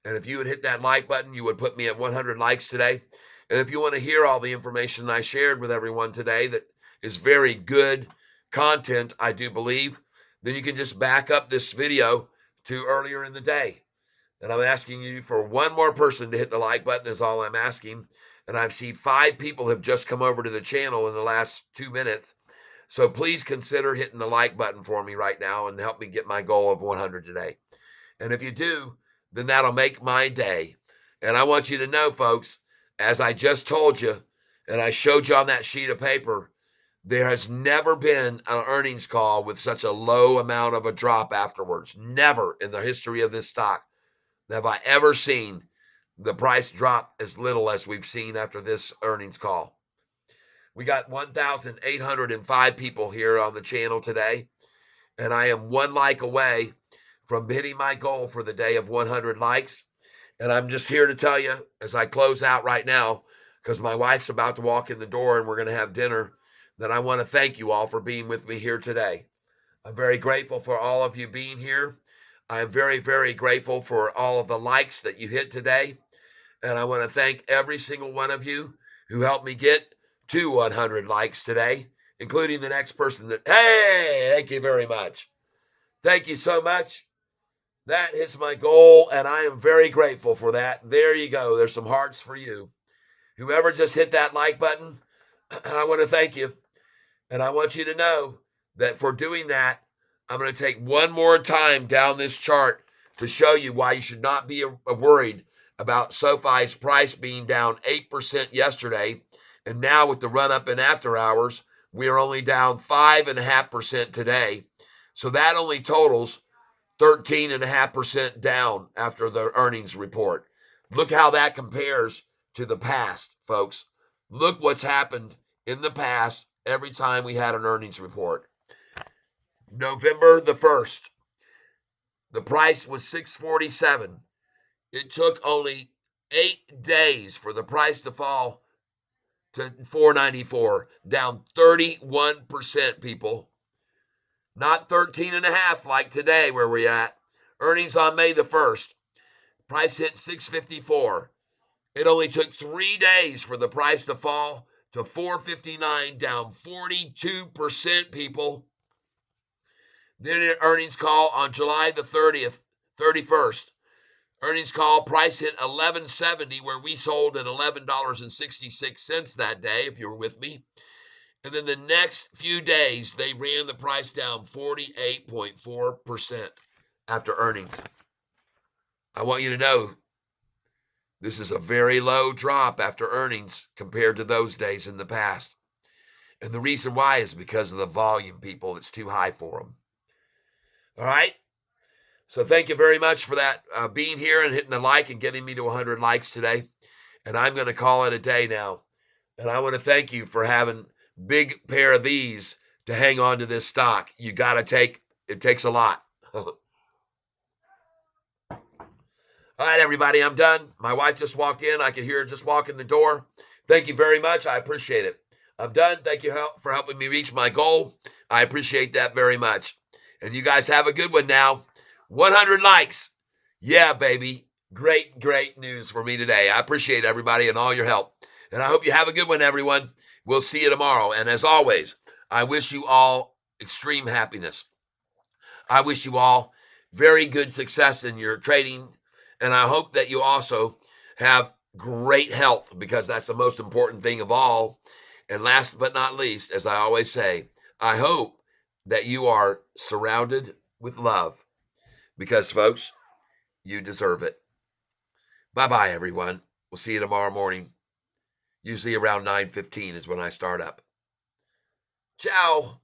Speaker 3: And if you would hit that like button, you would put me at 100 likes today. And if you want to hear all the information I shared with everyone today that is very good content, I do believe, then you can just back up this video to earlier in the day. And I'm asking you for one more person to hit the like button is all I'm asking. And I've seen 5 people have just come over to the channel in the last 2 minutes. So please consider hitting the like button for me right now and help me get my goal of 100 today. And if you do, then that'll make my day. And I want you to know, folks, as I just told you, and I showed you on that sheet of paper, there has never been an earnings call with such a low amount of a drop afterwards. Never in the history of this stock have I ever seen the price drop as little as we've seen after this earnings call. We got 1,805 people here on the channel today, and I am 1 like away from hitting my goal for the day of 100 likes. And I'm just here to tell you, as I close out right now, because my wife's about to walk in the door and we're going to have dinner, that I want to thank you all for being with me here today. I'm very grateful for all of you being here. I'm very, very grateful for all of the likes that you hit today. And I want to thank every single one of you who helped me get to 100 likes today, including the next person that, hey, thank you very much. Thank you so much. That is my goal, and I am very grateful for that. There you go. There's some hearts for you. Whoever just hit that like button, I want to thank you. And I want you to know that for doing that, I'm going to take one more time down this chart to show you why you should not be worried about Sofi's price being down 8% yesterday. And now with the run up in after hours, we are only down 5.5% today. So that only totals 13.5% down after the earnings report. Look how that compares to the past, folks. Look what's happened in the past every time we had an earnings report. November the 1st, the price was $6.47. It took only 8 days for the price to fall to $4.94, down 31%, people. Not 13.5 like today where we're at. Earnings on May the 1st. Price hit $6.54. It only took 3 days for the price to fall to $4.59, down 42%, people. Then an earnings call on July the 31st. Earnings call, price hit $11.70, where we sold at $11.66 that day, if you were with me. And then the next few days, they ran the price down 48.4% after earnings. I want you to know this is a very low drop after earnings compared to those days in the past. And the reason why is because of the volume, people. It's too high for them. All right? So thank you very much for that, being here and hitting the like and getting me to 100 likes today. And I'm going to call it a day now. And I want to thank you for having a big pair of these to hang on to this stock. You got to take, it takes a lot. All right, everybody, I'm done. My wife just walked in. I can hear her just walk in the door. Thank you very much. I appreciate it. I'm done. Thank you for helping me reach my goal. I appreciate that very much. And you guys have a good one now. 100 likes. Yeah, baby. Great, great news for me today. I appreciate everybody and all your help. And I hope you have a good one, everyone. We'll see you tomorrow. And as always, I wish you all extreme happiness. I wish you all very good success in your trading. And I hope that you also have great health, because that's the most important thing of all. And last but not least, as I always say, I hope that you are surrounded with love, because, folks, you deserve it. Bye-bye, everyone. We'll see you tomorrow morning. Usually around 9:15 is when I start up. Ciao.